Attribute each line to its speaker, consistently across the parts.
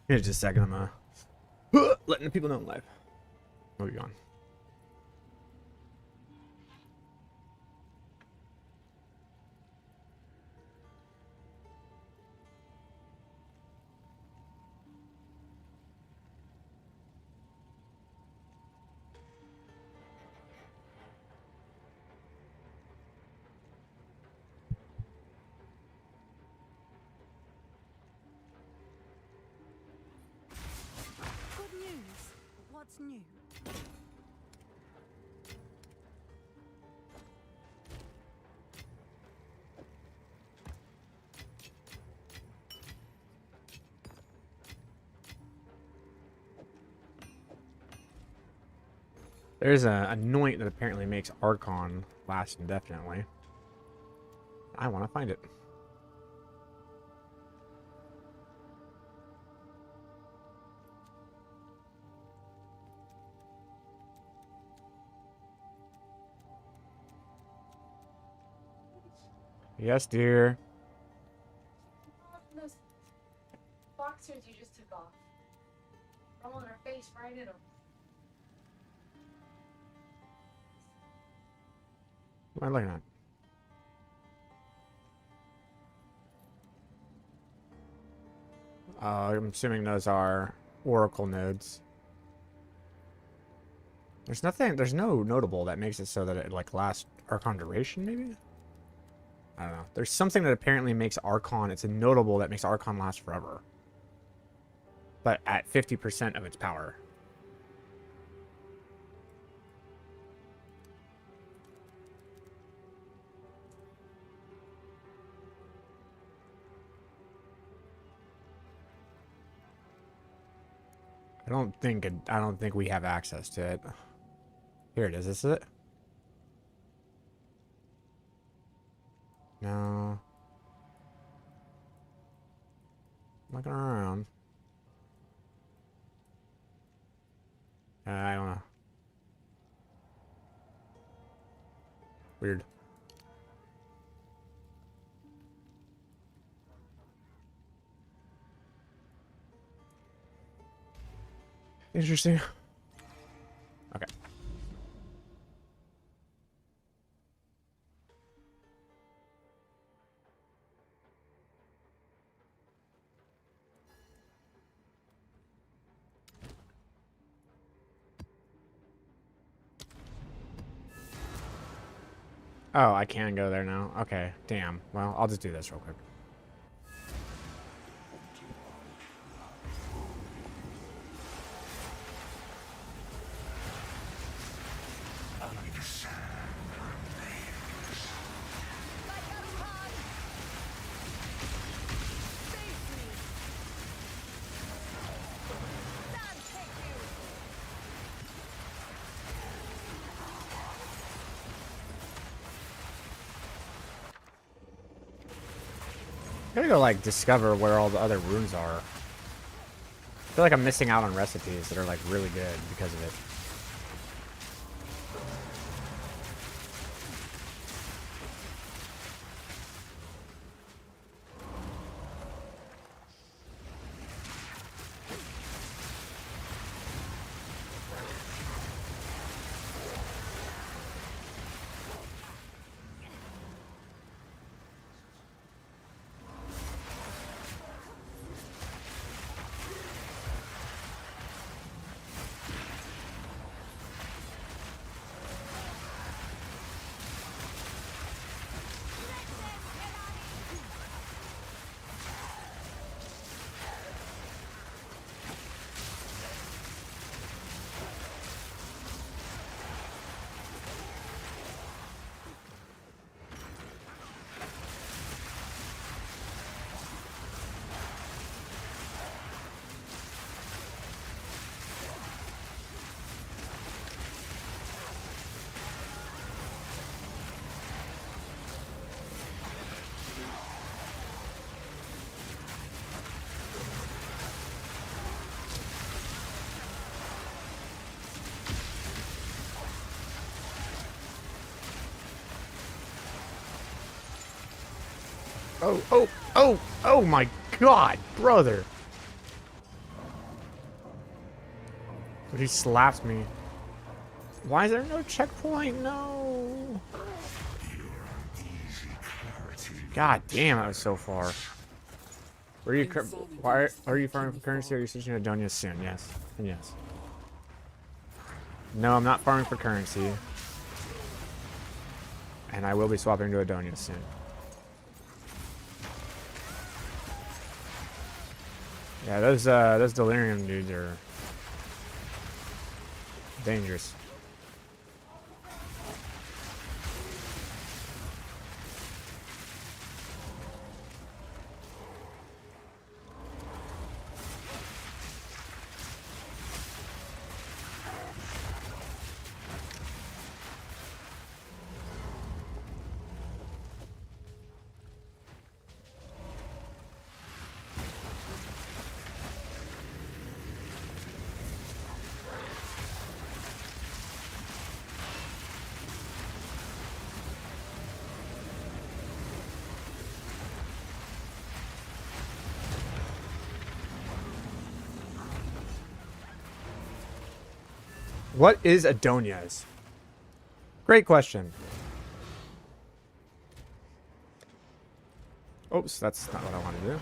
Speaker 1: Here, just a second. I'm letting the people know I'm live. Where are we going?
Speaker 2: Good news. What's new?
Speaker 1: There's a anoint that apparently makes Archon last indefinitely. I want to find it. Yes, dear.
Speaker 3: Those boxers you just took off. Rolling her face right in them.
Speaker 1: What am I looking at? I'm assuming those are Oracle nodes. There's nothing. There's no notable that makes it so that it like lasts Archon duration. Maybe. I don't know. There's something that apparently makes Archon. It's a notable that makes Archon last forever, but at 50% of its power. I don't think we have access to it. Here it is. This is it. No. Looking around. I don't know. Weird. Interesting. Okay. Oh, I can go there now. Okay, damn. Well, I'll just do this real quick. I gotta go, like, discover where all the other runes are. I feel like I'm missing out on recipes that are, like, really good because of it. Oh my god, brother. But he slapped me. Why is there no checkpoint? No. God damn, I was so far. Where are you? Why are you farming for currency? Are you switching to Adonia soon? Yes. And yes. No, I'm not farming for currency. And I will be swapping to Adonia soon. Yeah, those delirium dudes are dangerous. What is Adonia's? Great question. Oops, that's not what I want to do.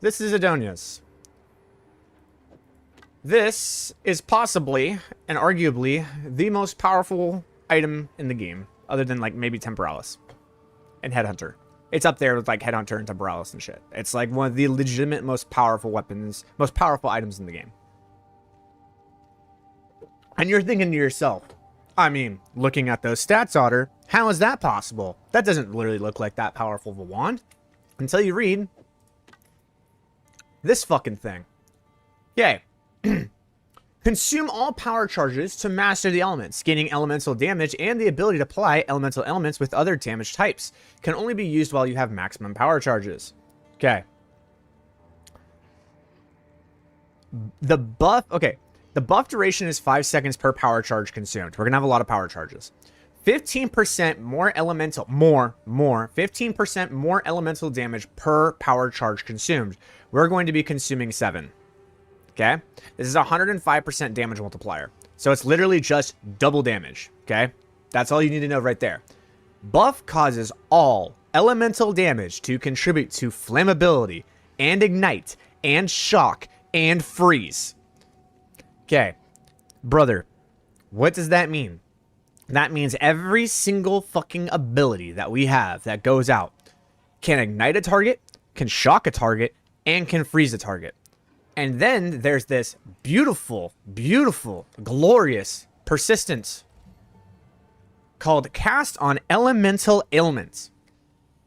Speaker 1: This is Adonia's. This is possibly and arguably the most powerful item in the game, other than like maybe Temporalis and Headhunter. It's up there with like Headhunter and Temporalis and shit. It's like one of the legitimate most powerful weapons, most powerful items in the game. And you're thinking to yourself, I mean, looking at those stats, Otter, how is that possible? That doesn't literally look like that powerful of a wand. Until you read this fucking thing. Yay. Consume all power charges to master the elements. Gaining elemental damage and the ability to apply elemental elements with other damage types can only be used while you have maximum power charges. Okay. The buff duration is 5 seconds per power charge consumed. We're gonna have a lot of power charges. 15% more elemental, 15% more elemental damage per power charge consumed. We're going to be consuming 7. Okay, this is a 105% damage multiplier. So it's literally just double damage. Okay, that's all you need to know right there. Buff causes all elemental damage to contribute to flammability and ignite and shock and freeze. Okay, brother, what does that mean? That means every single fucking ability that we have that goes out can ignite a target, can shock a target, and can freeze a target. And then there's this beautiful, beautiful, glorious persistence called Cast on Elemental Ailments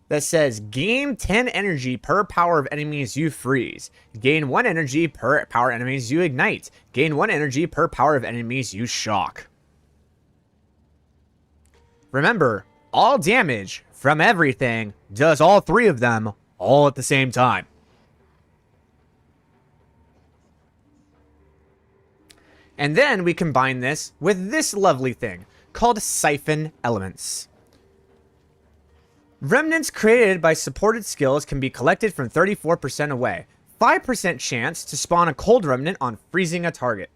Speaker 1: that says gain 10 energy per power of enemies you freeze. Gain 1 energy per power enemies you ignite. Gain 1 energy per power of enemies you shock. Remember, all damage from everything does all 3 of them all at the same time. And then we combine this with this lovely thing called Siphon Elements. Remnants created by supported skills can be collected from 34% away. 5% chance to spawn a cold remnant on freezing a target.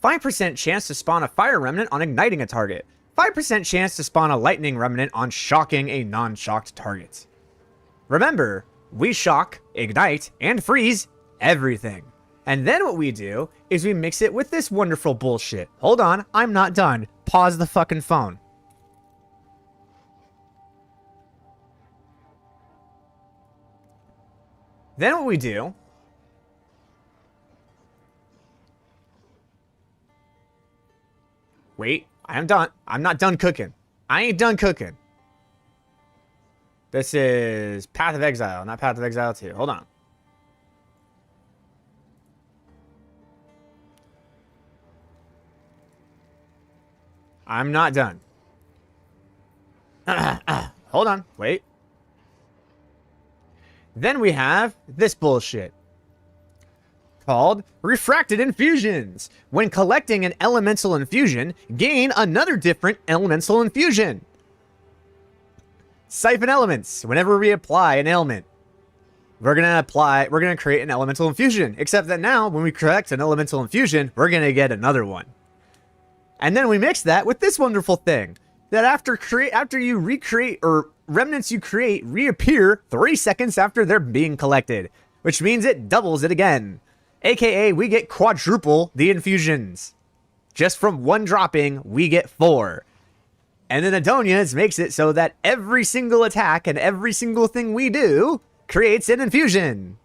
Speaker 1: 5% chance to spawn a fire remnant on igniting a target. 5% chance to spawn a lightning remnant on shocking a non-shocked target. Remember, we shock, ignite, and freeze everything. And then what we do is we mix it with this wonderful bullshit. Hold on, I'm not done. Pause the fucking phone. Then what we do Wait, I am done. I'm not done cooking. I ain't done cooking. This is Path of Exile, not Path of Exile 2. Hold on. I'm not done. Hold on. Wait. Then we have this bullshit called Refracted Infusions. When collecting an elemental infusion, gain another different elemental infusion. Siphon Elements. Whenever we apply an ailment, we're going to create an elemental infusion. Except that now, when we collect an elemental infusion, we're going to get another one. And then we mix that with this wonderful thing. That after you recreate, or remnants you create reappear 3 seconds after they're being collected. Which means it doubles it again. AKA, we get quadruple the infusions. Just from one dropping, we get 4. And then Adonia's makes it so that every single attack and every single thing we do creates an infusion.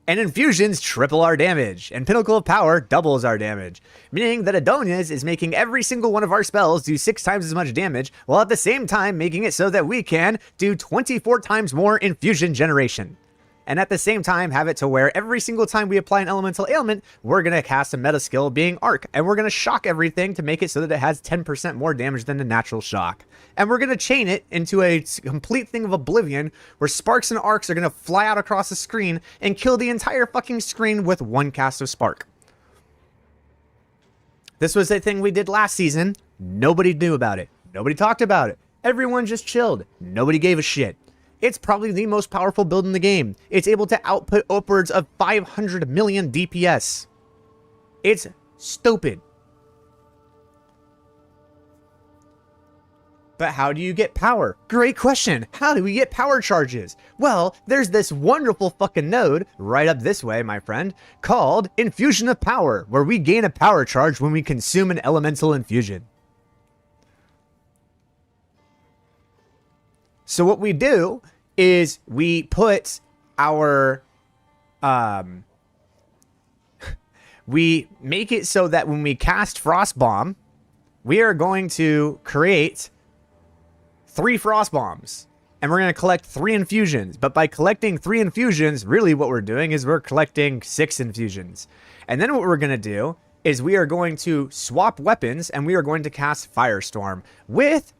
Speaker 1: And infusions triple our damage, and Pinnacle of Power doubles our damage. Meaning that Adonia's is making every single one of our spells do 6 times as much damage, while at the same time making it so that we can do 24 times more infusion generation. And at the same time have it to where every single time we apply an elemental ailment, we're going to cast a meta skill being Arc. And we're going to shock everything to make it so that it has 10% more damage than the natural shock. And we're going to chain it into a complete thing of oblivion where sparks and arcs are going to fly out across the screen and kill the entire fucking screen with one cast of spark. This was a thing we did last season. Nobody knew about it. Nobody talked about it. Everyone just chilled. Nobody gave a shit. It's probably the most powerful build in the game. It's able to output upwards of 500 million DPS. It's stupid. But how do you get power? Great question. How do we get power charges? Well, there's this wonderful fucking node right up this way, my friend, called Infusion of Power, where we gain a power charge when we consume an elemental infusion. So what we do is we put our, we make it so that when we cast Frost Bomb, we are going to create 3 Frost Bombs. And we're going to collect 3 infusions. But by collecting 3 infusions, really what we're doing is we're collecting 6 infusions. And then what we're going to do is we are going to swap weapons and we are going to cast Firestorm with...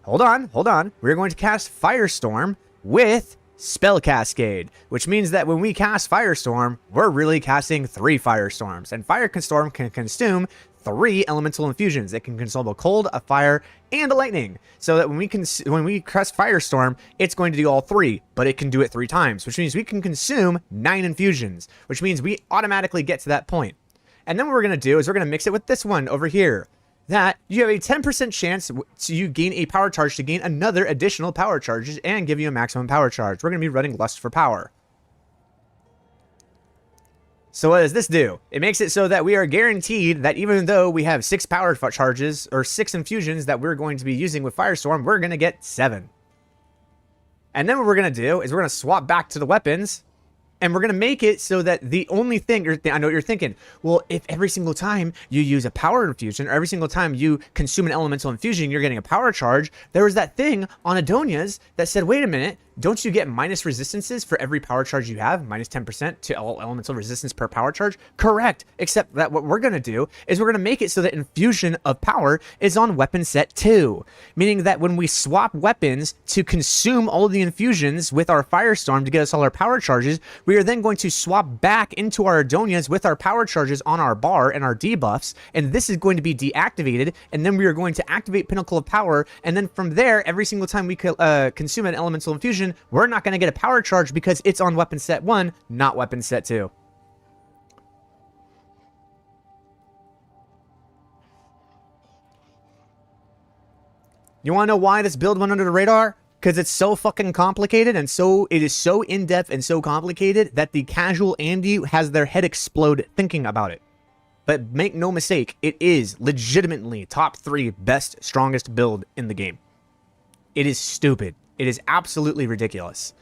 Speaker 1: Hold on. We're going to cast Firestorm with Spell Cascade, which means that when we cast Firestorm, we're really casting 3 Firestorms. And Firestorm can consume 3 elemental infusions. It can consume a cold, a fire, and a lightning. So that when we cast Firestorm, it's going to do all 3, but it can do it 3 times, which means we can consume 9 infusions, which means we automatically get to that point. And then what we're going to do is we're going to mix it with this one over here. That you have a 10% chance to gain a power charge to gain another additional power charges and give you a maximum power charge. We're going to be running Lust for Power. So what does this do? It makes it so that we are guaranteed that even though we have 6 power charges or 6 infusions that we're going to be using with Firestorm, we're going to get 7. And then what we're going to do is we're going to swap back to the weapons. And we're going to make it so that the only thing, I know what you're thinking, well, if every single time you use a power infusion, or every single time you consume an elemental infusion, you're getting a power charge. There was that thing on Adonia's that said, wait a minute, don't you get minus resistances for every power charge you have? Minus 10% to all elemental resistance per power charge? Correct. Except that what we're going to do is we're going to make it so that Infusion of Power is on weapon set 2. Meaning that when we swap weapons to consume all of the infusions with our Firestorm to get us all our power charges, we are then going to swap back into our Adonias with our power charges on our bar and our debuffs. And this is going to be deactivated. And then we are going to activate Pinnacle of Power. And then from there, every single time we consume an elemental infusion, we're not going to get a power charge because it's on weapon set 1, not weapon set 2. You want to know why this build went under the radar? Because it's so fucking complicated and it is so in-depth and so complicated that the casual Andy has their head explode thinking about it. But make no mistake, it is legitimately top 3 best, strongest build in the game. It is stupid. It is absolutely ridiculous.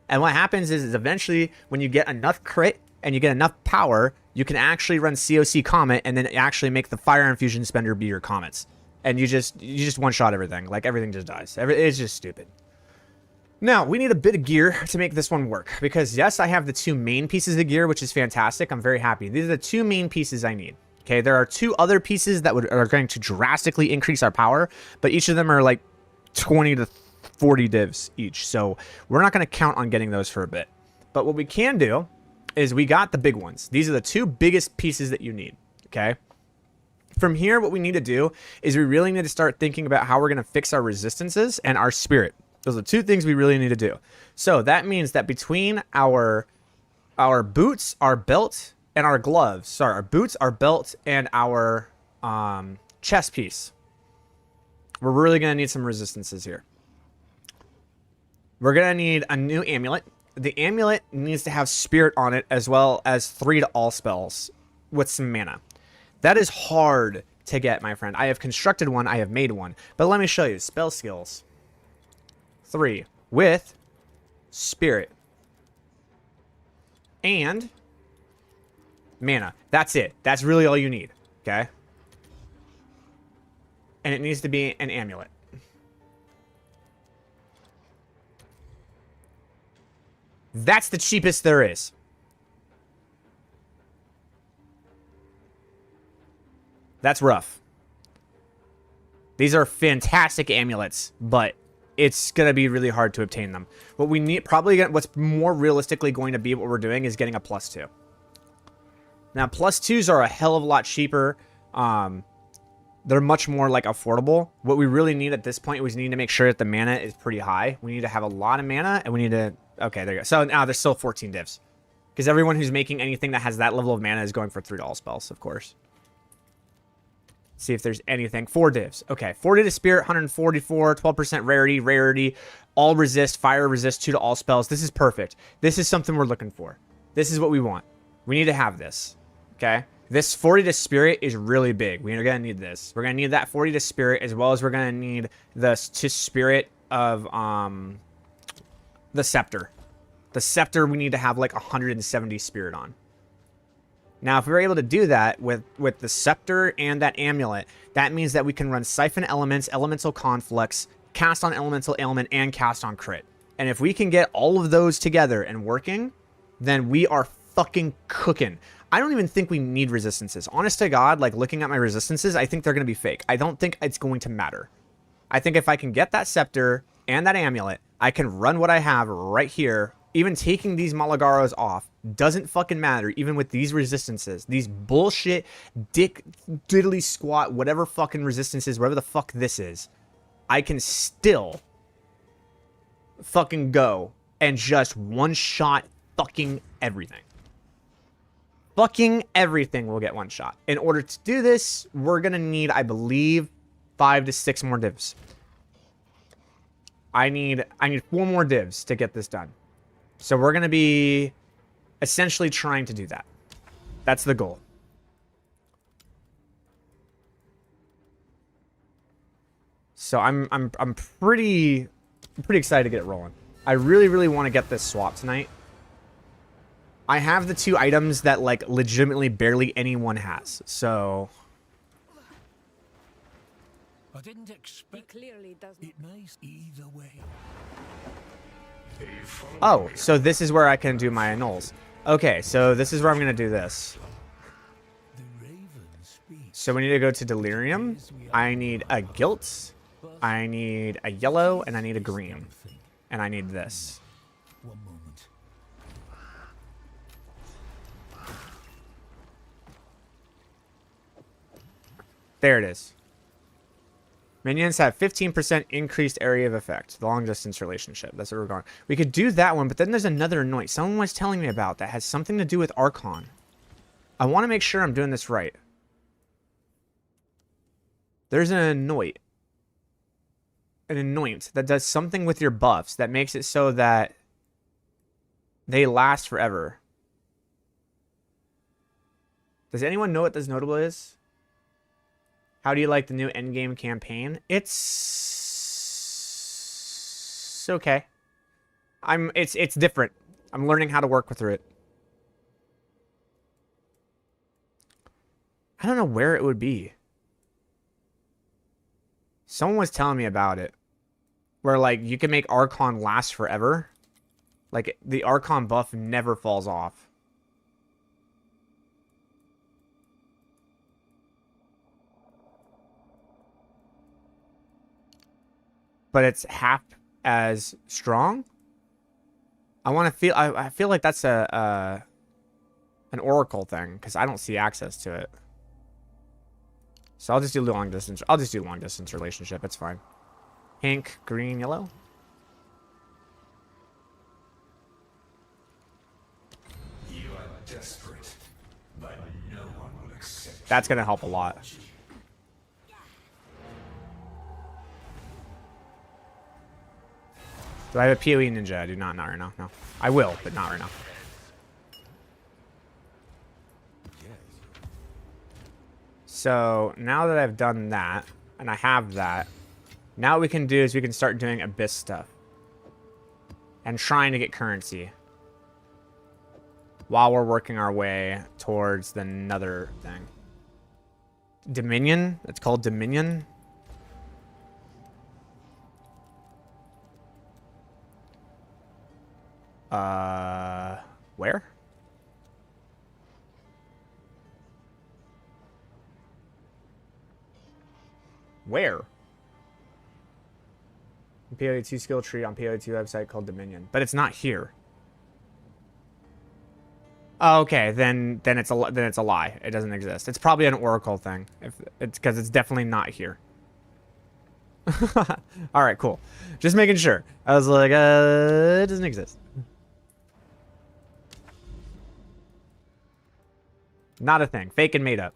Speaker 1: And what happens is eventually when you get enough crit and you get enough power, you can actually run COC Comet and then actually make the Fire Infusion Spender be your Comets. And you just one-shot everything. Like, everything just dies. It's just stupid. Now, we need a bit of gear to make this one work. Because, yes, I have the 2 main pieces of gear, which is fantastic. I'm very happy. These are the 2 main pieces I need. Okay, there are 2 other pieces that are going to drastically increase our power. But each of them are like 20 to 40 divs each. So we're not going to count on getting those for a bit. But what we can do is we got the big ones. These are the 2 biggest pieces that you need. Okay. From here, what we need to do is we really need to start thinking about how we're going to fix our resistances and our spirit. Those are 2 things we really need to do. So that means that between our our boots, our belt, and our gloves. Sorry, our boots, our belt, and our chest piece. We're really going to need some resistances here. We're going to need a new amulet. The amulet needs to have spirit on it, as well as 3 to all spells with some mana. That is hard to get, my friend. I have constructed one. I have made one. But let me show you. Spell skills. 3 with spirit. And mana. That's it. That's really all you need. Okay? And it needs to be an amulet. That's the cheapest there is. That's rough. These are fantastic amulets, but it's going to be really hard to obtain them. What we need, probably what's more realistically going to be what we're doing is getting a +2. Now, +2s are a hell of a lot cheaper. They're much more like affordable. What we really need at this point is we need to make sure that the mana is pretty high. We need to have a lot of mana, and we need to... Okay, there you go. So now there's still 14 divs. Because everyone who's making anything that has that level of mana is going for 3 to all spells, of course. See if there's anything. 4 divs. Okay, 40 to spirit, 144, 12% rarity, all resist, fire resist, 2 to all spells. This is perfect. This is something we're looking for. This is what we want. We need to have this. Okay? This 40 to spirit is really big. We're going to need this. We're going to need that 40 to spirit, as well as we're going to need the to spirit of the scepter. The scepter we need to have like 170 spirit on. Now, if we're able to do that with the scepter and that amulet, that means that we can run siphon elements, elemental conflicts, cast on elemental ailment, and cast on crit. And if we can get all of those together and working, then we are fucking cooking. I don't even think we need resistances. Honest to God, like looking at my resistances, I think they're going to be fake. I don't think it's going to matter. I think if I can get that scepter and that amulet, I can run what I have right here. Even taking these Malagaros off doesn't fucking matter, even with these resistances. These bullshit, diddly squat, whatever fucking resistances, whatever the fuck this is. I can still fucking go and just one-shot fucking everything. Fucking everything will get one shot. In order to do this, we're going to need, I believe, 5 to 6 more divs. I need 4 more divs to get this done. So we're going to be essentially trying to do that. That's the goal. So I'm pretty excited to get it rolling. I really want to get this swap tonight. I have the 2 items that like legitimately barely anyone has. So
Speaker 4: I didn't expect
Speaker 2: Clearly doesn't.
Speaker 4: it nice either way.
Speaker 1: oh, so this is where I can do my annuls. Okay, so this is where I'm going to do this.
Speaker 4: The raven speaks.
Speaker 1: So we need to go to Delirium. I need a Guilt. I need a yellow, and I need a green. And I need this.
Speaker 4: One moment.
Speaker 1: There it is. Minions have 15% increased area of effect. The long distance relationship. That's what we're going. We could do that one, but then there's another anoint. Someone was telling me about that has something to do with Archon. I want to make sure I'm doing this right. There's an anoint. An anoint that does something with your buffs that makes it so that they last forever. Does anyone know what this notable is? How do you like the new endgame campaign? It's okay. It's different. I'm learning how to work through it. I don't know where it would be. Someone was telling me about it. Where like you can make Archon last forever. Like the Archon buff never falls off. But it's half as strong. I want to feel. I feel like that's an Oracle thing because I don't see access to it. So I'll just do long distance. I'll just do long distance relationship. It's fine. Pink, green, yellow.
Speaker 4: desperate, but no one will accept.
Speaker 1: That's gonna help a lot. Do I have a PoE ninja? I do not right now. No. I will, but not right now. So now that I've done that, and I have that, now what we can do is we can start doing Abyss stuff. And trying to get currency. While we're working our way towards the nether thing. Dominion? It's called Dominion? Where? Where? PoE2 skill tree on PoE2 website called Dominion, but it's not here. Oh, okay, then it's a lie. It doesn't exist. It's probably an Oracle thing. If it's because it's definitely not here. All right, cool. Just making sure. I was like, it doesn't exist. Not a thing. Fake and made up.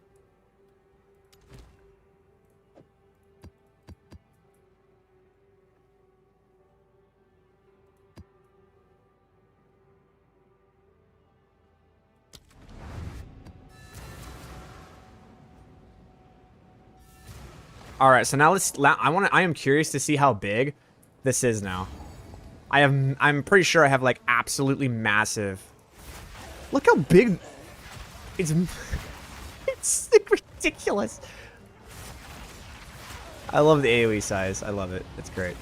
Speaker 1: All right, so now I am curious to see how big this is now. I'm pretty sure I have like absolutely massive. Look how big it's it's like ridiculous. I love the AoE size. I love it. It's great.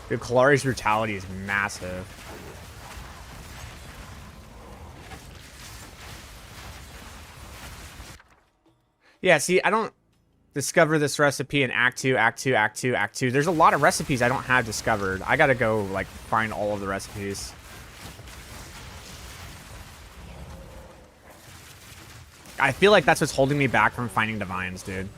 Speaker 1: Dude, Kalari's brutality is massive. Yeah, see, I don't discover this recipe in Act 2, Act 2, Act 2, Act 2. There's a lot of recipes I don't have discovered. I gotta go, like, find all of the recipes. I feel like that's what's holding me back from finding divines, dude.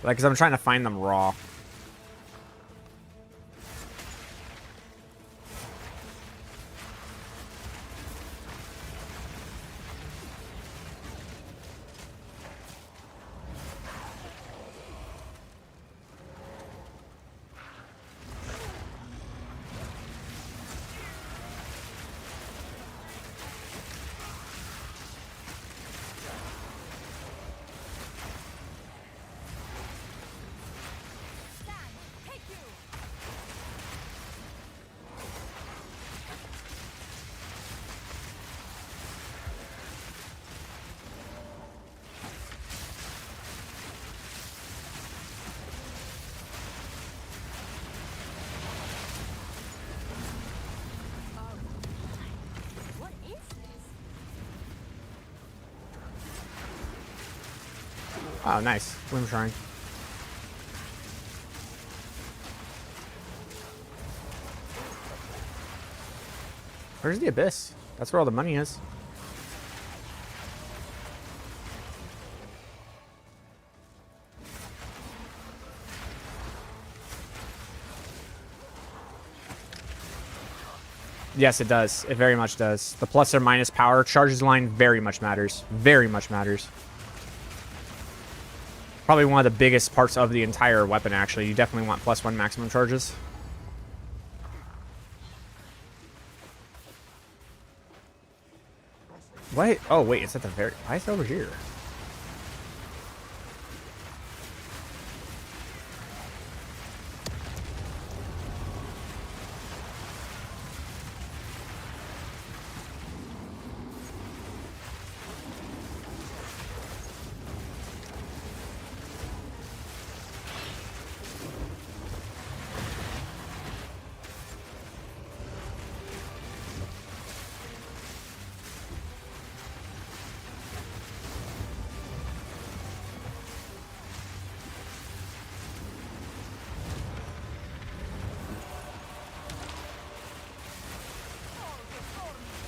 Speaker 1: Like, because I'm trying to find them raw. Oh, nice. Swim shrine. Where's the abyss? That's where all the money is. Yes, it does. It very much does. The plus or minus power charges line very much matters. Very much matters. Probably one of the biggest parts of the entire weapon, actually. You definitely want +1 maximum charges. What? Oh, wait, it's at the very... Why is it over here?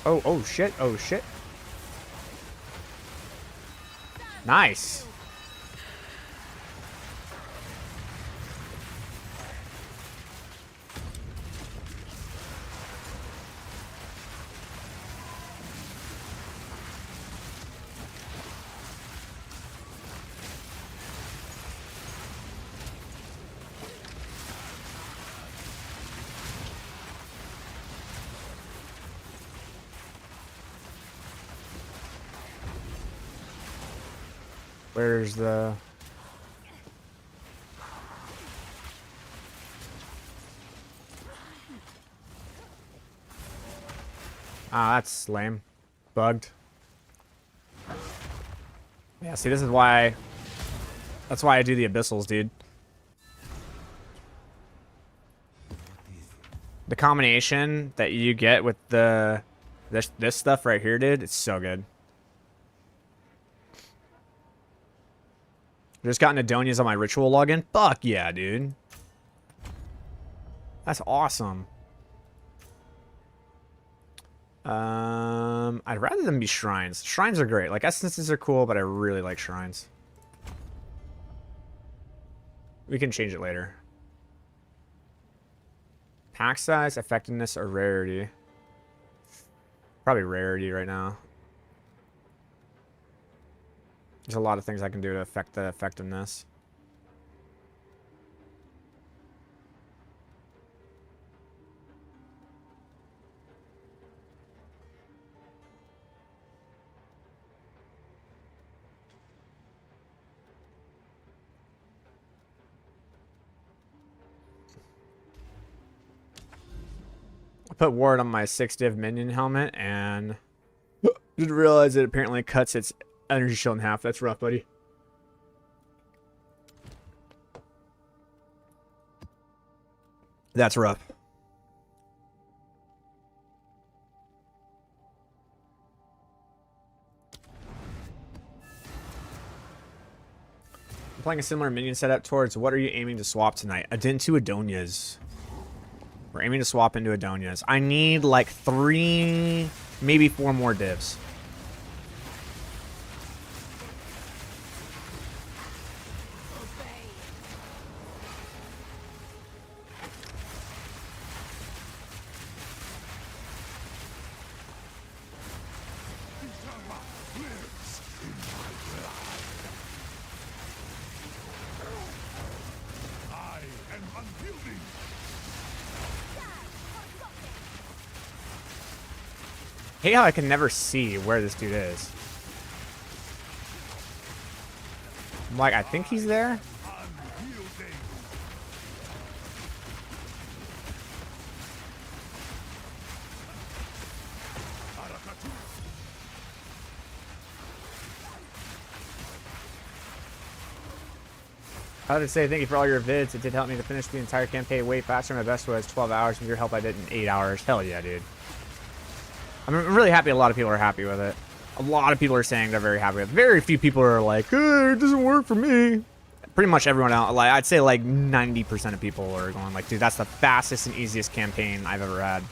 Speaker 1: Oh, oh, shit. Oh, shit. Nice. Where's the... Ah, that's lame. Bugged. Yeah, see, this is why... That's why I do the abyssals, dude. The combination that you get with the... This stuff right here, dude, it's so good. Just got Adonias on my ritual login. Fuck yeah, dude. That's awesome. I'd rather them be shrines. Shrines are great. Like, essences are cool, but I really like shrines. We can change it later. Pack size, effectiveness, or rarity. Probably rarity right now. There's a lot of things I can do to affect the effectiveness. I put ward on my 6 div minion helmet and didn't realize it apparently cuts its energy shield in half. That's rough, buddy. That's rough. I'm playing a similar minion setup towards what are you aiming to swap tonight? Into Adonias. We're aiming to swap into Adonias. I need like 3, maybe 4 more divs. Hate how I can never see where this dude is. I'm like, I think he's there. I would say thank you for all your vids. It did help me to finish the entire campaign way faster. My best was 12 hours. With your help, I did it in 8 hours. Hell yeah, dude. I'm really happy a lot of people are happy with it. A lot of people are saying they're very happy with it. Very few people are like, it doesn't work for me. Pretty much everyone else, like I'd say like 90% of people are going like, dude, that's the fastest and easiest campaign I've ever had.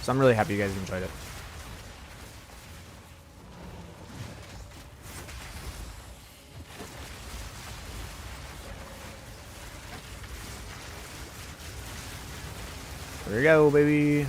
Speaker 1: So I'm really happy you guys enjoyed it. There we go, baby.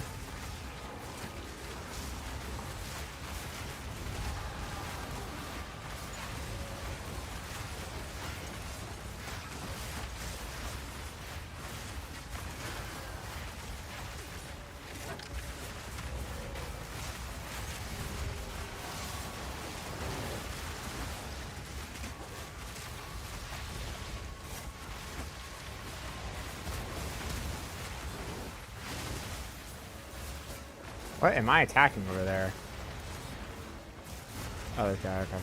Speaker 1: What am I attacking over there? Oh, this guy, okay.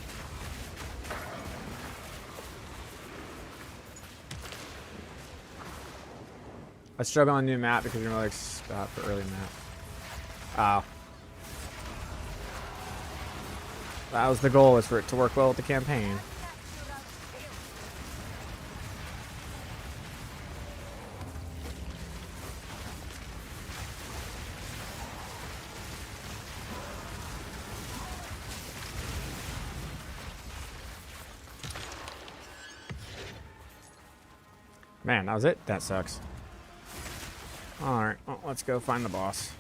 Speaker 1: I struggle on new map because you're like for early map. Oh. That was the goal, is for it to work well with the campaign. Man, that was it? That sucks. Alright, well, let's go find the boss.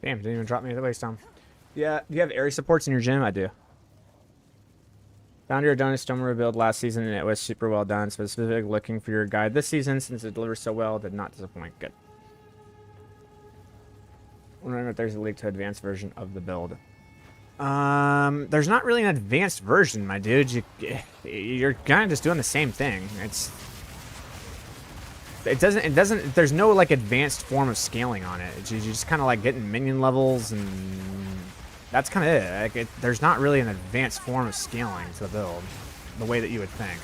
Speaker 1: Damn, didn't even drop me at the waste time. Yeah, do you have area supports in your gym? I do. Found your Adonis Stone rebuild last season and it was super well done. Specifically looking for your guide this season since it delivers so well, did not disappoint. Good. Wondering if there's a leak to advanced version of the build. There's not really an advanced version, my dude. You're kind of just doing the same thing. There's no like advanced form of scaling on it. You're just kind of like getting minion levels, and that's kind of it. Like there's not really an advanced form of scaling to the build the way that you would think.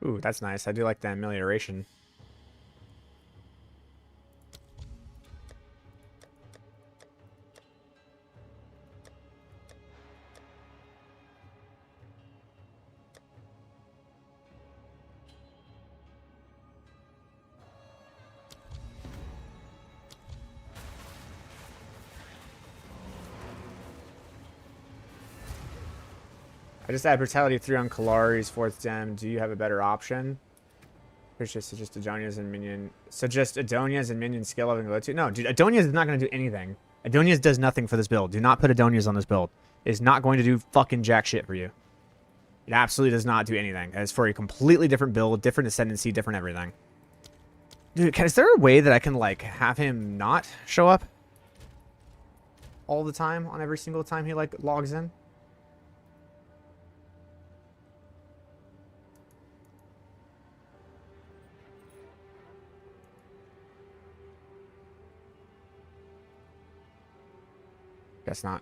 Speaker 1: Ooh, that's nice. I do like the amelioration. I just add Brutality 3 on Kalari's 4th gem. Do you have a better option? Suggest Adonias and Minion. Suggest Adonias and Minion scale up and go to. No, dude, Adonias is not going to do anything. Adonias does nothing for this build. Do not put Adonias on this build. It is not going to do fucking jack shit for you. It absolutely does not do anything. It's for a completely different build, different ascendancy, different everything. Dude, is there a way that I can, like, have him not show up all the time on every single time he, like, logs in? Guess not.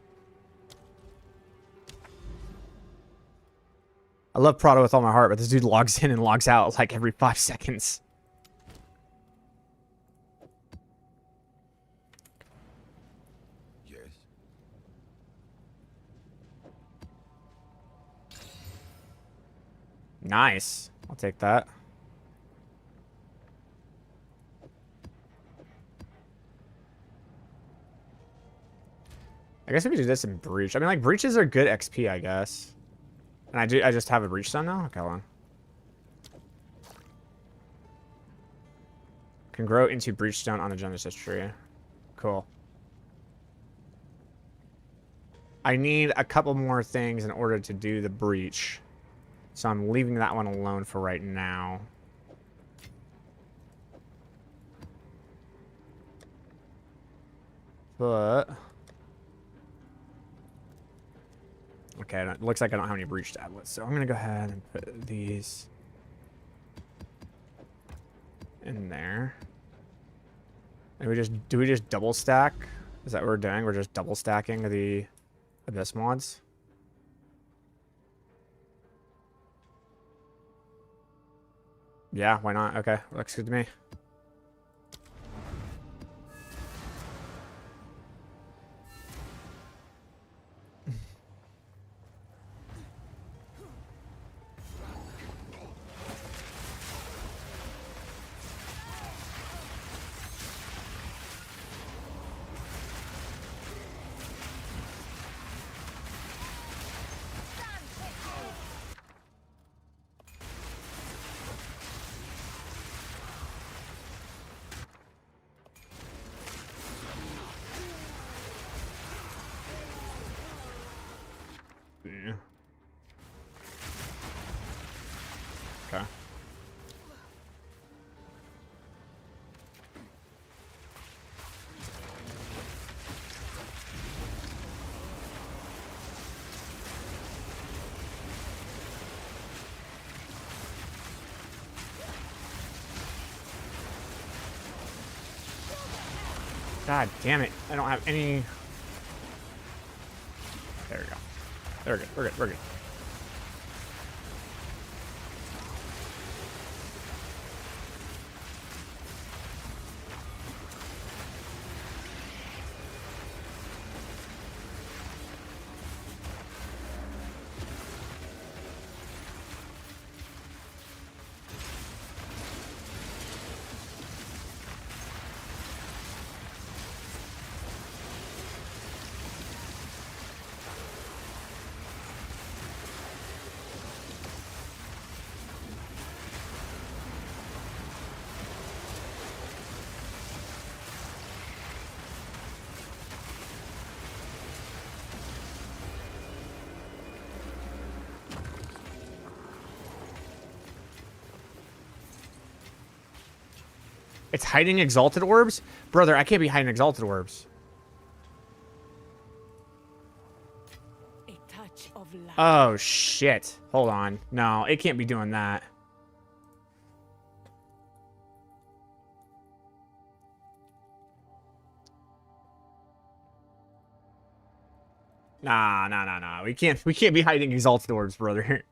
Speaker 1: I love Prado with all my heart, but this dude logs in and logs out like every 5 seconds.
Speaker 4: Yes.
Speaker 1: Nice. I'll take that. I guess we could do this in Breach. I mean, like, Breaches are good XP, I guess. And I just have a Breach Stone now? Okay, hold on. Can grow into Breach Stone on the Genesis tree. Cool. I need a couple more things in order to do the Breach. So I'm leaving that one alone for right now. But... okay, it looks like I don't have any Breach tablets, so I'm going to go ahead and put these in there. And do we just double stack? Is that what we're doing? We're just double stacking the Abyss mods? Yeah, why not? Okay, looks good to me. Yeah. Okay. God damn it. I don't have any... There we go. We're good. We're good. We're good. It's hiding exalted orbs? Brother, I can't be hiding exalted orbs.
Speaker 2: A touch of light.
Speaker 1: Oh, shit. Hold on. No, it can't be doing that. Nah, nah, nah, nah. We can't be hiding exalted orbs, brother.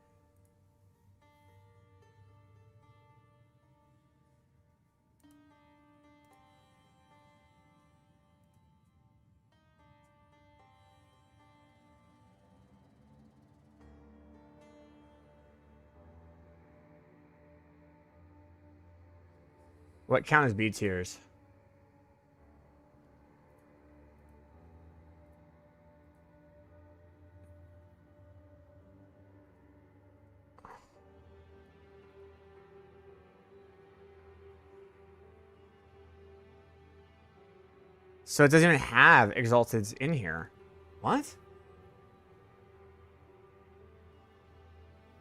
Speaker 1: What count as B tiers? So it doesn't even have exalteds in here. What?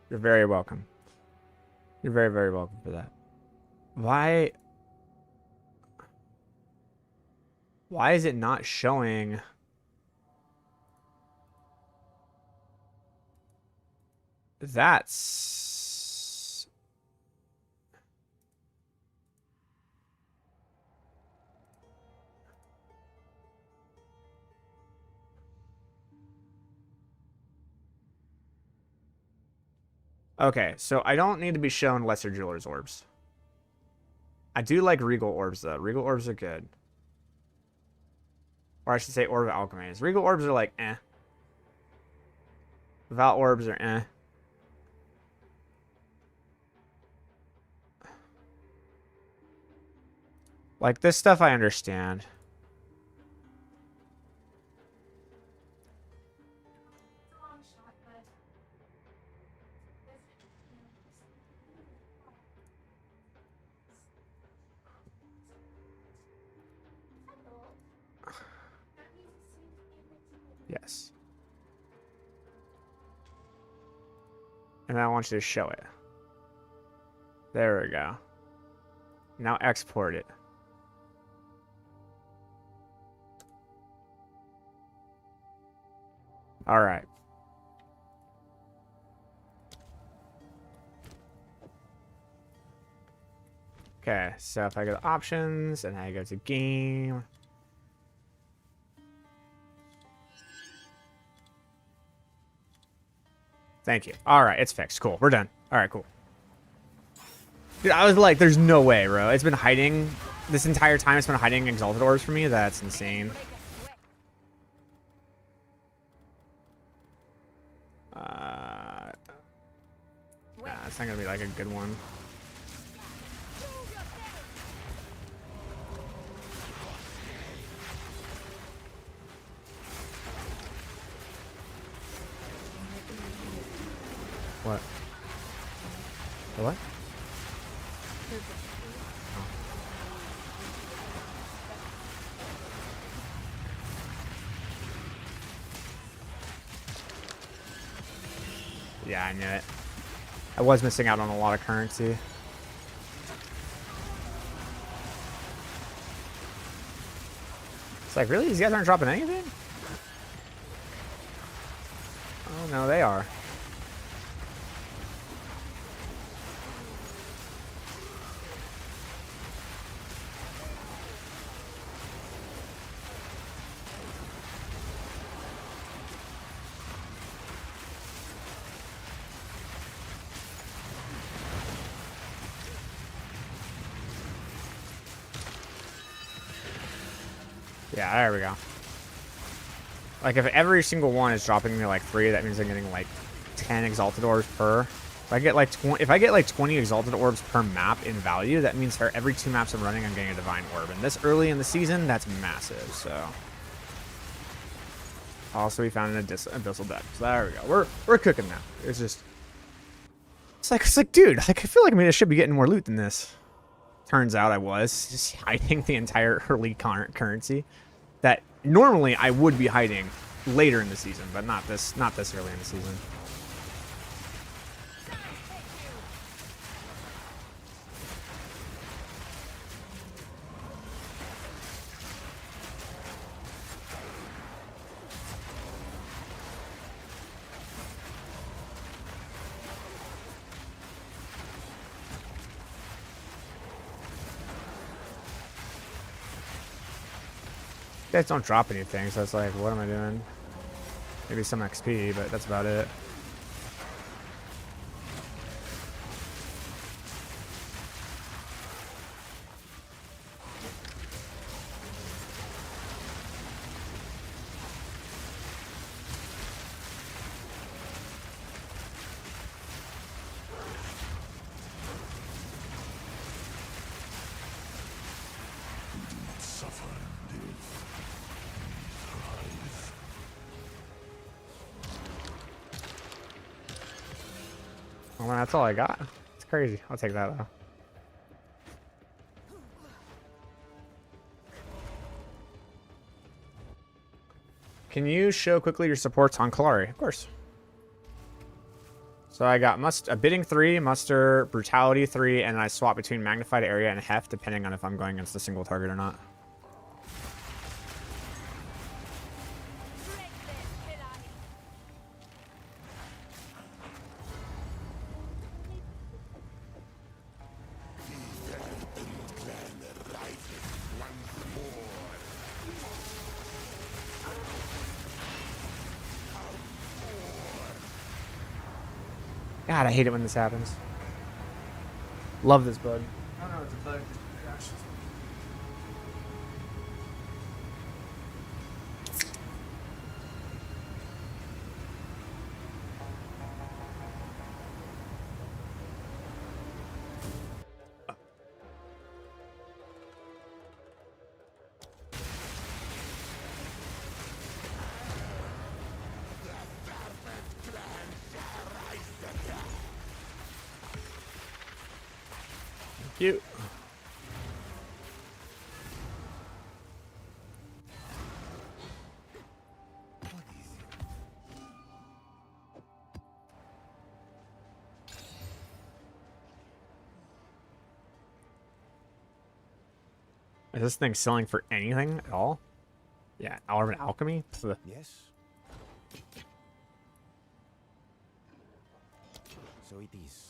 Speaker 1: You're very welcome. You're very, very welcome for that. Why is it not showing? That's... Okay, so I don't need to be shown Lesser Jeweler's orbs. I do like Regal orbs, though. Regal orbs are good. Or I should say Orb of Alchemy. Regal orbs are like, eh. Val orbs are eh. Like, this stuff I understand.
Speaker 3: It's a long shot, but
Speaker 1: Yes. And I want you to show it. There we go. Now export it. All right. Okay, so if I go to options and I go to game. Thank you. All right, it's fixed. Cool. We're done. All right, cool. Dude, I was like, there's no way, bro. It's been hiding this entire time. It's been hiding exalted orbs for me. That's insane. Nah, it's not gonna be like a good one. What? The what? Yeah, I knew it. I was missing out on a lot of currency. It's like, really? These guys aren't dropping anything? Oh, no, they are. Yeah, there we go. Like, if every single one is dropping me like 3, that means I'm getting like 10 exalted orbs per. If I get like 20 exalted orbs per map in value, that means for every 2 maps I'm running, I'm getting a divine orb. And this early in the season, that's massive. So, also we found an abyssal deck. So there we go. We're cooking now. It's like, dude, like I feel like I should be getting more loot than this. Turns out I was just hiding the entire early currency that normally I would be hiding later in the season, but not this early in the season. You guys don't drop anything, so it's like, what am I doing? Maybe some XP, but that's about it. Well, that's all I got. It's crazy. I'll take that though. Can you show quickly your supports on Kalari? Of course. So I got a bidding 3, muster, brutality 3, and I swap between magnified area and heft depending on if I'm going against a single target or not. God, I hate it when this happens. Love this bug. I don't know, it's a bug. Cute. Is this thing selling for anything at all? Yeah, Element Alchemy? Pfft.
Speaker 5: Yes. So it is.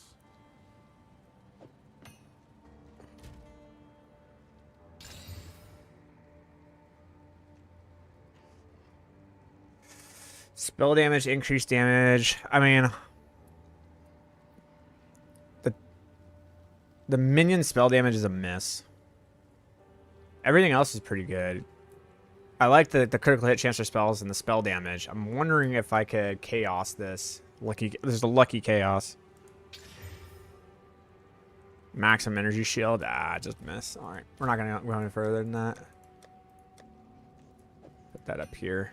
Speaker 1: Spell damage, increased damage. I mean, the minion spell damage is a miss. Everything else is pretty good. I like the critical hit chance for spells and the spell damage. I'm wondering if I could chaos this. There's a lucky chaos. Maximum energy shield. Ah, just miss. All right, we're not gonna go any further than that. Put that up here.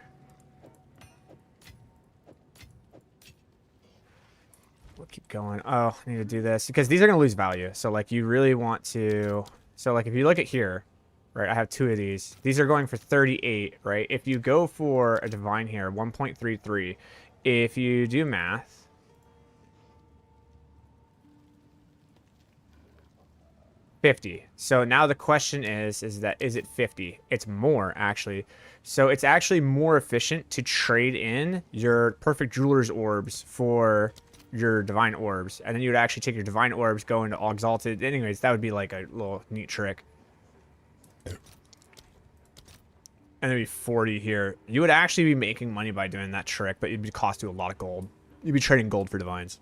Speaker 1: We'll keep going. Oh, I need to do this because these are gonna lose value. So like, you really want to. So like, if you look at here. Right, I have 2 of these. These are going for 38, right? If you go for a divine here, 1.33. If you do math, $50. So now the question is it 50? It's more, actually. So it's actually more efficient to trade in your perfect jeweler's orbs for your divine orbs. And then you would actually take your divine orbs, go into all exalted. Anyways, that would be like a little neat trick. And there'd be 40 here. You would actually be making money by doing that trick, but it'd cost you a lot of gold. You'd be trading gold for divines.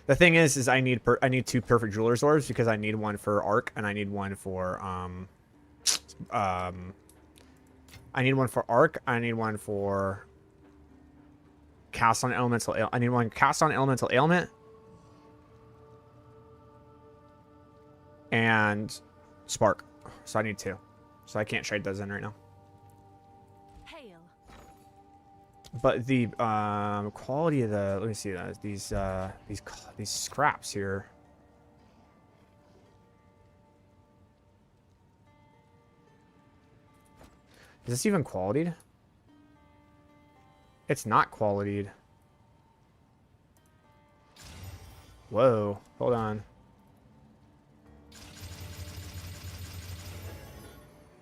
Speaker 1: The thing is I need 2 perfect jeweler's orbs because I need one for arc and I need one for I need one for arc. I need one for cast on elemental. I need one cast on elemental ailment. And spark. So I need 2. So I can't trade those in right now.
Speaker 2: Hail.
Speaker 1: But the quality of the, let me see that, these scraps here. Is this even qualityed? It's not qualityed. Whoa, hold on.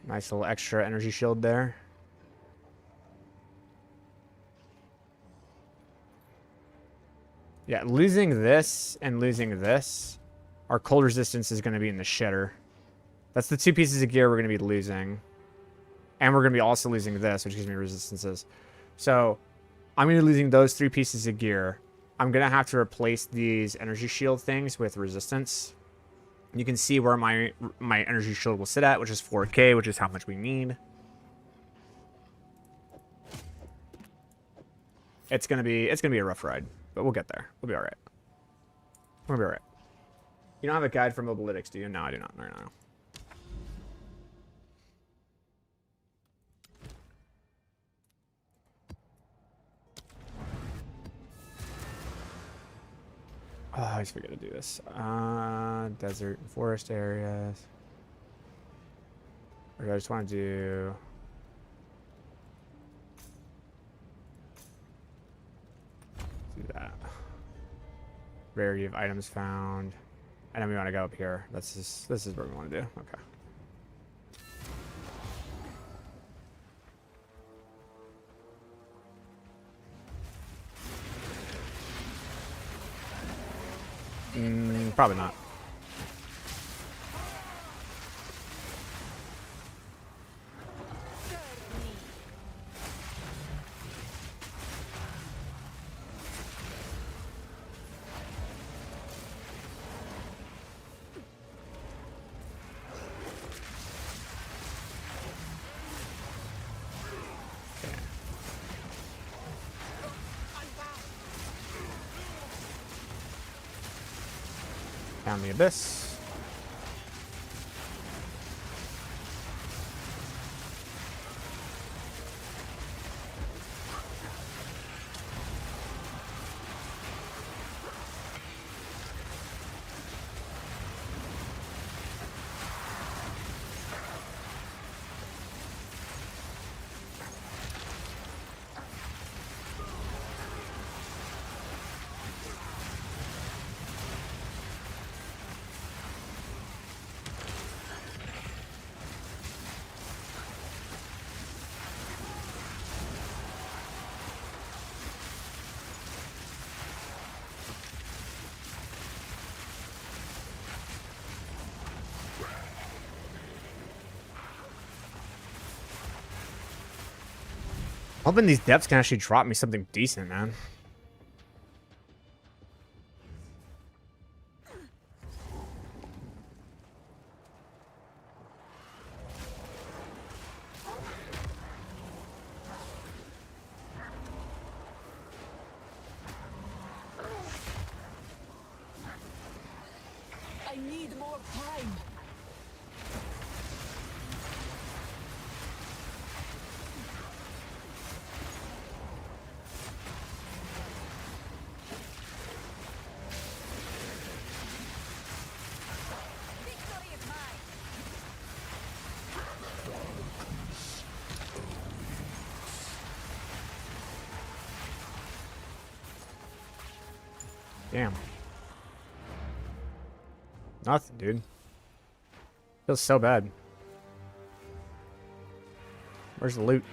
Speaker 1: Nice little extra energy shield there. Yeah, losing this and losing this, our cold resistance is going to be in the shitter. That's the 2 pieces of gear we're going to be losing. And we're going to be also losing this, which gives me resistances. So, I'm going to be losing those 3 pieces of gear. I'm going to have to replace these energy shield things with resistance. You can see where my energy shield will sit at, which is 4K, which is how much we need. It's gonna be a rough ride, but we'll get there. We'll be all right. We'll be all right. You don't have a guide for mobalytics, do you? No, I do not. No. Oh, I always forget to do this. Desert and forest areas. Or I just want to do... that. Rarity of items found. And then we want to go up here. This is what we want to do. Okay. Probably not. Down the abyss. Hoping these depths can actually drop me something decent, man.
Speaker 2: I need more time. Victory is mine.
Speaker 1: Damn. Nothing, dude. Feels so bad. Where's the loot?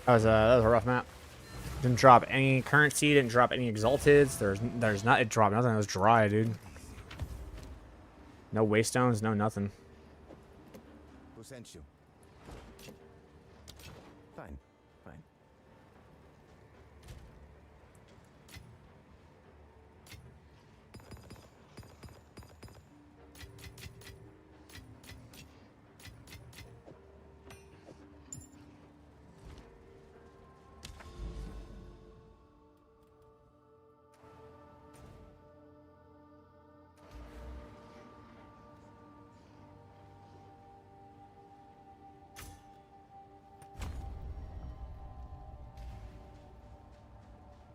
Speaker 1: That was a rough map. Didn't drop any currency, didn't drop any exalteds. There's not, it dropped nothing. It was dry, dude. No waystones, no nothing.
Speaker 5: Who sent you? Fine, fine.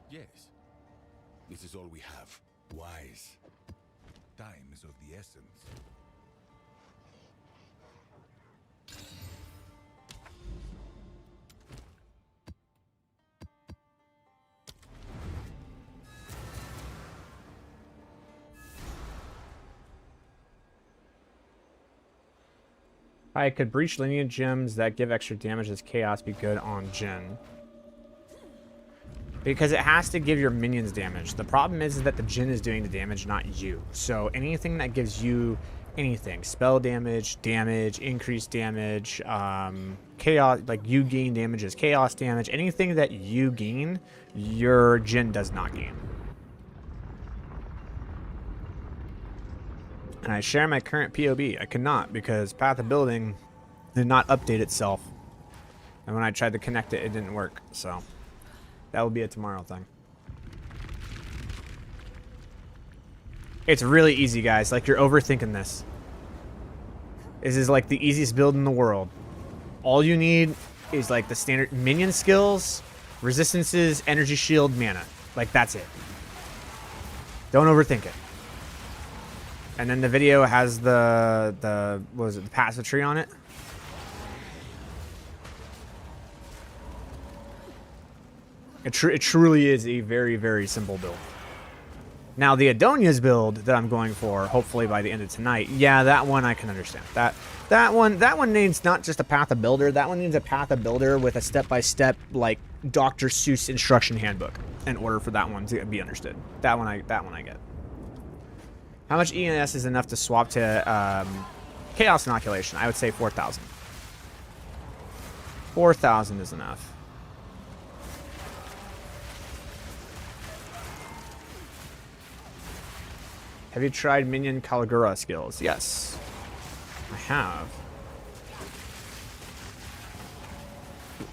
Speaker 4: Yes. This is all we have. Wise. Time is of the essence.
Speaker 1: I could breach lineage gems that give extra damage as chaos be good on Jin. Because it has to give your minions damage. The problem is that the Jin is doing the damage, not you. So anything that gives you anything, spell damage, increased damage, chaos, like you gain damage as chaos damage, anything that you gain, your Jin does not gain. And I share my current POB. I cannot because Path of Building did not update itself. And when I tried to connect it, it didn't work. So that will be a tomorrow thing. It's really easy, guys. Like, you're overthinking this. This is like the easiest build in the world. All you need is like the standard minion skills, resistances, energy shield, mana. Like, that's it. Don't overthink it. And then the video has the what was it, the passive tree on it. It truly is a very, very simple build. Now, the Adonia's build that I'm going for, hopefully by the end of tonight, yeah, that one I can understand. That one needs not just a Path of Builder. That one needs a Path of Builder with a step-by-step, like, Dr. Seuss instruction handbook in order for that one to be understood. That one I get. How much ENS is enough to swap to Chaos Inoculation? I would say 4,000. 4,000 is enough. Have you tried minion Caligura skills? Yes, I have.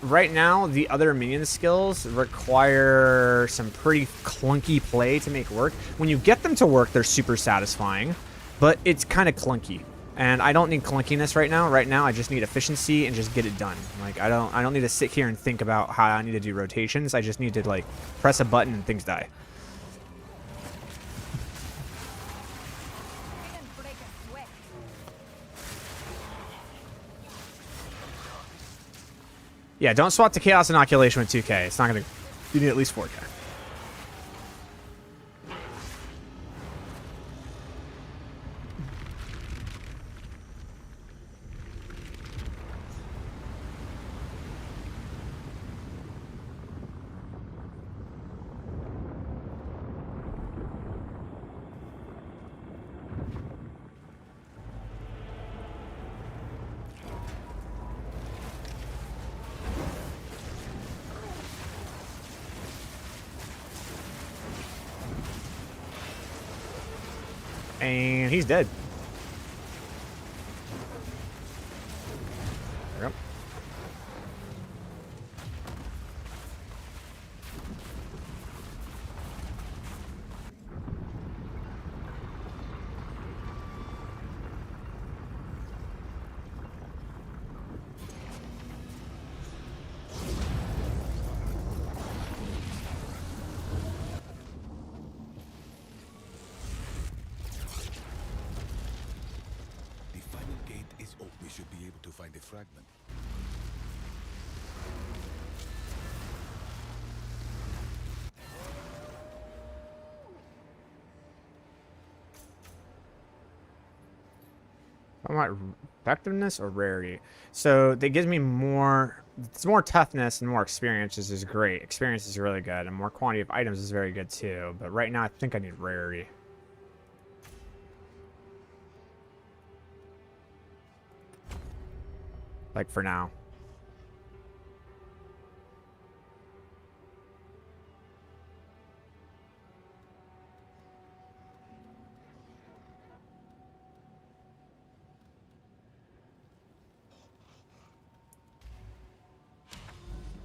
Speaker 1: Right now, the other minion skills require some pretty clunky play to make work. When you get them to work, they're super satisfying, but it's kind of clunky. And I don't need clunkiness right now. Right now, I just need efficiency and just get it done. Like I don't need to sit here and think about how I need to do rotations. I just need to like press a button and things die.
Speaker 2: Didn't break a sweat.
Speaker 1: Yeah, don't swap to Chaos Inoculation with 2K. It's not gonna. You need at least 4K. And he's dead. There we go.
Speaker 4: The final gate is open. We should be able to find a fragment.
Speaker 1: I want effectiveness or rarity. So that gives me more. It's more toughness and more experience is great. Experience is really good, and more quantity of items is very good too. But right now, I think I need rarity. Like for now.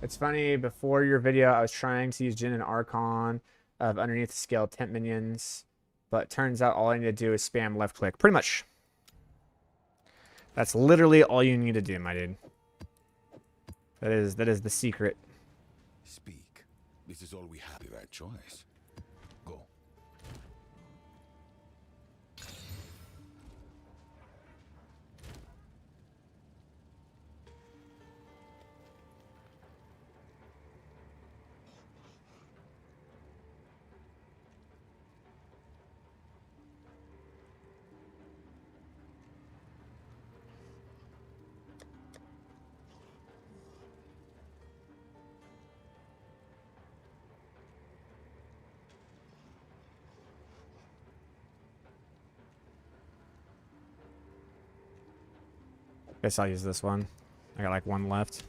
Speaker 1: It's funny, before your video, I was trying to use Jin and Archon of underneath the scale temp minions, but turns out all I need to do is spam left click. Pretty much. That's literally all you need to do, my dude. That is the secret.
Speaker 4: Speak. This is all we have. The right choice. Go.
Speaker 1: Guess I'll use this one. I got like one left.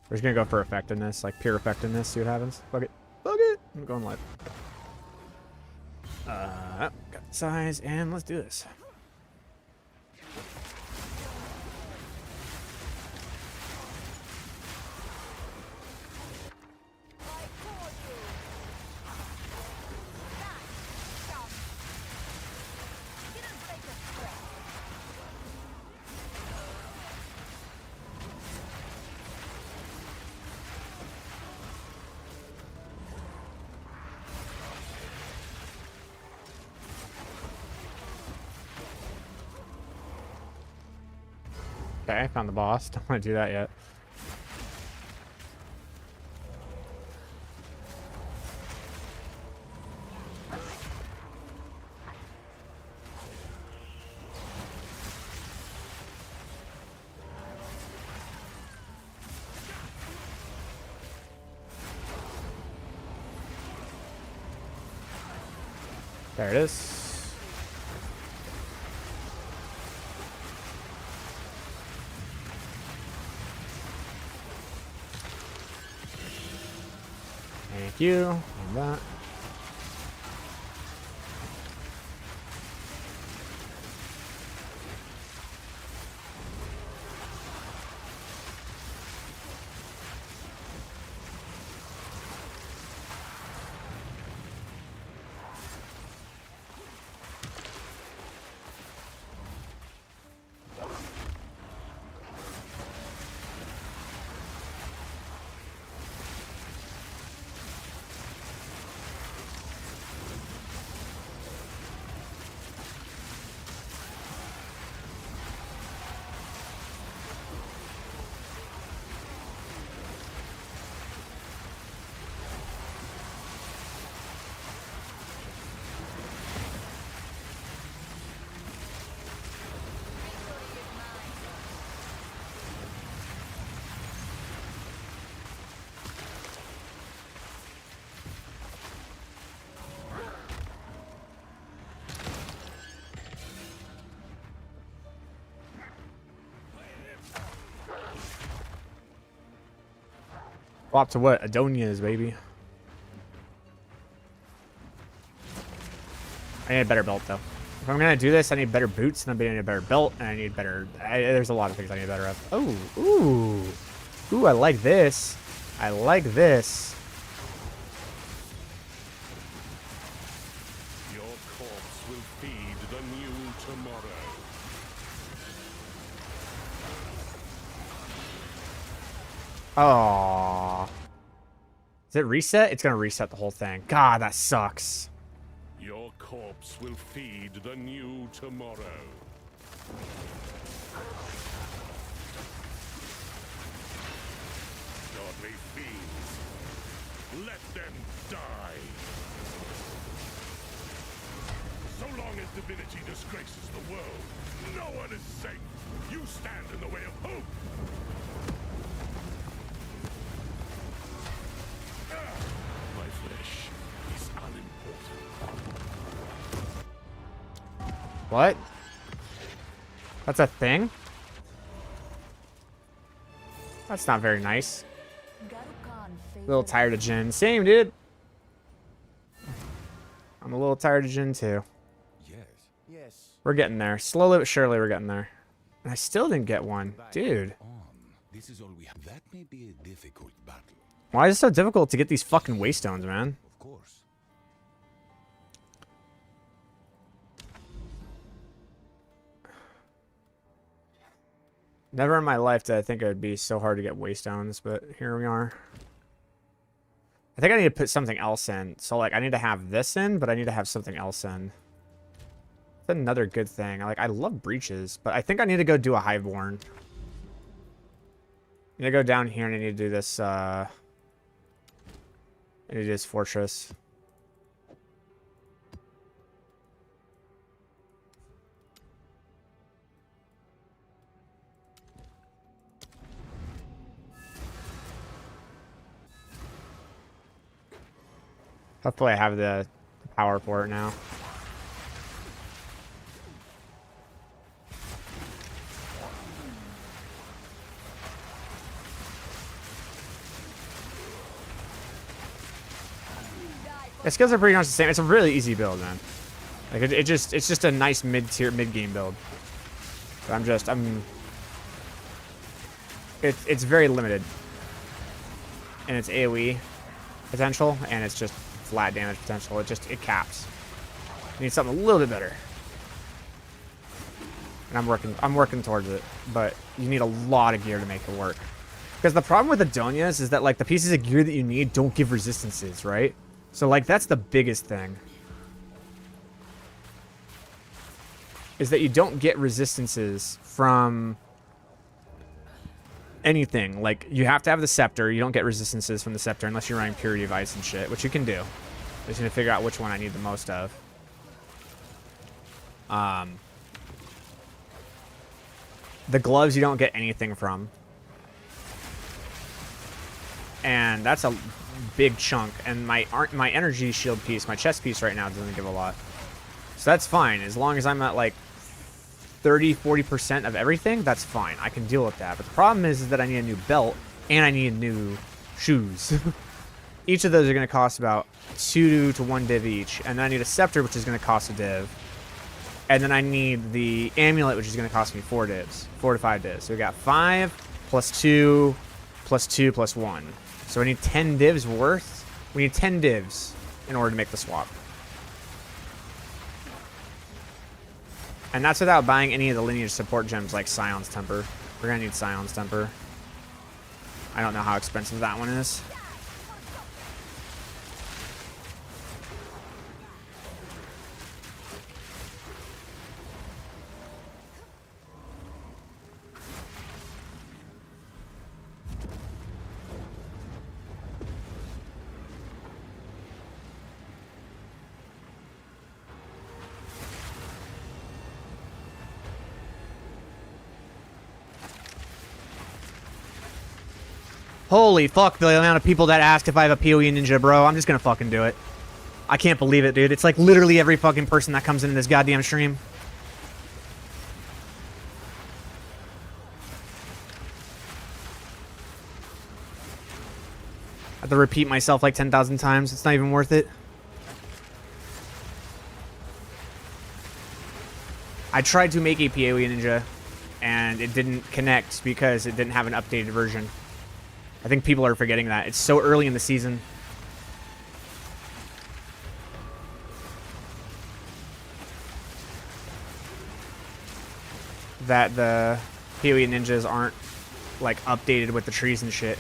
Speaker 1: We're just gonna go for effectiveness, like pure effectiveness, see what happens. Fuck it. Fuck it! I'm going live. Got size, and let's do this.
Speaker 2: I called you. Die. Come. Didn't break a sweat.
Speaker 1: Okay, I found the boss. Don't want to do that yet. There it is. Thank you. And that. Swap to what? Adonia's, baby. I need a better belt, though. If I'm gonna do this, I need better boots, and I need a better belt, and I need better... there's a lot of things I need better of. Oh, ooh. Ooh, I like this. I like this.
Speaker 6: Your corpse will feed the new tomorrow.
Speaker 1: Aww. Is it reset? It's gonna reset the whole thing. God, that sucks.
Speaker 6: Your corpse will feed the new tomorrow. Godly fiends, let them die. So long as divinity disgraces the world, no one is safe. You stand in the way of hope. My flesh is unimportant.
Speaker 1: What? That's a thing? That's not very nice. A little tired of Jin. Same, dude. I'm a little tired of Jin, too.
Speaker 4: Yes.
Speaker 5: Yes.
Speaker 1: We're getting there. Slowly but surely, we're getting there. And I still didn't get one. Dude.
Speaker 4: On. This is all we have. That may be a difficult battle.
Speaker 1: Why is it so difficult to get these fucking waystones, man?
Speaker 4: Of course.
Speaker 1: Never in my life did I think it would be so hard to get waystones, but here we are. I think I need to put something else in. So, like, I need to have this in, but I need to have something else in. That's another good thing. I love breaches, but I think I need to go do a Highborn. I need to go down here and I need to do this, I need to do this fortress. Hopefully I have the power for it now. The skills are pretty much the same. It's a really easy build, man. Like it's just a nice mid game build. But it's very limited in its AoE potential, and it's just flat damage potential. It caps. You need something a little bit better. And I'm working towards it, but you need a lot of gear to make it work. Because the problem with Adonias is that, like, the pieces of gear that you need don't give resistances, right? So, like, that's the biggest thing. Is that you don't get resistances from anything. Like, you have to have the scepter. You don't get resistances from the scepter unless you're running Purity of Ice and shit, which you can do. I just need to figure out which one I need the most of. The gloves you don't get anything from. And that's a big chunk. And my energy shield piece, my chest piece right now doesn't give a lot. So that's fine. As long as I'm at like 30-40% of everything, that's fine. I can deal with that. But the problem is that I need a new belt and I need new shoes. Each of those are going to cost about 2 to 1 div each. And then I need a scepter, which is going to cost a div. And then I need the amulet, which is going to cost me 4 divs. 4 to 5 divs. So we got 5 plus 2 plus 2 plus 1. So I need 10 divs worth. We need 10 divs in order to make the swap. And that's without buying any of the lineage support gems like Scion's Temper. We're going to need Scion's Temper. I don't know how expensive that one is. Holy fuck, the amount of people that ask if I have a PoE ninja, bro. I'm just gonna fucking do it. I can't believe it, dude. It's like literally every fucking person that comes into this goddamn stream. I have to repeat myself like 10,000 times. It's not even worth it. I tried to make a PoE ninja, and it didn't connect because it didn't have an updated version. I think people are forgetting that. It's so early in the season. That the PoE ninjas aren't like updated with the trees and shit.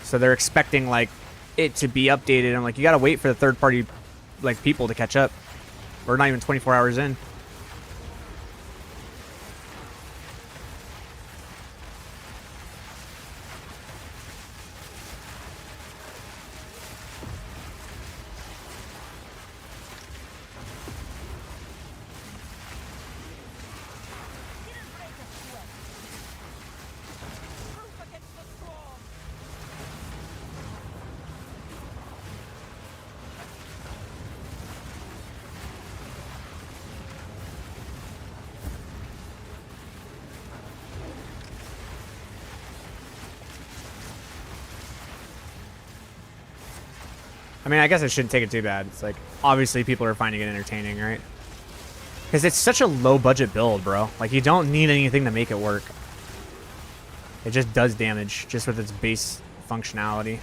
Speaker 1: So they're expecting like it to be updated. I'm like, you gotta wait for the third party like people to catch up. We're not even 24 hours in. I mean, I guess I shouldn't take it too bad. It's like, obviously people are finding it entertaining, right? Because it's such a low budget build, bro. Like, you don't need anything to make it work. It just does damage, just with its base functionality.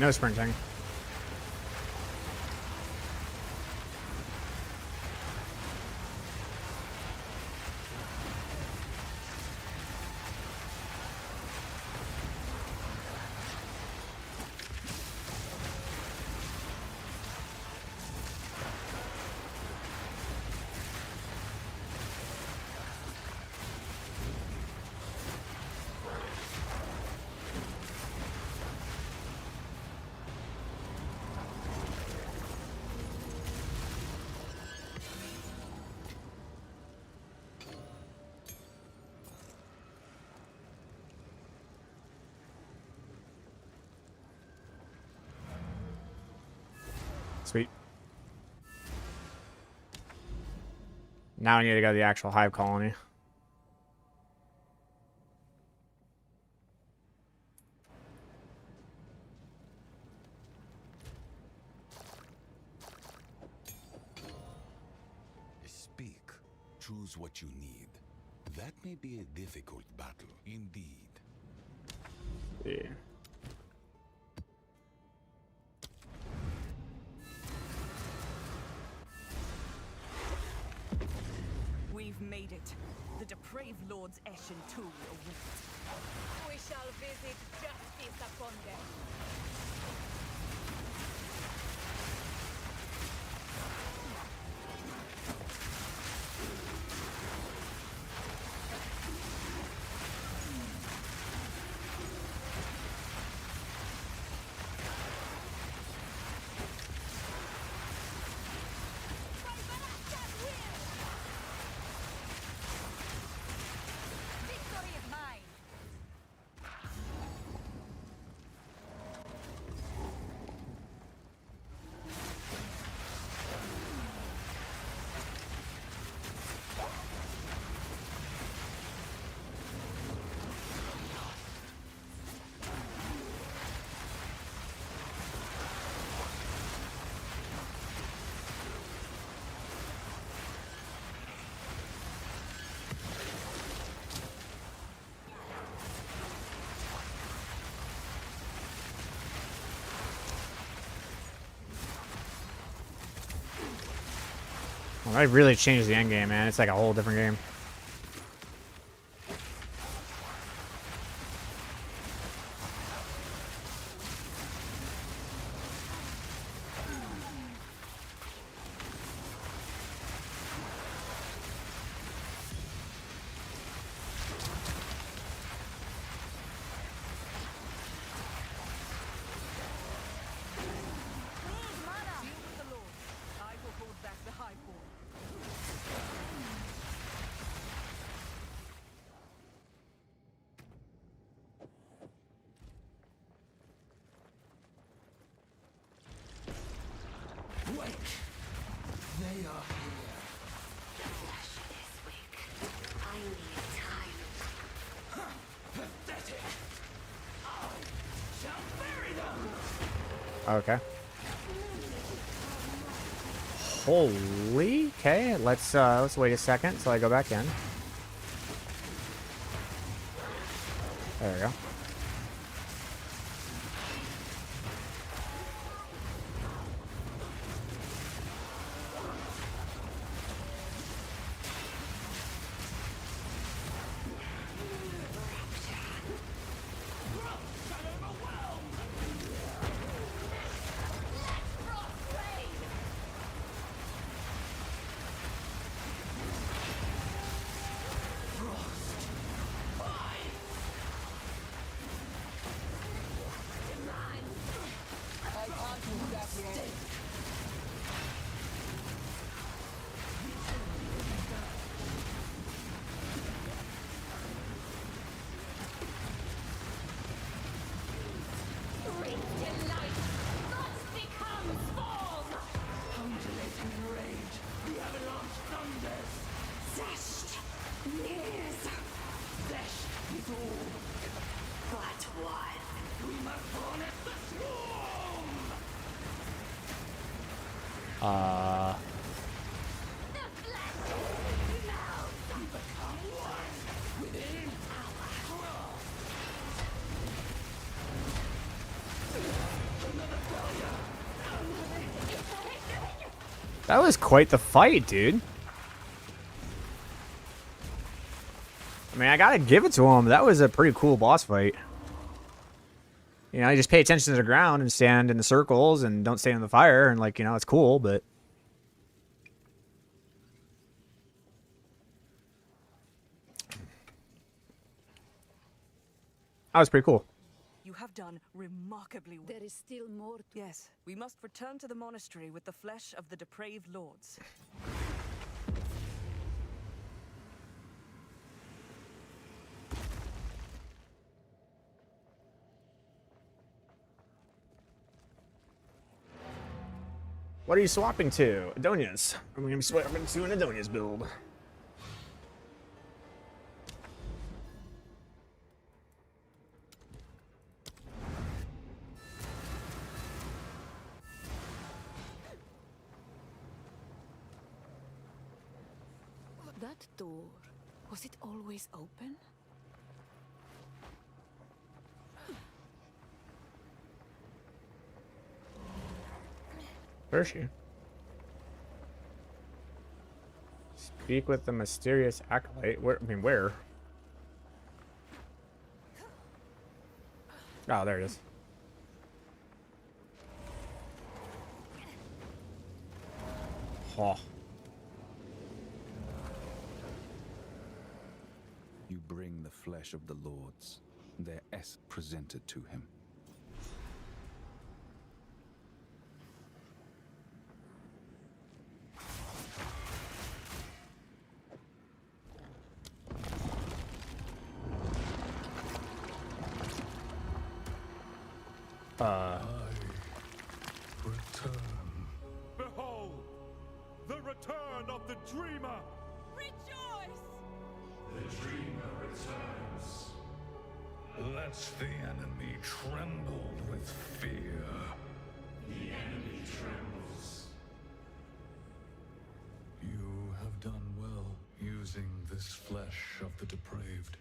Speaker 1: no sprinting. Sweet. Now I need to go to the actual hive colony.
Speaker 4: Speak. Choose what you need. That may be a difficult battle, indeed.
Speaker 1: Yeah.
Speaker 7: We've made it. The depraved Lord's Eshin tool awaits.
Speaker 2: We shall visit justice upon them. Victory is mine.
Speaker 1: Well, they really changed the end game, man. It's like a whole different game.
Speaker 7: Deal with the Lord. I will hold back the high point.
Speaker 1: Okay. Holy. Okay, let's wait a second till I go back in. There we go. That was quite the fight, dude. I mean, I gotta give it to him. That was a pretty cool boss fight. You know, you just pay attention to the ground and stand in the circles and don't stand in the fire, and like, you know, it's cool, but that was pretty cool.
Speaker 7: You have done remarkably well.
Speaker 2: There is still more to...
Speaker 7: Yes, we must return to the monastery with the flesh of the depraved lords.
Speaker 1: What are you swapping to? Adonias. I'm gonna be swapping to an Adonias build.
Speaker 2: That door, was it always open?
Speaker 1: Where is she? Speak with the mysterious acolyte. Where? I mean, where? Oh, there it is. Oh.
Speaker 4: You bring the flesh of the lords, their essence presented to him.
Speaker 6: Behold, the return of the dreamer.
Speaker 2: Rejoice!
Speaker 8: Lets the enemy tremble with fear. The enemy trembles. You have done well using this flesh of the depraved.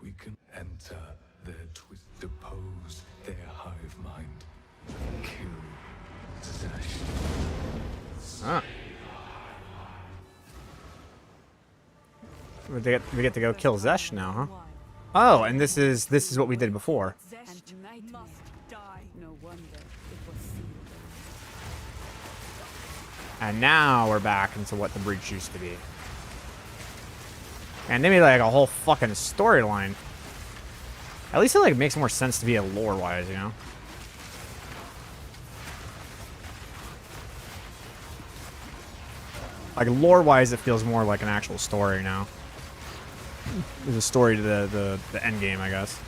Speaker 8: We can enter their twist, depose their hive mind, kill Zesh.
Speaker 1: Huh. We get to go kill Zesh now, huh? Oh, and this is what we did before.
Speaker 7: Zesh
Speaker 2: And
Speaker 7: must die.
Speaker 2: No wonder it was sealed.
Speaker 1: And now we're back into what the breach used to be. And they made like a whole fucking storyline. At least it like makes more sense to be a lore-wise, you know? Like lore-wise, it feels more like an actual story now. There's a story to the end game, I guess.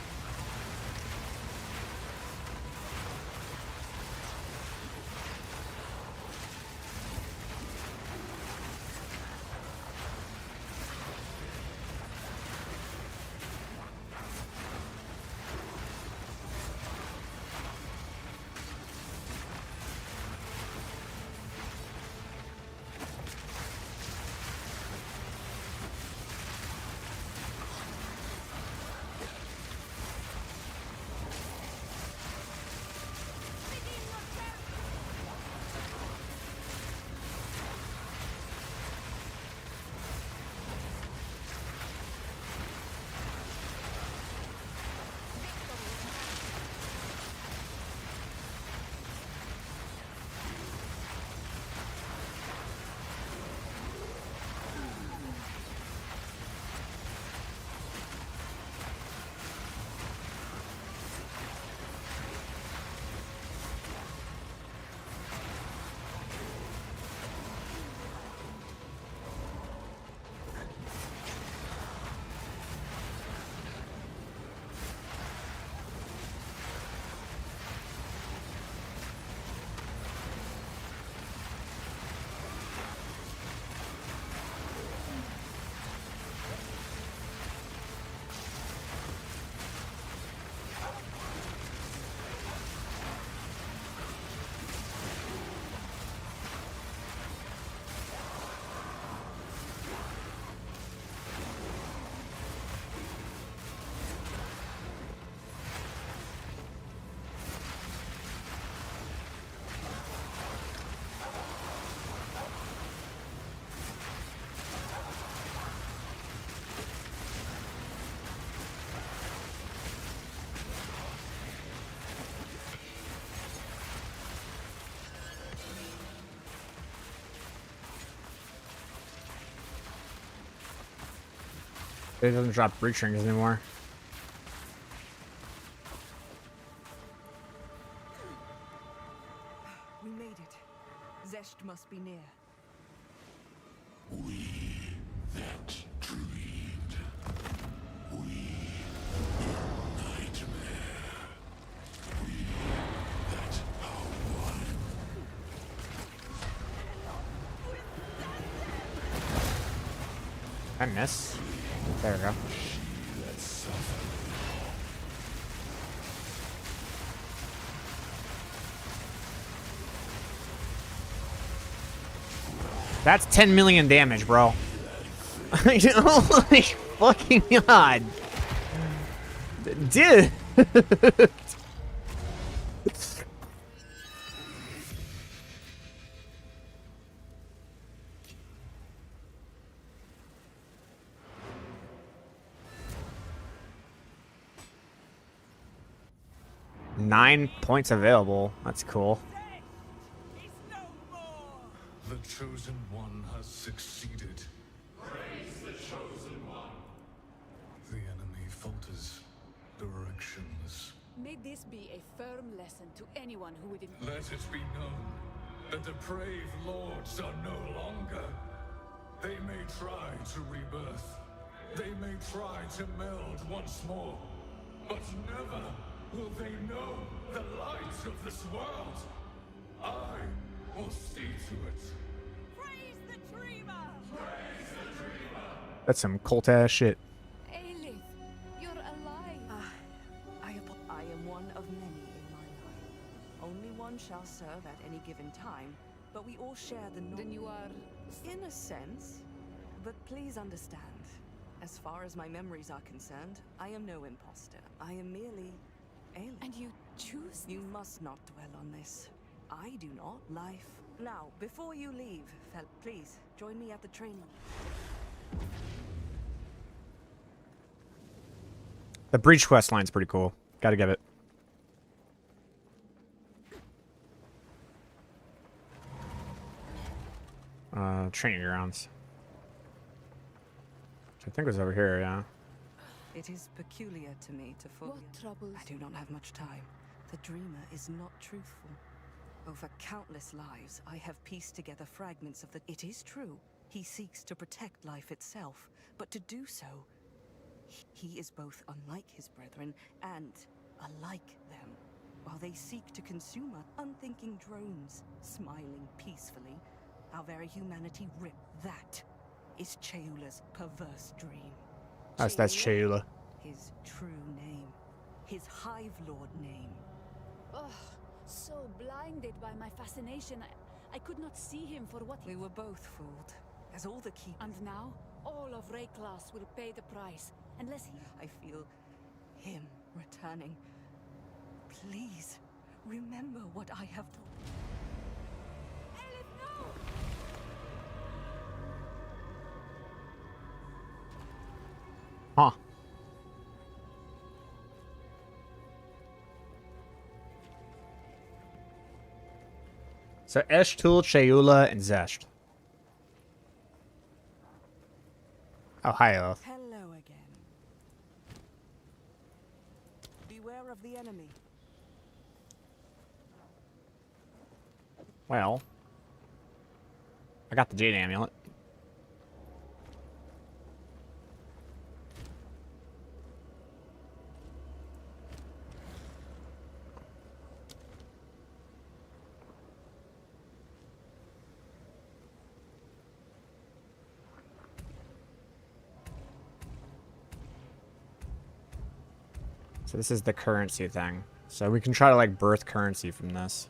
Speaker 1: It doesn't drop breach rings anymore.
Speaker 7: We made it. Zesht must be near.
Speaker 6: That dreamed. We nightmare. We that are one.
Speaker 1: I miss. There we go.
Speaker 6: That suffer.
Speaker 1: That's 10 million damage, bro. Oh my fucking god. Dude. 9 points available. That's cool.
Speaker 8: The chosen one has succeeded. Praise the chosen one. The enemy falters, directionless.
Speaker 2: May this be a firm lesson to anyone who would...
Speaker 8: Let it be known, the depraved lords are no longer. They may try to rebirth. They may try to meld once more. But never will they know the light of this world. I will see to it.
Speaker 2: Praise the Dreamer!
Speaker 1: That's some cult ass shit.
Speaker 2: Aelith, you're alive.
Speaker 7: I am one of many in my line. Only one shall serve at any given time, but we all share the
Speaker 2: Then you are...
Speaker 7: In a sense. But please understand, as far as my memories are concerned, I am no imposter. I am merely alien.
Speaker 2: And you choose...
Speaker 7: You must not dwell on this. I do not. Life. Now, before you leave, please join me at the training.
Speaker 1: The breach quest line's pretty cool. Gotta give it. Training grounds. Which I think was over here, yeah.
Speaker 7: It is peculiar to me to fully...
Speaker 2: What troubles...
Speaker 7: I do not have much time. The dreamer is not truthful. Over countless lives, I have pieced together fragments of the... It is true. He seeks to protect life itself, but to do so, he is both unlike his brethren and alike them. While they seek to consume us, unthinking drones, smiling peacefully, our very humanity rip. That is Cheula's perverse dream.
Speaker 1: That's Cheula.
Speaker 7: His true name. His Hive Lord name.
Speaker 2: Ugh, so blinded by my fascination, I could not see him for what he...
Speaker 7: We were both fooled, as all the keepers.
Speaker 2: And now, all of Rayclass will pay the price, unless he...
Speaker 7: I feel him returning. Please, remember what I have told.
Speaker 2: Aelith, no!
Speaker 1: Huh. So Eshtul, Cheula, and Zesht. Oh, hi, Elf.
Speaker 7: Hello again. Beware of the enemy.
Speaker 1: Well, I got the Jade Amulet. So this is the currency thing. So we can try to like birth currency from this.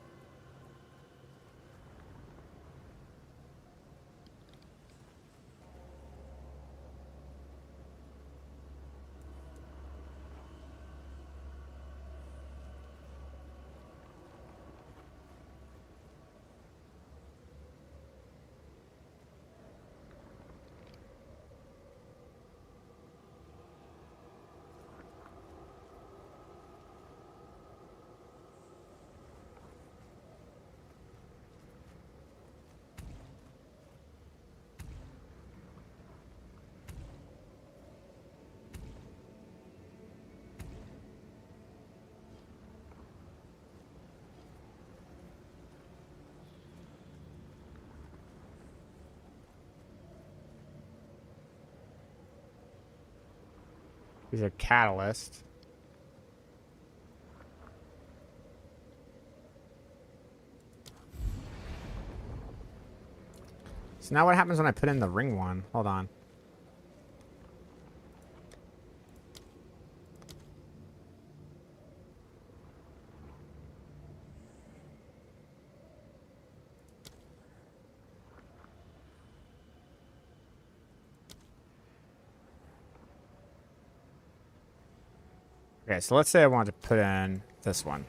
Speaker 1: He's a catalyst. So now what happens when I put in the ring one? Hold on. Okay, so let's say I want to put in this one.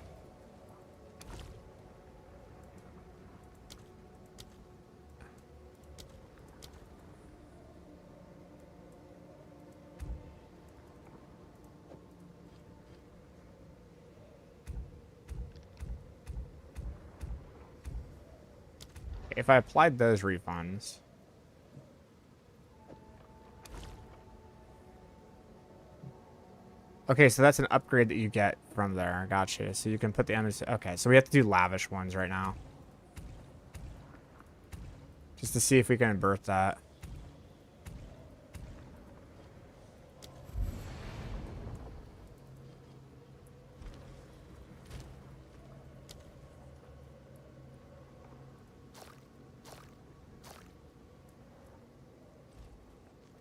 Speaker 1: If I applied those refunds... Okay, so that's an upgrade that you get from there. Gotcha. So you can put the enemies... Okay, so we have to do lavish ones right now. Just to see if we can birth that.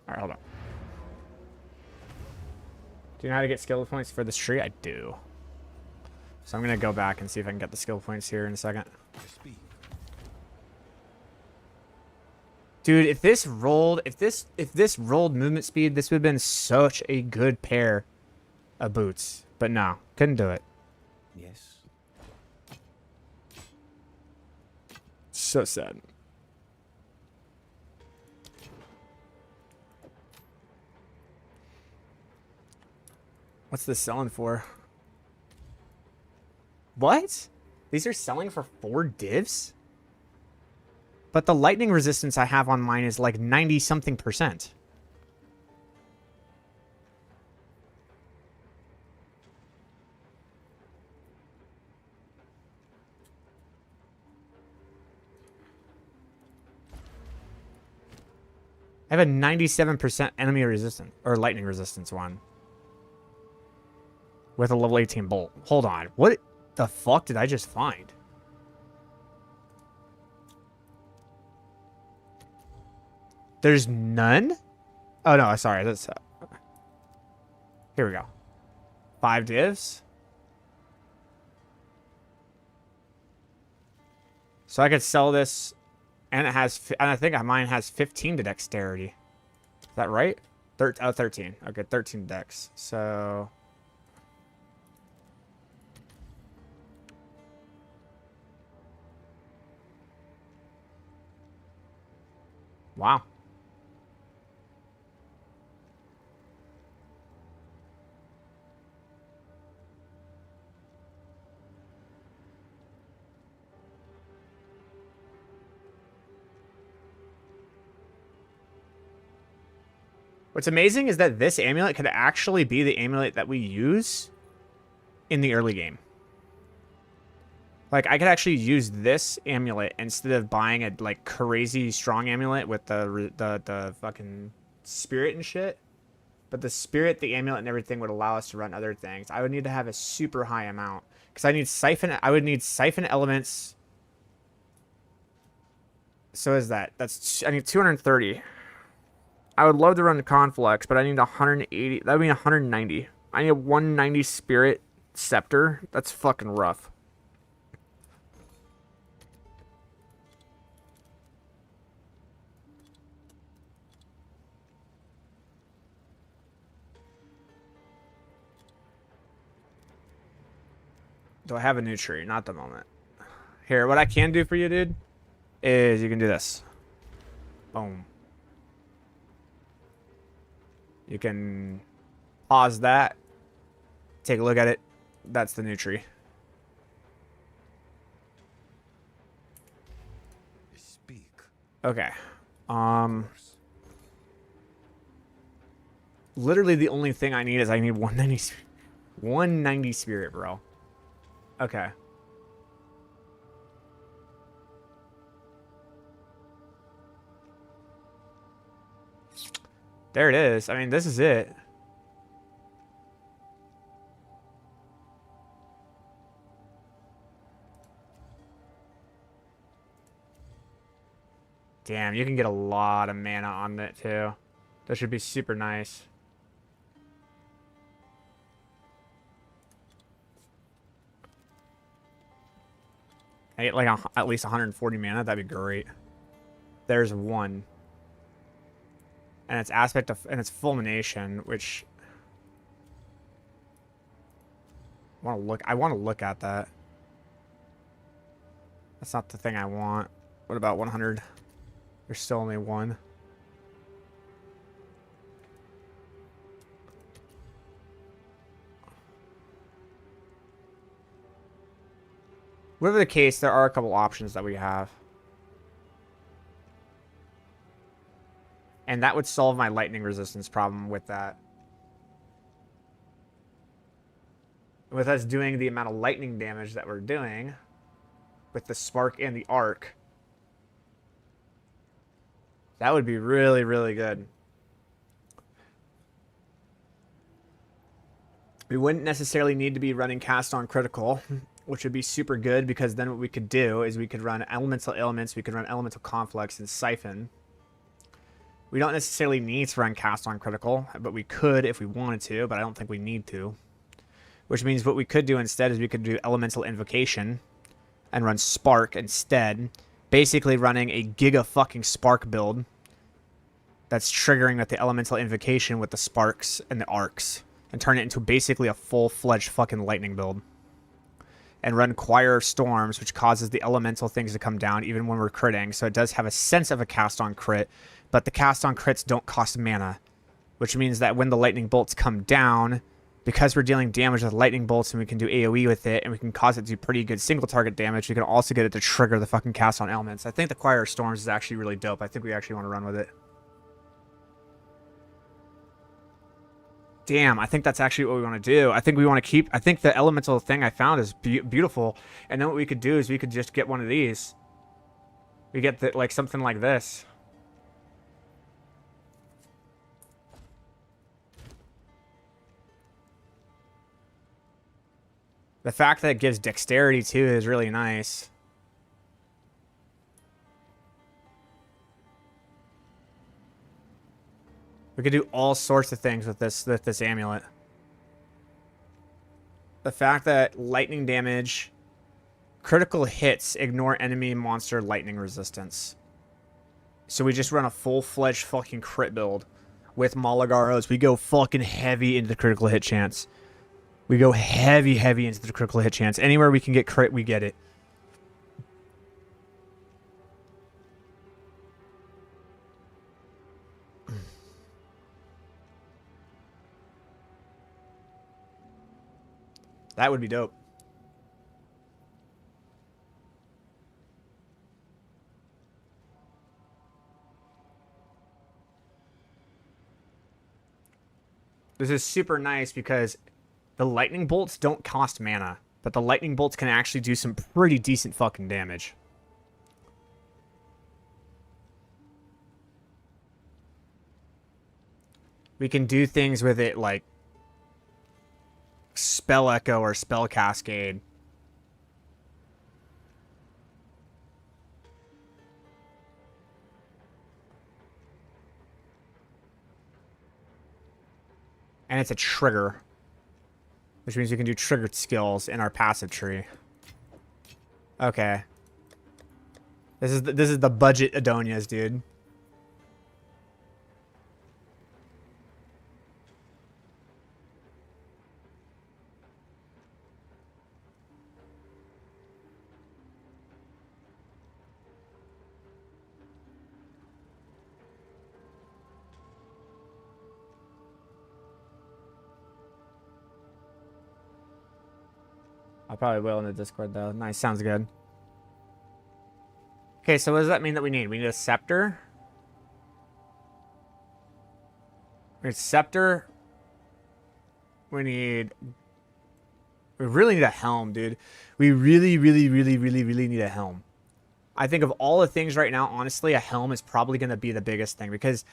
Speaker 1: Alright, hold on. Do you know how to get skill points for this tree? I do. So I'm going to go back and see if I can get the skill points here in a second. Dude, if this rolled movement speed, this would have been such a good pair of boots. But no, couldn't do it.
Speaker 5: Yes.
Speaker 1: So sad. What's this selling for? What? These are selling for 4 divs? But the lightning resistance I have on mine is like 90-something%. I have a 97% enemy resistance, or lightning resistance one. With a level 18 bolt. Hold on. What the fuck did I just find? There's none? Oh, no. Sorry. That's... here we go. 5 divs. So I could sell this... And it has... And I think mine has 15 to dexterity. Is that right? 13. Okay, 13 dex. So... wow. What's amazing is that this amulet could actually be the amulet that we use in the early game. Like, I could actually use this amulet instead of buying a, like, crazy strong amulet with the fucking spirit and shit. But the spirit, the amulet, and everything would allow us to run other things. I would need to have a super high amount. Because I would need siphon elements. So is that. I need 230. I would love to run the Conflux, but I need 180. That would be 190. I need a 190 spirit scepter. That's fucking rough. Do I have a new tree? Not at the moment. Here, what I can do for you, dude, is you can do this. Boom. You can pause that. Take a look at it. That's the new tree.
Speaker 4: Speak.
Speaker 1: Okay. Literally the only thing I need is I need 190 spirit, bro. Okay. There it is. I mean, this is it. Damn, you can get a lot of mana on it too. That should be super nice. I get like at least 140 mana. That'd be great. There's one. And it's aspect of, and it's fulmination, which I want to look at that. That's not the thing I want. What about 100? There's still only one. Whatever the case, there are a couple options that we have. And that would solve my lightning resistance problem with that. With us doing the amount of lightning damage that we're doing with the spark and the arc, that would be really, really good. We wouldn't necessarily need to be running cast on critical, which would be super good, because then what we could do is we could run elemental elements, we could run elemental conflicts and siphon. We don't necessarily need to run cast on critical, but we could if we wanted to, but I don't think we need to. Which means what we could do instead is we could do elemental invocation and run spark instead. Basically running a giga fucking spark build that's triggering with the elemental invocation with the sparks and the arcs, and turn it into basically a full-fledged fucking lightning build. And run Choir of Storms, which causes the elemental things to come down even when we're critting, so it does have a sense of a cast on crit, but the cast on crits don't cost mana, which means that when the lightning bolts come down, because we're dealing damage with lightning bolts and we can do AoE with it, and we can cause it to do pretty good single target damage, we can also get it to trigger the fucking cast on elements. I think the Choir of Storms is actually really dope. I think we actually want to run with it. Damn, I think that's actually what we want to do. I think we want to keep... I think the elemental thing I found is beautiful. And then what we could do is we could just get one of these. We get the, like something like this. The fact that it gives dexterity too is really nice. We could do all sorts of things with this amulet. The fact that lightning damage, critical hits ignore enemy monster lightning resistance. So we just run a full-fledged fucking crit build with Malagaros. We go fucking heavy into the critical hit chance. We go heavy into the critical hit chance. Anywhere we can get crit, we get it. That would be dope. This is super nice because the lightning bolts don't cost mana, but the lightning bolts can actually do some pretty decent fucking damage. We can do things with it like Spell Echo or Spell Cascade. And it's a trigger, which means we can do triggered skills in our passive tree. Okay. This is the budget Adonias, dude. I probably will in the Discord, though. Nice, sounds good. Okay, so what does that mean that we need? We need a scepter. We need scepter. We really need a helm, dude. We really need a helm. I think of all the things right now, honestly, a helm is probably going to be the biggest thing, because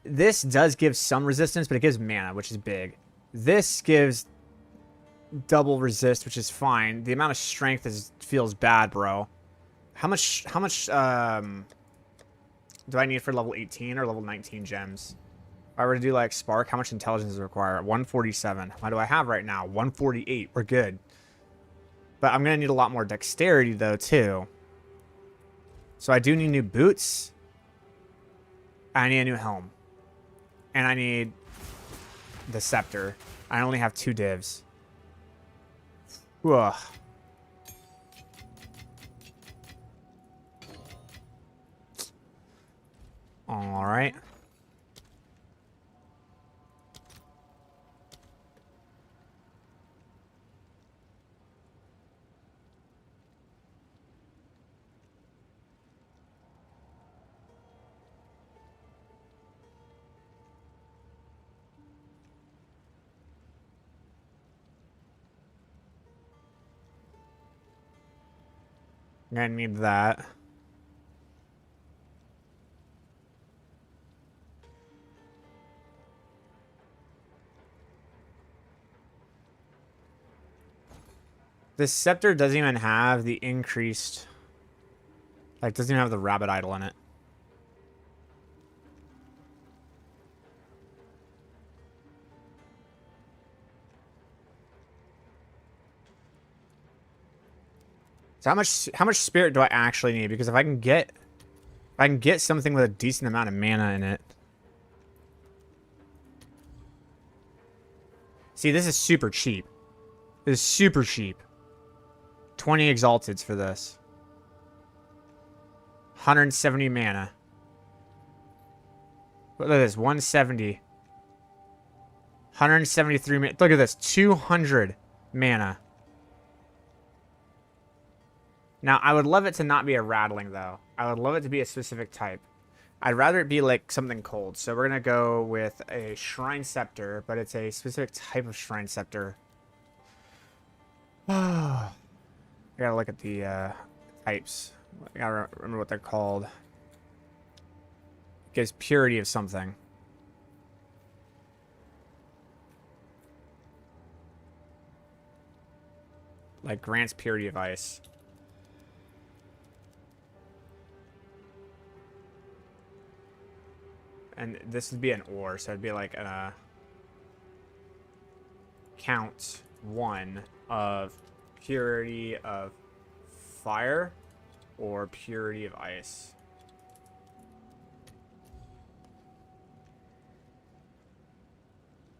Speaker 1: this does give some resistance, but it gives mana, which is big. This gives double resist, which is fine. The amount of strength feels bad, bro. How much do I need for level 18 or level 19 gems? If I were to do like Spark, how much intelligence does it require? 147. What do I have right now? 148. We're good. But I'm going to need a lot more dexterity though too. So I do need new boots. I need a new helm. And I need the scepter. I only have 2 divs. Ugh. All right. I'm gonna need that. This scepter doesn't even have the increased... Like, doesn't even have the rabbit idol in it. So how much spirit do I actually need? Because if I can get something with a decent amount of mana in it. See, this is super cheap. This is super cheap. 20 exalteds for this. 170 mana. Look at this, 170. 173 mana. Look at this, 200 mana. Now, I would love it to not be a rattling, though. I would love it to be a specific type. I'd rather it be, like, something cold. So we're going to go with a Shrine Scepter, but it's a specific type of Shrine Scepter. I gotta look at the types. I gotta remember what they're called. It gives purity of something. Like, grants purity of ice. And this would be an ore, so it'd be like a count 1 of purity of fire or purity of ice.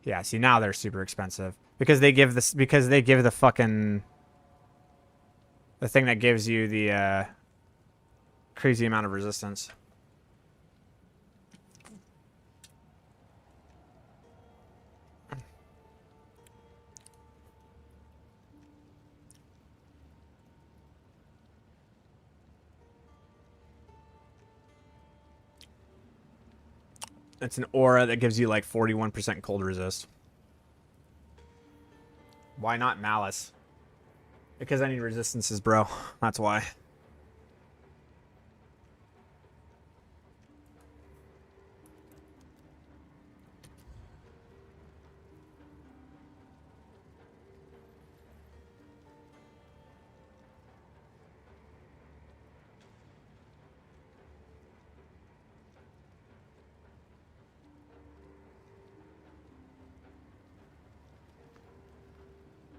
Speaker 1: Yeah, see, now they're super expensive because they give this, because they give the fucking, the thing that gives you the crazy amount of resistance. It's an aura that gives you like 41% cold resist. Why not Malice? Because I need resistances, bro. That's why.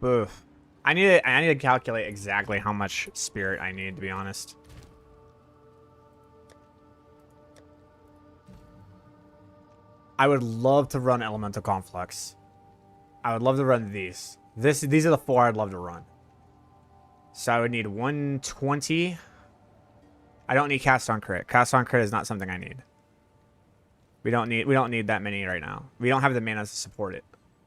Speaker 1: Oof. I need to calculate exactly how much spirit I need, to be honest. I would love to run Elemental Conflux. I would love to run these. These are the 4 I'd love to run. So I would need 120. I don't need Cast on Crit. Cast on Crit is not something I need. We don't need that many right now. We don't have the mana to support it.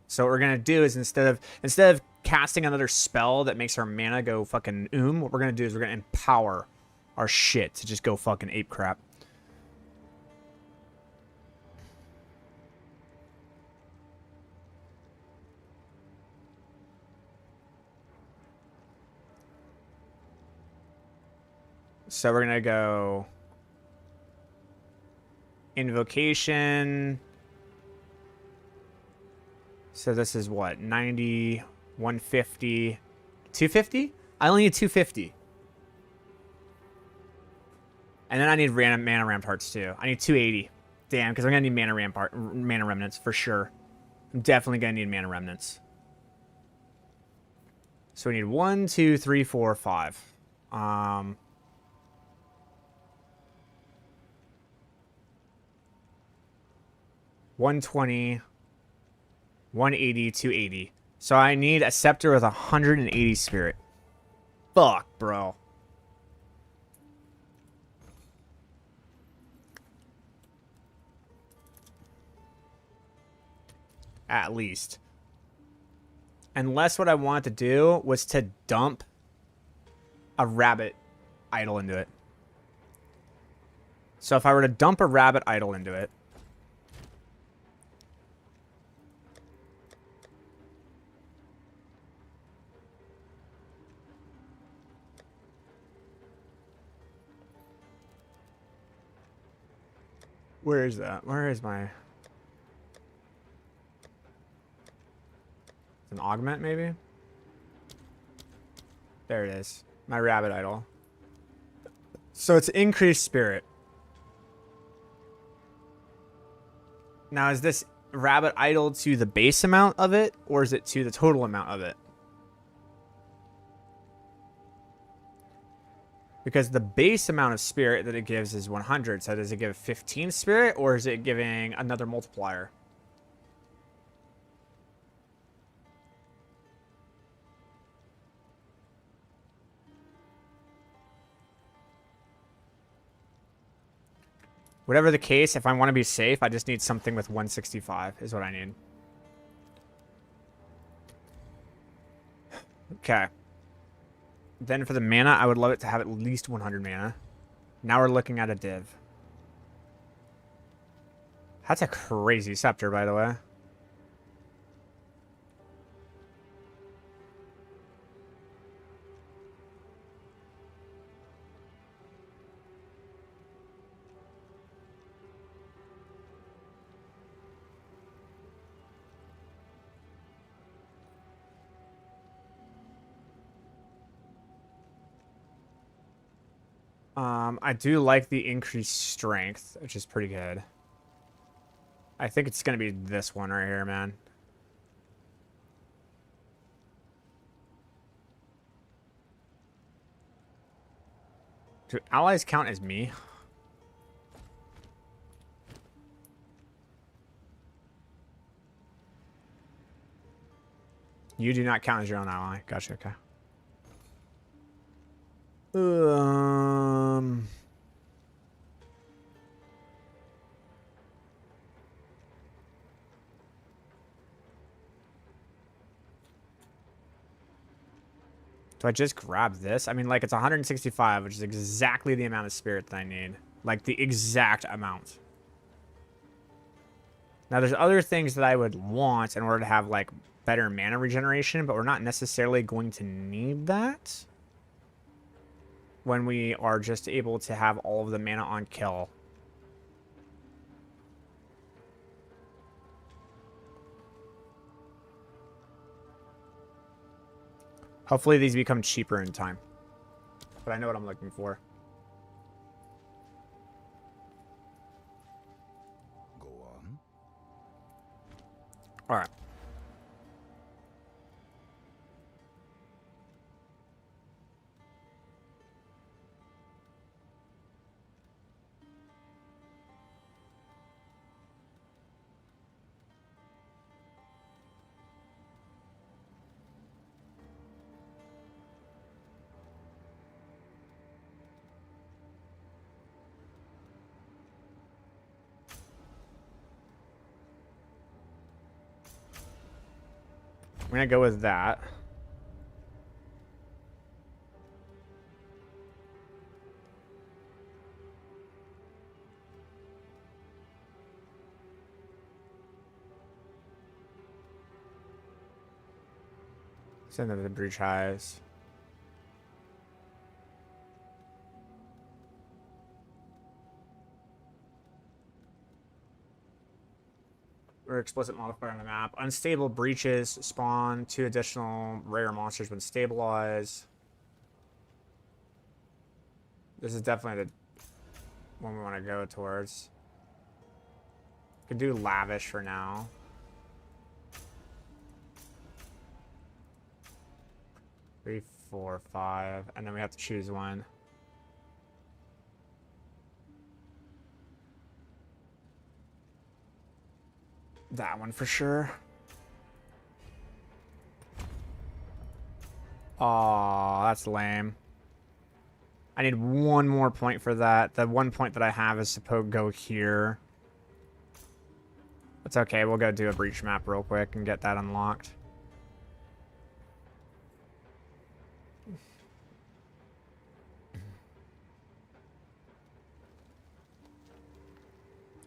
Speaker 1: So what we're gonna do is instead of casting another spell that makes our mana go fucking what we're gonna do is we're gonna empower our shit to just go fucking ape crap. So we're gonna go Invocation. So this is what, 90, 150, 250? I only need 250. And then I need random mana ramparts too. I need 280. Damn, because I'm gonna need mana remnants for sure. I'm definitely gonna need mana remnants. So we need 1, 2, 3, 4, 5. 120, 180, 280. So I need a scepter with 180 spirit. Fuck, bro. At least. Unless what I wanted to do was to dump a rabbit idol into it. So if I were to dump a rabbit idol into it, where is that? Where is my... An augment, maybe? There it is. My rabbit idol. So it's increased spirit. Now, is this rabbit idol to the base amount of it, or is it to the total amount of it? Because the base amount of spirit that it gives is 100. So does it give 15 spirit, or is it giving another multiplier? Whatever the case, if I want to be safe, I just need something with 165 is what I need. Okay. Then for the mana, I would love it to have at least 100 mana. Now we're looking at a div. That's a crazy scepter, by the way. I do like the increased strength, which is pretty good. I think it's going to be this one right here, man. Do allies count as me? You do not count as your own ally. Gotcha, okay. Do I just grab this? I mean, like, it's 165, which is exactly the amount of spirit that I need. Like, the exact amount. Now, there's other things that I would want in order to have, like, better mana regeneration, but we're not necessarily going to need that when we are just able to have all of the mana on kill. Hopefully these become cheaper in time. But I know what I'm looking for.
Speaker 4: Go on.
Speaker 1: All right. I'm gonna go with that. Send them to the breach highs. Or explicit modifier on the map. Unstable breaches spawn 2 additional rare monsters when stabilized. This is definitely one we want to go towards. Could do lavish for now. Three, 4, 5, and then we have to choose one. That one for sure. Aw, that's lame. I need one more point for that. The 1 point that I have is supposed to go here. It's okay, we'll go do a breach map real quick and get that unlocked.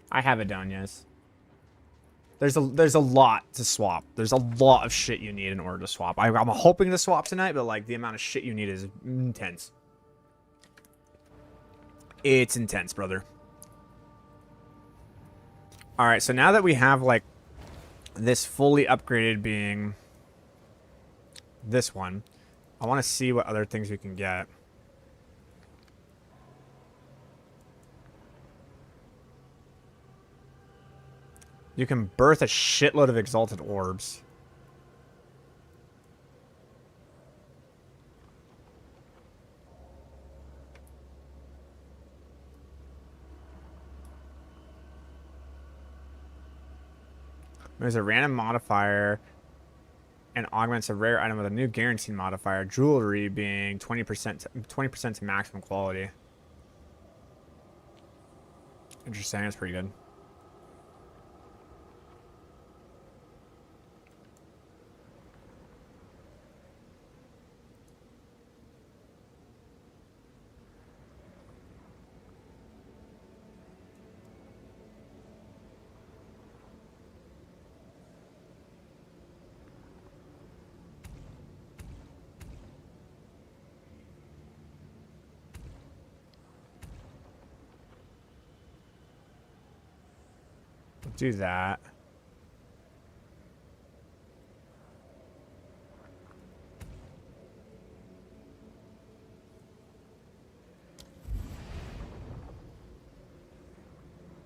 Speaker 1: I have Adonias. There's a lot to swap. There's a lot of shit you need in order to swap. I'm hoping to swap tonight, but like the amount of shit you need is intense. It's intense, brother. All right, so now that we have like this fully upgraded being this one, I want to see what other things we can get. You can birth a shitload of exalted orbs. There's a random modifier and augments a rare item with a new guaranteed modifier. Jewelry being 20% to maximum quality. Interesting, that's pretty good. Do that.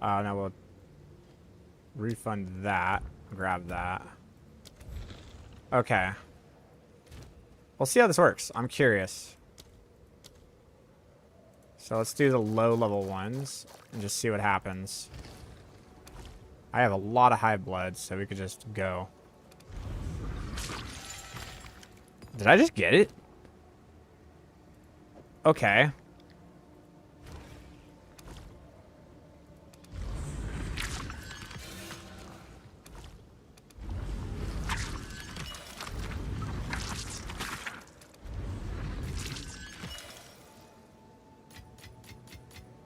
Speaker 1: Now we'll refund that. Grab that. Okay. We'll see how this works. I'm curious. So let's do the low level ones and just see what happens. I have a lot of high blood, so we could just go. Did I just get it? Okay.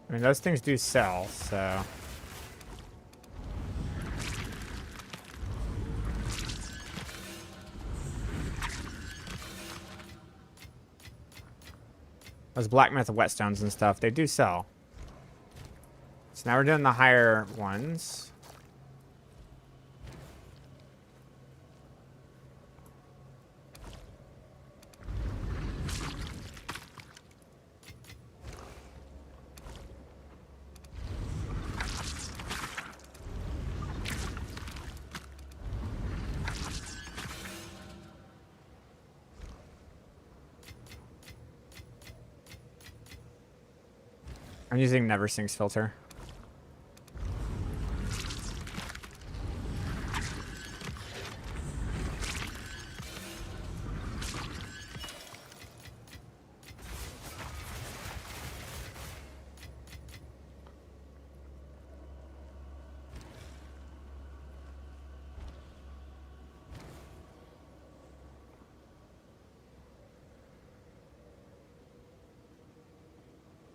Speaker 1: I mean, those things do sell, so... Those black myth whetstones and stuff, they do sell. So now we're doing the higher ones. I'm using Never Sinks filter.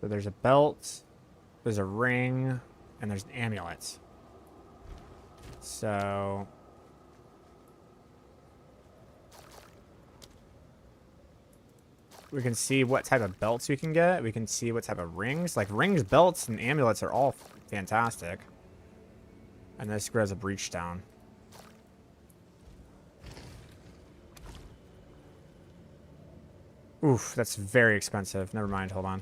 Speaker 1: So there's a belt, there's a ring, and there's an amulet. So... we can see what type of belts we can get. We can see what type of rings. Like, rings, belts, and amulets are all fantastic. And this grows a breach down. Oof, that's very expensive. Never mind, hold on.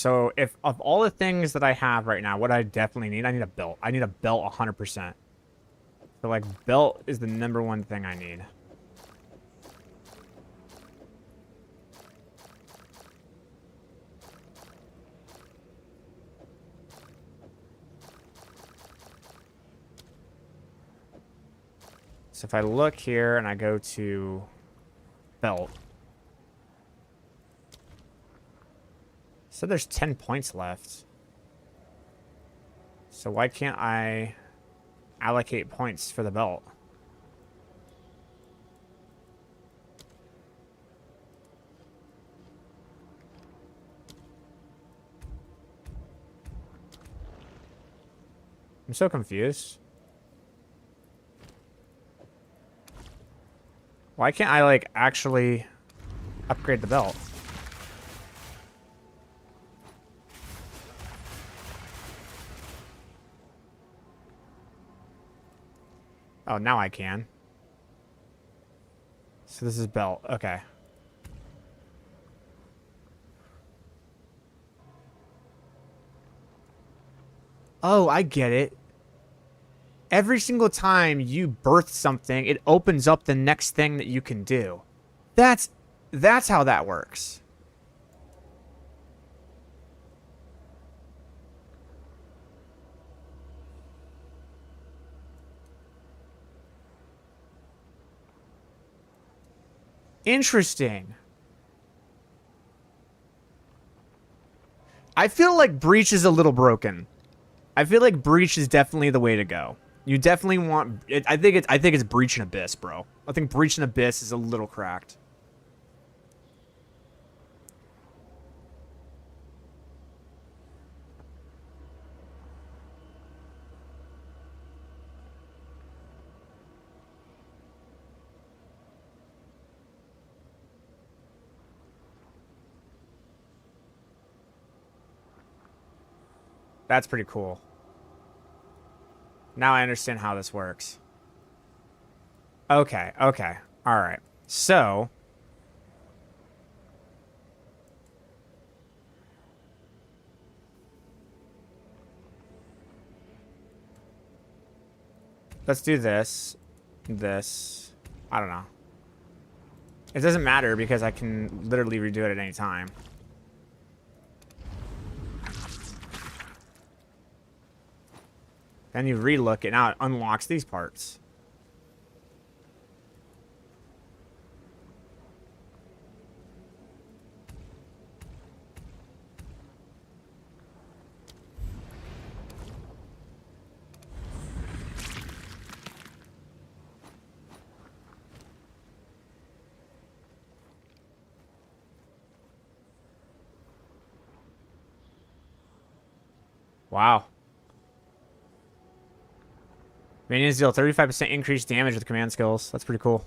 Speaker 1: So if of all the things that I have right now, what I definitely need, I need a belt. I need a belt 100%. So like belt is the #1 thing I need. So if I look here and I go to belt. So there's 10 points left. So why can't I allocate points for the belt? I'm so confused. Why can't I, like, actually upgrade the belt? Oh, now I can. So this is belt. Okay. Oh, I get it. Every single time you birth something, it opens up the next thing that you can do. That's how that works. Interesting. I feel like Breach is a little broken. I feel like Breach is definitely the way to go. You definitely want... I think it's Breach and Abyss, bro. I think Breach and Abyss is a little cracked. That's pretty cool. Now I understand how this works. Okay, okay. All right. So... let's do this. This. I don't know. It doesn't matter because I can literally redo it at any time. Then you relook it. Now it unlocks these parts. Wow. Minions deal 35% increased damage with command skills. That's pretty cool.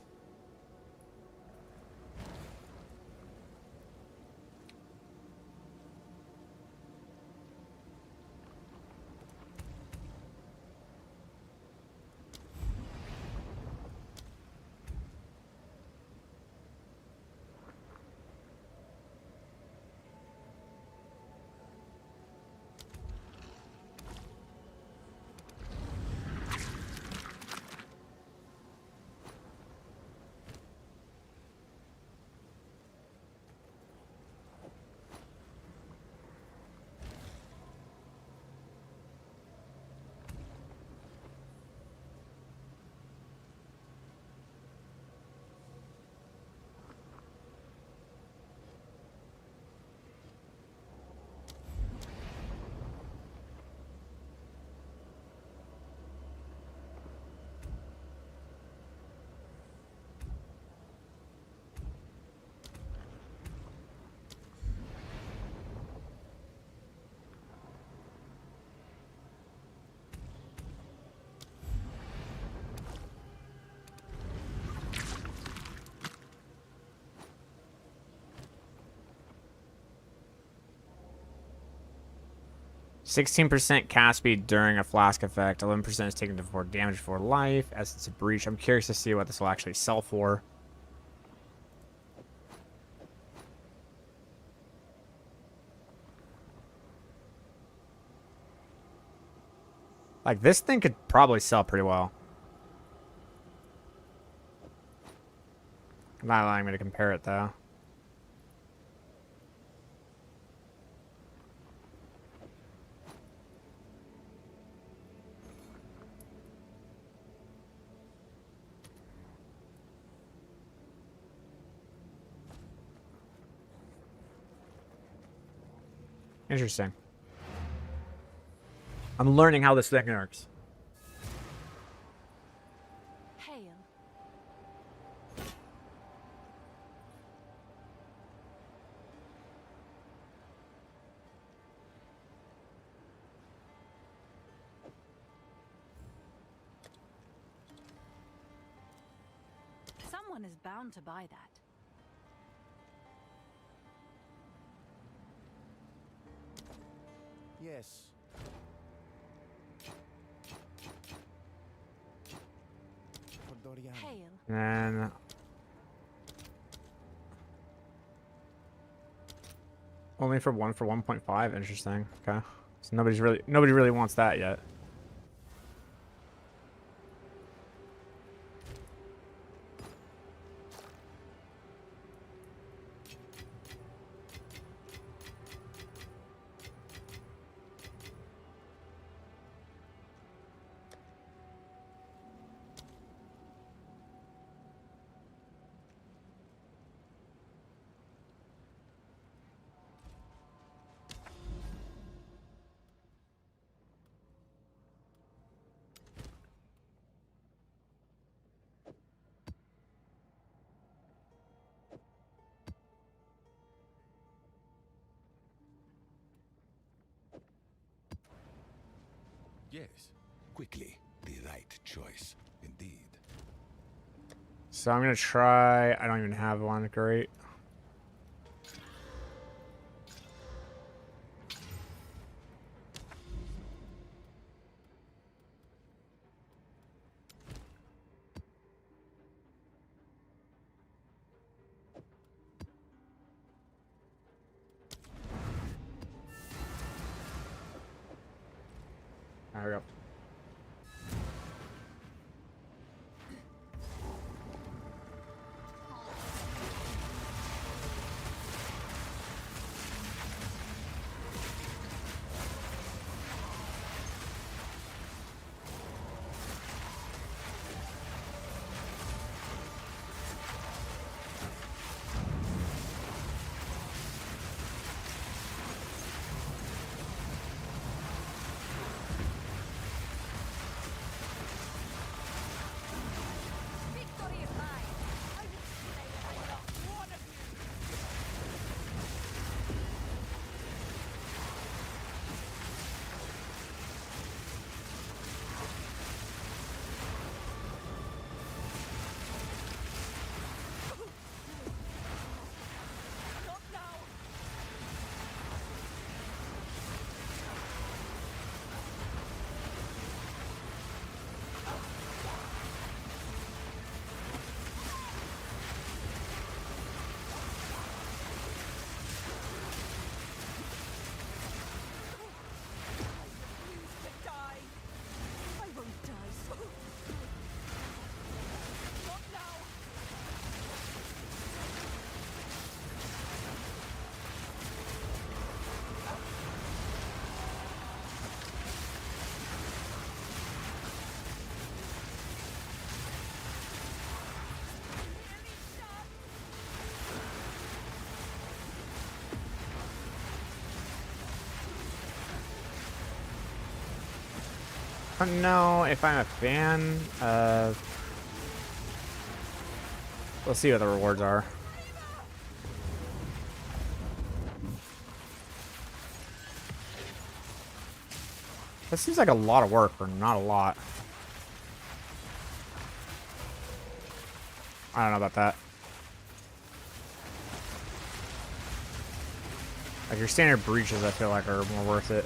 Speaker 1: %16 cast speed during a flask effect. 11% is taken for damage for life. Essence of Breach. I'm curious to see what this will actually sell for. Like, this thing could probably sell pretty well. Not allowing me to compare it, though. Interesting. I'm learning how this thing works.
Speaker 2: Hail. Someone is bound to buy that.
Speaker 5: Yes. For Dorian.
Speaker 2: Hail.
Speaker 1: And only for 1.5. Interesting. Okay. So nobody really wants that yet.
Speaker 4: Yes. Quickly. The right choice. Indeed.
Speaker 1: So I'm gonna try. I don't even have one. Great. There we go.
Speaker 2: Victory is mine. I will slay not one of you. Not now. Refuse to die. I won't die so. Not now.
Speaker 1: I don't know if I'm a fan of. We'll see what the rewards are. That seems like a lot of work for not a lot. I don't know about that. Like your standard breaches, I feel like are more worth it.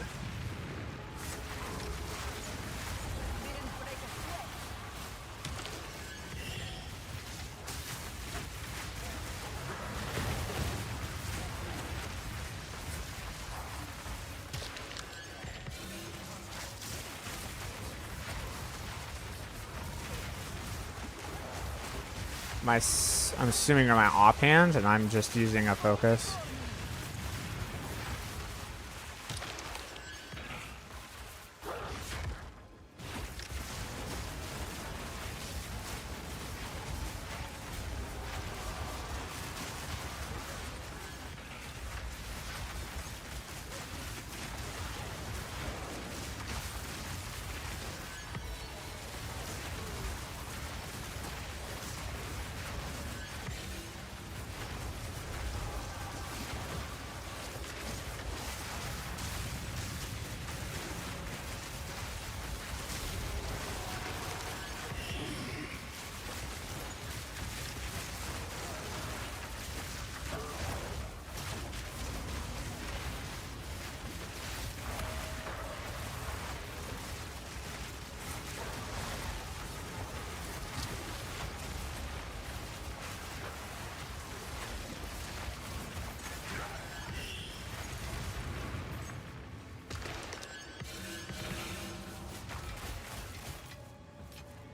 Speaker 1: I'm assuming are my offhand, and I'm just using a focus.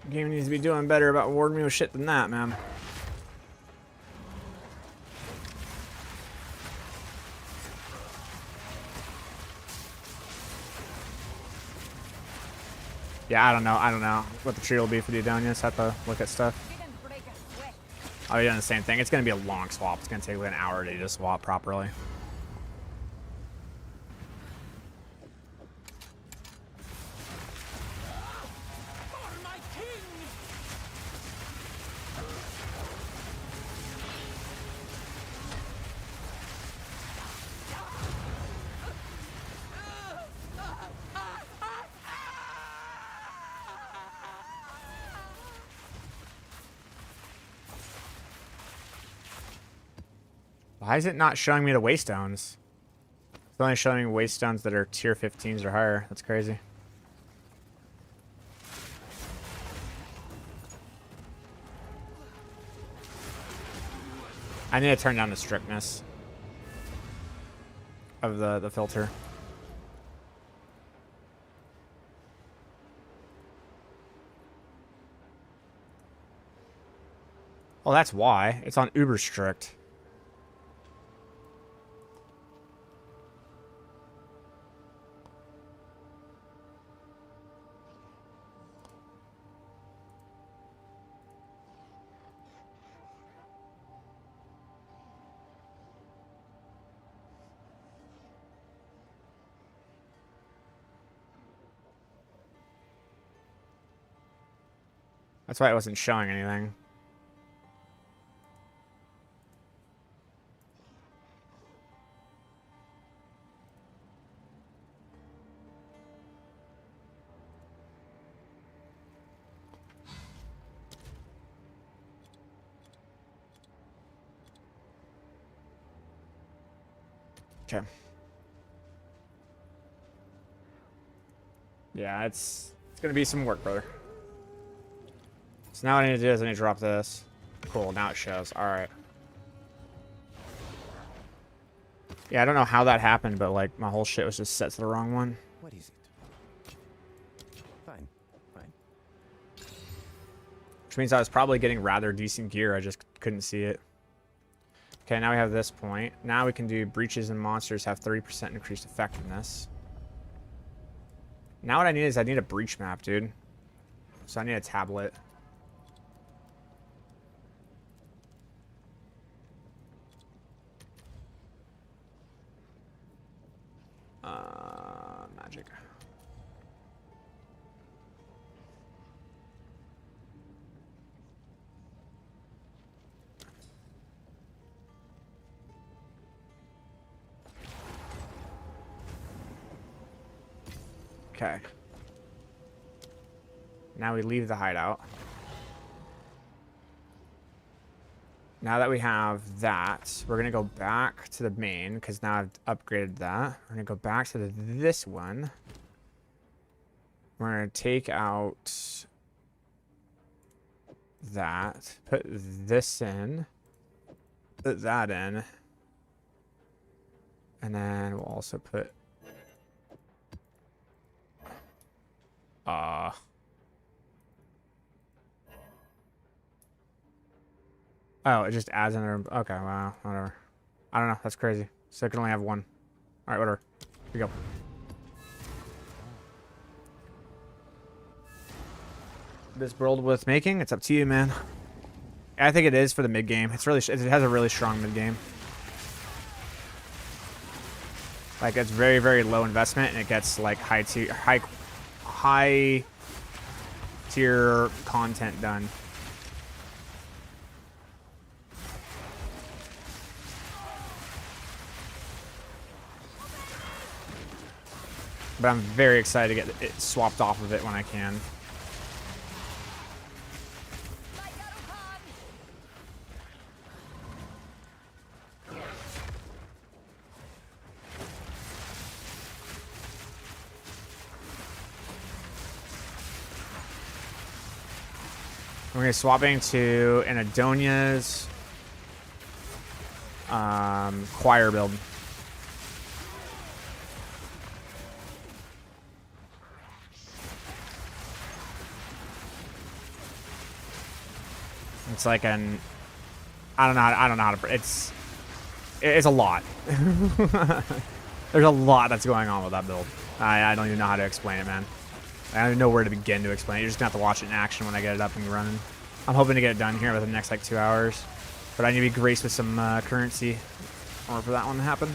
Speaker 1: Game needs to be doing better about warding me with shit than that, man. Yeah, I don't know. I don't know what the tree will be for the Adonius. Have to look at stuff. I'll be doing the same thing. It's going to be a long swap. It's going to take like an hour to just swap properly. Why is it not showing me the waystones? It's only showing me waystones that are tier 15s or higher. That's crazy. I need to turn down the strictness of the filter. Oh, that's why. It's on uber strict. That's why it wasn't showing anything. Okay. Yeah, it's gonna be some work, brother. So now what I need to do is I need to drop this. Cool, now it shows. Alright. Yeah, I don't know how that happened, but like my whole shit was just set to the wrong one.
Speaker 5: What is it? Fine, fine.
Speaker 1: Which means I was probably getting rather decent gear, I just couldn't see it. Okay, now we have this point. Now we can do breaches and monsters have 30% increased effectiveness. Now what I need is I need a breach map, dude. So I need a tablet. Magic. Okay. Now we leave the hideout. Now that we have that, we're going to go back to the main, because now I've upgraded that. We're going to go back to this one. We're going to take out that, put this in, put that in, and then we'll also put... Oh, it just adds another. Okay, wow, whatever. I don't know. That's crazy. So I can only have one. All right, whatever. Here we go. This build with making, it's up to you, man. I think it is for the mid game. It's really, it has a really strong mid game. Like it's very, very low investment, and it gets like high tier content done. But I'm very excited to get it swapped off of it when I can. We're going to be swapping to an Adonia's choir build. It's like an, I don't know how to, it's a lot. There's a lot that's going on with that build. I don't even know how to explain it, man. I don't even know where to begin to explain it. You're just gonna have to watch it in action when I get it up and running. I'm hoping to get it done here within the next like 2 hours, but I need to be graced with some currency in order for that one to happen.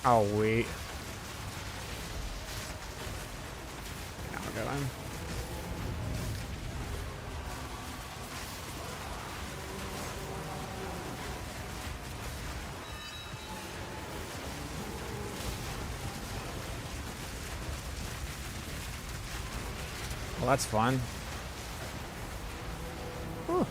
Speaker 1: Oh, wait. Now we're going. Well, that's fun. Whew.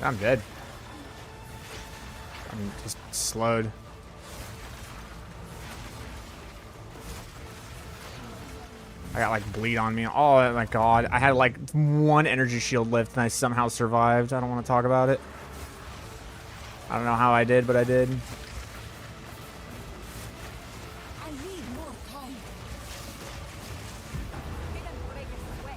Speaker 1: I'm dead. I'm just slowed. I got like bleed on me. Oh my god. I had like one energy shield lift and I somehow survived. I don't want to talk about it. I don't know how I did, but I did.
Speaker 2: I need more time. Didn't break a sweat.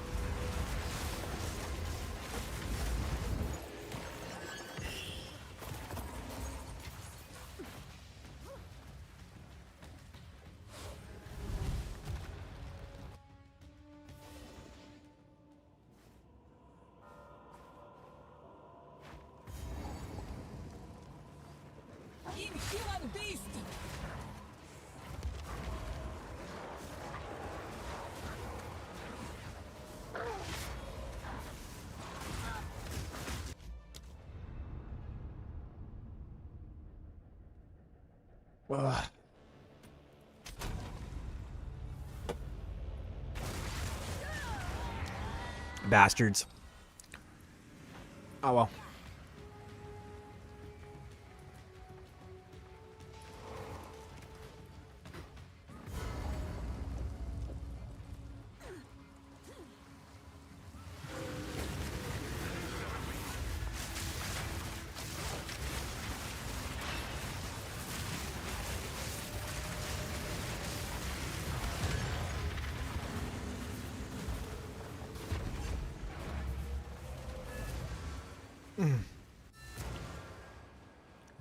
Speaker 2: Inhuman beast!
Speaker 1: Ugh. Bastards. Oh well.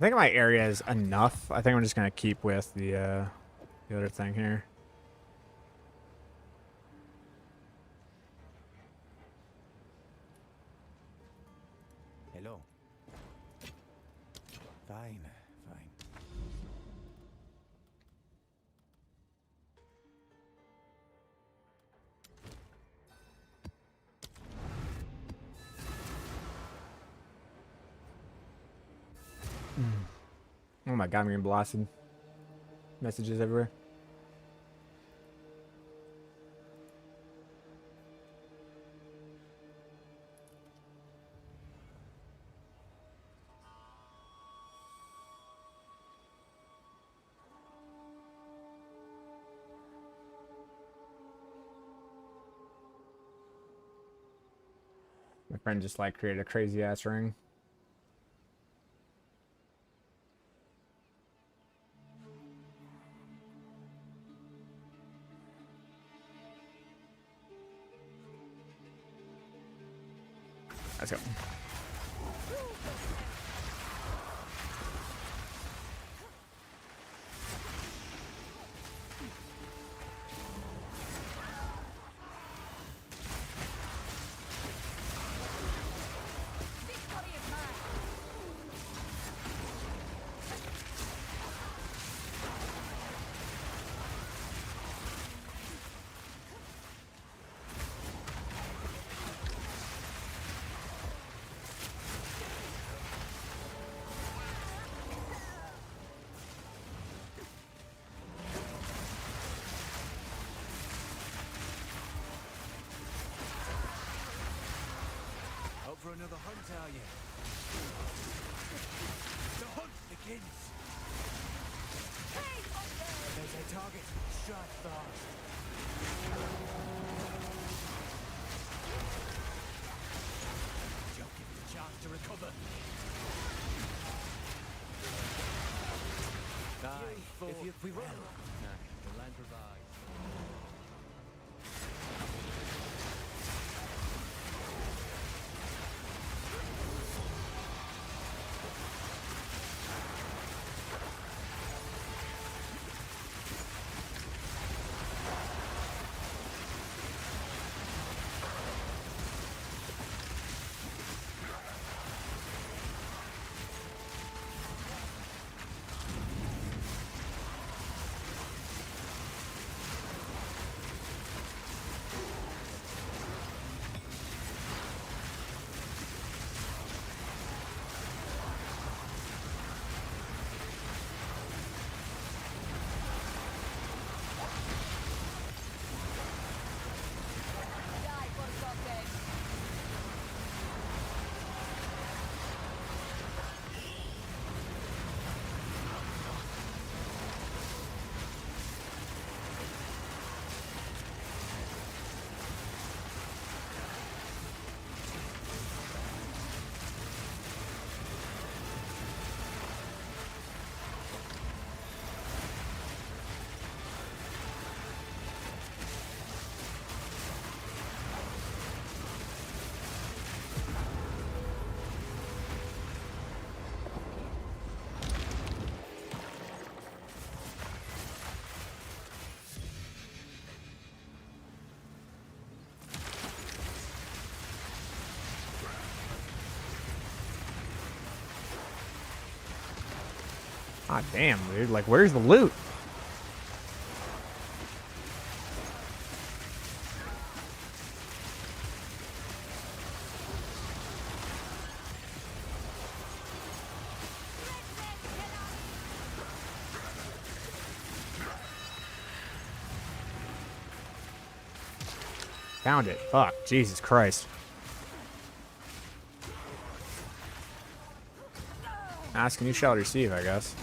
Speaker 1: think my area is enough. I think I'm just gonna keep with the other thing here.
Speaker 5: Hello. Fine, fine.
Speaker 1: Oh my god, I'm getting blasted. Messages everywhere. My friend just like created a crazy ass ring. Let's go.
Speaker 5: Out for another hunt, are you? The hunt begins! There's a target. Strike fast. Don't give it a chance to recover. Aye, if we run... The land provides.
Speaker 1: Ah, damn, dude. Like, where's the loot? Found it. Fuck. Jesus Christ. Ask and you shall receive, I guess.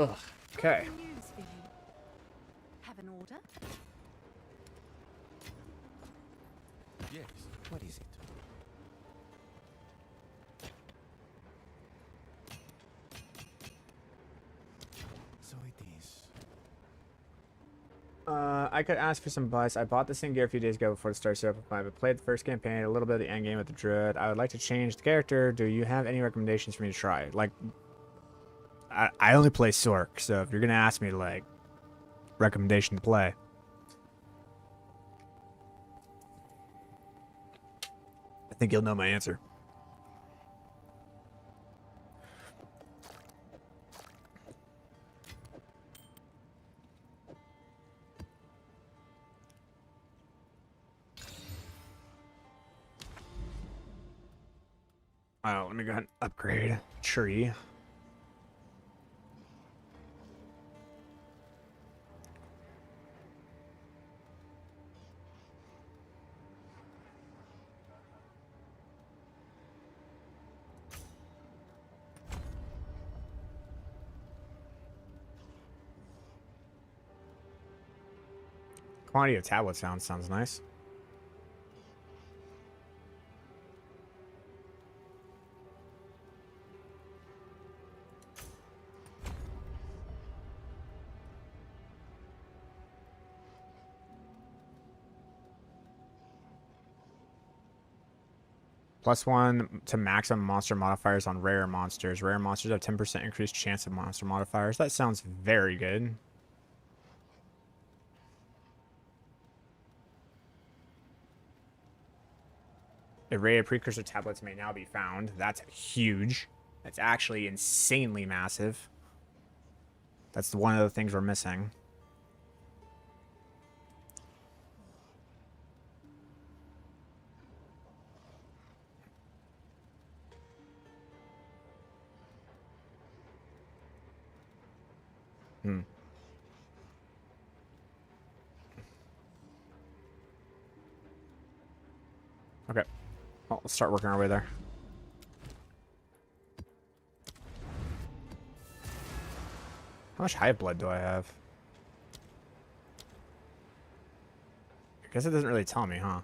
Speaker 1: Ugh. Okay.
Speaker 7: Good news for you. Have an order?
Speaker 4: Yes.
Speaker 5: What is it? So it is.
Speaker 1: I could ask for some advice. I bought this in gear a few days ago before the start setup of mine, but played the first campaign, a little bit of the end game with the druid. I would like to change the character. Do you have any recommendations for me to try? Like, I only play Sork, so if you're gonna ask me like recommendation to play, I think you'll know my answer. Oh, let me go ahead and upgrade tree. Quantity of tablet sounds nice. +1 to maximum monster modifiers on rare monsters. Rare monsters have 10% increased chance of monster modifiers. That sounds very good. Irradiated precursor tablets may now be found. That's huge. That's actually insanely massive. That's one of the things we're missing. Okay. Well, let's start working our way there. How much hive blood do I have? I guess it doesn't really tell me, huh?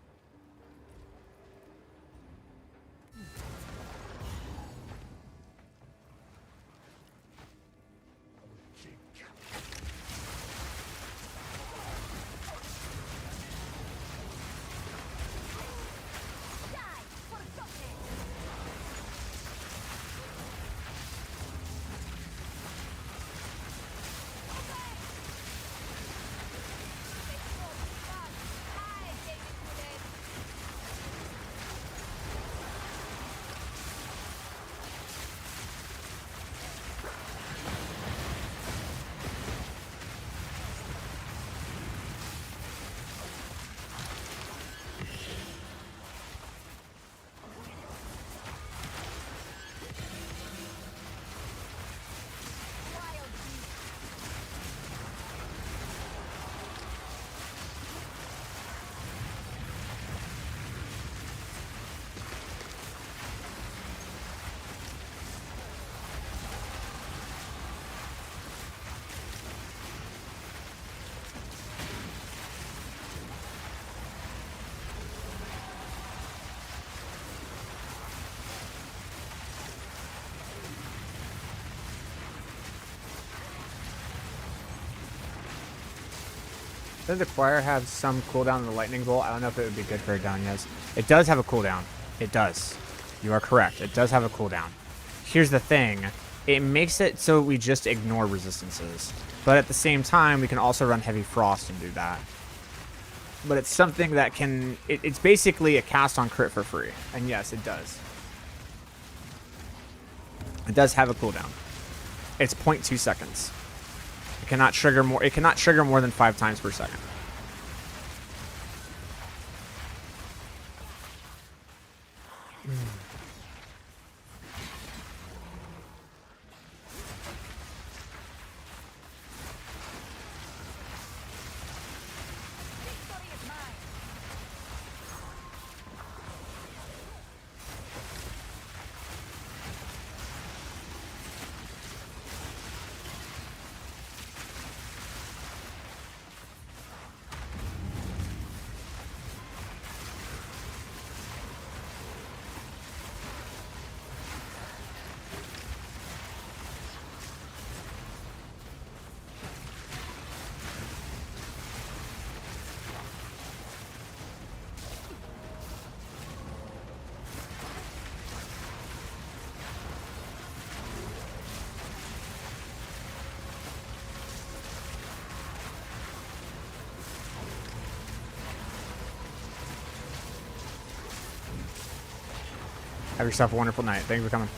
Speaker 1: Does the choir have some cooldown in the lightning bolt? I don't know if it would be good for Aganyas. It does have a cooldown. It does. You are correct. It does have a cooldown. Here's the thing. It makes it so we just ignore resistances. But at the same time, we can also run Heavy Frost and do that. But it's something that can... It's basically a cast on crit for free. And yes, it does. It does have a cooldown. It's 0.2 seconds. It cannot trigger more. It cannot trigger more than 5 times per second. Have yourself a wonderful night. Thanks for coming.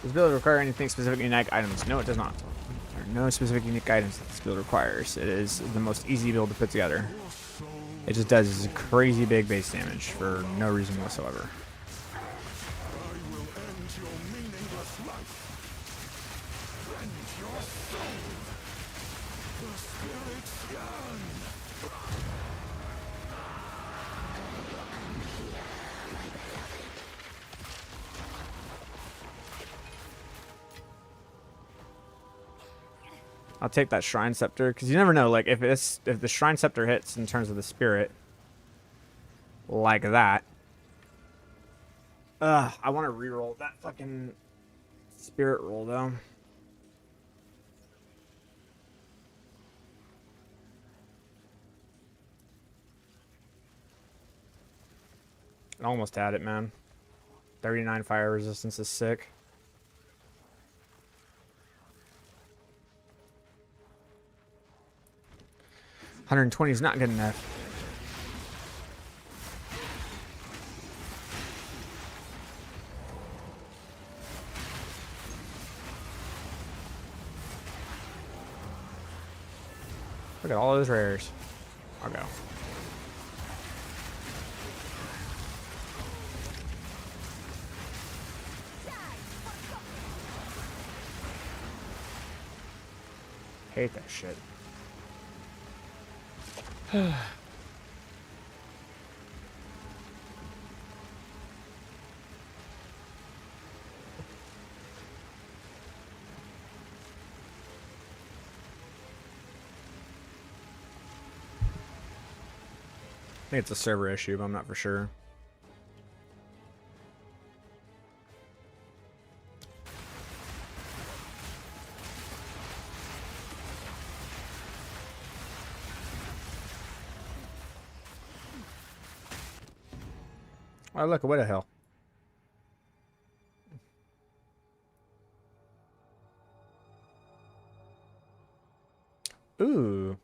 Speaker 1: Does build require anything specific unique items? No, it does not. There are no specific unique items that this build requires. It is the most easy build to put together. It just does crazy big base damage for no reason whatsoever.
Speaker 6: I will end your meaningless life. End your soul. The spirits yearn.
Speaker 1: I'll take that Shrine Scepter, because you never know, like, if the Shrine Scepter hits in terms of the spirit, like that. I want to reroll that fucking spirit roll, though. I almost had it, man. 39 fire resistance is sick. 120 is not good enough. Look at all those rares. I'll go. Hate that shit. I think it's a server issue, but I'm not for sure. Oh, look, what the hell? Ooh.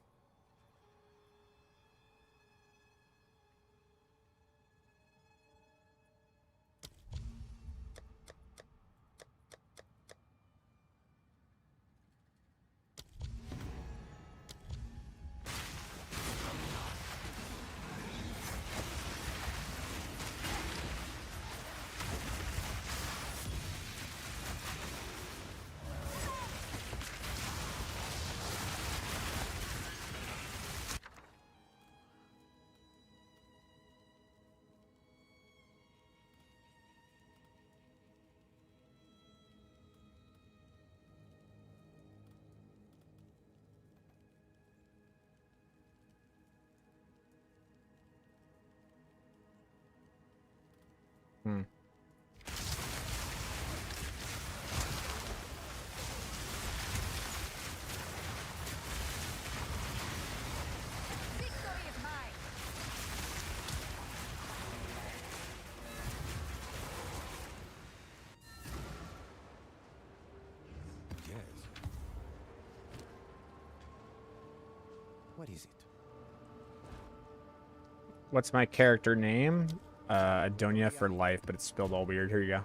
Speaker 5: What is it?
Speaker 1: What's my character name? Adonia for life, but it's spelled all weird. Here you go.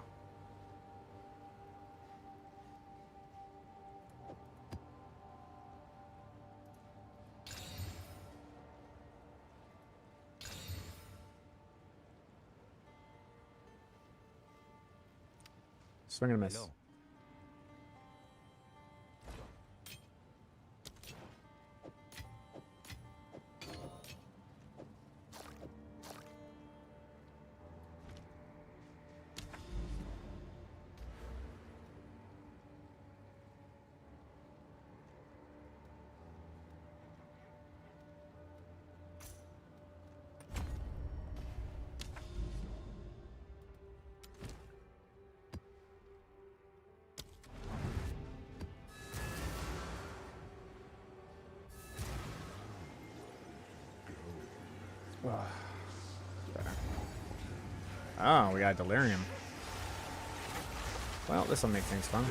Speaker 1: Swing and a miss.
Speaker 5: Hello.
Speaker 1: Oh, we got delirium. Well, this will make things fun.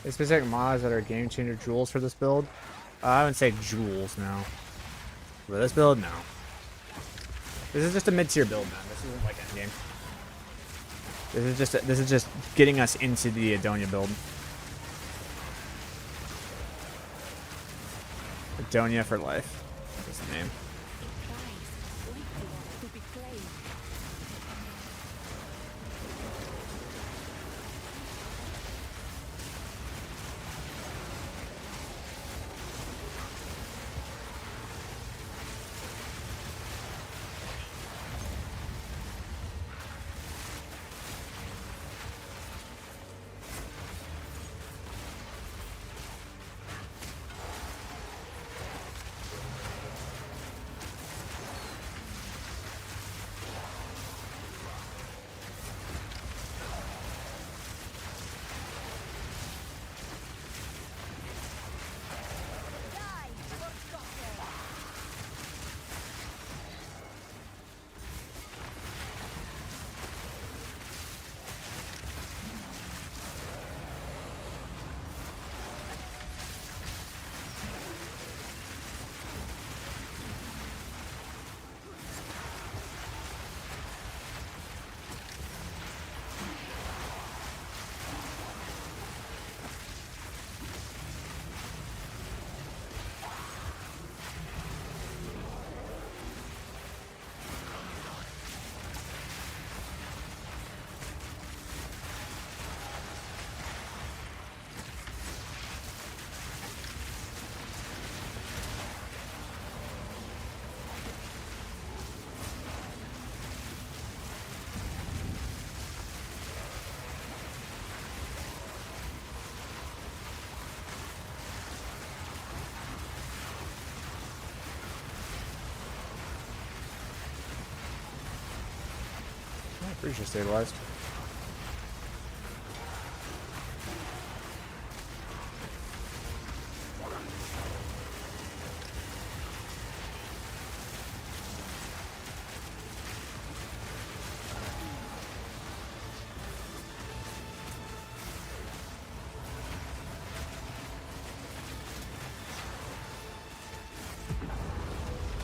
Speaker 1: There's specific mods that are game changer jewels for this build. I wouldn't say jewels, no. For this build, no. This is just a mid-tier build, man. This isn't like endgame. This is just getting us into the Adonia build. Adonia for life. That's the name. Pretty sure stabilized.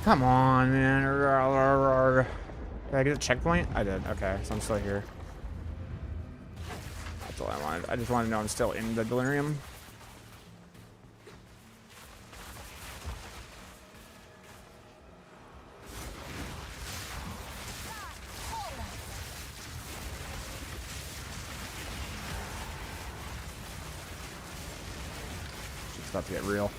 Speaker 1: Come on, man. Did I get a checkpoint? I did. Okay, so I'm still here. That's all I wanted. I just wanted to know I'm still in the delirium. It's about to get real.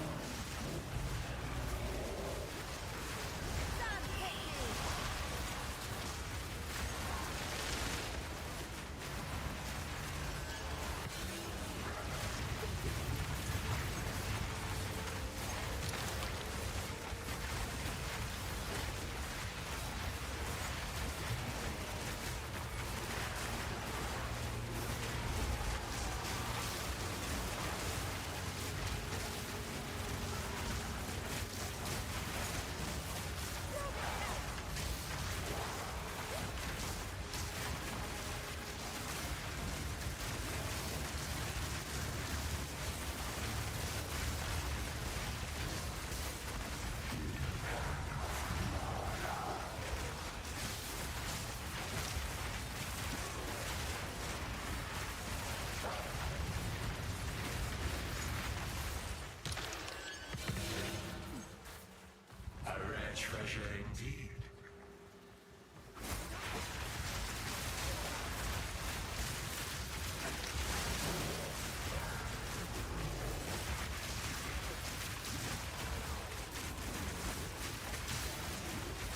Speaker 8: Treasure indeed.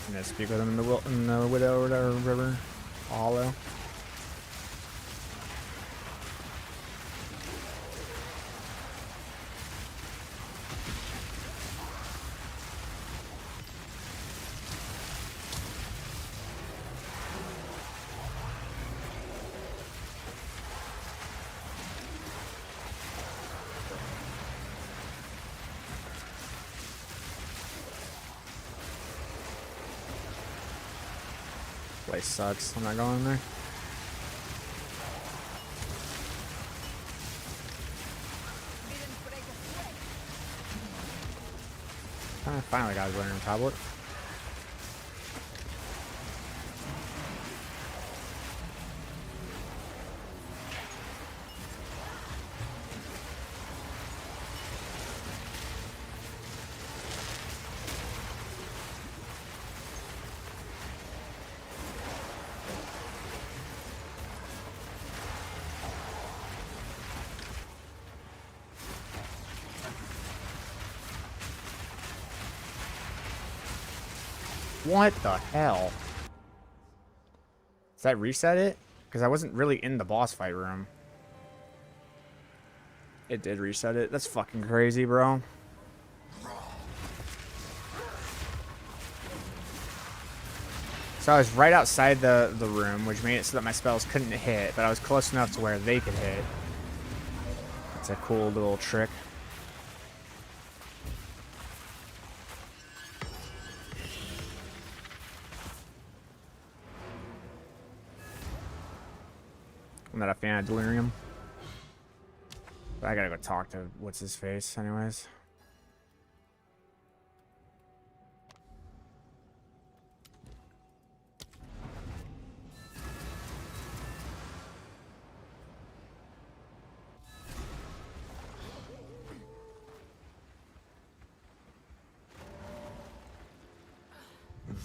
Speaker 1: I'm gonna speak with him in the Widow or whatever river. Hollow. Place sucks. I'm not going there. I finally got his learning tablet. What the hell? Does that reset it? Because I wasn't really in the boss fight room. It did reset it. That's fucking crazy, bro. So I was right outside the room, which made it so that my spells couldn't hit, but I was close enough to where they could hit. That's a cool little trick. I'm not a fan of delirium. But I gotta go talk to what's his face anyways.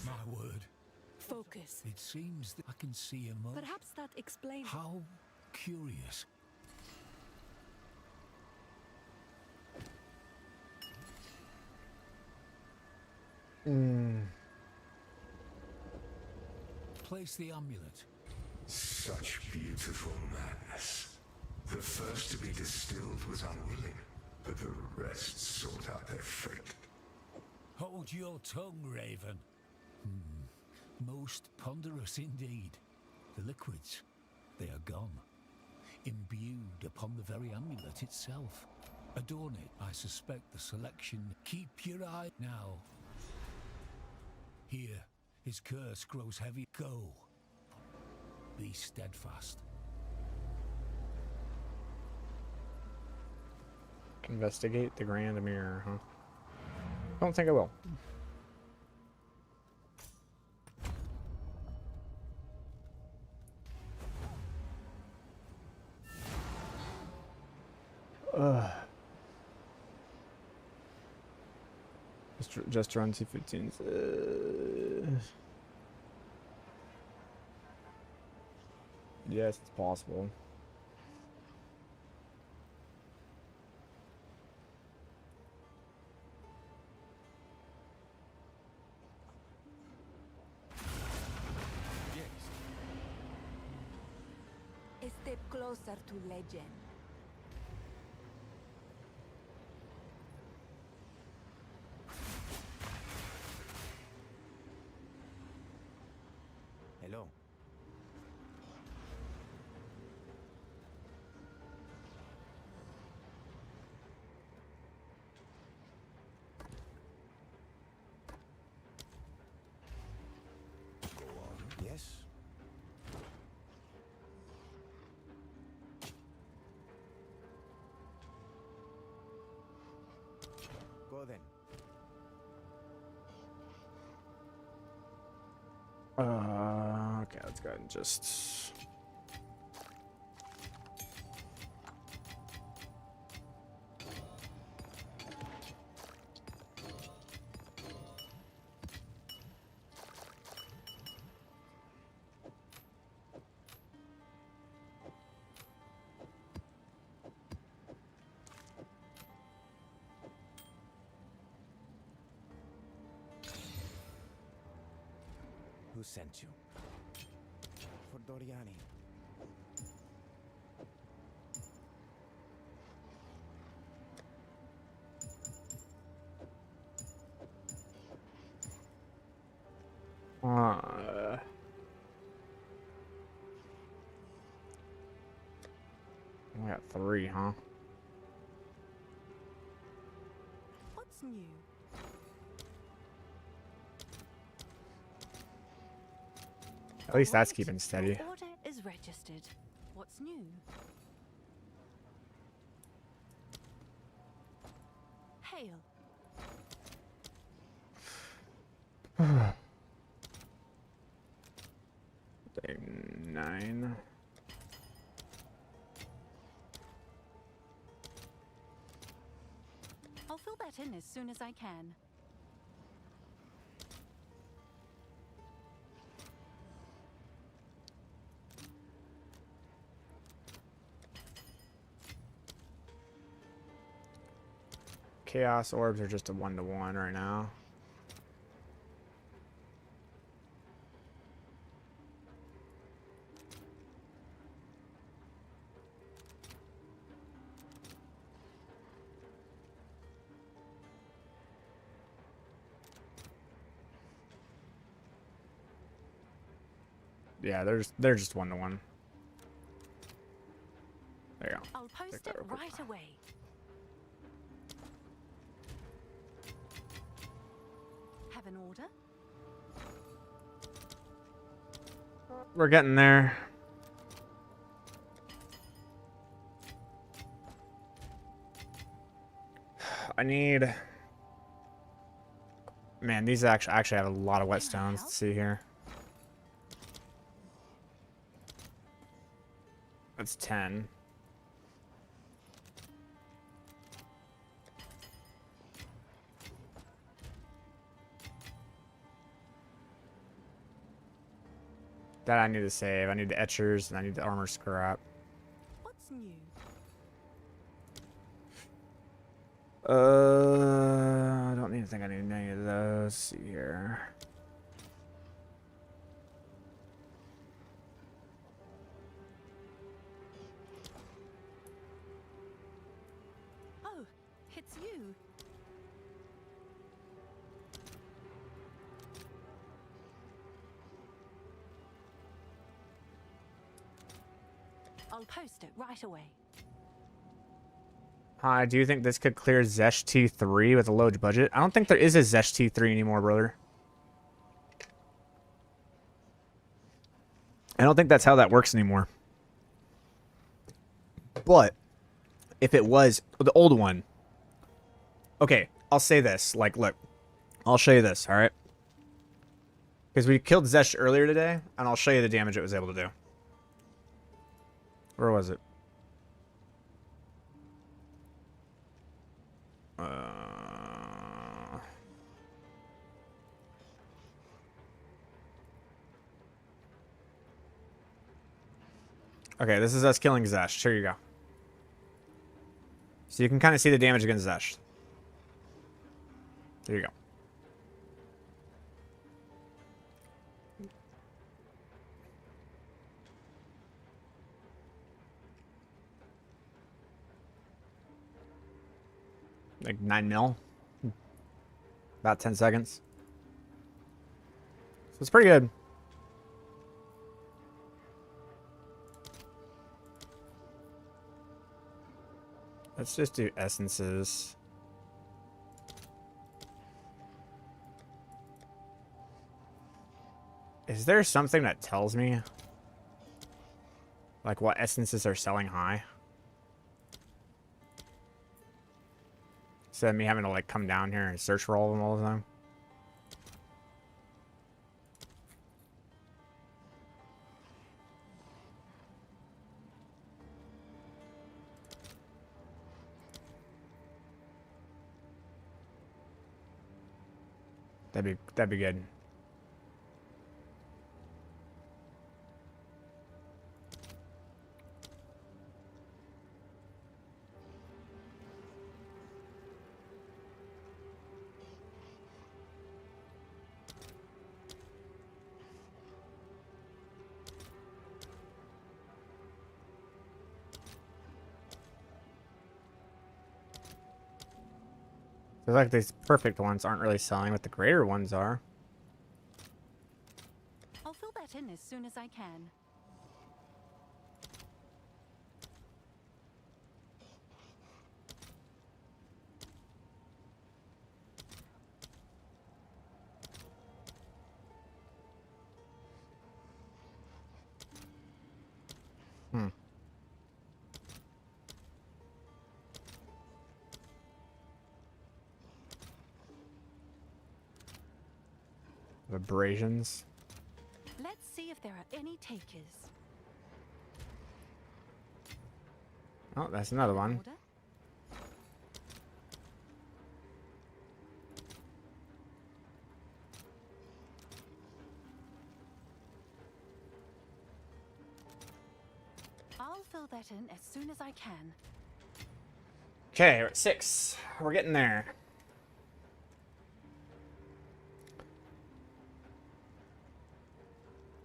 Speaker 9: My word.
Speaker 2: Focus.
Speaker 9: It seems that I can see emotion.
Speaker 2: Perhaps that explains.
Speaker 9: How curious. Place the amulet.
Speaker 8: Such beautiful madness. The first to be distilled was unwilling, but the rest sought out their fate.
Speaker 9: Hold your tongue, Raven. Most ponderous indeed. The liquids, they are gone. Imbued upon the very amulet itself. Adorn it, I suspect the selection. Keep your eye now. Here, his curse grows heavy. Go. Be steadfast.
Speaker 1: Investigate the Grand Mirror, huh? Don't think I will. Just run T15s. Yes, it's possible.
Speaker 2: A step closer to legend.
Speaker 5: Hello.
Speaker 4: Go on.
Speaker 5: Yes. Go then.
Speaker 1: Okay, let's go ahead and just.
Speaker 5: Who sent you? For Doriani.
Speaker 1: We got 3, huh?
Speaker 7: What's new?
Speaker 1: At least that's
Speaker 7: Right,
Speaker 1: keeping steady.
Speaker 7: your order is registered. What's new? Hail.
Speaker 1: Day 9.
Speaker 7: I'll fill that in as soon as I can.
Speaker 1: Chaos orbs are just a 1-to-1 right now. Yeah, they're just 1-to-1. There you go.
Speaker 7: I'll post
Speaker 1: that
Speaker 7: it
Speaker 1: real quick.
Speaker 7: right away. Have an order?
Speaker 1: We're getting there. I need. Man, these actually have a lot of whetstones to see here. That's 10. That I need to save. I need the etchers and I need the armor scrap.
Speaker 7: What's new?
Speaker 1: I don't even think I need any of those. Let's see here.
Speaker 7: Oh, it's you. I'll post it right away.
Speaker 1: Hi, do you think this could clear Zesh T3 with a low budget? I don't think there is a Zesh T3 anymore, brother. I don't think that's how that works anymore. But if it was the old one. Okay, I'll say this. Like, look. I'll show you this, alright? Because we killed Zesh earlier today, and I'll show you the damage it was able to do. Where was it? Okay, this is us killing Zesh. Here you go. So you can kind of see the damage against Zesh. There you go. Like 9 mil. About 10 seconds. So it's pretty good. Let's just do essences. Is there something that tells me like what essences are selling high? Instead of me having to like come down here and search for all of them all the time. That'd be good. I feel like these perfect ones aren't really selling, but the greater ones are.
Speaker 2: I'll fill that in as soon as I can.
Speaker 1: Abrasions.
Speaker 2: Let's see if there are any takers.
Speaker 1: Oh, that's another one.
Speaker 2: Order? I'll fill that in as soon as I can.
Speaker 1: Okay, we're at 6. We're getting there.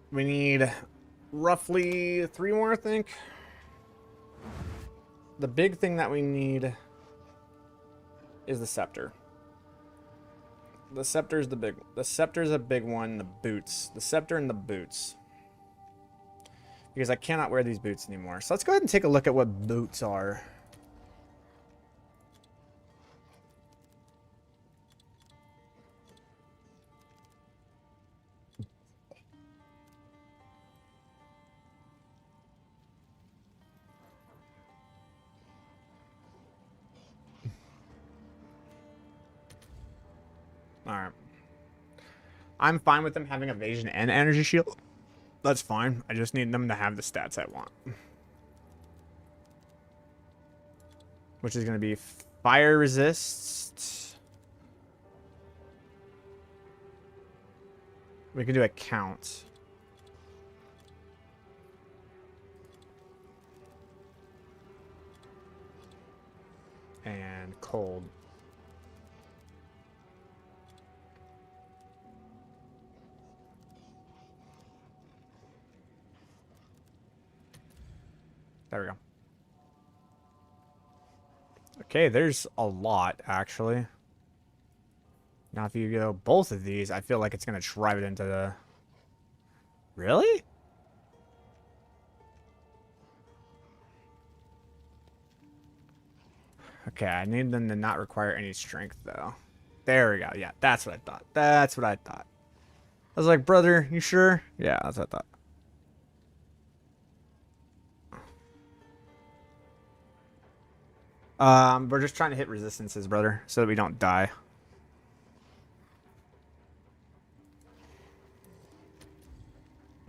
Speaker 1: We need roughly 3 more, I think. The big thing that we need is the scepter. The scepter's the scepter's a big one. The boots. The scepter and the boots. Because I cannot wear these boots anymore. So let's go ahead and take a look at what boots are. Alright. I'm fine with them having evasion and energy shield. That's fine. I just need them to have the stats I want. Which is going to be fire resist. We can do a count. And cold. There we go. Okay, there's a lot, actually. Now, if you go both of these, I feel like it's going to drive it into the... Really? Okay, I need them to not require any strength, though. There we go. Yeah, that's what I thought. That's what I thought. I was like, brother, you sure? Yeah, that's what I thought. We're just trying to hit resistances, brother, so that we don't die.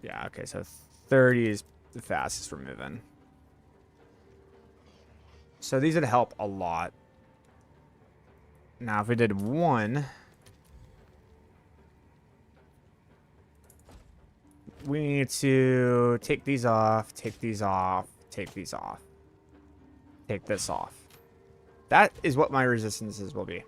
Speaker 1: Yeah, okay, so 30 is the fastest we're moving. So these would help a lot. Now, if we did 1, we need to take these off, take these off, take these off, take this off. That is what my resistances will be.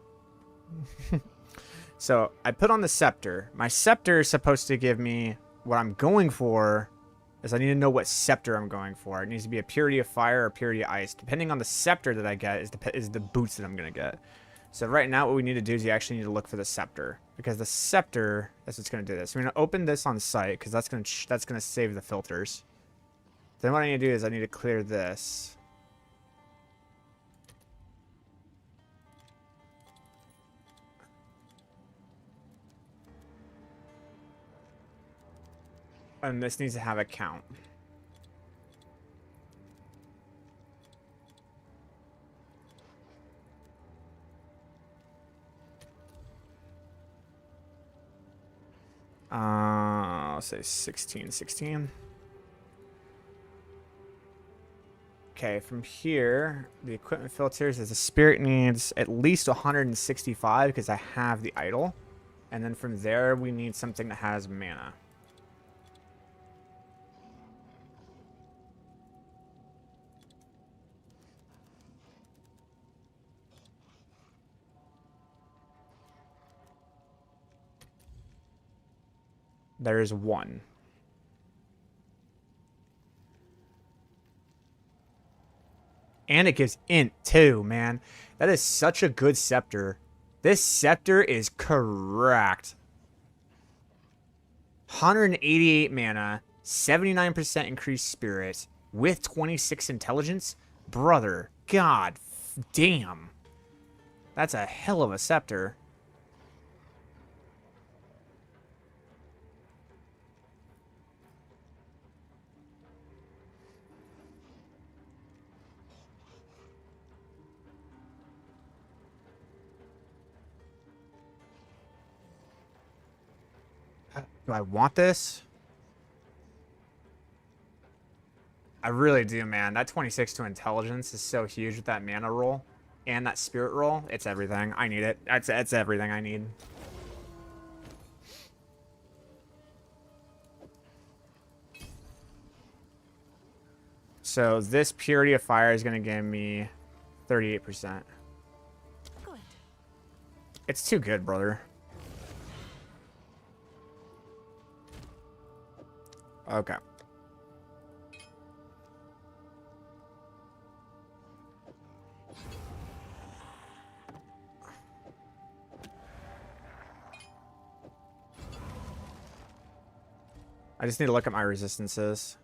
Speaker 1: So I put on the scepter. My scepter is supposed to give me what I'm going for. Is I need to know what scepter I'm going for. It needs to be a purity of fire or purity of ice. Depending on the scepter that I get is the boots that I'm gonna get. So right now what we need to do is you actually need to look for the scepter, because the scepter is what's gonna do this. I'm gonna open this on site because that's gonna save the filters. Then what I need to do is I need to clear this. And this needs to have a count. I'll say 16. Okay, from here, the equipment filters is the spirit needs at least 165 because I have the idol. And then from there, we need something that has mana. There's 1. And it gives int too, man. That is such a good scepter. This scepter is correct. 188 mana, 79% increased spirit, with 26 intelligence. Brother, god damn. That's a hell of a scepter. Do I want this? I really do, man. That 26 to intelligence is so huge with that mana roll and that spirit roll. It's everything. I need it. That's everything I need. So this purity of fire is going to give me 38%.
Speaker 2: Good.
Speaker 1: It's too good, brother. Okay. I just need to look at my resistances.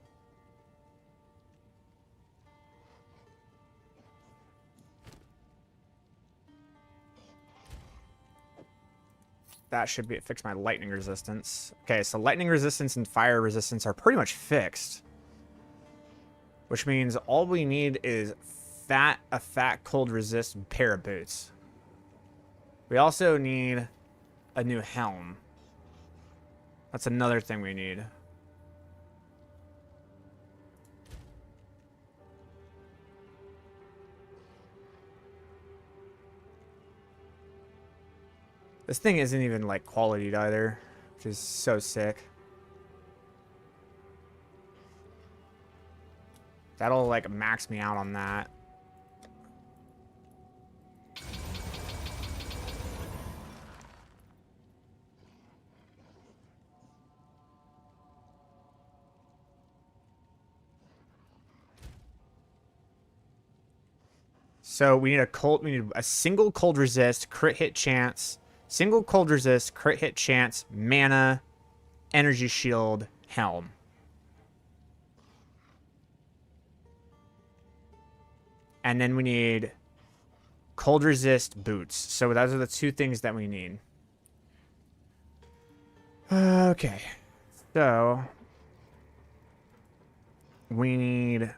Speaker 1: That should be fix my lightning resistance. Okay, so lightning resistance and fire resistance are pretty much fixed. Which means all we need is a fat cold resist pair of boots. We also need a new helm. That's another thing we need. This thing isn't even like qualityed either, which is so sick. That'll like max me out on that. So we need a single cold resist, crit hit chance, single cold resist, crit hit chance, mana, energy shield, helm. And then we need cold resist boots. So those are the two things that we need. Okay. So we need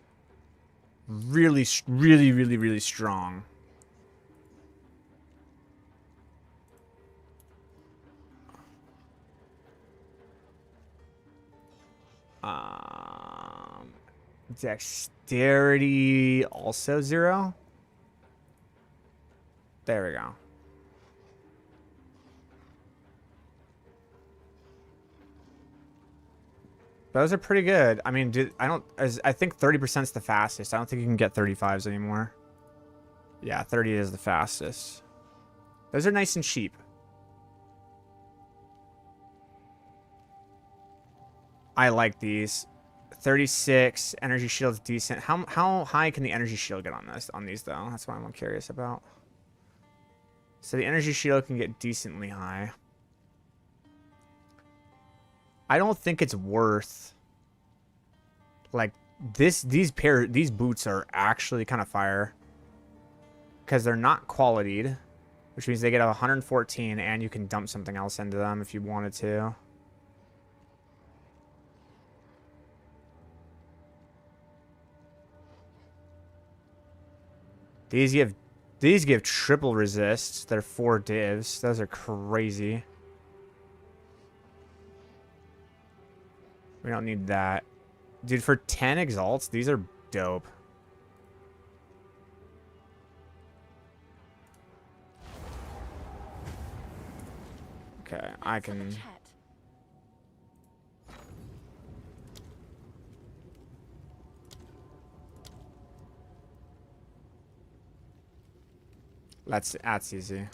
Speaker 1: really strong. Dexterity also 0. There we go. Those are pretty good. I mean, I think 30% is the fastest. I don't think you can get 35s anymore. Yeah, 30 is the fastest. Those are nice and cheap. I like these. 36 energy shield's decent. How high can the energy shield get on these though? That's what I'm curious about. So the energy shield can get decently high. I don't think it's worth, like, these boots are actually kind of fire because they're not qualityed, which means they get a 114 and you can dump something else into them if you wanted to. These give triple resist. They're 4 divs. Those are crazy. We don't need that. Dude, for 10 exalts, these are dope. Okay, I can... That's easy.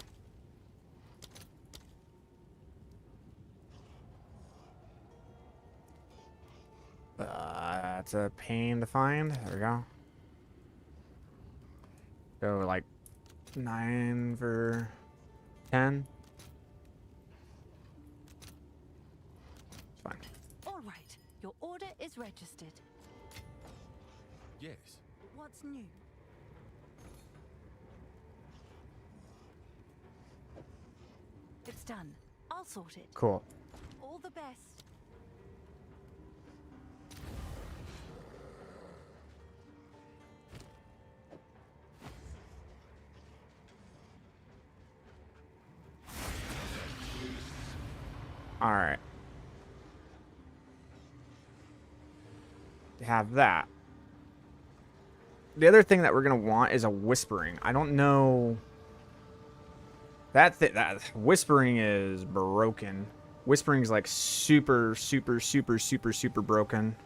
Speaker 1: That's a pain to find. There we go. Go like 9 for 10. It's fine.
Speaker 10: All right, your order is registered.
Speaker 4: Yes.
Speaker 10: What's new? It's done. I'll sort it.
Speaker 1: Cool.
Speaker 10: All the best.
Speaker 1: All right. Have that. The other thing that we're gonna want is a whispering. I don't know. That whispering is broken. Whispering is like super broken.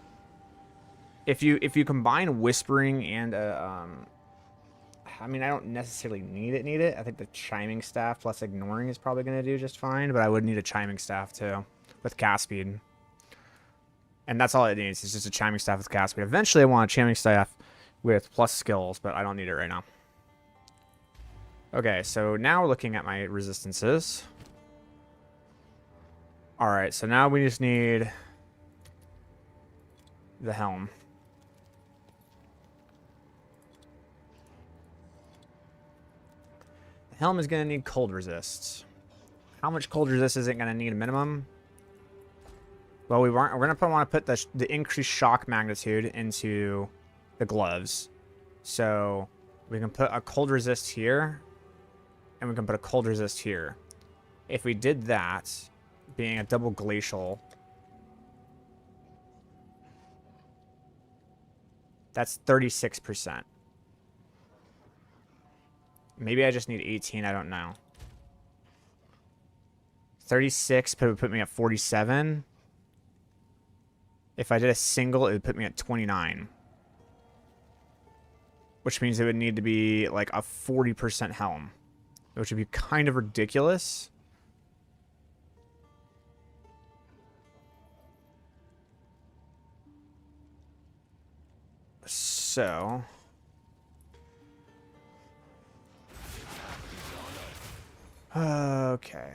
Speaker 1: If you combine whispering and I mean, I don't necessarily need it. I think the chiming staff plus ignoring is probably gonna do just fine, but I would need a chiming staff too with cast speed. And that's all it needs. It's just a chiming staff with cast speed. Eventually I want a chiming staff with plus skills, but I don't need it right now. Okay, so now we're looking at my resistances. Alright, so now we just need the helm. The helm is going to need cold resists. How much cold resist is it going to need a minimum? Well, we're going to want to put the increased shock magnitude into the gloves. So we can put a cold resist here. And we can put a cold resist here. If we did that, being a double glacial, that's 36%. Maybe I just need 18, I don't know. 36 would put me at 47. If I did a single, it would put me at 29. Which means it would need to be like a 40% helm, which would be kind of ridiculous. So... okay.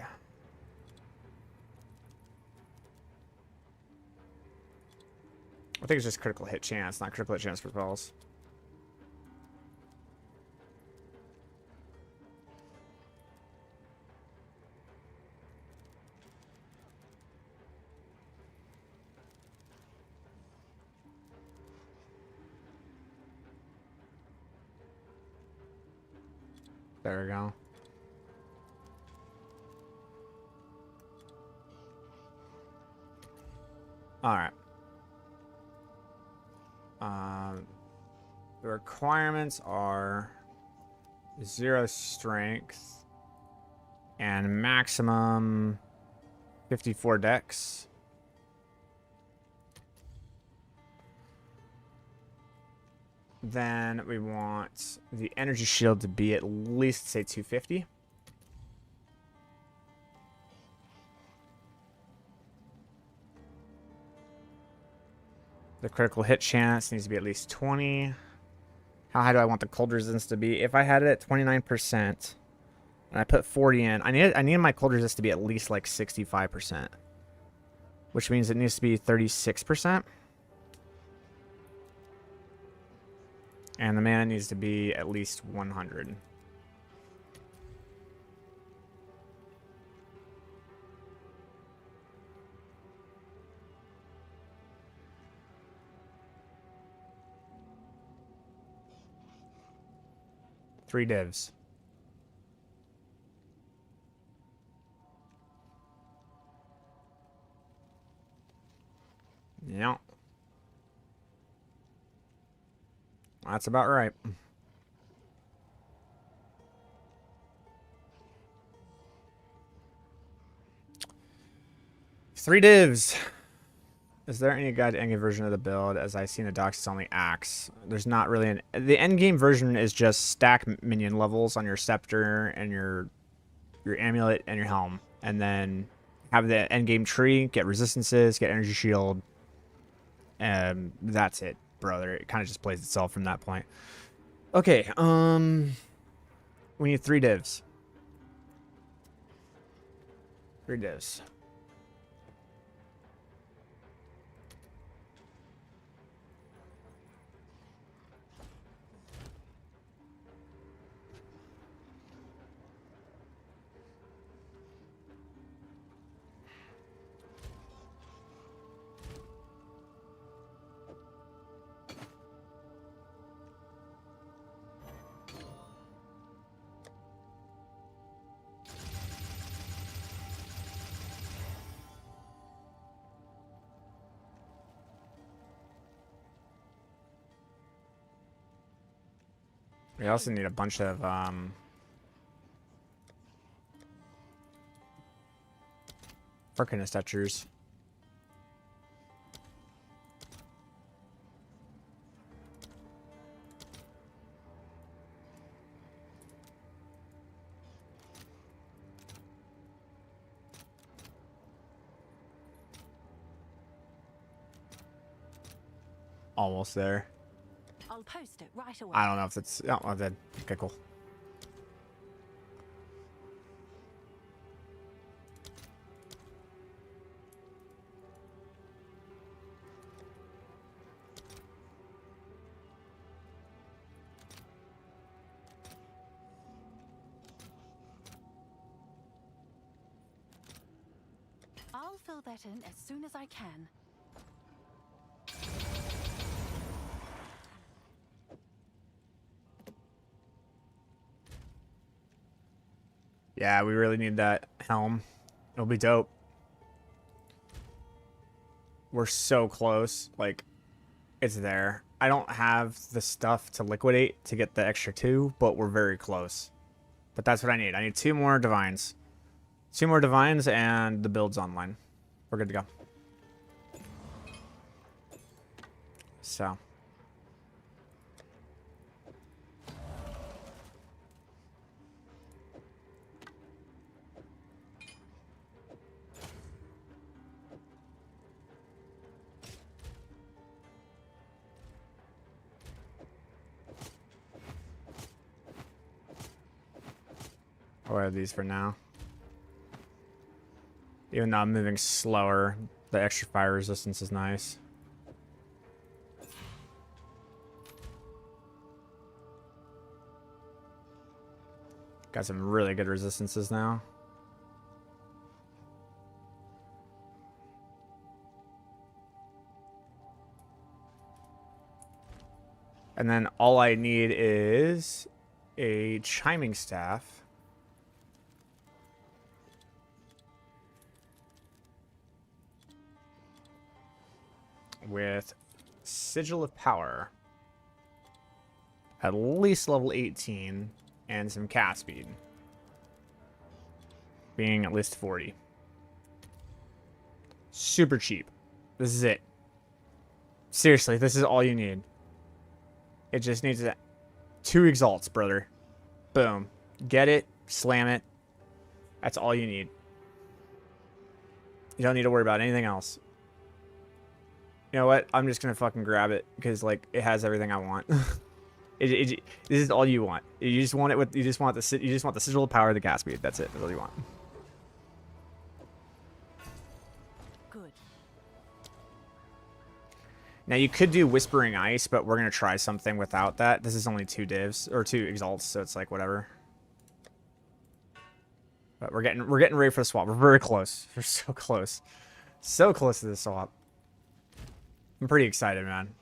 Speaker 1: I think it's just critical hit chance, not critical hit chance for spells. There we go. All right. The requirements are 0 strength and maximum 54 dex. Then we want the energy shield to be at least, say, 250. The critical hit chance needs to be at least 20. How high do I want the cold resistance to be? If I had it at 29% and I put 40 in, I need my cold resistance to be at least like 65%, which means it needs to be 36%. And the mana needs to be at least 100. Three divs. Yeah. That's about right. Three divs. Is there any guide to endgame version of the build? As I see in the docs, it's only axe. There's not really an... The endgame version is just stack minion levels on your scepter and your amulet and your helm. And then have the endgame tree, get resistances, get energy shield. And that's it, brother. It kind of just plays itself from that point. Okay, we need three divs. Three divs. We also need a bunch of freaking statues. Almost there.
Speaker 10: I'll post it right away.
Speaker 1: I don't know if it's... Oh, I did. Okay, cool.
Speaker 10: I'll fill that in as soon as I can.
Speaker 1: Yeah, we really need that helm. It'll be dope. We're so close. Like, it's there. I don't have the stuff to liquidate to get the extra 2, but we're very close. But that's what I need. I need 2 more divines. 2 more divines and the build's online. We're good to go. So. I'll wear these for now. Even though I'm moving slower, the extra fire resistance is nice. Got some really good resistances now. And then all I need is a chiming staff. With Sigil of Power. At least level 18. And some cast speed. Being at least 40. Super cheap. This is it. Seriously, this is all you need. It just needs 2 exalts, brother. Boom. Get it, slam it. That's all you need. You don't need to worry about anything else. You know what? I'm just gonna fucking grab it because like it has everything I want. This is all you want. You just want it with. You just want the sigil, power, the gas speed. That's it. That's all you want.
Speaker 10: Good.
Speaker 1: Now you could do Whispering Ice, but we're gonna try something without that. This is only 2 divs or 2 exalts, so it's like whatever. But we're getting ready for the swap. We're very close. We're so close. So close to the swap. I'm pretty excited, man.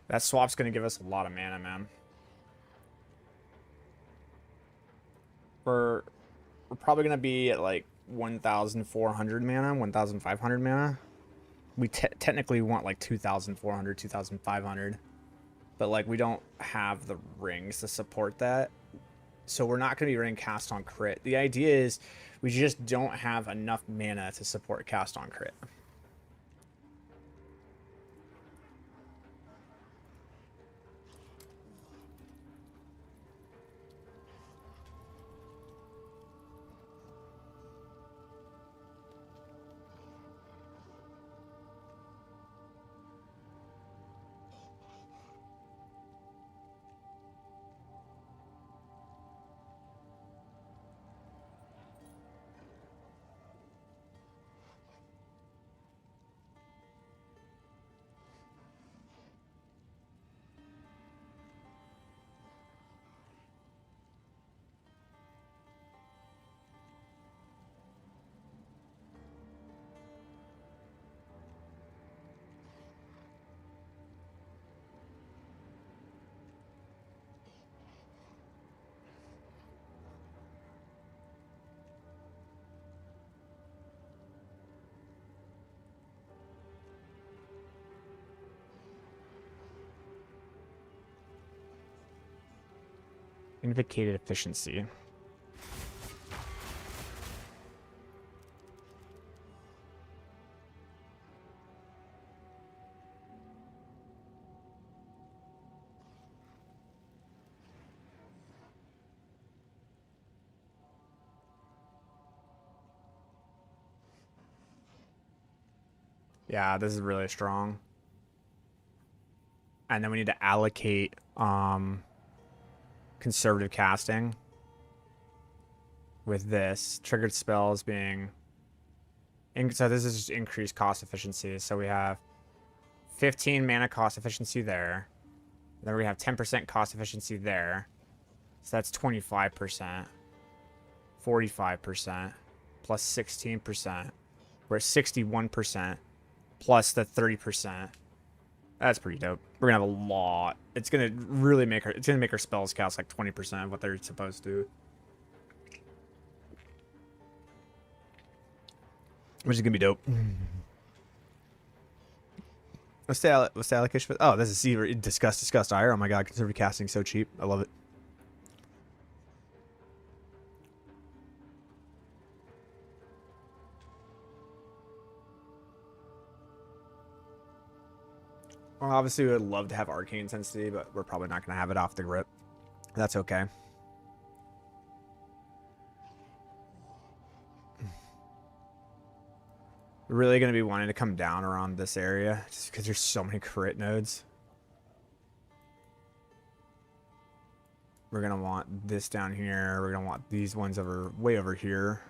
Speaker 1: That swap's going to give us a lot of mana, man. We're probably going to be at like 1,400 mana, 1,500 mana. We technically want like 2,400, 2,500. But like we don't have the rings to support that. So we're not going to be running cast on crit. The idea is we just don't have enough mana to support cast on crit. Invocated efficiency. Yeah, this is really strong. And then we need to allocate conservative casting with this. Triggered spells being... So this is just increased cost efficiency. So we have 15 mana cost efficiency there. Then we have 10% cost efficiency there. So that's 25%. 45%. Plus 16%. We're at 61%. Plus the 30%. That's pretty dope. We're gonna have a lot. It's gonna really make our spells cast like 20% of what they're supposed to. Which is gonna be dope. What's the allocation for? Oh, this is disgust ire. Oh my god, conservative casting so cheap. I love it. Well, obviously, we would love to have arcane intensity, but we're probably not going to have it off the rip. That's okay. We're really going to be wanting to come down around this area, just because there's so many crit nodes. We're going to want this down here. We're going to want these ones way over here.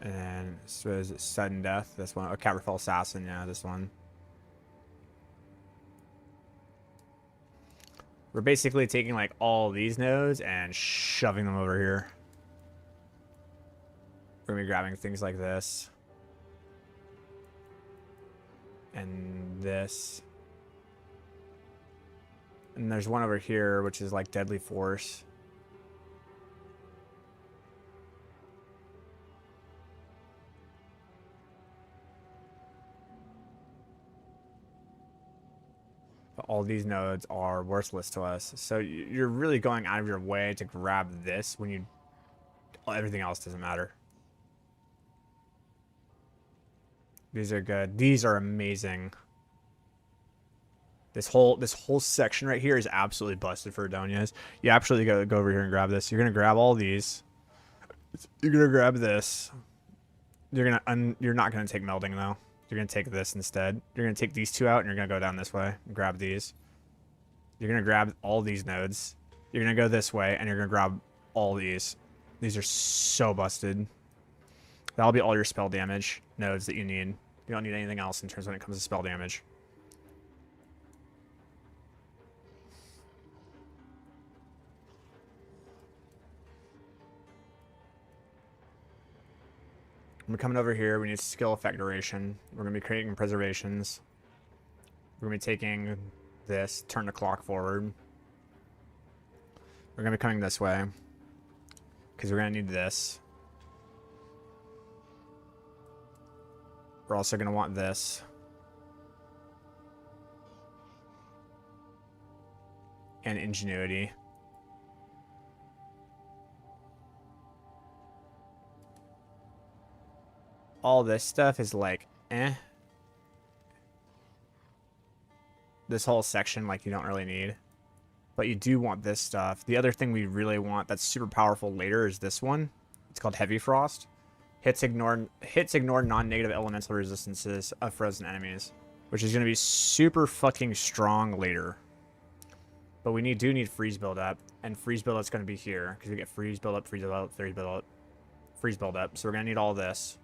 Speaker 1: And so is it sudden death? This one. Oh, Cabrafell Assassin. Yeah, this one. We're basically taking like all these nodes and shoving them over here. We're gonna be grabbing things like this. And this. And there's one over here, which is like Deadly Force. But all these nodes are worthless to us. So you're really going out of your way to grab this when you... everything else doesn't matter. These are good. These are amazing. This whole section right here is absolutely busted for Adonias. You absolutely gotta go over here and grab this. You're gonna grab all these. You're gonna grab this. You're not gonna take melding though. You're gonna take this instead. You're gonna take these two out and you're gonna go down this way and grab these. You're gonna grab all these nodes. You're gonna go this way and you're gonna grab all these. These are so busted. That'll be all your spell damage nodes that you need. You don't need anything else in terms when it comes to spell damage. We're coming over here. We need skill effect duration. We're going to be creating preservations. We're going to be taking this, turn the clock forward. We're going to be coming this way because we're going to need this. We're also going to want this. And ingenuity. All this stuff is like, eh. This whole section, like, you don't really need. But you do want this stuff. The other thing we really want that's super powerful later is this one. It's called Heavy Frost. Hits ignore non-negative elemental resistances of frozen enemies. Which is going to be super fucking strong later. But we do need freeze build up. And freeze build up's going to be here. Because we get freeze build up, freeze build up, freeze build up. Freeze build up. So we're going to need all this.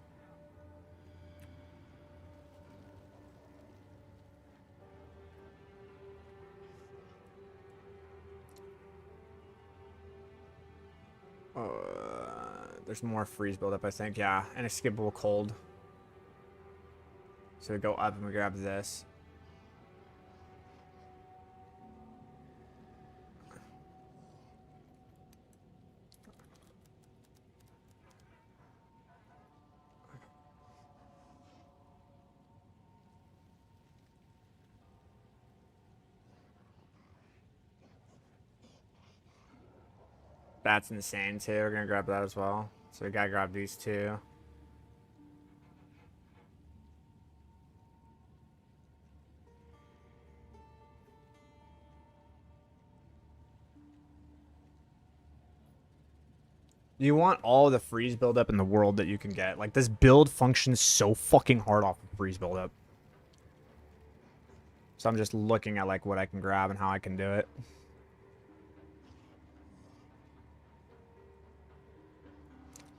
Speaker 1: There's more freeze buildup, I think. Yeah, and a skippable cold. So we go up and we grab this. That's insane too. We're gonna grab that as well. So we gotta grab these two. You want all the freeze buildup in the world that you can get. Like, this build functions so fucking hard off of freeze buildup. So I'm just looking at like what I can grab and how I can do it.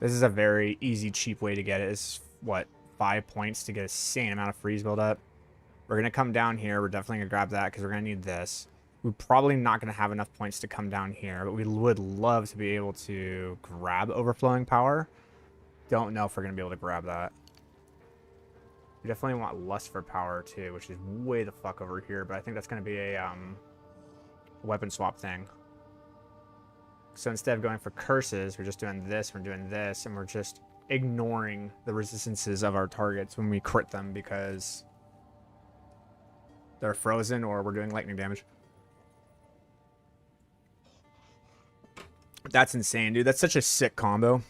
Speaker 1: This is a very easy, cheap way to get it. It's, what, 5 points to get a insane amount of freeze buildup. We're going to come down here. We're definitely going to grab that because we're going to need this. We're probably not going to have enough points to come down here, but we would love to be able to grab overflowing power. Don't know if we're going to be able to grab that. We definitely want lust for power too, which is way the fuck over here, but I think that's going to be a weapon swap thing. So instead of going for curses, we're just doing this, and we're just ignoring the resistances of our targets when we crit them because they're frozen or we're doing lightning damage. That's insane, dude. That's such a sick combo.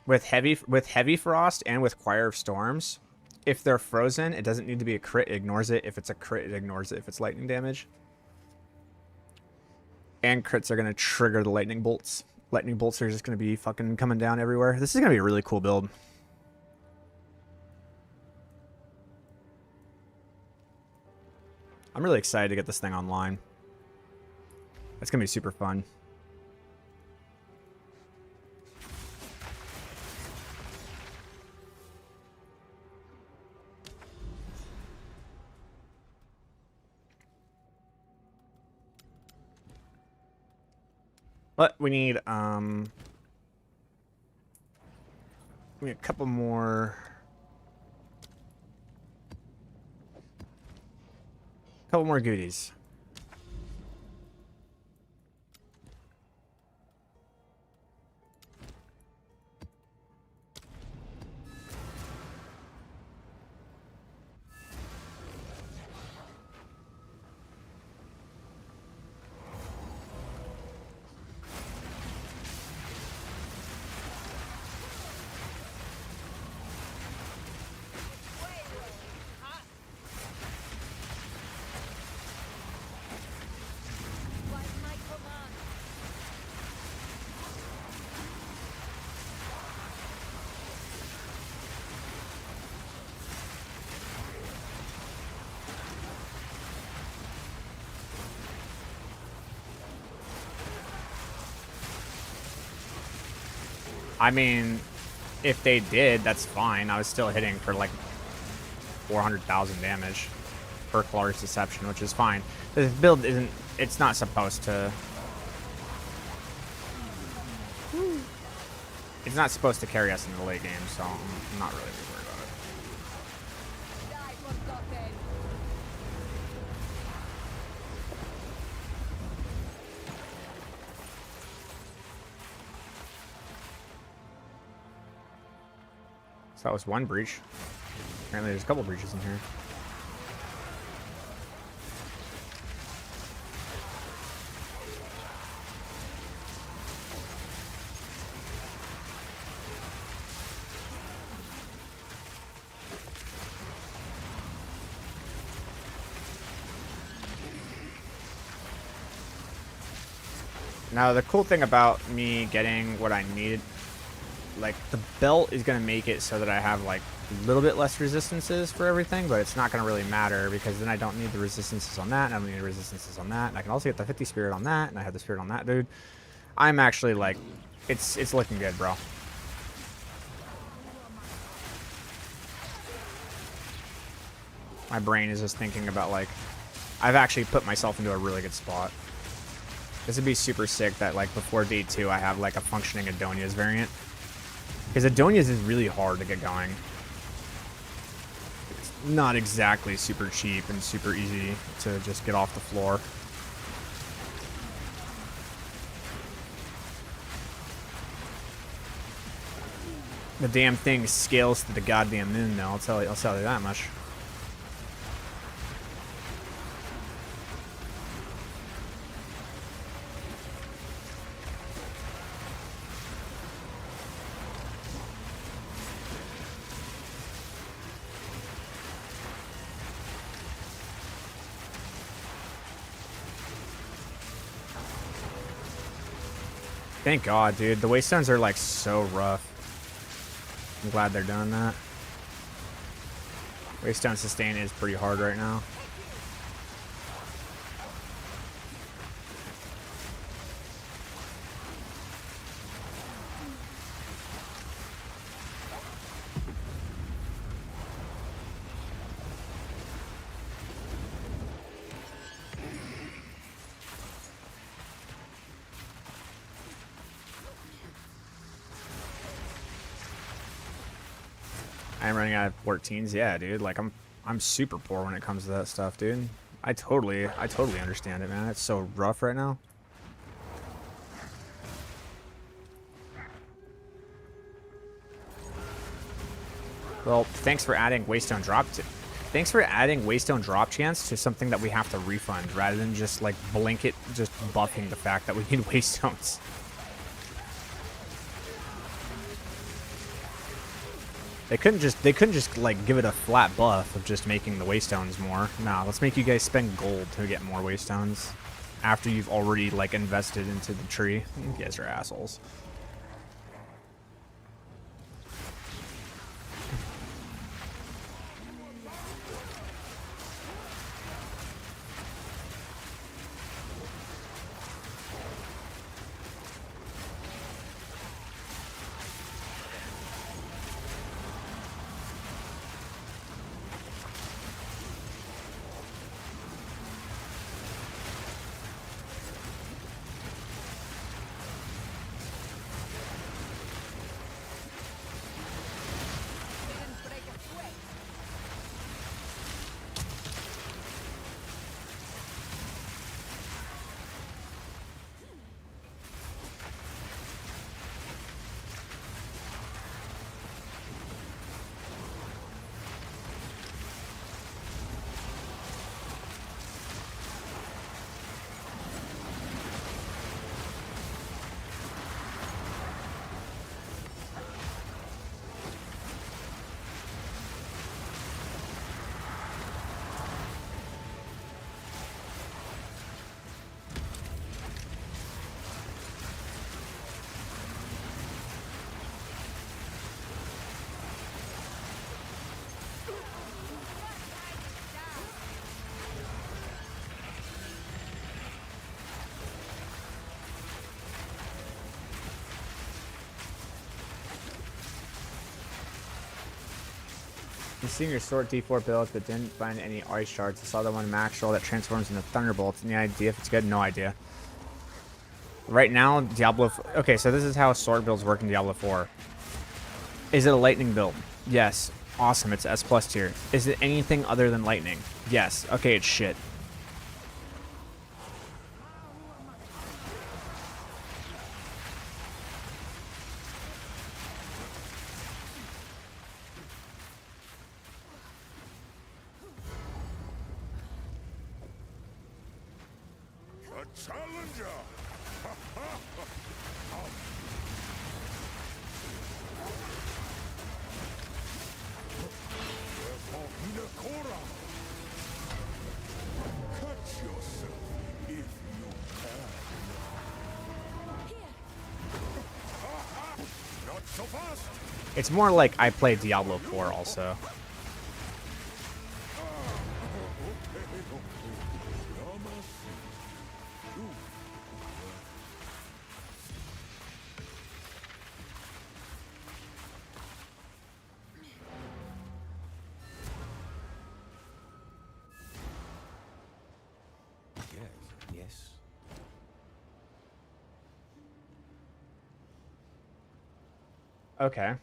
Speaker 1: With heavy frost and with Choir of Storms, if they're frozen, it doesn't need to be a crit. It ignores it. If it's a crit, it ignores it if it's lightning damage. And crits are going to trigger the lightning bolts. Lightning bolts are just going to be fucking coming down everywhere. This is going to be a really cool build. I'm really excited to get this thing online. It's going to be super fun. But we need a couple more Couple more goodies. I mean, if they did, that's fine. I was still hitting for like 400,000 damage per Clark's Deception, which is fine. This build isn't, it's not supposed to... It's not supposed to carry us into the late game, so I'm not really worried about it.
Speaker 2: Die for nothing.
Speaker 1: So that was one breach. Apparently there's a couple breaches in here. Now, the cool thing about me getting what I needed, like, the belt is going to make it so that I have, like, a little bit less resistances for everything, but it's not going to really matter because then I don't need the resistances on that, and I don't need the resistances on that, and I can also get the 50 spirit on that, and I have the spirit on that, dude. I'm actually, like, it's looking good, bro. My brain is just thinking about, like, I've actually put myself into a really good spot. This would be super sick that, like, before day 2, I have, like, a functioning Adonia's variant. Because Adonia's is really hard to get going. It's not exactly super cheap and super easy to just get off the floor. The damn thing scales to the goddamn moon, though. I'll tell you that much. Thank God, dude. The waystones are, like, so rough. I'm glad they're doing that. Waystone sustain is pretty hard right now. I'm running out of 14s. Yeah, dude. Like, I'm super poor when it comes to that stuff, dude. I totally understand it, man. It's so rough right now. Well, thanks for adding Waystone drop chance to something that we have to refund rather than just like blanket just buffing the fact that we need Waystones. They couldn't just like give it a flat buff of just making the Waystones more. Nah, let's make you guys spend gold to get more Waystones after you've already like invested into the tree. You guys are assholes. I'm seeing your sword D4 builds, but didn't find any ice shards. I saw the one max roll that transforms into thunderbolts. Any idea if it's good? No idea. Right now, Diablo... Okay, so this is how sword builds work in Diablo 4. Is it a lightning build? Yes. Awesome, it's S+ tier. Is it anything other than lightning? Yes. Okay, it's shit.
Speaker 6: A challenger! Catch yourself if you can. Not so fast!
Speaker 1: It's more like I played Diablo 4 also.
Speaker 5: Yes.
Speaker 1: Okay.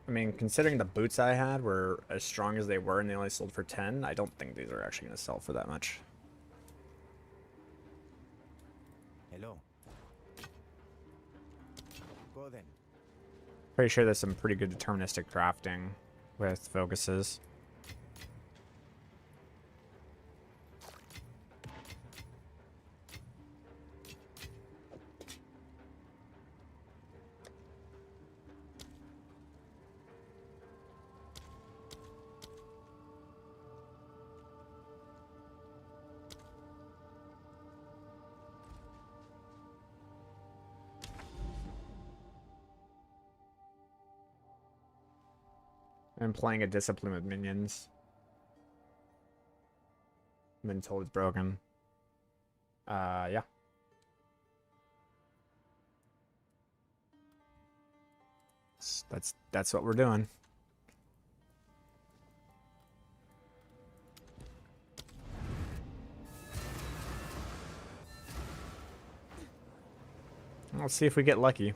Speaker 1: I mean, considering the boots I had were as strong as they were and they only sold for 10, I don't think these are actually going to sell for that much.
Speaker 5: Hello. Go then.
Speaker 1: Pretty sure there's some pretty good deterministic crafting with focuses. I'm playing a discipline with minions. I've been told it's broken. Yeah. That's what we're doing. Let's see if we get lucky.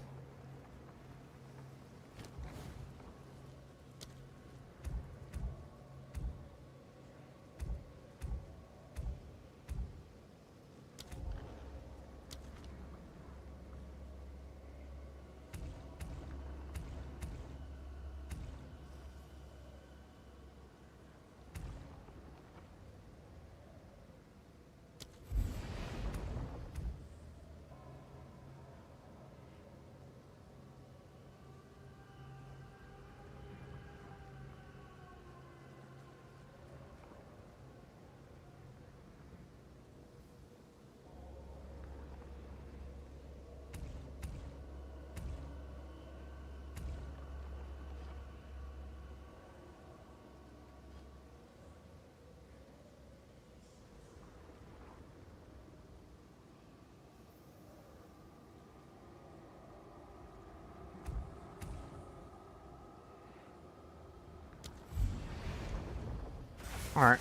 Speaker 1: Alright.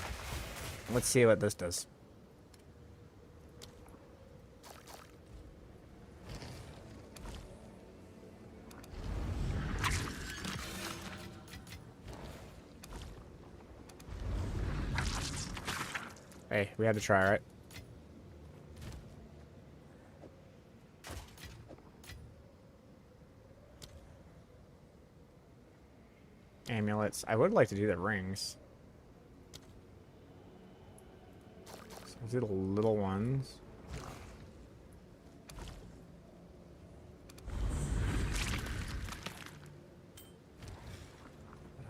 Speaker 1: Let's see what this does. Hey, we had to try, right? Amulets. I would like to do the rings. So I'll do the little ones.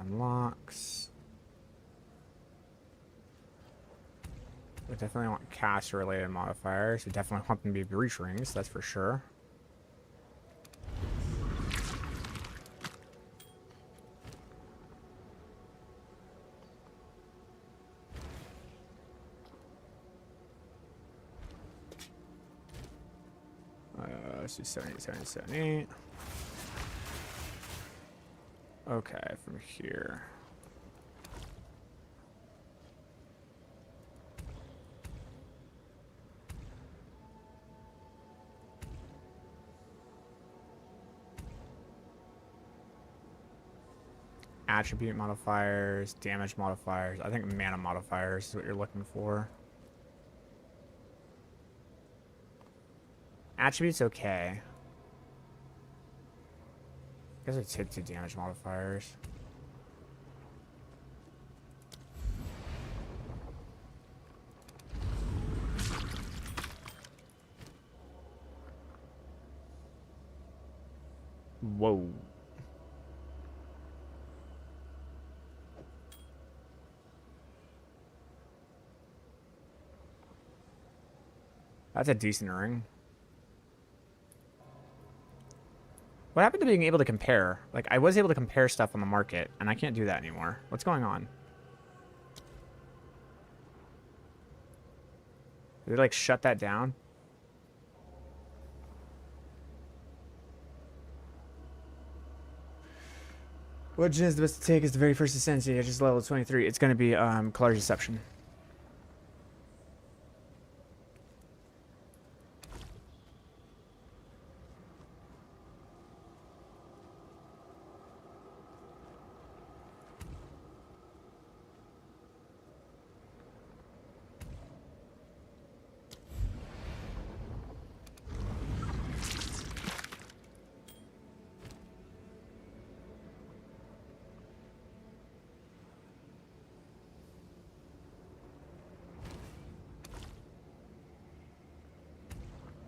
Speaker 1: Unlocks. We definitely want cast-related modifiers. We definitely want them to be breach rings, that's for sure. Let's do 70, 70, 70. Okay, from here. Attribute modifiers, damage modifiers. I think mana modifiers is what you're looking for. Attributes okay. I guess it's hit 2 damage modifiers. Whoa. That's a decent ring. What happened to being able to compare? Like, I was able to compare stuff on the market, and I can't do that anymore. What's going on? Did they, like, shut that down? What gen is the best to take as the very first Ascension? Just level 23. It's going to be Color Deception.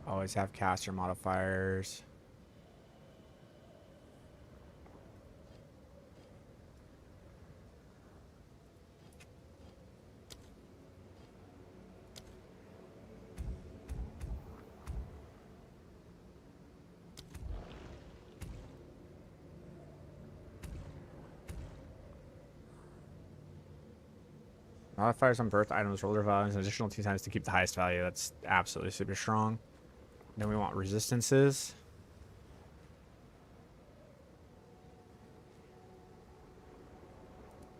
Speaker 1: Always have caster modifiers. Modifiers on birth items, roller values, an additional 2 times to keep the highest value. That's absolutely super strong. Then we want resistances.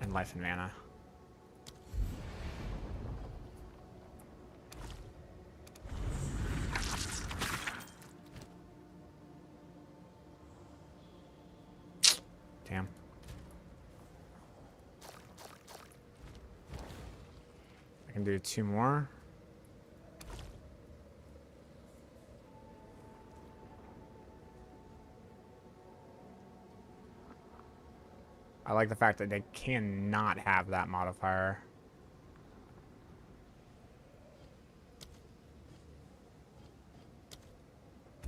Speaker 1: And life and mana. Damn. I can do 2 more. I like the fact that they cannot have that modifier.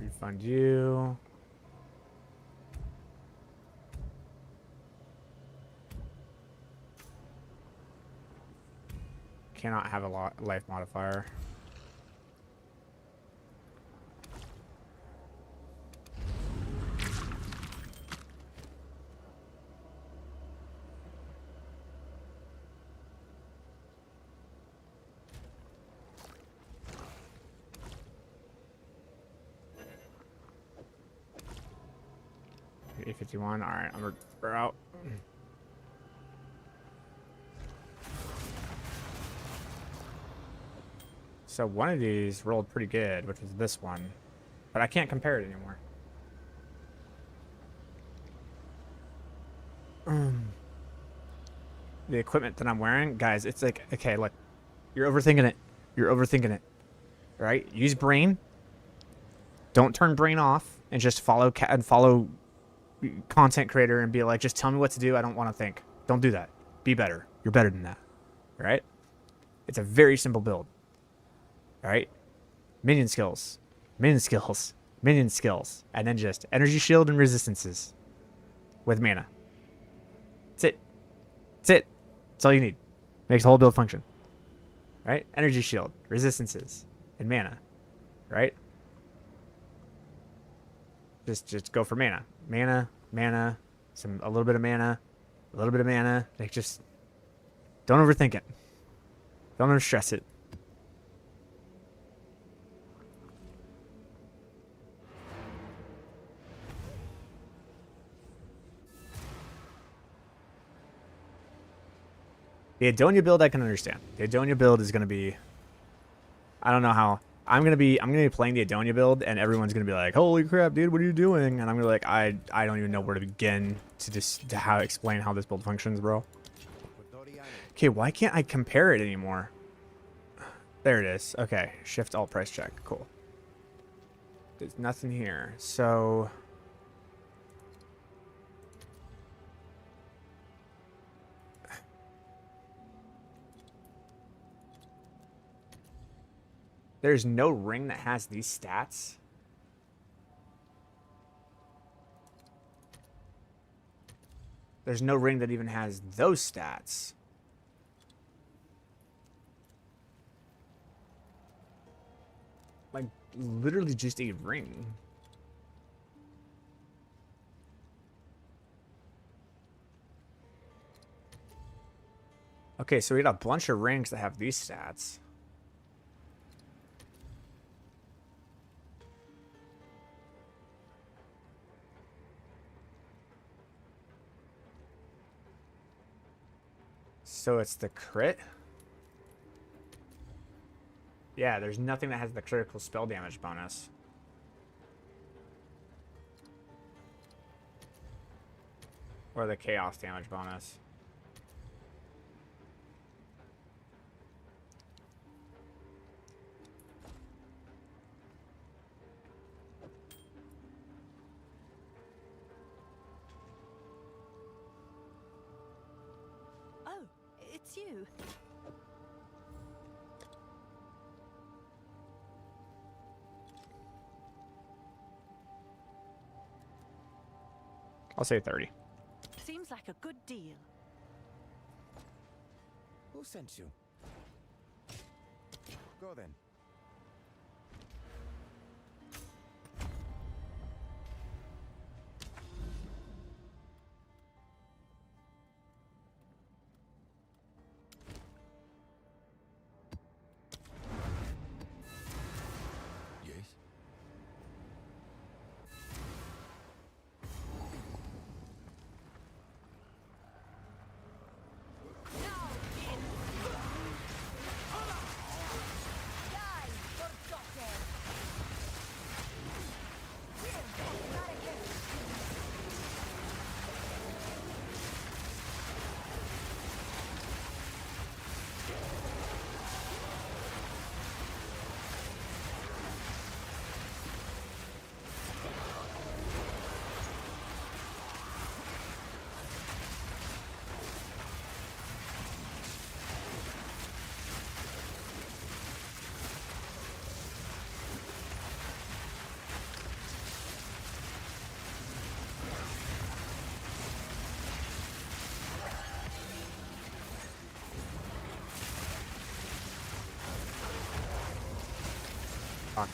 Speaker 1: Refund you. Cannot have a life modifier. A51. All right, we're out. So one of these rolled pretty good, which was this one, but I can't compare it anymore. The equipment that I'm wearing, guys, it's like, okay, look, you're overthinking it. You're overthinking it. All right, use brain. Don't turn brain off and just follow content creator and be like, just tell me what to do. I don't want to think. Don't do that. Be better. You're better than that. All right? It's a very simple build. All right? Minion skills. Minion skills. Minion skills. And then just energy shield and resistances with mana. That's it. That's it. That's all you need. Makes the whole build function. Right? Energy shield, resistances, and mana. Right? Just go for mana. Mana, a little bit of mana, a little bit of mana. Like, just don't overthink it. Don't overstress it. The Adonia build I can understand. The Adonia build is gonna be, I don't know how. I'm gonna be playing the Adonia build, and everyone's gonna be like, "Holy crap, dude, what are you doing?" And I'm gonna be like, I don't even know where to begin to how explain how this build functions, bro. Okay, why can't I compare it anymore? There it is. Okay, Shift Alt price check. Cool. There's nothing here, so. There's no ring that has these stats. There's no ring that even has those stats. Like, literally just a ring. Okay, so we got a bunch of rings that have these stats. So it's the crit? Yeah, there's nothing that has the critical spell damage bonus. Or the chaos damage bonus.
Speaker 10: Oh, it's you.
Speaker 1: I'll say 30.
Speaker 10: Seems like a good deal.
Speaker 5: Who sent you? Go then.
Speaker 4: Yes?
Speaker 1: Fuck.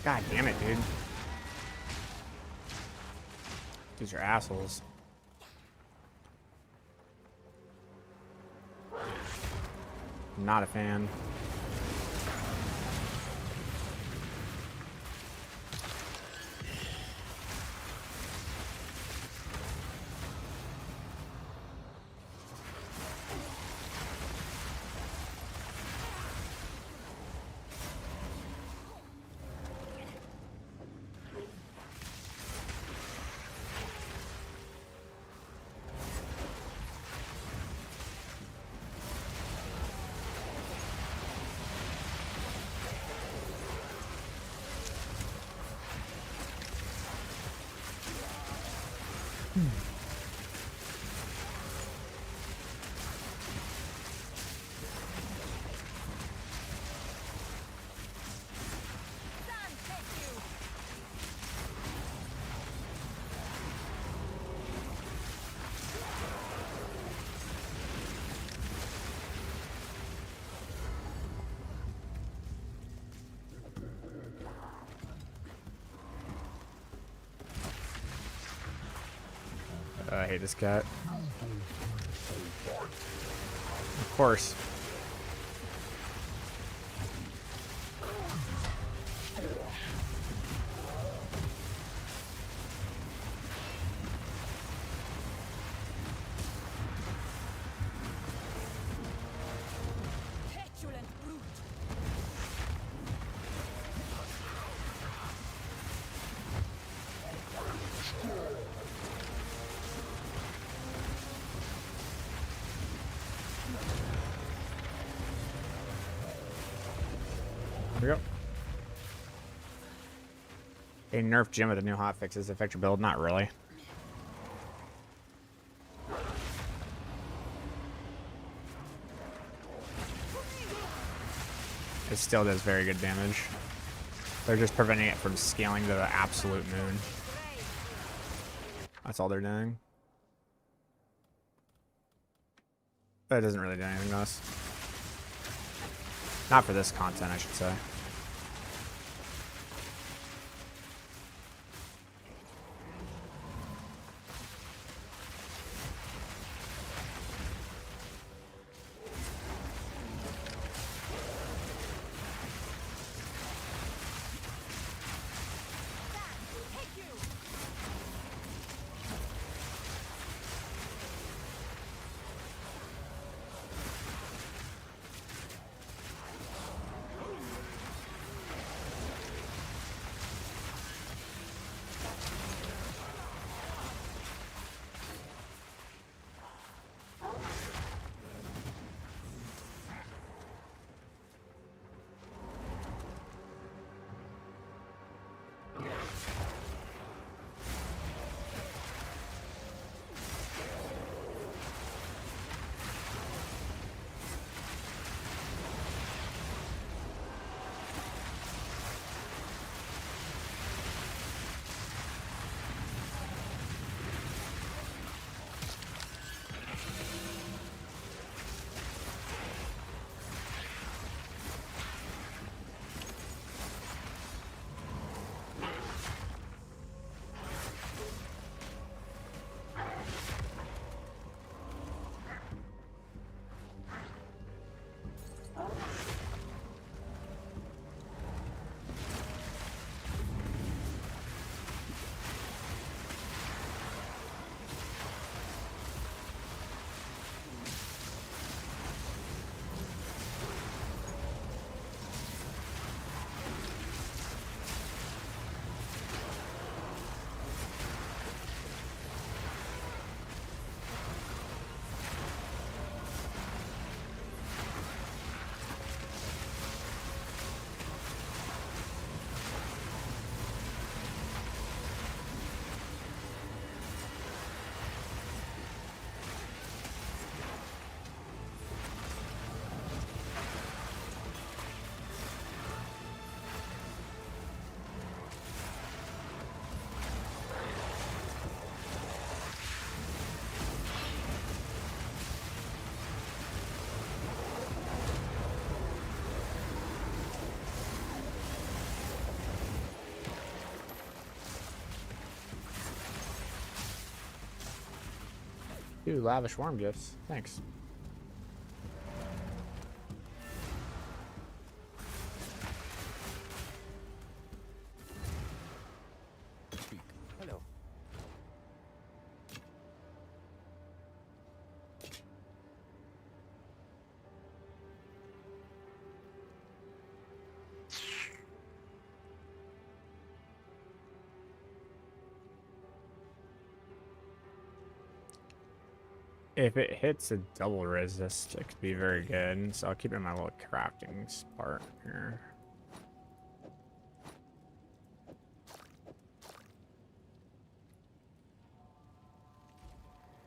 Speaker 1: God damn it, dude. These are assholes. Not a fan. I hate this cat. Of course. Here we go. A nerf gym with the new hotfixes affect your build? Not really. It still does very good damage. They're just preventing it from scaling to the absolute moon. That's all they're doing. But it doesn't really do anything to us. Not for this content, I should say. Ooh, lavish worm gifts. Thanks.
Speaker 5: Hello.
Speaker 1: If it hits a double resist, it could be very good. So I'll keep it in my little crafting part here.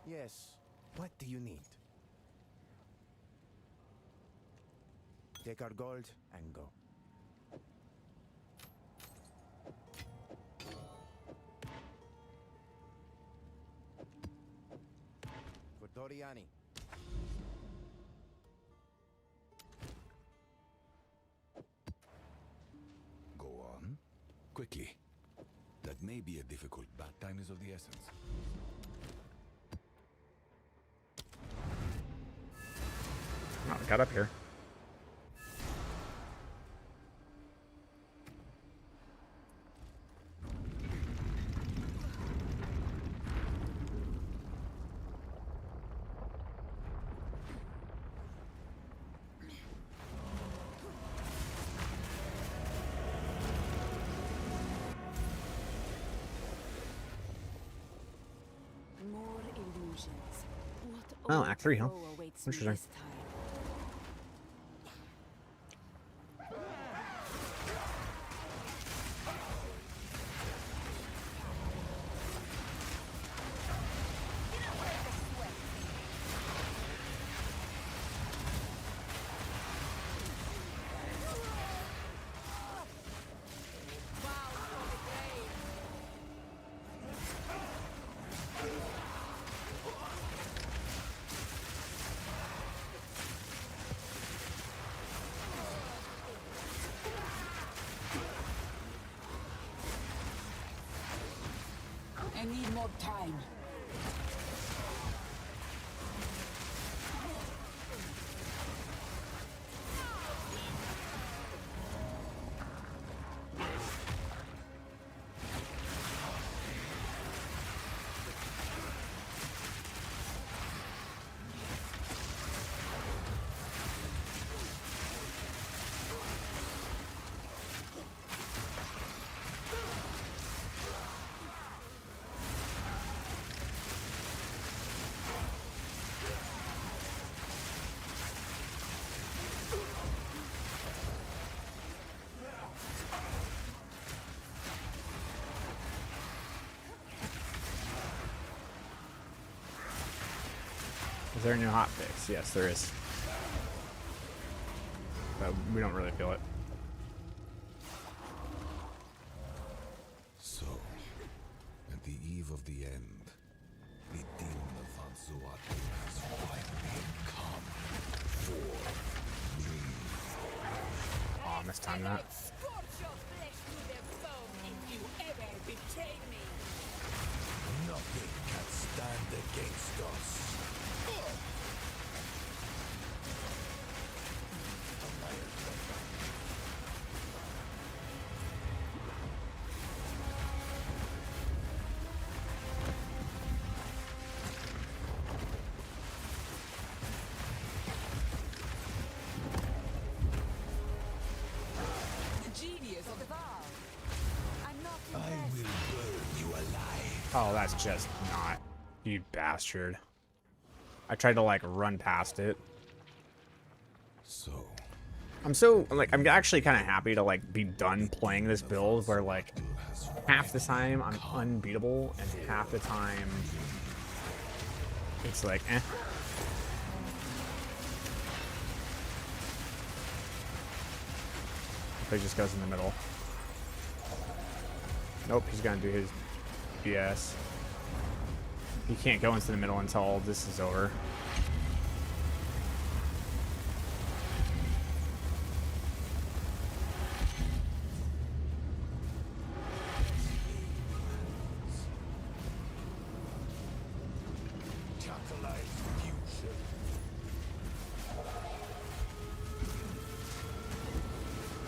Speaker 5: Yes. What do you need? Take our gold and go. For Doriani.
Speaker 4: Go on. Quickly. That may be a difficult, but time is of the essence.
Speaker 1: Oh, got up here.
Speaker 2: More illusions.
Speaker 1: Oh,
Speaker 2: What
Speaker 1: Act 3, huh?
Speaker 2: overthrow awaits me
Speaker 1: Interesting.
Speaker 2: this time?
Speaker 11: I need more time.
Speaker 1: Is there a new hotfix? Yes, there is. But we don't really feel it.
Speaker 4: So, at the eve of the end, the demon of Vanzuatu has finally come for me.
Speaker 1: Oh, I mistimed that.
Speaker 11: Scorch your flesh to the bone if you ever betray me.
Speaker 4: Nothing can stand against us.
Speaker 11: The genius of the vow. I'm not
Speaker 4: I
Speaker 11: impressed.
Speaker 4: will burn you alive.
Speaker 1: Oh, that's just not. You bastard. I tried to, like, run past it.
Speaker 4: So,
Speaker 1: I'm actually kind of happy to, like, be done playing this build where, like, half the time I'm unbeatable and half the time it's like, eh. He just goes in the middle. Nope, he's gonna do his BS. He can't go into the middle until all this is over.
Speaker 4: catalyze fusion.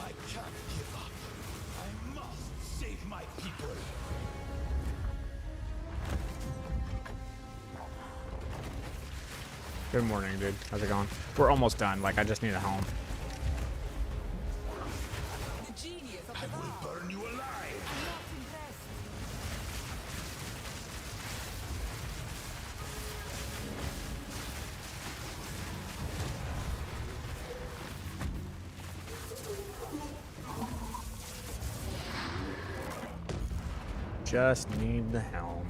Speaker 4: I can't give up. I must save my people.
Speaker 1: Good morning, dude. How's it going? We're almost done. Like, I just need a home.
Speaker 11: The genius of
Speaker 4: I
Speaker 11: the
Speaker 4: will
Speaker 11: vow.
Speaker 4: burn you alive.
Speaker 11: I'm not impressed.
Speaker 1: Just need the helm.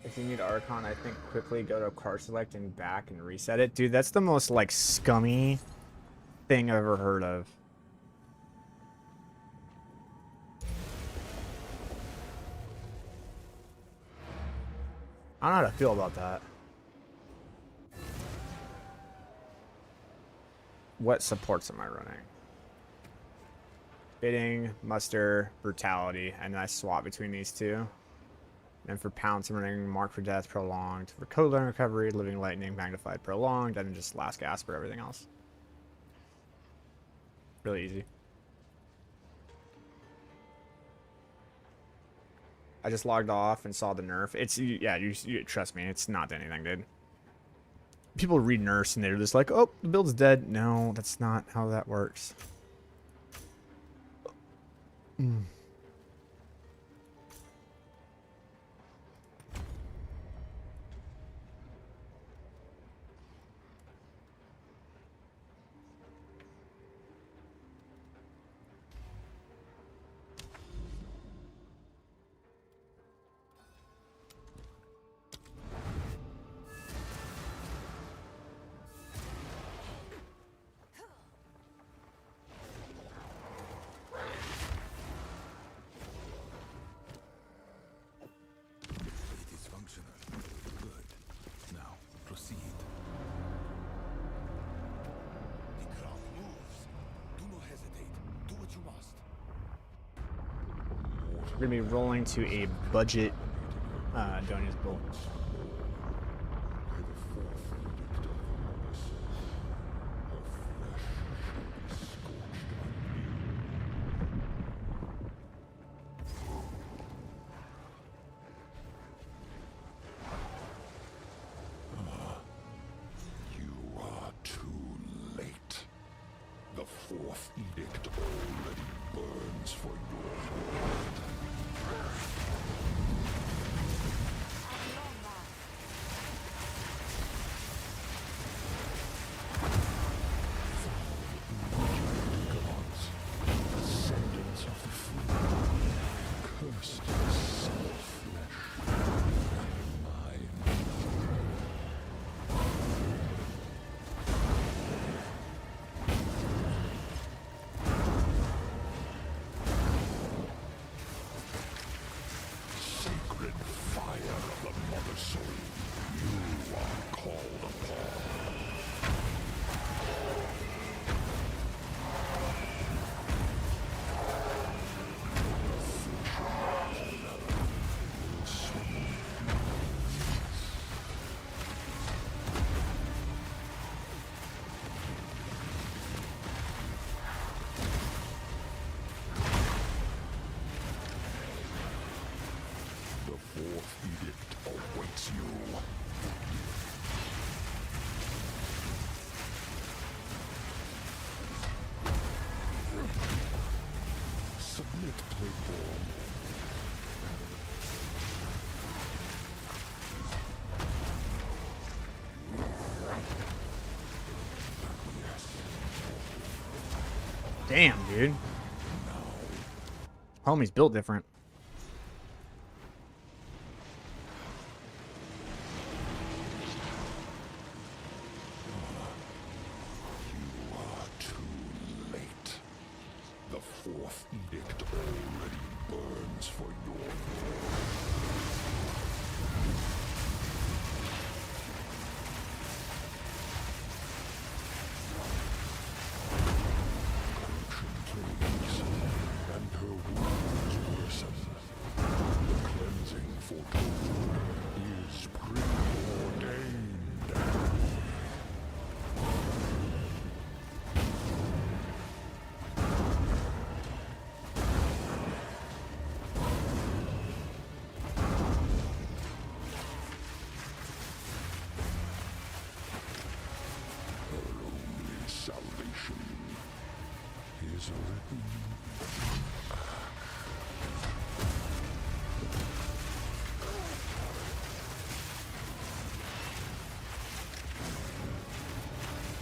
Speaker 1: If you need Archon, I think quickly go to card select and back and reset it. Dude, that's the most, like, scummy thing I've ever heard of. I don't know how to feel about that. What supports am I running? Bidding, muster, brutality, and I swap between these two. And for pounce, I'm running mark for death, prolonged. For code learn recovery, living lightning, magnified, prolonged, and then just last gasp for everything else. Really easy. I just logged off and saw the nerf. It's, yeah, you trust me, it's not anything, dude. People read nerfs and they're just like, oh, the build's dead. No, that's not how that works. We're gonna be rolling to a budget Donia's build.
Speaker 4: You are too late. The fourth edict already burns for your blood. Gods, descendants of the free, cursed self-flesh, mine. Sacred fire of the Mother Soul, you are called upon. The fourth edict awaits you. Submit, Playborn.
Speaker 1: Damn, dude. Homie's built different.
Speaker 4: You are too late. The fourth edict already burns for your and her wounds worsen. The cleansing foretold is preordained. Her only salvation is written.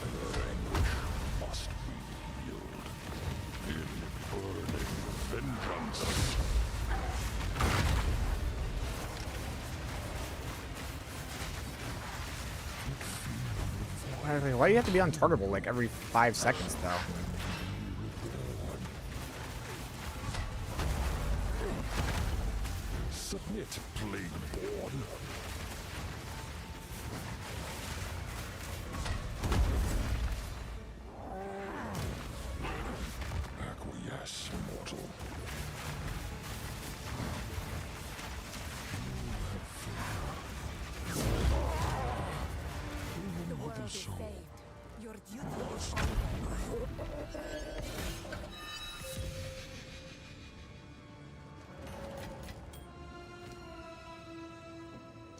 Speaker 4: Her anguish must be healed in burning vengeance.
Speaker 1: Why do you have to be untargetable like every 5 seconds, though?
Speaker 4: Submit, Plagueborn. Acquiesce, mortal.
Speaker 11: The world is saved. Your duty is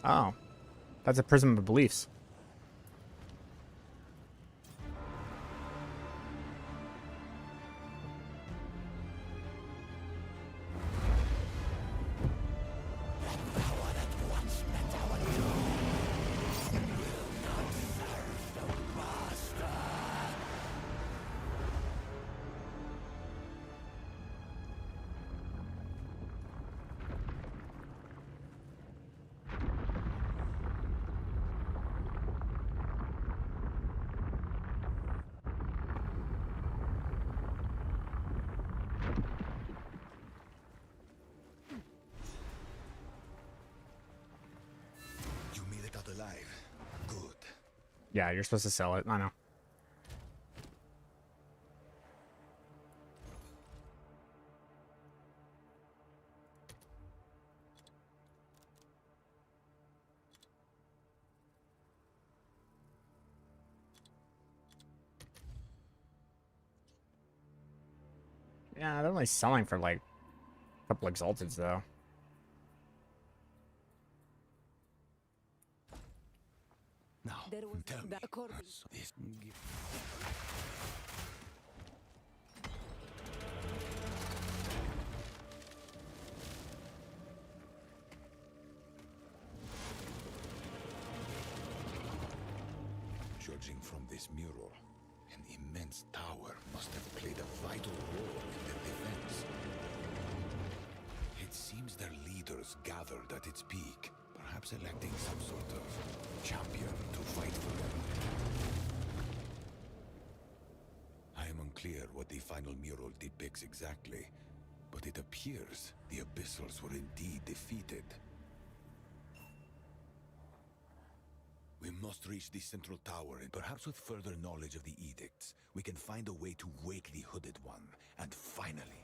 Speaker 1: Oh. That's a prism of beliefs. Yeah, you're supposed to sell it. I know. Yeah, they're only selling for like a couple exalteds though.
Speaker 5: Now,
Speaker 2: There was
Speaker 5: tell me.
Speaker 2: that Corby.
Speaker 5: This
Speaker 4: Judging from this mural, an immense tower must have played a vital role in their defense. It seems their leaders gathered at its peak, perhaps electing some sort of champion to fight for them. I am unclear what the final mural depicts exactly, but it appears the Abyssals were indeed defeated. We must reach the central tower, and perhaps with further knowledge of the edicts, we can find a way to wake the Hooded One, and finally...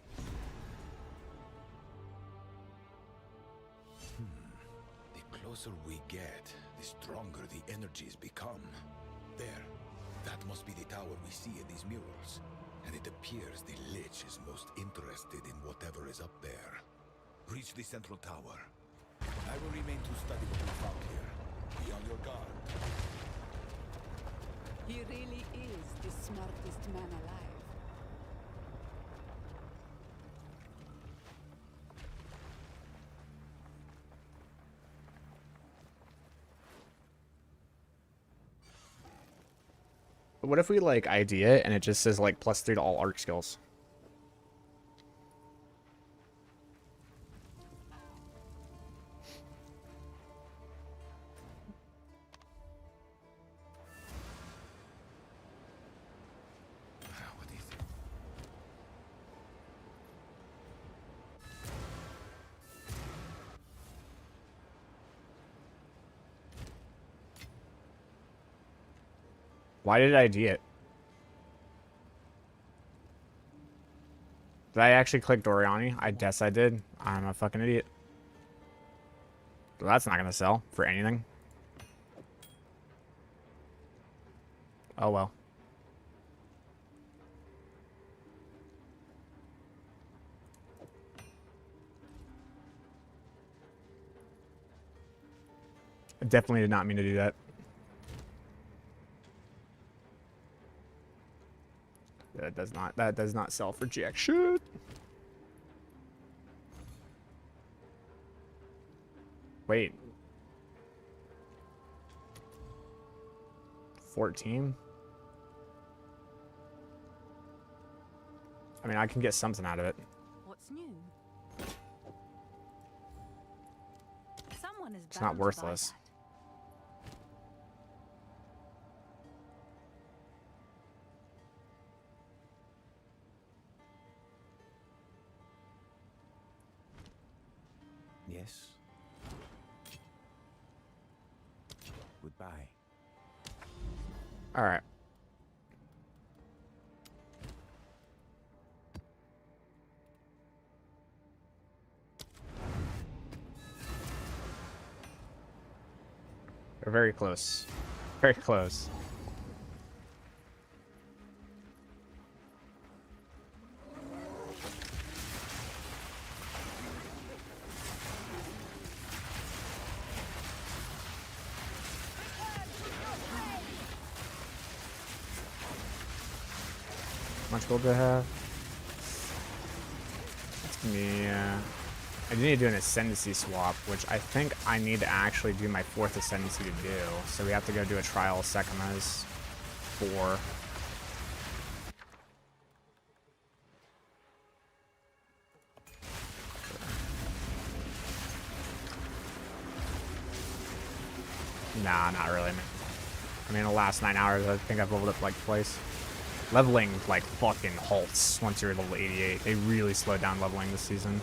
Speaker 4: The closer we get, the stronger the energies become. There. That must be the tower we see in these murals. And it appears the Lich is most interested in whatever is up there. Reach the central tower. I will remain to study what we found here. Be on your guard.
Speaker 2: He really is the smartest man alive.
Speaker 1: What if we like ID it and it just says like +3 to all arc skills?
Speaker 4: What is it?
Speaker 1: Why did I ID it? Did I actually click Doriani? I guess I did. I'm a fucking idiot. Well, that's not gonna sell for anything. Oh well. I definitely did not mean to do that. That does not sell for jack shit. Wait. 14? I mean, I can get something out of it.
Speaker 10: What's new? Someone is
Speaker 1: It's not
Speaker 10: bound to buy
Speaker 1: worthless.
Speaker 10: that.
Speaker 5: Yes. Goodbye.
Speaker 1: All right. We're very close. Very close. How much gold do I have? That's gonna be, I do need to do an ascendancy swap, which I think I need to actually do my 4th ascendancy to do. So we have to go do a trial of Sekima's 4. Nah, not really. I mean, the last 9 hours, I think I've leveled up like twice. Leveling, like, fucking halts once you're level 88. They really slowed down leveling this season.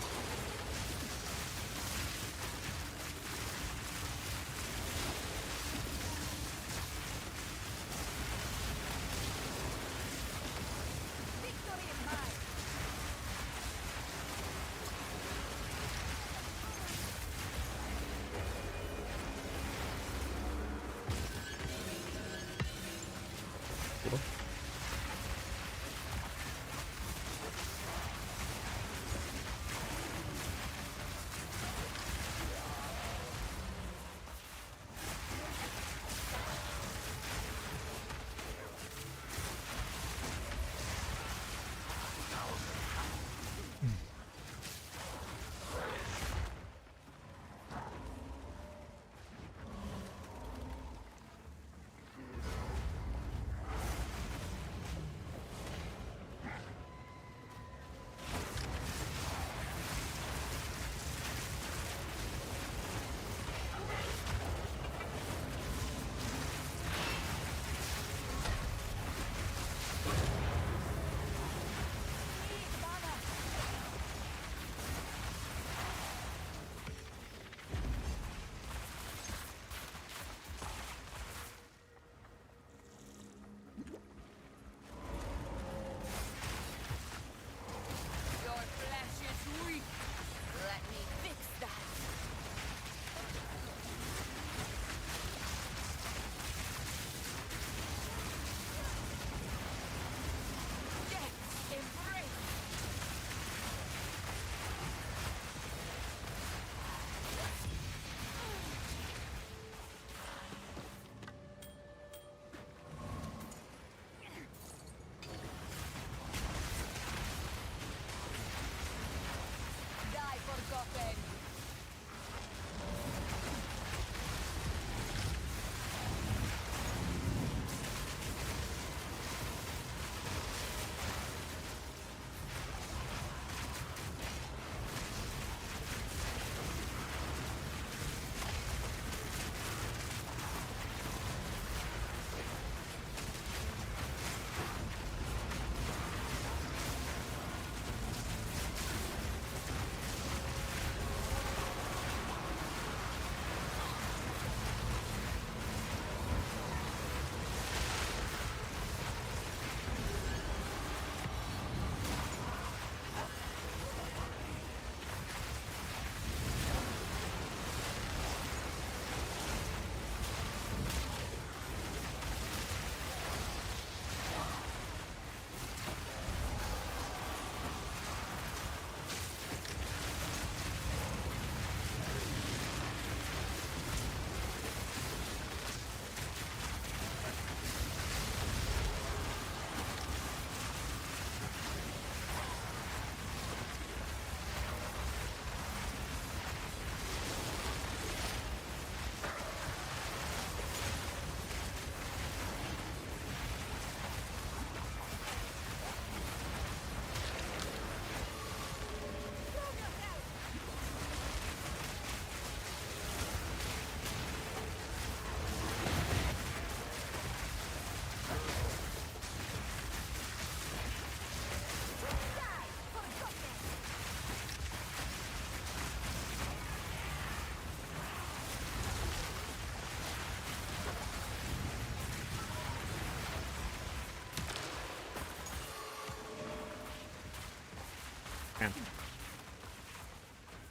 Speaker 1: Man.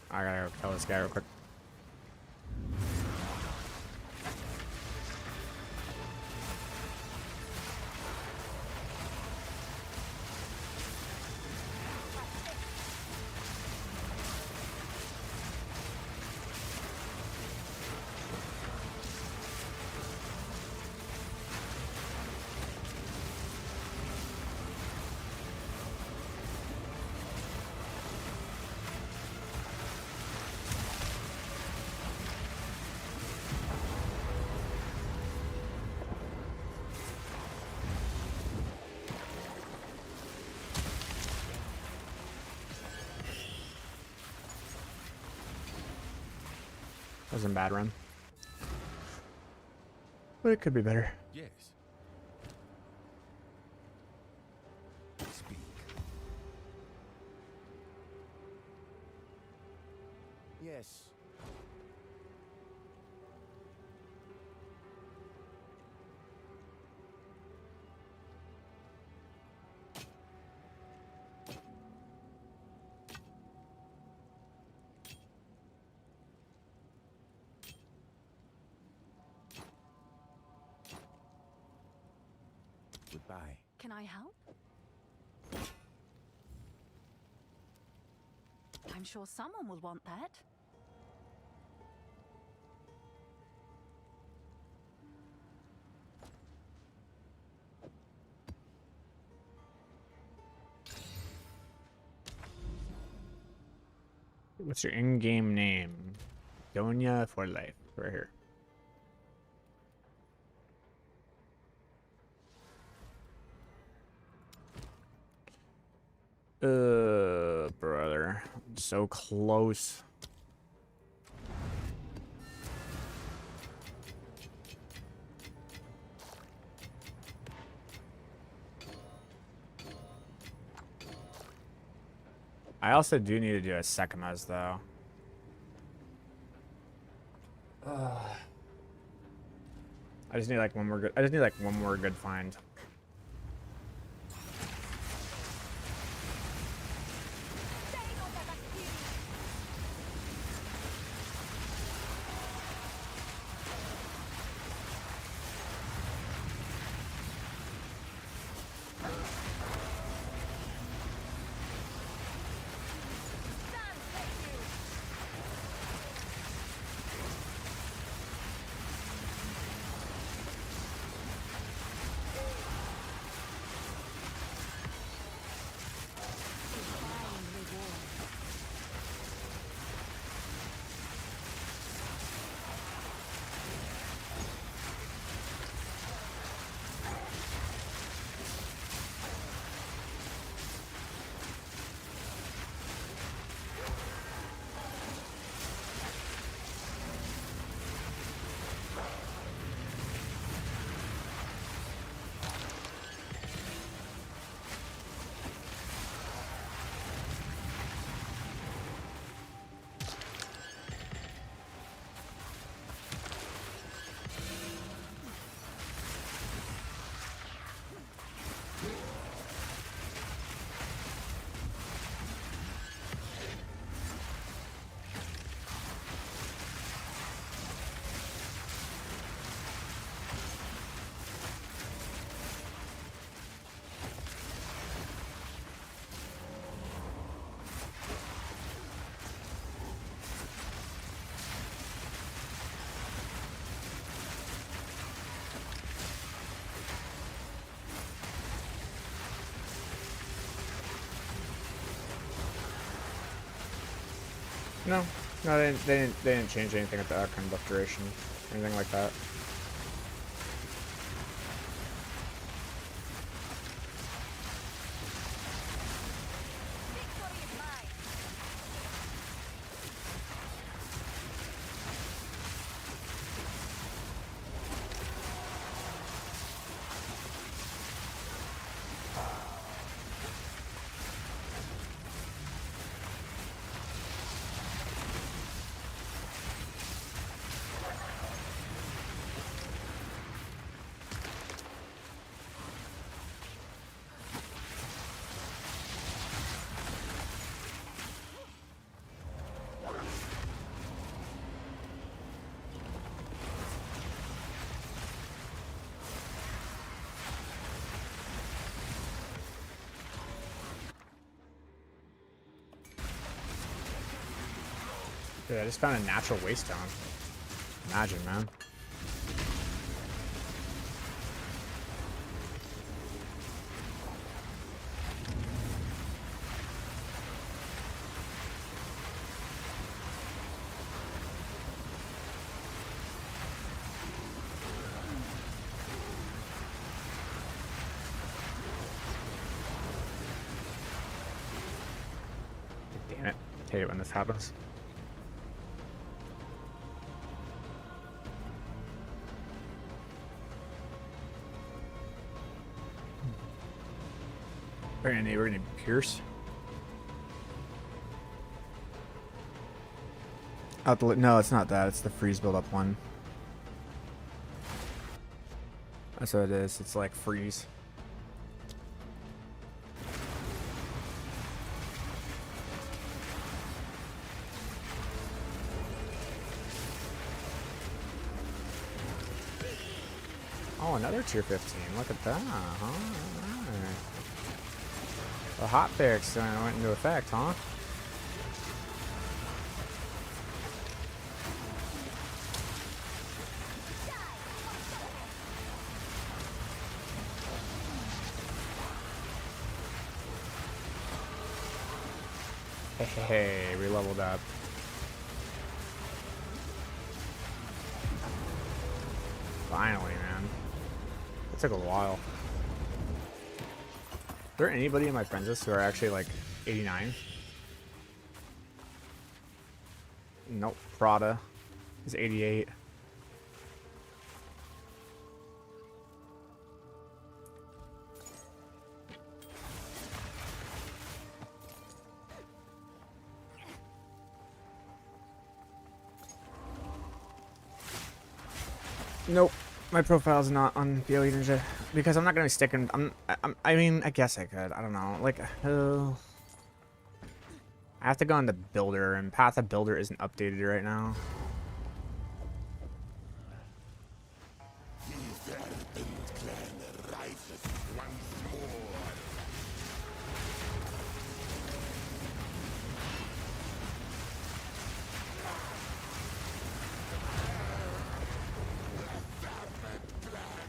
Speaker 1: I gotta go kill this guy real quick. Wasn't a bad run. But it could be better.
Speaker 4: Yes. Speak. Yes. Goodbye.
Speaker 10: Can I help? I'm sure someone will want that.
Speaker 1: What's your in-game name? Donya for life. Right here. Brother. So close. I also do need to do a Sekimas though. I just need like one more good. I just need like one more good find. No, no, they didn't change anything at the outcome buff duration, or anything like that. Dude, I just found a natural waste stone. Imagine, man. Damn it. I hate it when this happens. We're gonna need Pierce. No, it's not that. It's the freeze build-up one. That's what it is. It's like freeze. Oh, another tier 15. Look at that. Huh? Alright. The hot barracks went into effect, huh? Hey, we leveled up. Finally, man. It took a while. Is there anybody in my friends list who are actually like 89? Nope. Prada is 88. Nope, my profile's not on PoE Ninja because I'm not gonna stick in. I mean, I guess I could. I don't know. Like, I have to go into Builder, and Path of Builder isn't updated right now.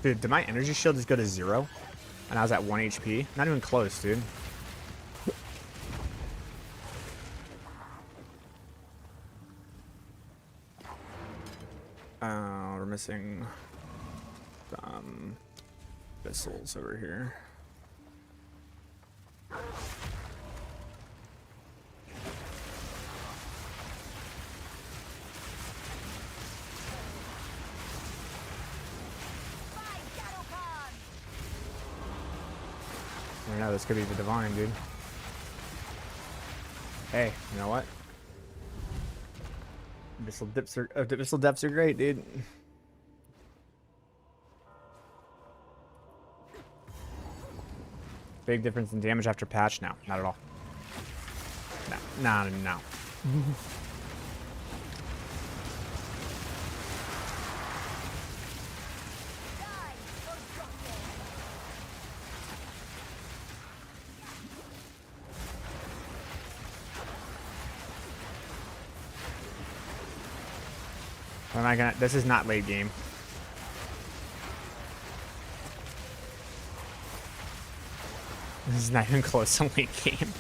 Speaker 1: Dude, did my energy shield just go to 0? And I was at 1 HP? Not even close, dude. We're missing missiles over here. I don't know, this could be the Divine, dude. Hey, you know what? Missile depths are great, dude. Big difference in damage after patch? No, not at all. No. Am I gonna? This is not late game. This is not even close to late game.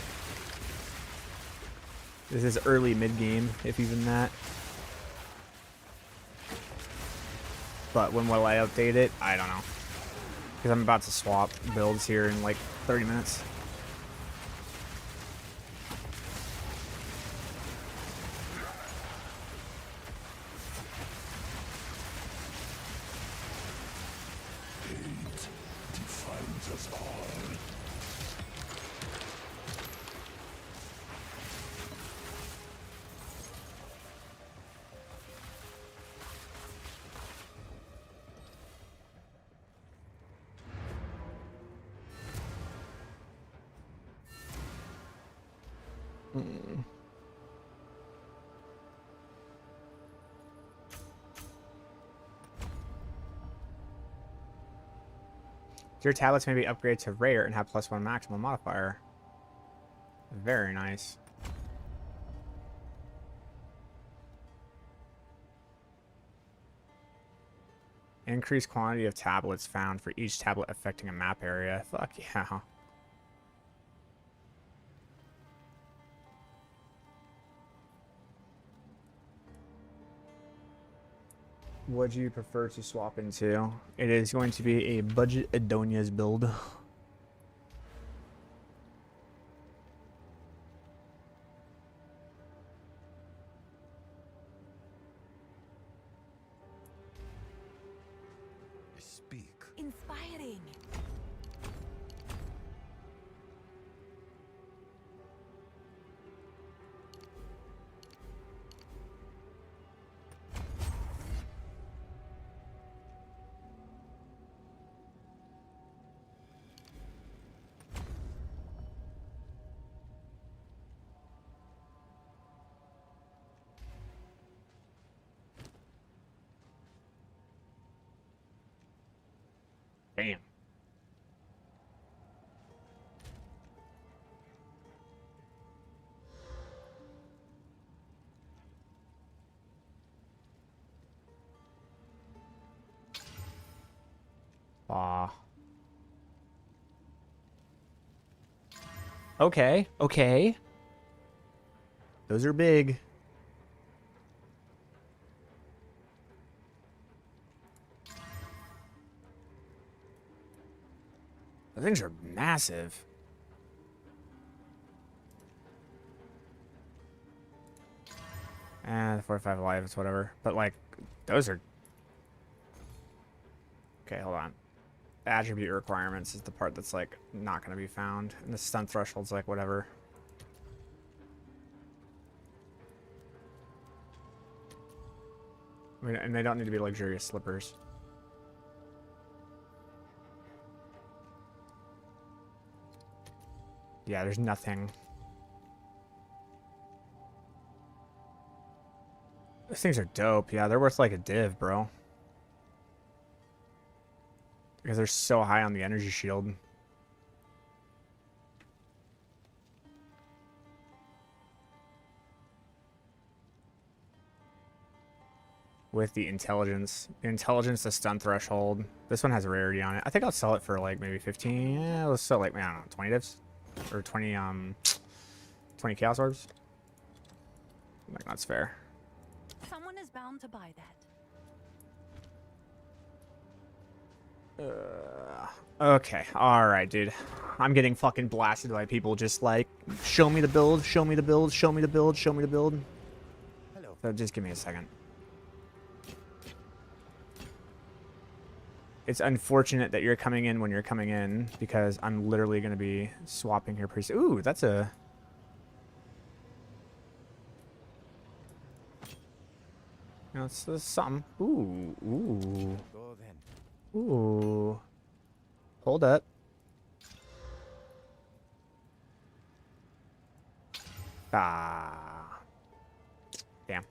Speaker 1: This is early mid game, if even that. But when will I update it? I don't know. Because I'm about to swap builds here in like 30 minutes. Your tablets may be upgraded to rare and have +1 maximum modifier. Very nice. Increased quantity of tablets found for each tablet affecting a map area. Fuck yeah. What do you prefer to swap into? It is going to be a budget Adonia's build.
Speaker 4: Speak.
Speaker 10: Inspiring.
Speaker 1: Damn. Ah. Okay, okay. Those are big. Those things are massive. The 45 lives, whatever. But, like, those are... Okay, hold on. The attribute requirements is the part that's, like, not going to be found. And the stun threshold's, like, whatever. I mean, and they don't need to be luxurious slippers. Yeah, there's nothing. Those things are dope. Yeah, they're worth like a div, bro. Because they're so high on the energy shield. With the intelligence. The intelligence, the stun threshold. This one has a rarity on it. I think I'll sell it for like maybe 15. Yeah, let's sell like, I don't know, 20 divs? Or 20, 20 chaos orbs? Like, that's fair.
Speaker 10: Someone is bound to buy that.
Speaker 1: Okay, alright, dude. I'm getting fucking blasted by people just like, show me the build, show me the build, show me the build, show me the build.
Speaker 5: Hello.
Speaker 1: So just give me a second. It's unfortunate that you're coming in when you're coming in, because I'm literally going to be swapping here pretty soon. Ooh, that's a... You know, it's something. Ooh, ooh.
Speaker 5: Go then.
Speaker 1: Ooh. Hold up. Ah. Damn.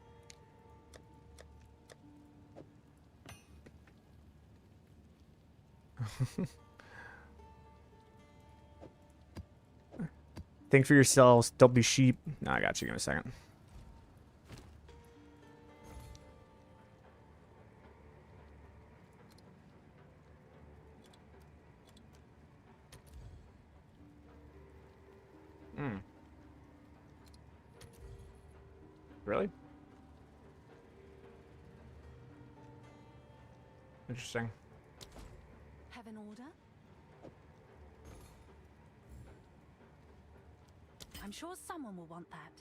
Speaker 1: Think for yourselves. Don't be sheep. No, I got you. Give me a second. Hmm. Really? Interesting.
Speaker 10: Have an order? I'm sure someone will want that.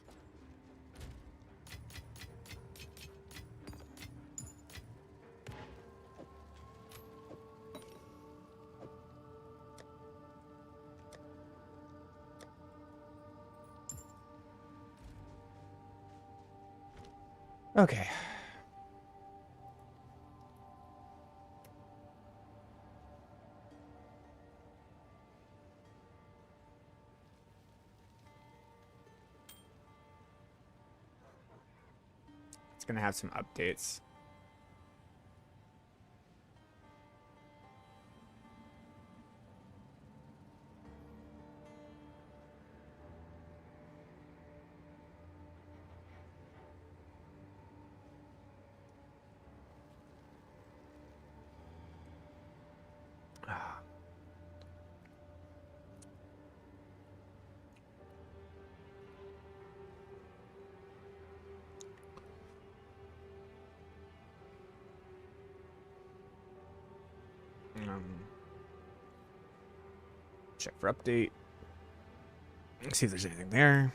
Speaker 1: Okay. It's gonna have some updates. Check for update. Let's see if there's anything there.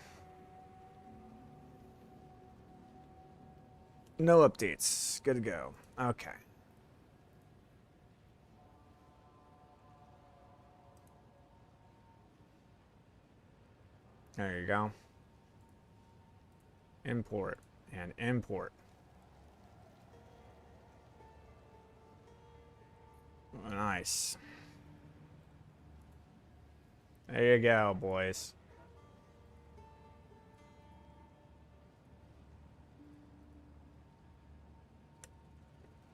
Speaker 1: No updates. Good to go. Okay. There you go. Import and import. Nice. There you go, boys.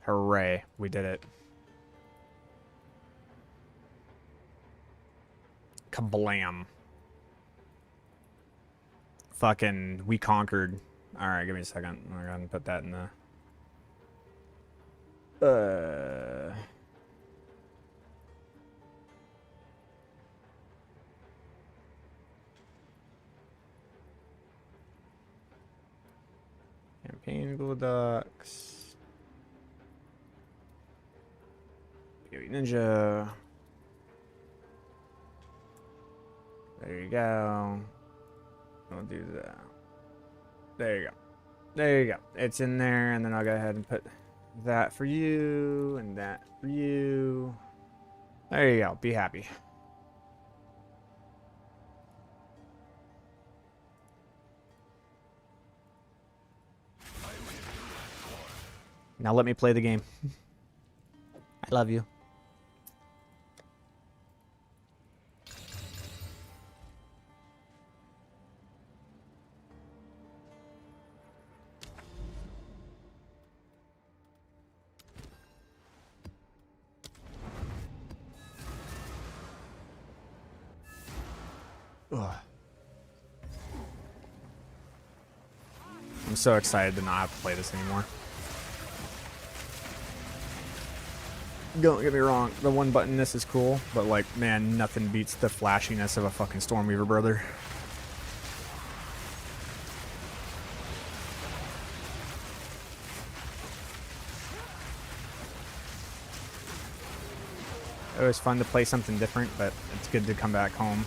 Speaker 1: Hooray, we did it. Kablam. Fucking, we conquered. Alright, give me a second. I'm gonna go ahead and put that in the... Campaign Google Docs. PoE Ninja. There you go. I'll do that. There you go. There you go. It's in there, and then I'll go ahead and put that for you, and that for you. There you go. Be happy. Now let me play the game. I love you. Ugh. I'm so excited to not have to play this anymore. Don't get me wrong, the one buttonness is cool, but like, man, nothing beats the flashiness of a fucking Stormweaver, brother. It was fun to play something different, but it's good to come back home.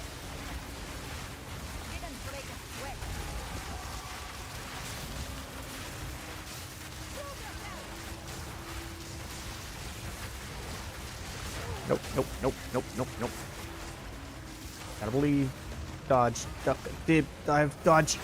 Speaker 1: Nope, nope, nope, nope, nope, nope. Gotta believe. Dodge, duck, dip, dive, dodge.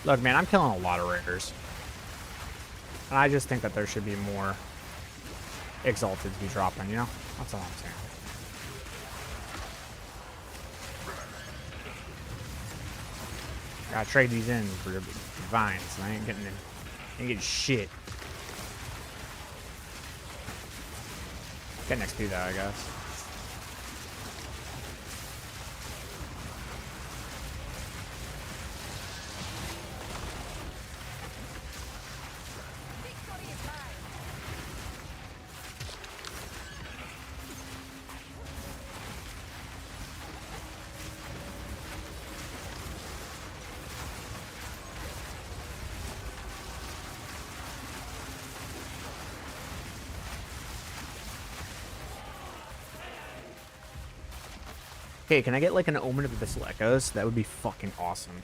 Speaker 1: Look, man, I'm killing a lot of raiders. And I just think that there should be more Exalted to be dropping, you know? That's all I'm saying. Gotta trade these in for vines. I ain't getting shit. Get next to that, I guess. Okay, can I get like an Omen of Abyssal Echoes? That would be fucking awesome.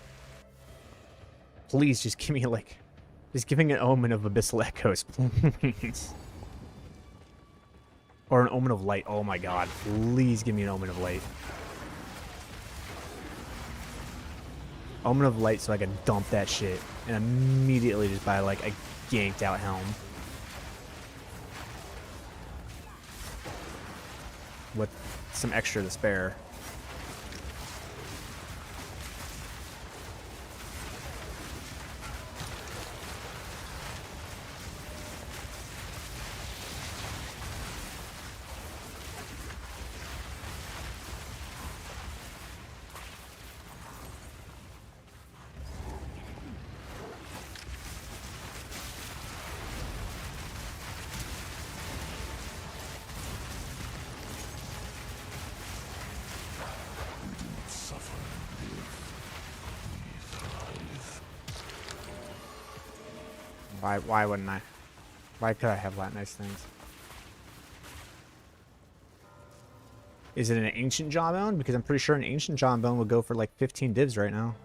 Speaker 1: Please just give me like... Just giving an Omen of Abyssal Echoes, please. Or an Omen of Light. Oh my god. Please give me an Omen of Light. Omen of Light so I can dump that shit and immediately just buy like a ganked out helm. With some extra to spare. Why wouldn't I? Why could I have that nice things? Is it an ancient jawbone? Because I'm pretty sure an ancient jawbone would go for like 15 divs right now.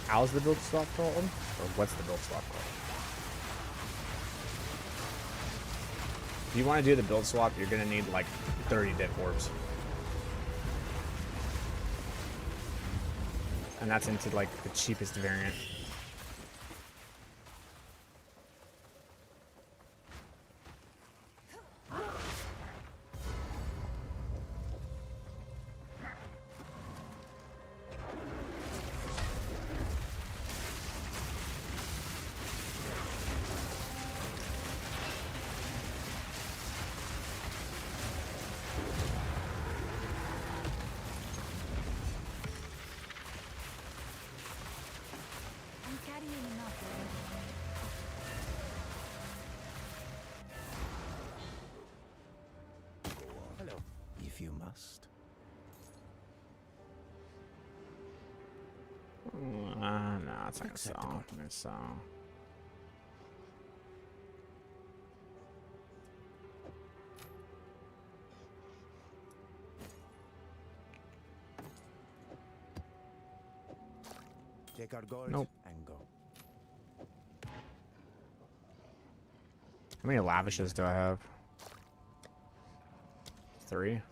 Speaker 1: How's the build swap called? Or what's the build swap called? If you want to do the build swap, you're going to need like 30 dead orbs. And that's into like the cheapest variant.
Speaker 5: If you must.
Speaker 1: No, it's not gonna sell. It's gonna sell.
Speaker 5: Take our gold
Speaker 1: Nope.
Speaker 5: and go.
Speaker 1: How many lavishes do I have? 3.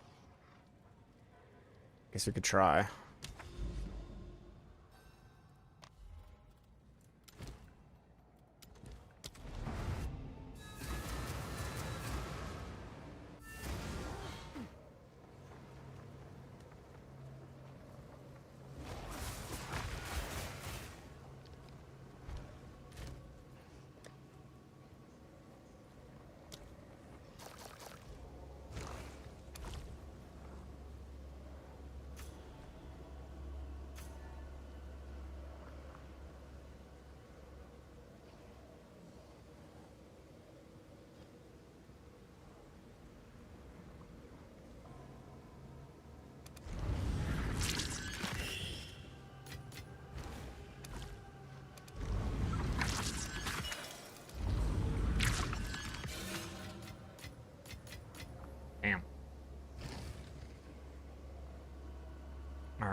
Speaker 1: Guess we could try.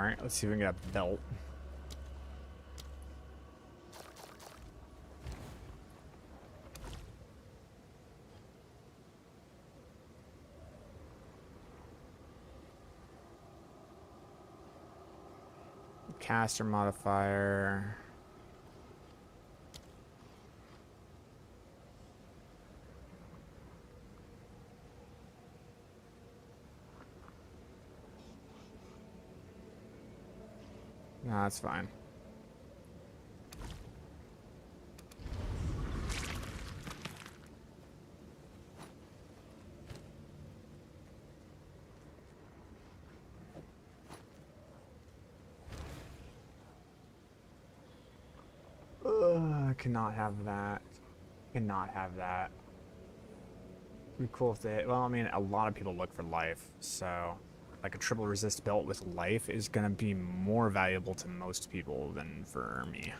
Speaker 1: Alright, let's see if we can get a belt. Caster modifier. No, that's fine. I cannot have that. Cannot have that. It'd be cool if they... Well, I mean, a lot of people look for life, so... Like, a triple resist belt with life is gonna be more valuable to most people than for me.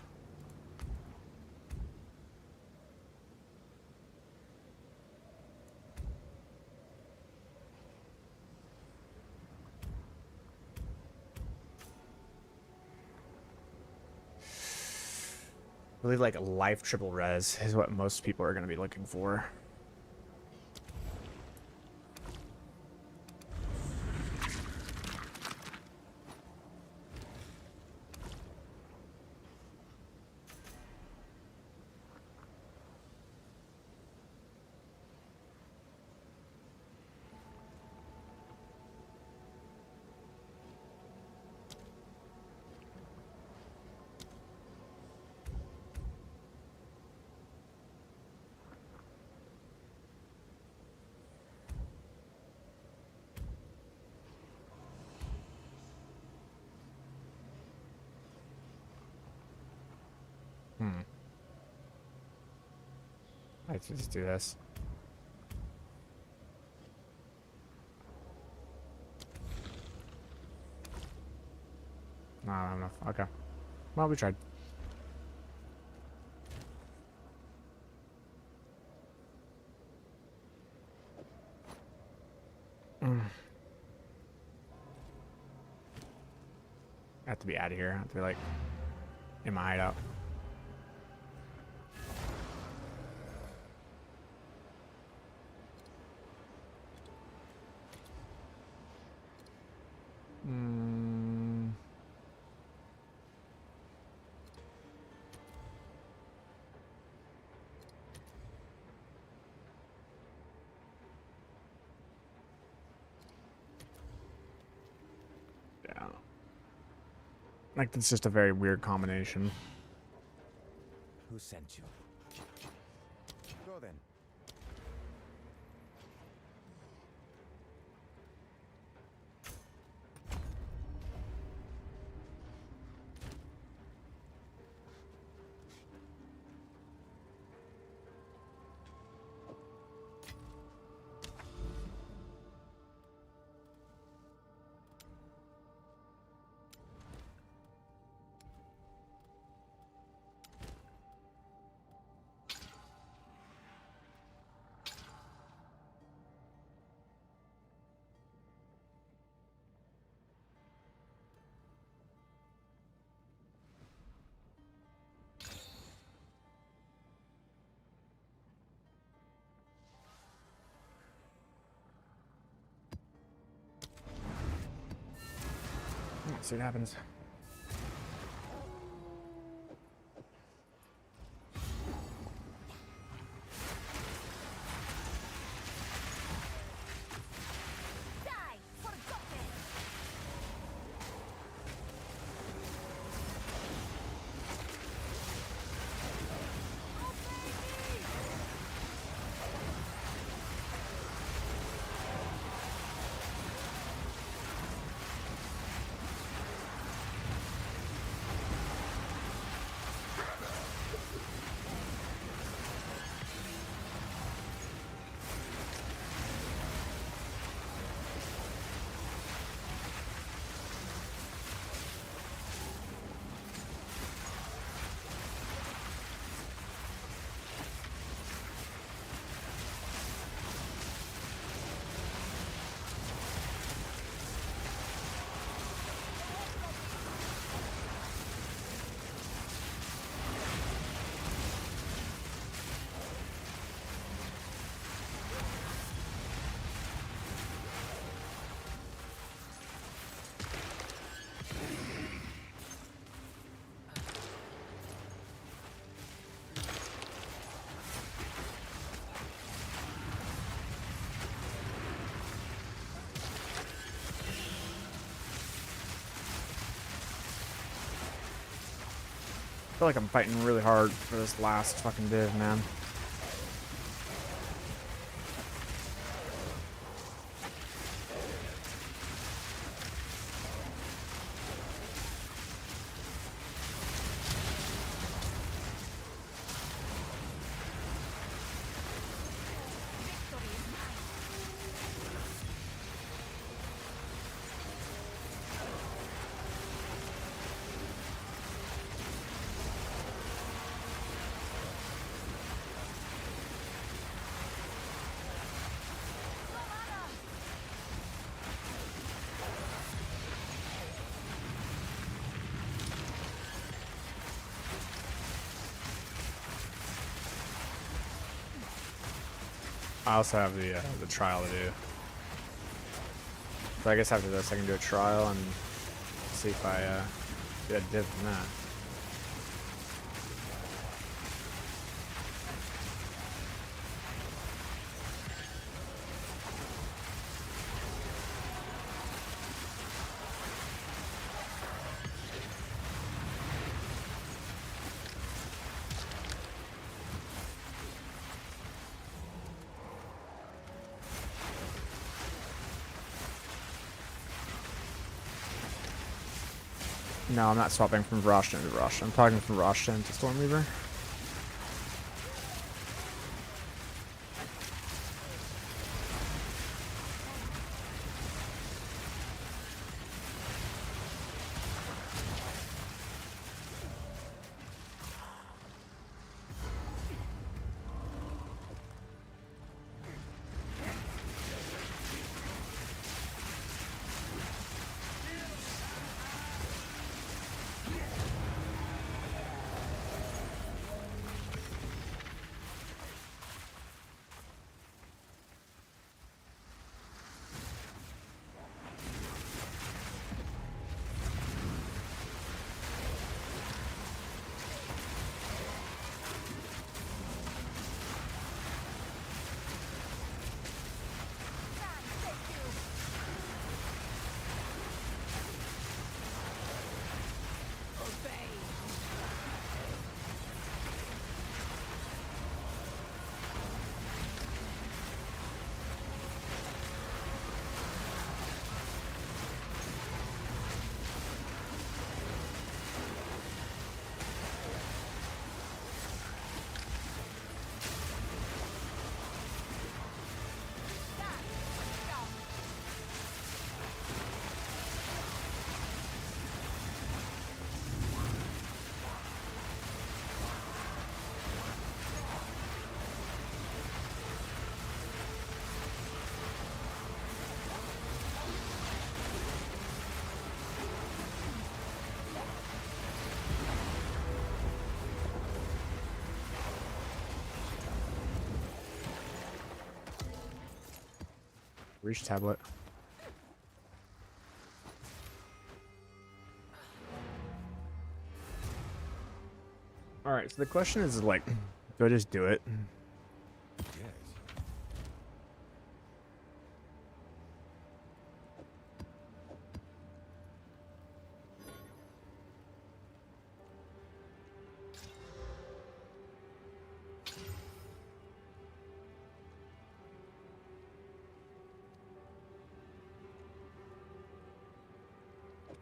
Speaker 1: I believe, like, life triple res is what most people are gonna be looking for. Let's just do this. No, I don't know. Okay. Well, we tried. I have to be out of here. I have to be, like, in my hideout. Yeah. Like, it's just a very weird combination.
Speaker 5: Who sent you? Go then.
Speaker 1: Let's see what happens.
Speaker 11: Die! Forgotten!
Speaker 1: feel like I'm fighting really hard for this last fucking div, man. I also have the trial to do. So I guess after this I can do a trial and see if I get a div from that. No, I'm not swapping from Roshan to Roshan. I'm talking from Roshan to Stormweaver. Reach tablet. Alright, so the question is like, do I just do it?
Speaker 4: Yes.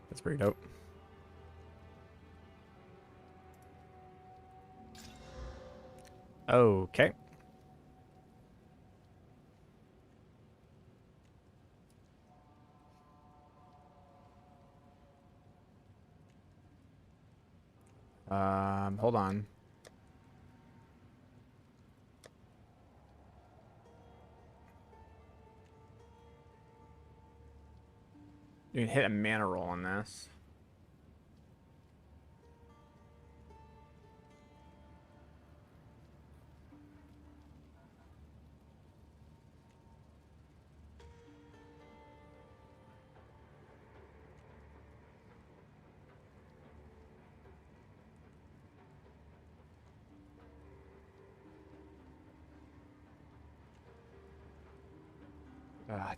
Speaker 1: That's pretty dope. Okay. Hold on. You can hit a mana roll on this.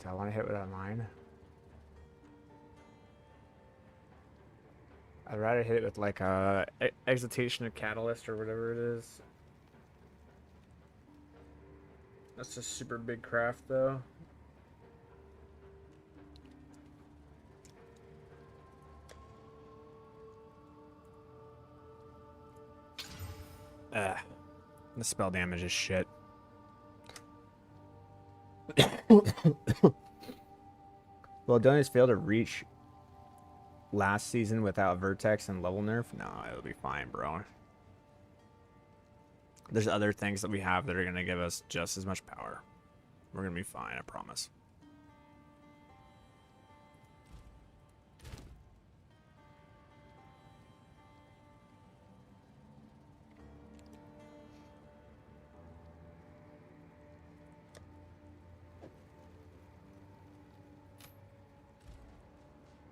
Speaker 1: Do I want to hit with a mine? I'd rather hit it with like a exaltation of catalyst or whatever it is. That's a super big craft though. The spell damage is shit. Well, Donis failed to reach last season without Vertex and level nerf. No, it'll be fine, bro. There's other things that we have that are going to give us just as much power. We're going to be fine, I promise.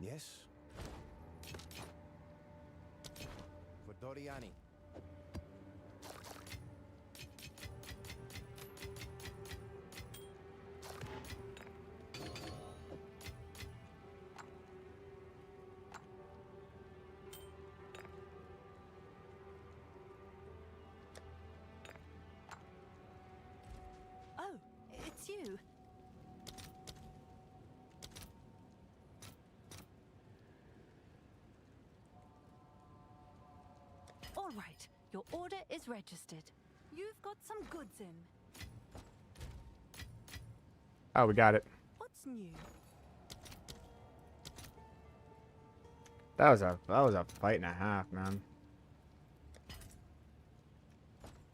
Speaker 5: Yes? For Doriani.
Speaker 10: Oh, it's you. All right, your order is registered. You've got some goods in.
Speaker 1: Oh, we got it.
Speaker 10: What's new?
Speaker 1: That was a fight and a half, man.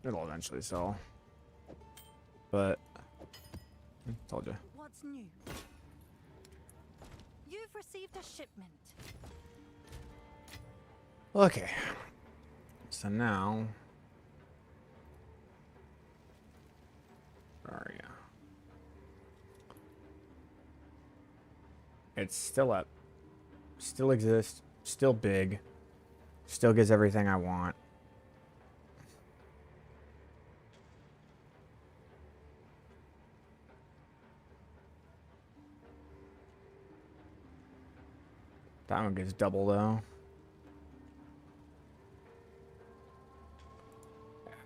Speaker 1: It'll eventually sell. But told you.
Speaker 10: What's new? You've received a shipment.
Speaker 1: Okay. So now, where are you? It's still up. Still exists. Still big. Still gives everything I want. That one gives double though.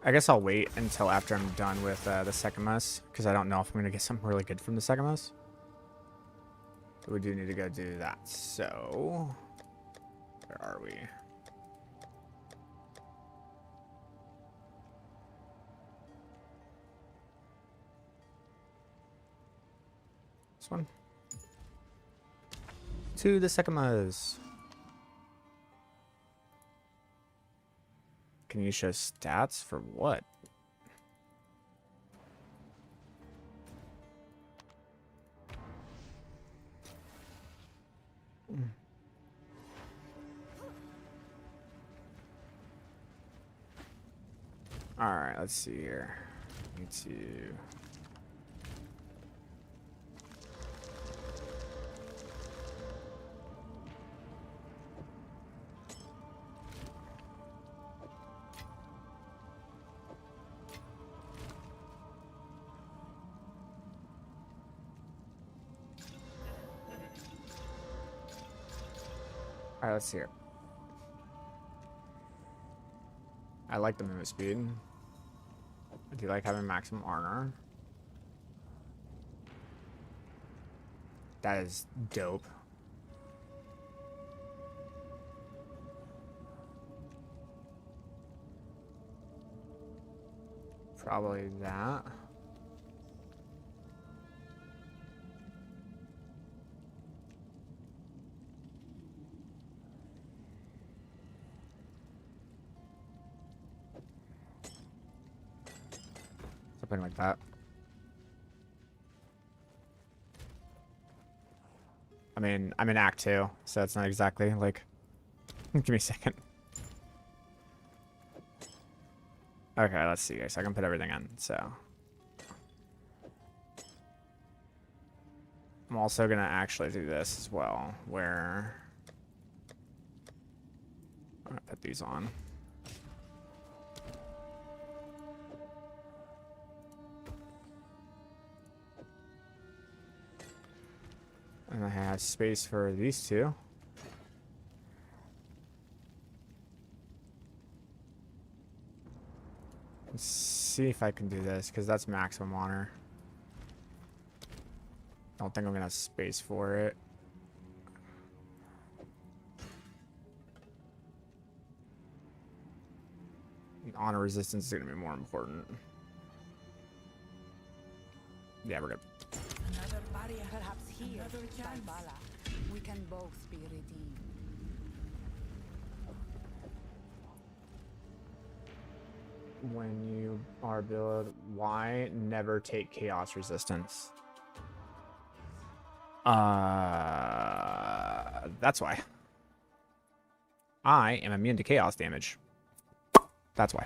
Speaker 1: I guess I'll wait until after I'm done with the second mess, because I don't know if I'm going to get something really good from the second mess. But we do need to go do that. So, where are we? This one? To the second mess. Can you show stats for what? All right, let's see here. Need to. All right, let's see here. I like the movement speed. I do like having maximum armor. That is dope. Probably that. Something like that. I mean, I'm in Act 2, so it's not exactly like... Give me a second. Okay, let's see, guys. I can put everything in, so... I'm also gonna actually do this as well, where... I'm gonna put these on. And I have space for these two. Let's see if I can do this, because that's maximum honor. Don't think I'm gonna have space for it. Honor resistance is gonna be more important. Yeah, we're good.
Speaker 11: Another barrier.
Speaker 2: Perhaps here,
Speaker 11: Another chance.
Speaker 2: Valhalla, we can both be redeemed.
Speaker 1: When you are build, why never take chaos resistance? That's why. I am immune to chaos damage. That's why.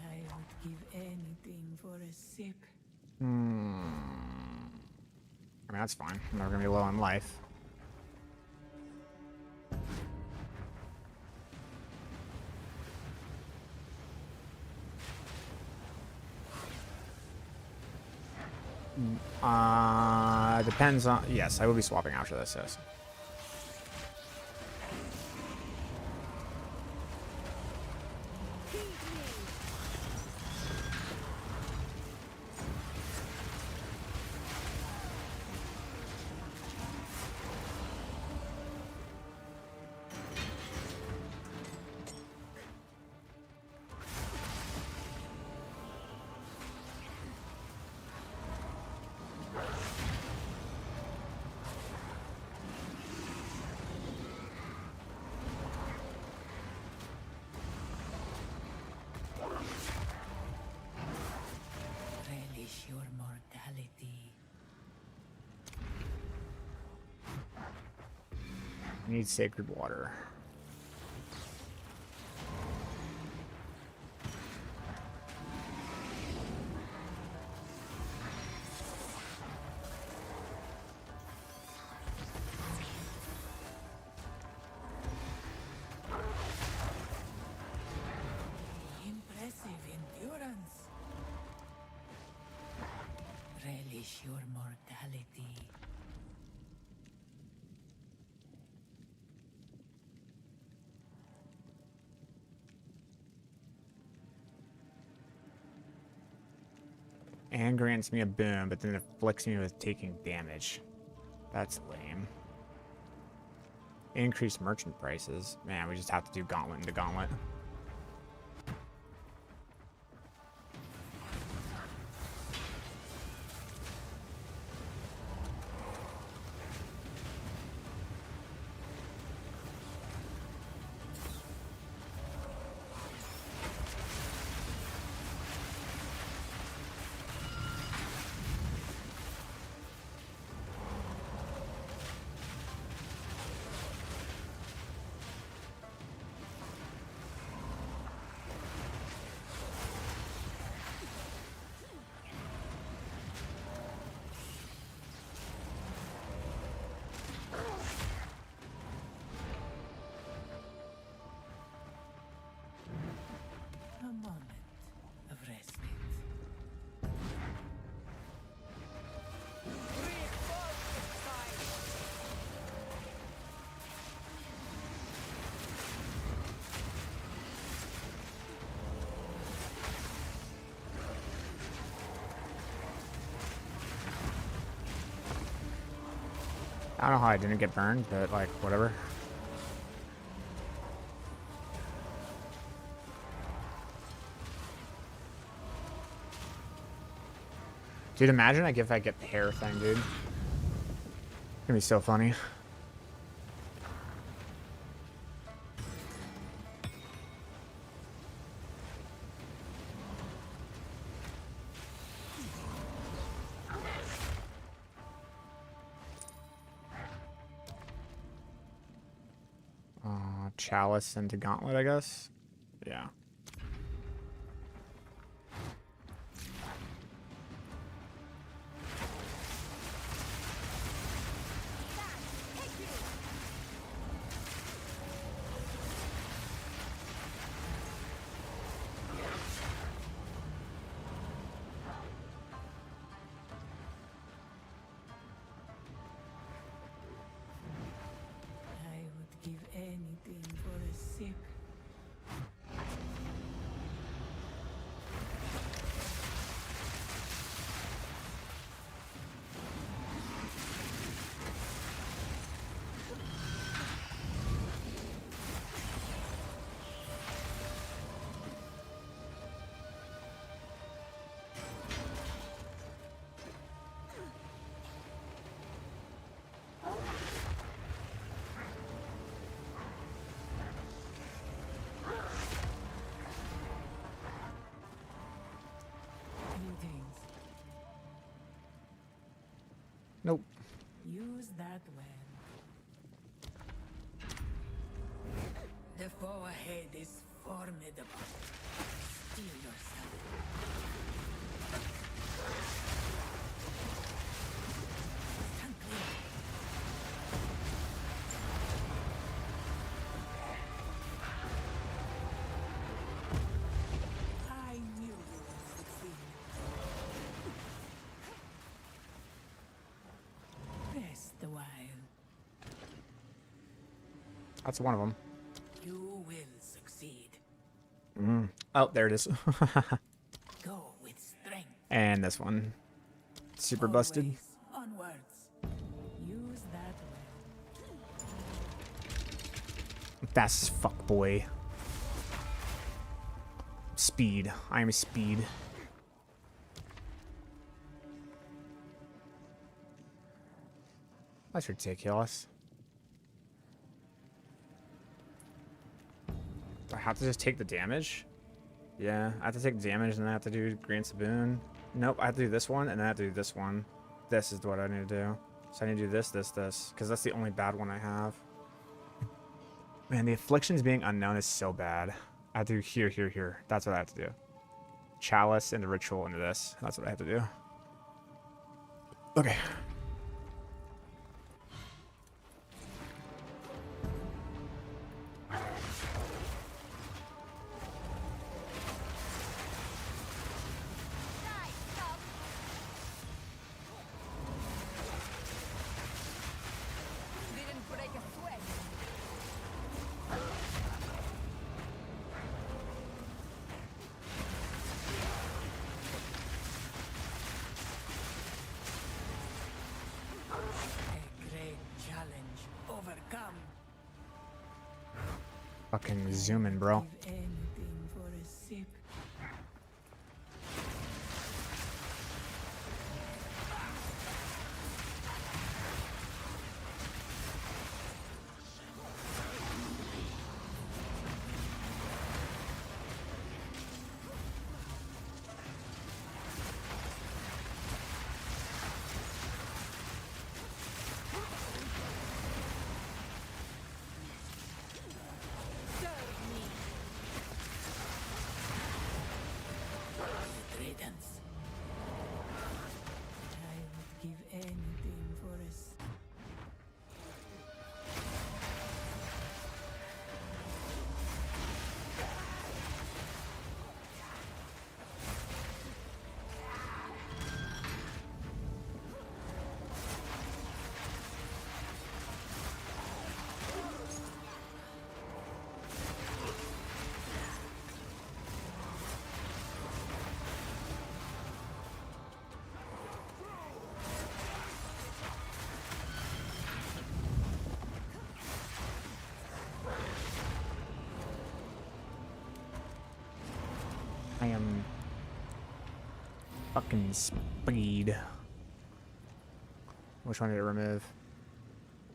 Speaker 11: I would give anything for a sip.
Speaker 1: I mean, that's fine. I'm never gonna be low on life. Depends on... Yes, I will be swapping after this, yes.
Speaker 11: Relish your mortality.
Speaker 1: Need sacred water.
Speaker 11: Impressive endurance. Relish your mortality.
Speaker 1: And grants me a boon, but then afflicts me with taking damage. That's lame. Increased merchant prices. Man, we just have to do gauntlet into gauntlet.
Speaker 11: A moment of respite.
Speaker 1: I don't know how I didn't get burned, but like, whatever. Dude, imagine if I get the hair thing, dude. It's gonna be so funny. Chalice into Gauntlet, I guess. Yeah.
Speaker 11: I would give anything for a sip. Greetings.
Speaker 1: Nope.
Speaker 11: Use that well. The foe ahead is formidable. Steel yourself. Stand clear. I knew you would succeed. Rest a while.
Speaker 1: That's one of them.
Speaker 11: You will succeed.
Speaker 1: Oh, there it is.
Speaker 11: Go with strength.
Speaker 1: And this one. Super busted.
Speaker 11: Always onwards. Use that well.
Speaker 1: Fast as fuck, boy. Speed. I am speed. That's ridiculous. Do I have to just take the damage? Yeah, I have to take damage and then I have to do Grant Saboon. Nope, I have to do this one and then I have to do this one. This is what I need to do. So I need to do this, because that's the only bad one I have. Man, the afflictions being unknown is so bad. I have to do here. That's what I have to do. Chalice into ritual into this. That's what I have to do. Okay.
Speaker 2: Didn't break a sweat.
Speaker 11: A great challenge overcome.
Speaker 1: Fucking zooming, bro.
Speaker 11: Give anything for a sip. Credence. I would give anything for a
Speaker 1: I am fucking speed. Which one did it remove?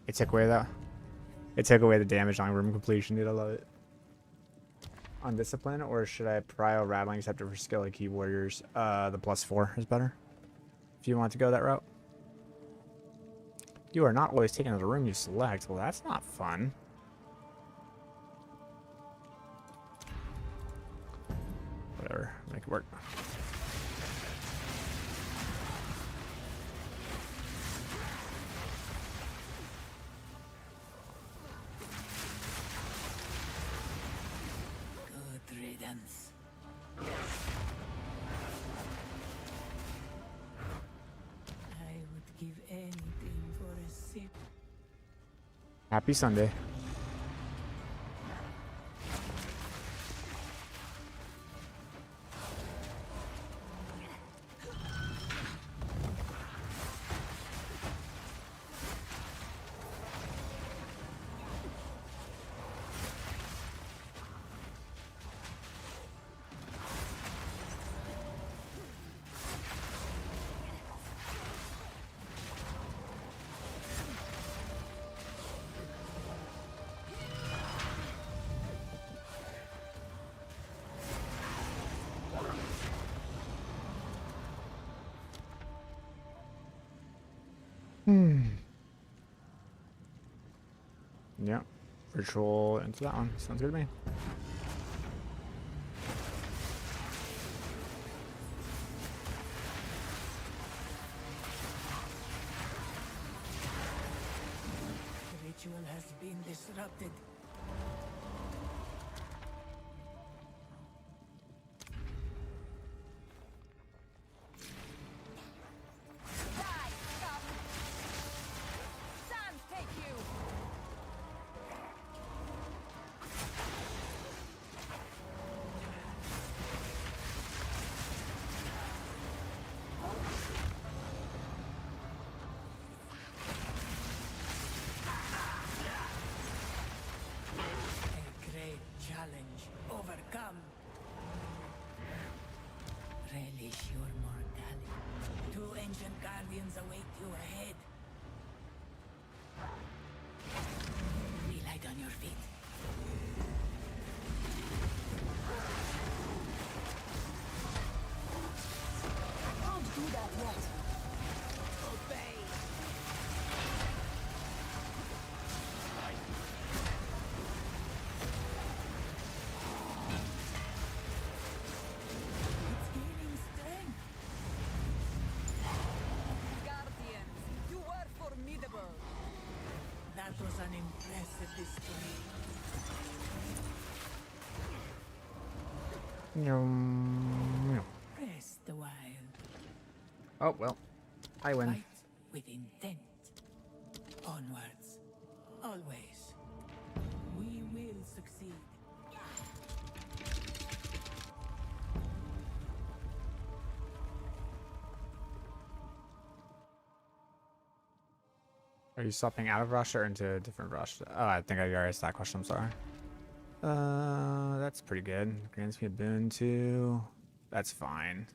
Speaker 1: It took away that. It took away the damage on room completion, dude. I love it. On discipline, or should I prio rattling scepter for skill like key warriors? The +4 is better. If you want to go that route. You are not always taken to the room you select. Well, that's not fun. Whatever, make it work.
Speaker 11: Good riddance. I would give anything for a sip.
Speaker 1: Happy Sunday. Yeah, virtual into that one. Sounds good to me.
Speaker 11: The ritual has been disrupted.
Speaker 10: Die, scum! Sands take you!
Speaker 11: A great challenge. Overcome. Relish your mortality. Two ancient guardians await you ahead. Be light on your feet.
Speaker 10: Don't do that yet!
Speaker 11: Obey. It's gaining strength.
Speaker 10: Guardians, you were formidable!
Speaker 11: That was an impressive display. Rest a while.
Speaker 1: Oh, well, I win.
Speaker 11: Fight with intent. Onwards. Always. We will succeed.
Speaker 1: Are you swapping out of Russia or into a different Russia? Oh, I think I already asked that question. I'm sorry. That's pretty good. Grants me a boon too. That's fine.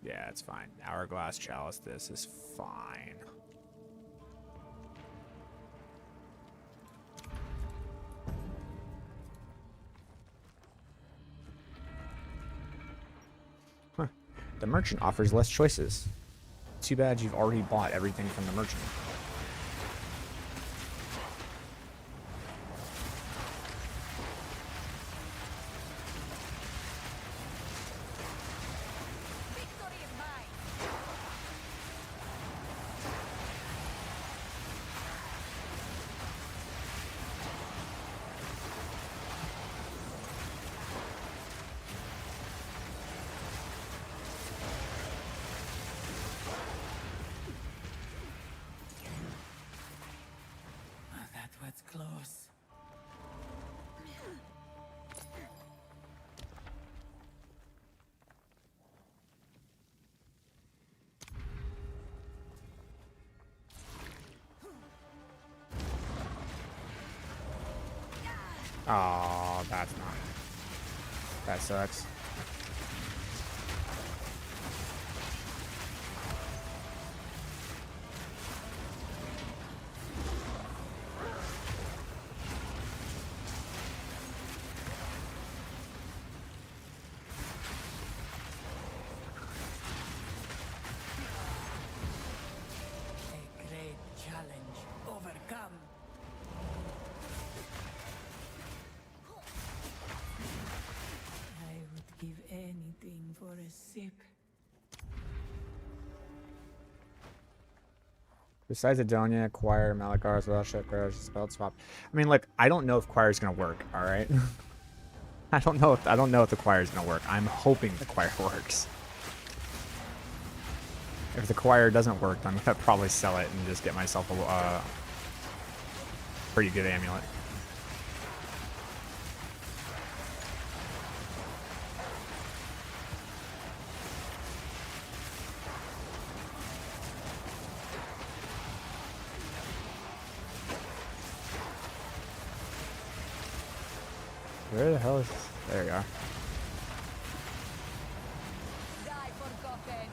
Speaker 1: Yeah, it's fine. Hourglass Chalice, this is fine. Huh. The merchant offers less choices. Too bad you've already bought everything from the merchant.
Speaker 10: Victory is mine!
Speaker 11: Oh, that was close.
Speaker 1: Oh, that's not. That sucks.
Speaker 11: A great challenge. Overcome.
Speaker 1: Besides Adonia, Choir, Malagars, Wellship, Garage, Spell Swap. I mean, like, I don't know if Choir's gonna work, alright? I don't know if the Choir's gonna work. I'm hoping the Choir works. If the Choir doesn't work, I'm gonna probably sell it and just get myself a pretty good amulet. Where the hell is this? There you are.
Speaker 2: Die forgotten.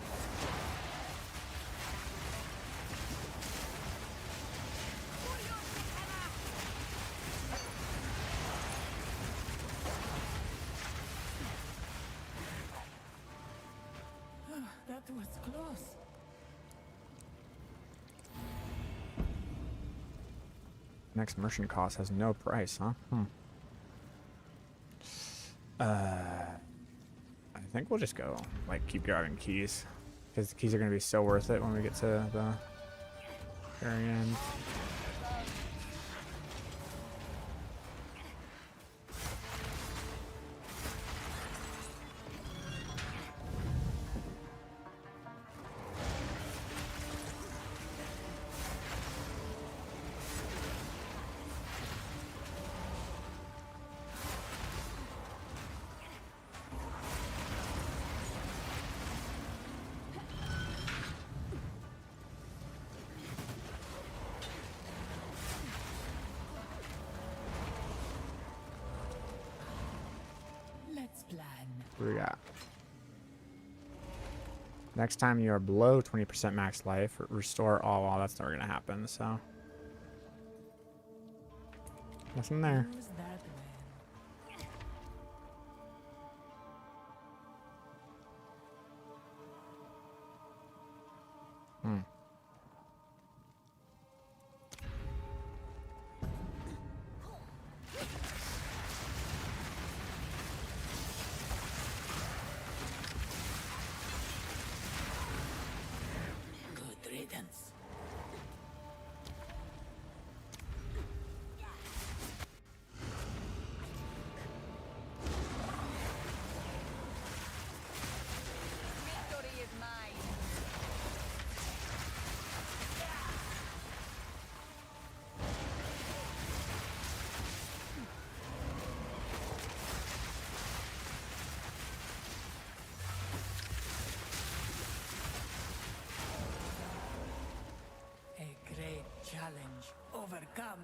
Speaker 11: That was close.
Speaker 1: Next merchant cost has no price, huh? I think we'll just go, like, keep grabbing keys. Because the keys are going to be so worth it when we get to the very end.
Speaker 11: Let's plan.
Speaker 1: What do we got? Next time you are below 20% max life, restore all. Well, that's never going to happen, so. Nothing there.
Speaker 11: Use that
Speaker 1: Hmm.
Speaker 11: Good riddance.
Speaker 2: Victory is mine.
Speaker 11: A great challenge overcome.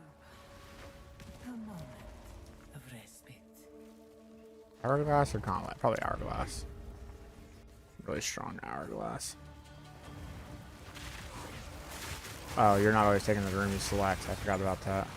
Speaker 11: A moment of respite.
Speaker 1: Hourglass or Gauntlet? Probably Hourglass. Really strong Hourglass. Oh, you're not always taking the room you select. I forgot about that.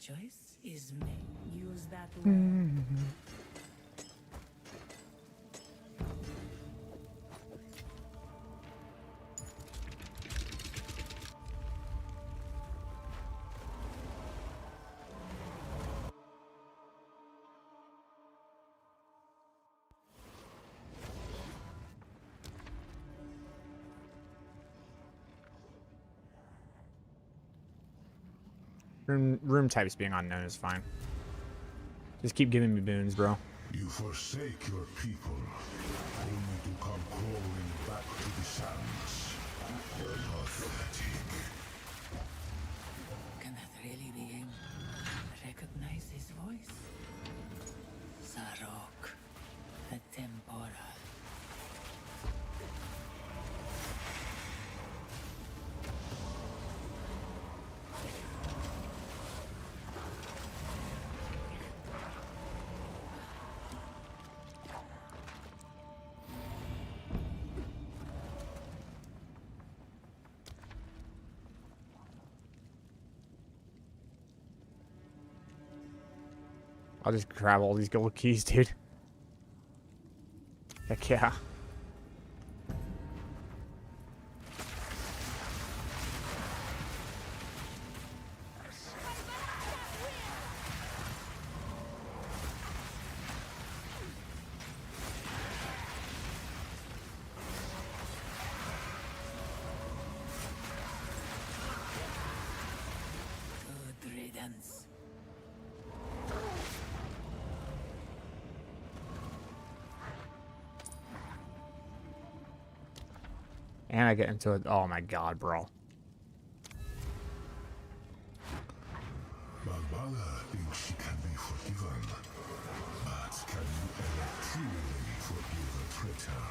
Speaker 11: choice is made. Use that well.
Speaker 1: Room types being unknown is fine. Just keep giving me boons, bro.
Speaker 6: You forsake your people, only to come crawling back to the sands. Pathetic.
Speaker 11: Can that really be him? Recognize his voice? Zarok, the temporal.
Speaker 1: I'll just grab all these gold keys, dude. Heck yeah.
Speaker 11: Good riddance.
Speaker 1: And I get into it. Oh my god, bro.
Speaker 6: Malvala thinks she can be forgiven. But can you ever truly forgive a traitor?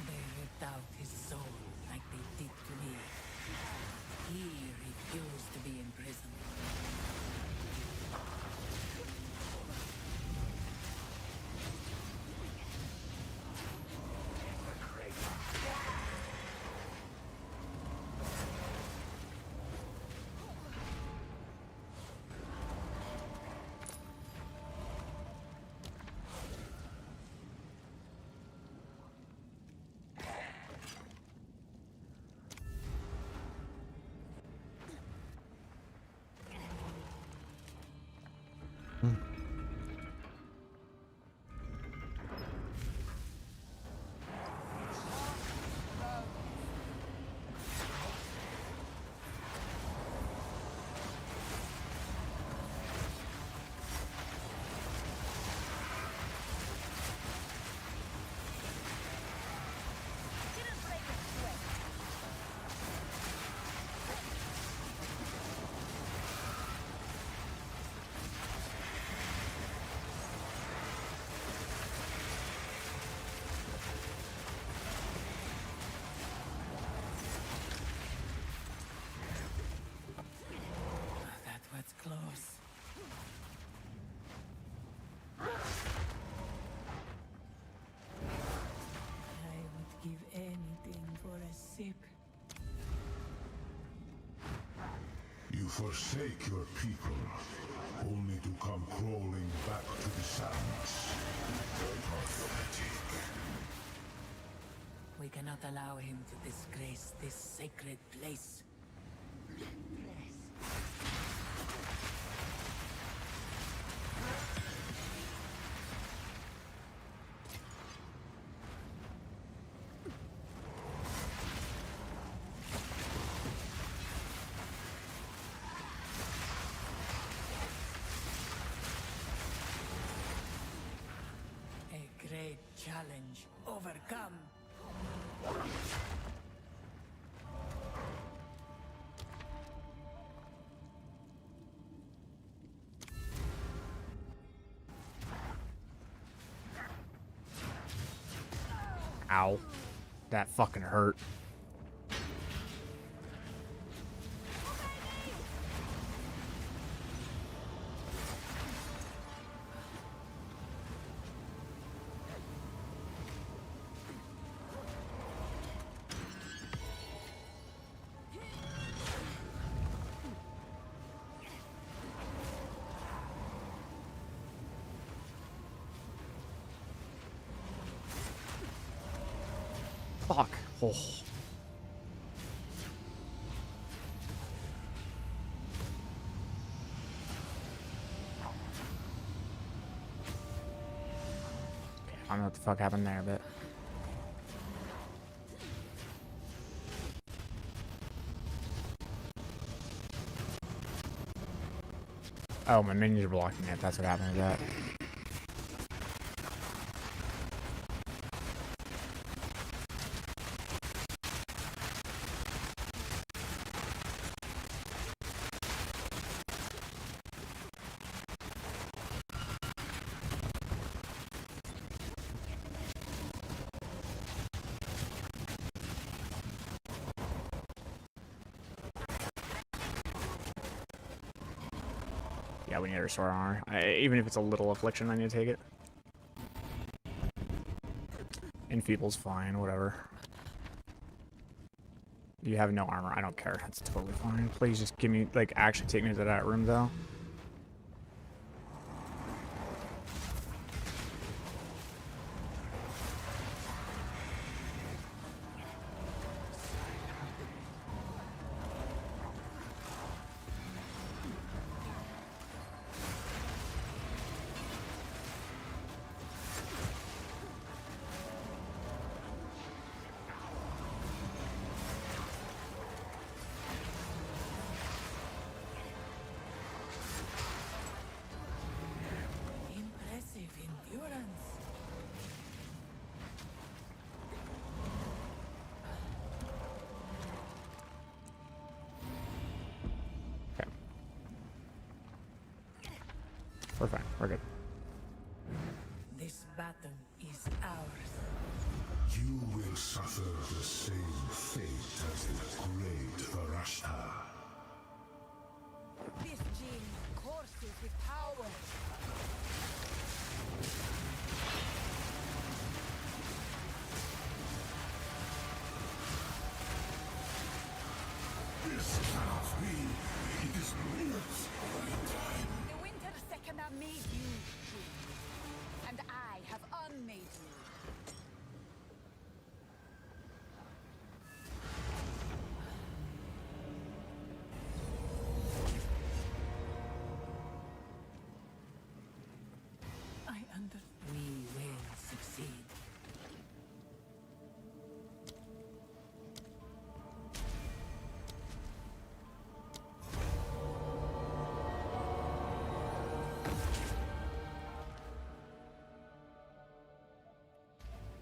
Speaker 11: They ripped out his soul like they did to me. He refused to be imprisoned. That was close. I would give anything for a sip.
Speaker 6: You forsake your people, only to come crawling back to the sands. Pathetic.
Speaker 11: We cannot allow him to disgrace this sacred place. A great challenge overcome.
Speaker 1: Ow. That fucking hurt. Fuck. Oh. I don't know what the fuck happened there, but... Oh, my minions are blocking it. That's what happened to that. Yeah, we need to restore armor. Even if it's a little affliction, I need to take it. Enfeeble's fine, whatever. You have no armor. I don't care. That's totally fine. Please just give me, like, actually take me to that room, though.
Speaker 11: Impressive endurance.
Speaker 1: Okay. We're fine. We're good.
Speaker 11: This battle is ours.
Speaker 6: You will suffer the same fate as the great Varashta.
Speaker 11: This gene courses with power.
Speaker 6: This cannot be. It is minutes of time.
Speaker 2: The Winter Seconder made you, King, and I have unmade you.
Speaker 11: We will succeed.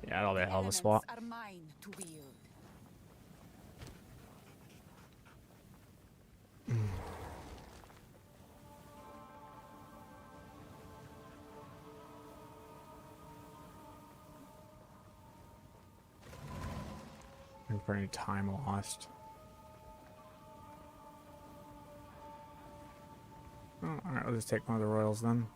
Speaker 1: Yeah, that'll be a hell of a
Speaker 2: Elements
Speaker 1: spot.
Speaker 2: are mine to wield.
Speaker 1: For any time lost. Oh, alright, let's just take one of the royals then.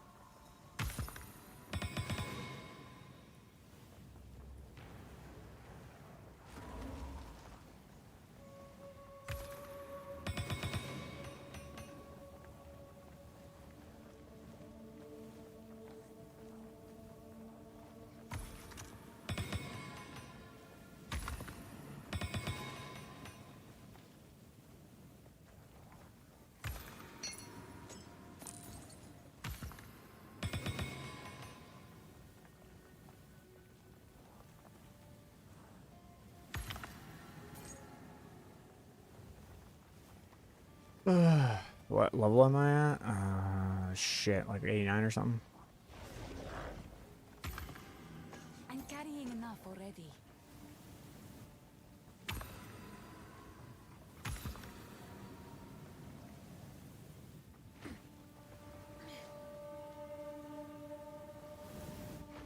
Speaker 1: What level am I at? Shit, like 89 or something.
Speaker 2: I'm carrying enough already.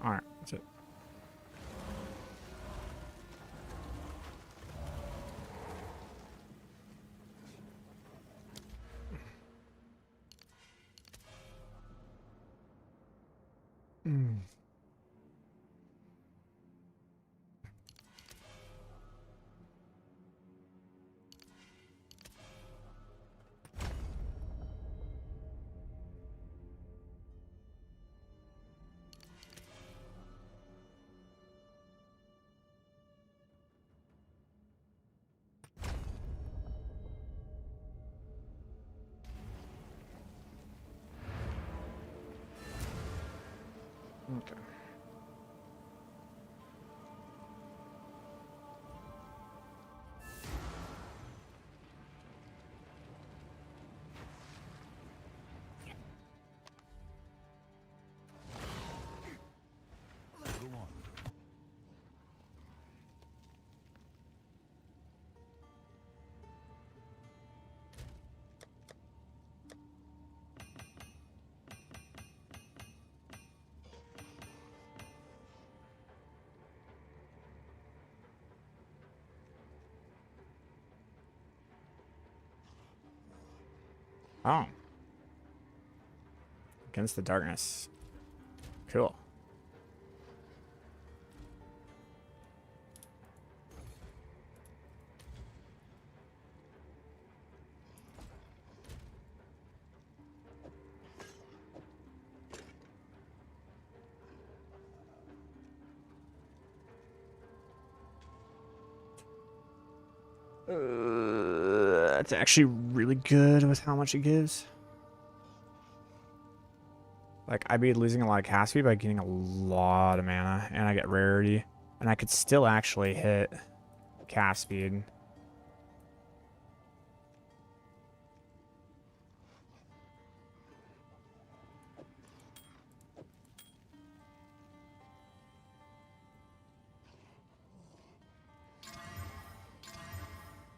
Speaker 1: Alright, that's it. Okay.
Speaker 9: Go on.
Speaker 1: Oh. Against the darkness. Cool. That's actually really good with how much it gives. Like, I'd be losing a lot of cast speed by getting a lot of mana, and I get rarity. And I could still actually hit cast speed.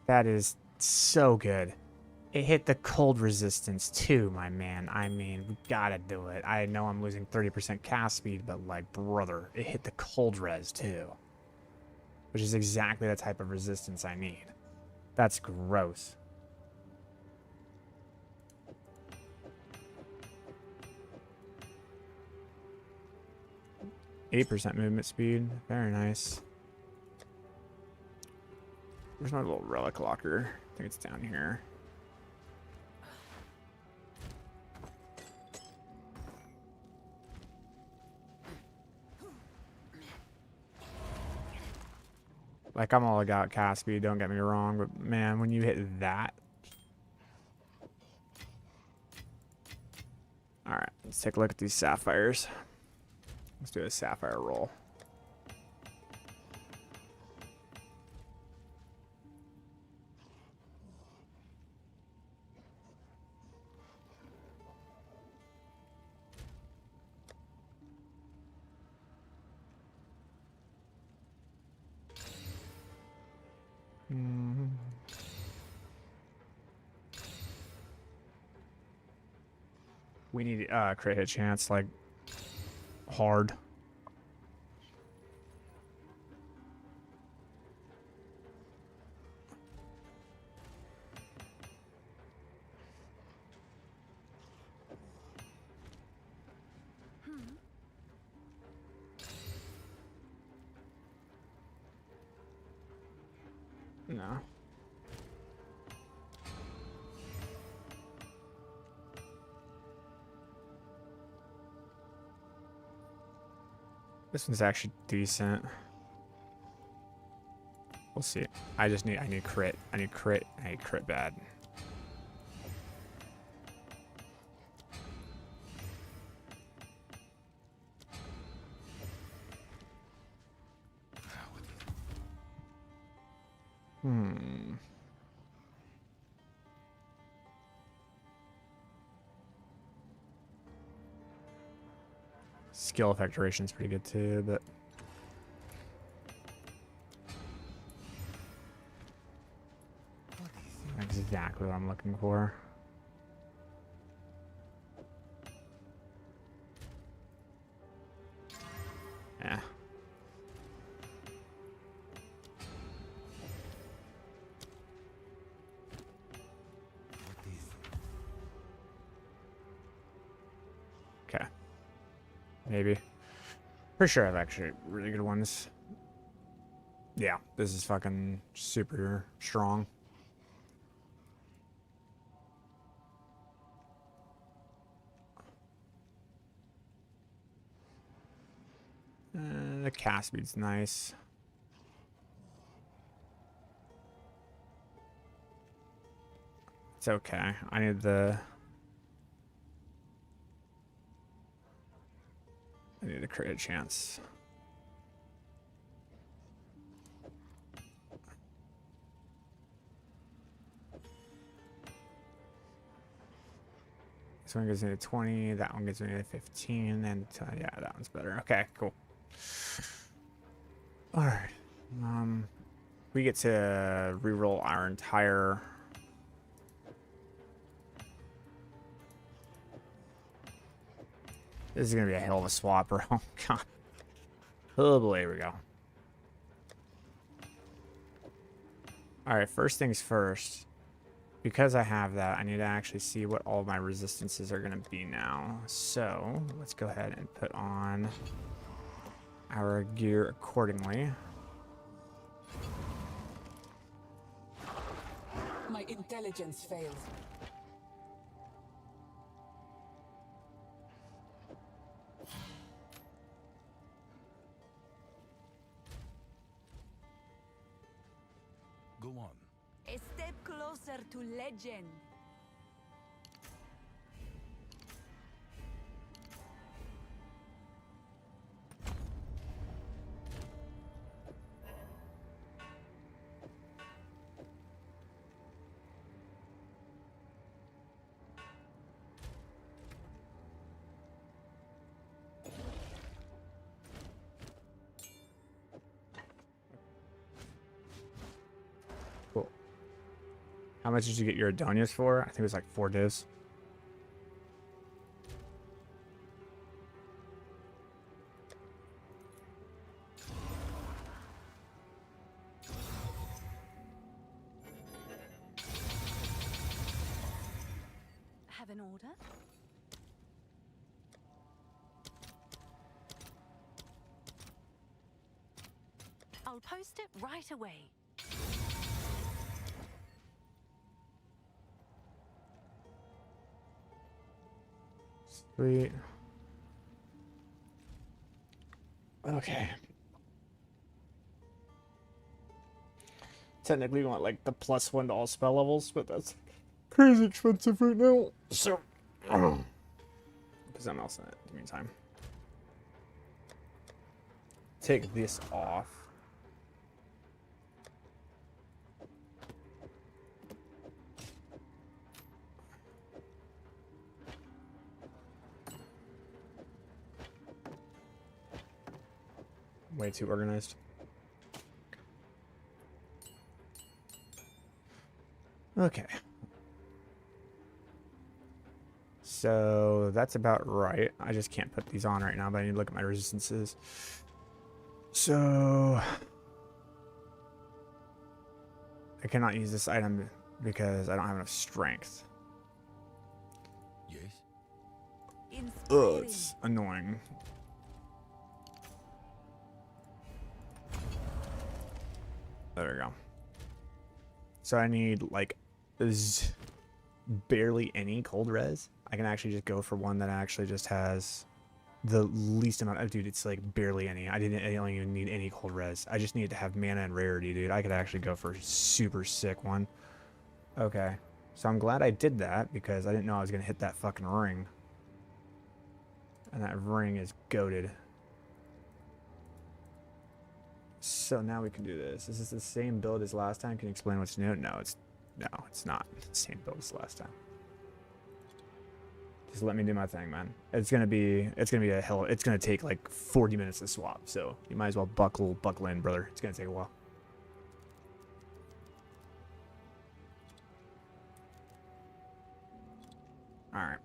Speaker 1: That is so good. It hit the cold resistance too, my man. I mean, we gotta do it. I know I'm losing 30% cast speed, but like, brother, it hit the cold res too. Which is exactly the type of resistance I need. That's gross. %8 movement speed. Very nice. Where's my little relic locker? I think it's down here. Like, I'm all about cast speed, don't get me wrong, but man, when you hit that. Alright, let's take a look at these sapphires. Let's do a sapphire roll. We need crit hit chance, like, hard. No. This one's actually decent. We'll see. I need crit. I need crit. I need crit bad. Skill effect duration is pretty good too, but exactly what I'm looking for. Yeah. Okay. Maybe. For sure I have actually really good ones. Yeah, this is fucking super strong. The cast speed's nice. It's okay. I need the... I need to create a chance. This one gives me a 20, that one gives me a 15, and yeah, that one's better. Okay, cool. Alright. We get to reroll our entire... This is gonna be a hell of a swap, bro. Oh, God. Oh boy, here we go. Alright, first things first. Because I have that, I need to actually see what all my resistances are going to be now. So, let's go ahead and put on our gear accordingly.
Speaker 11: My intelligence failed.
Speaker 4: Go on.
Speaker 2: A step closer to legend.
Speaker 1: Cool. How much did you get your Adonias for? I think it was like 4 divs.
Speaker 10: Have an order? I'll post it right away.
Speaker 1: Sweet. Okay. Technically, we want like the +1 to all spell levels, but that's crazy expensive right now. So, because I'm else in it in the meantime. Take this off. Way too organized. Okay. So that's about right. I just can't put these on right now, but I need to look at my resistances. So I cannot use this item because I don't have enough strength.
Speaker 4: Yes?
Speaker 1: Ugh, it's annoying. There we go. So I need like barely any cold res. I can actually just go for one that actually just has the least amount of, dude, it's like barely any. I don't even need any cold res. I just need to have mana and rarity, dude. I could actually go for a super sick one. Okay. So I'm glad I did that because I didn't know I was going to hit that fucking ring. And that ring is goated. So now we can do this. Is this the same build as last time? Can you explain what's new? No, it's not the same build as last time. Just let me do my thing, man. It's gonna be a hell. It's gonna take like 40 minutes to swap. So you might as well buckle in, brother. It's gonna take a while. All right.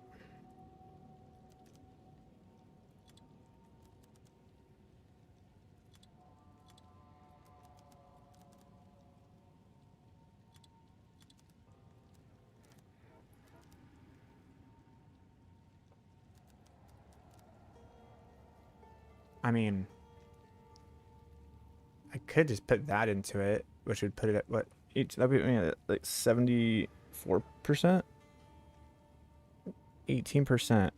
Speaker 1: I mean, I could just put that into it, which would put it at what each? That would be like 74%, 18%.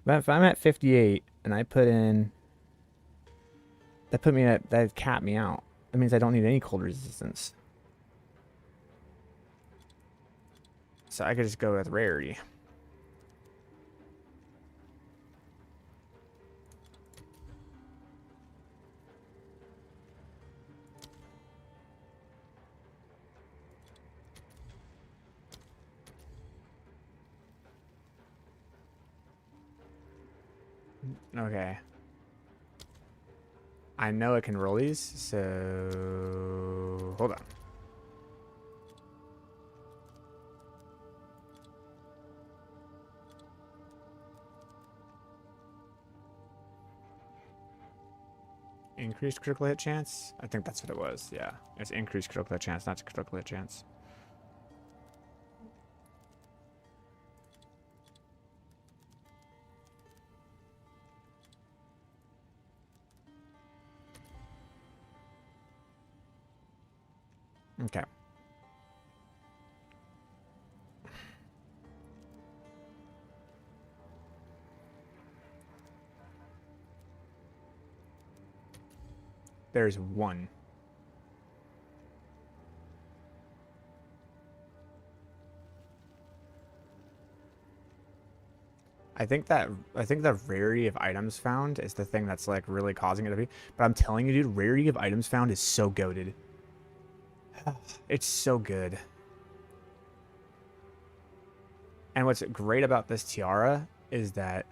Speaker 1: But if I'm at 58 and I put in, that capped me out. That means I don't need any cold resistance. So I could just go with rarity. Okay. I know it can roll these, so hold on. Increased critical hit chance? I think that's what it was. Yeah. It's increased critical hit chance, not critical hit chance. Okay. There's one. I think the rarity of items found is the thing that's like really causing it to be. But I'm telling you, dude, rarity of items found is so goated. It's so good. And what's great about this tiara is that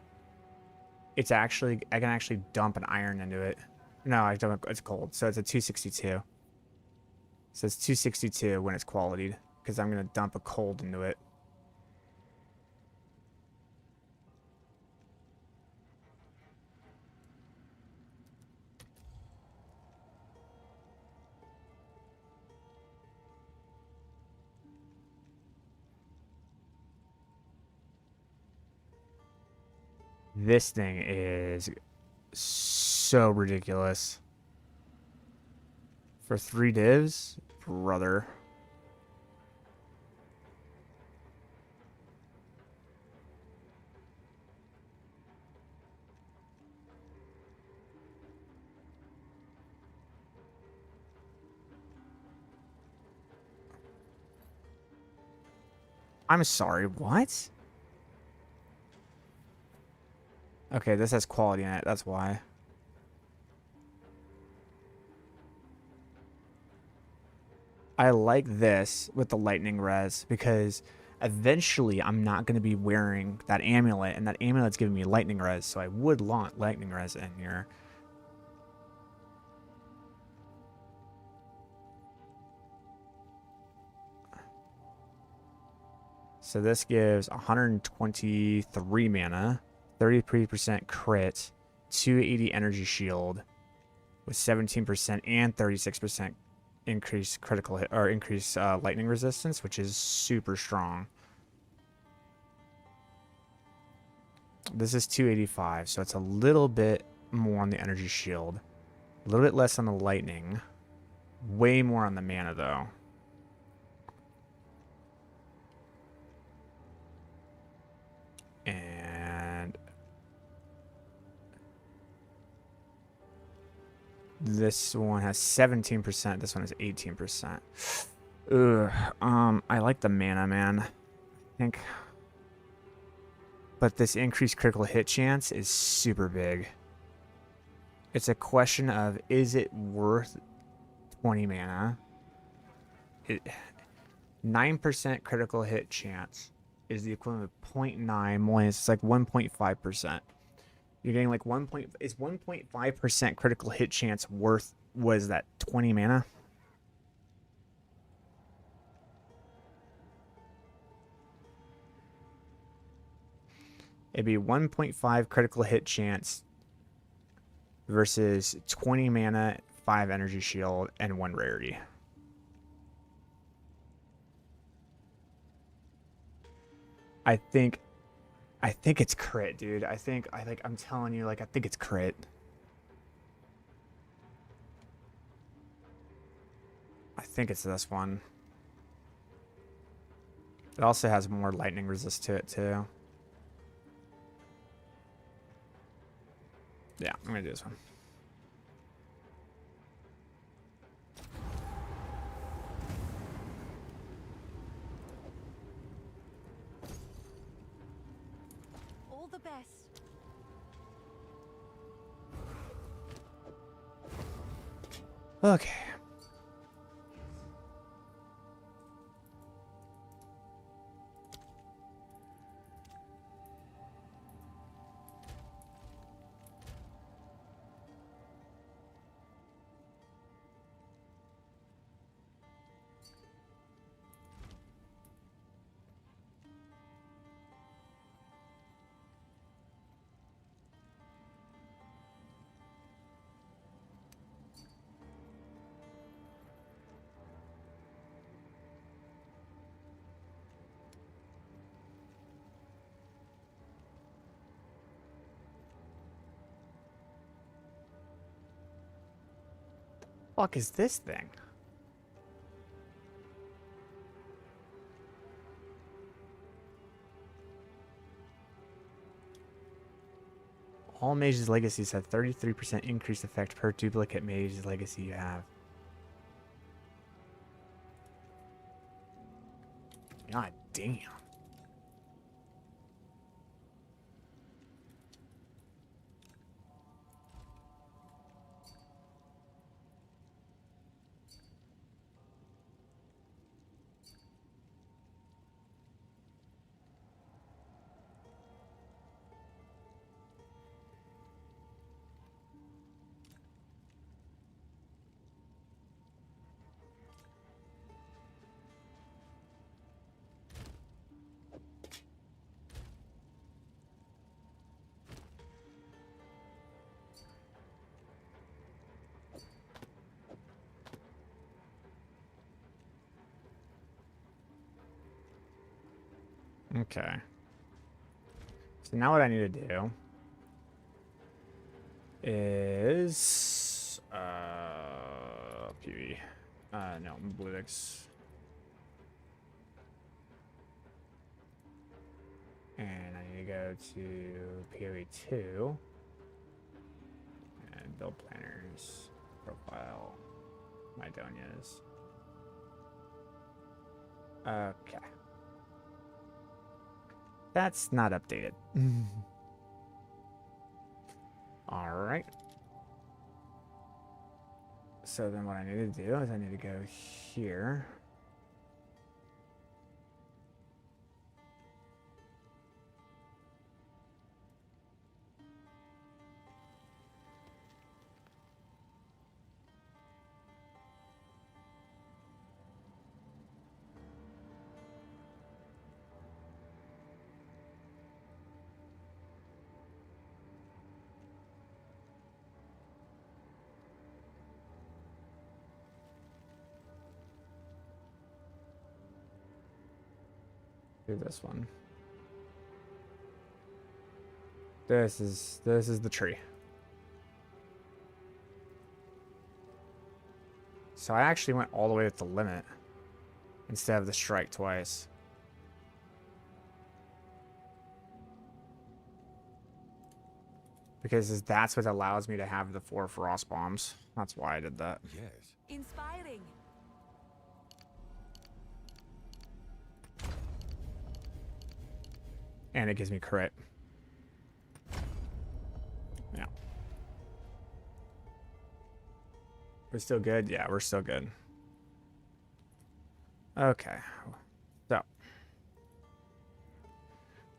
Speaker 1: it's actually I can actually dump an iron into it. No, I don't. It's cold, so it's a 262. So it's 262 when it's qualityed because I'm gonna dump a cold into it. This thing is so ridiculous. For 3 divs, brother. I'm sorry, what? Okay, this has quality in it, that's why. I like this with the lightning res because eventually I'm not going to be wearing that amulet, and that amulet's giving me lightning res, so I would want lightning res in here. So this gives 123 mana, 33% crit, 280 energy shield with 17% and 36% increase critical hit or increase lightning resistance, which is super strong. This is 285, so it's a little bit more on the energy shield, a little bit less on the lightning, way more on the mana though. And this one has 17%. This one has 18%. I like the mana, man. I think. But this increased critical hit chance is super big. It's a question of, is it worth 20 mana? 9% critical hit chance is the equivalent of 0.9 minus, it's like 1.5%. You're getting like 1.5% critical hit chance worth, was that 20 mana? It'd be 1.5 critical hit chance versus 20 mana, 5 energy shield, and 1 rarity. I think it's crit, dude. I'm telling you, like, I think it's crit. I think it's this one. It also has more lightning resist to it, too. Yeah, I'm gonna do this one.
Speaker 10: All the best.
Speaker 1: Okay. Fuck is this thing? All Mage's Legacies have 33% increased effect per duplicate Mage's Legacy you have. God damn. Okay. So now what I need to do is PoE. No, Blueix. And I need to go to PoE 2 and build planners, profile, Mydonias. Okay. That's not updated. All right. So then what I need to do is I need to go here. Do this one. This is the tree. So I actually went all the way at the limit instead of the strike twice. Because that's what allows me to have the 4 frost bombs. That's why I did that.
Speaker 4: Yes.
Speaker 2: Inspiring.
Speaker 1: And it gives me crit. Yeah. We're still good? Yeah, we're still good. Okay. So.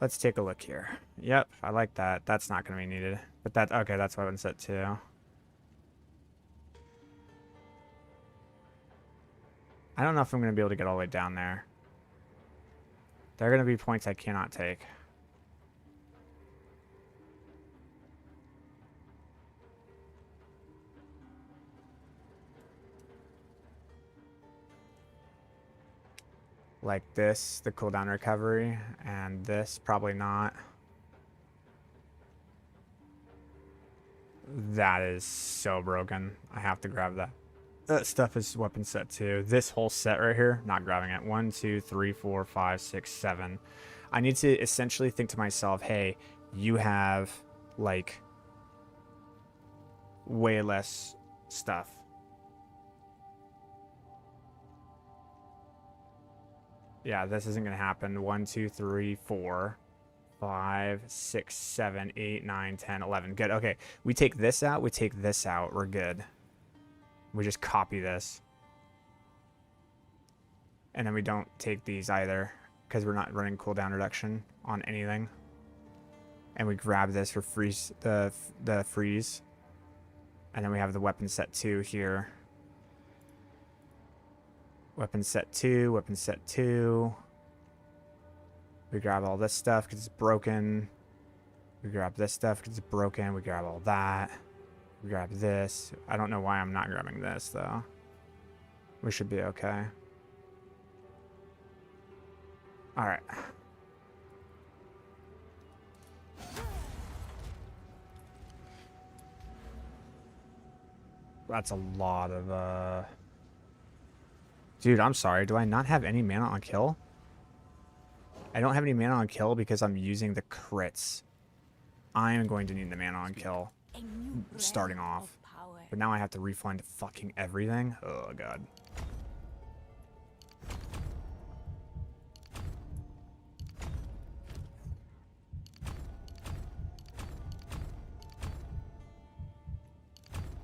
Speaker 1: Let's take a look here. Yep, I like that. That's not going to be needed. But that, okay, that's weapon set 2. I don't know if I'm going to be able to get all the way down there. There are going to be points I cannot take. Like this, the cooldown recovery, and this, probably not. That is so broken. I have to grab that. That stuff is weapon set 2. This whole set right here, not grabbing it. 1, 2, 3, 4, 5, 6, 7. I need to essentially think to myself, hey, you have, like, way less stuff. Yeah, this isn't going to happen. 1, 2, 3, 4, 5, 6, 7, 8, 9, 10, 11. Good. Okay, we take this out. We take this out. We're good. We just copy this. And then we don't take these either because we're not running cooldown reduction on anything. And we grab this for freeze the freeze. And then we have the weapon set 2 here. Weapon set 2, weapon set 2. We grab all this stuff because it's broken. We grab this stuff because it's broken. We grab all that. We grab this. I don't know why I'm not grabbing this, though. We should be okay. All right. That's a lot of, Dude, I'm sorry. Do I not have any mana on kill? I don't have any mana on kill because I'm using the crits. I am going to need the mana on kill
Speaker 2: A new
Speaker 1: starting
Speaker 2: realm
Speaker 1: off.
Speaker 2: of power.
Speaker 1: But now I have to refund fucking everything. Oh, God.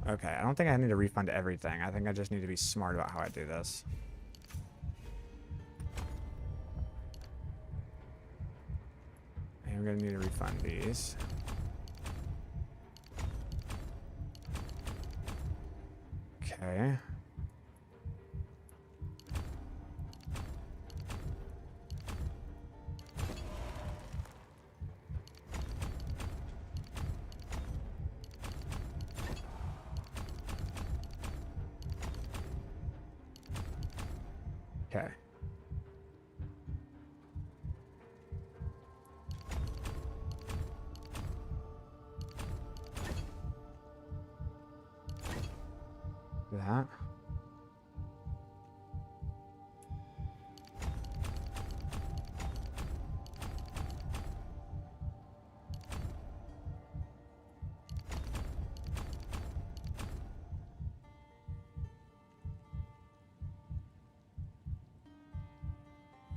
Speaker 1: Okay, I don't think I need to refund everything. I think I just need to be smart about how I do this. I'm gonna need to refund these. Okay. Okay. That.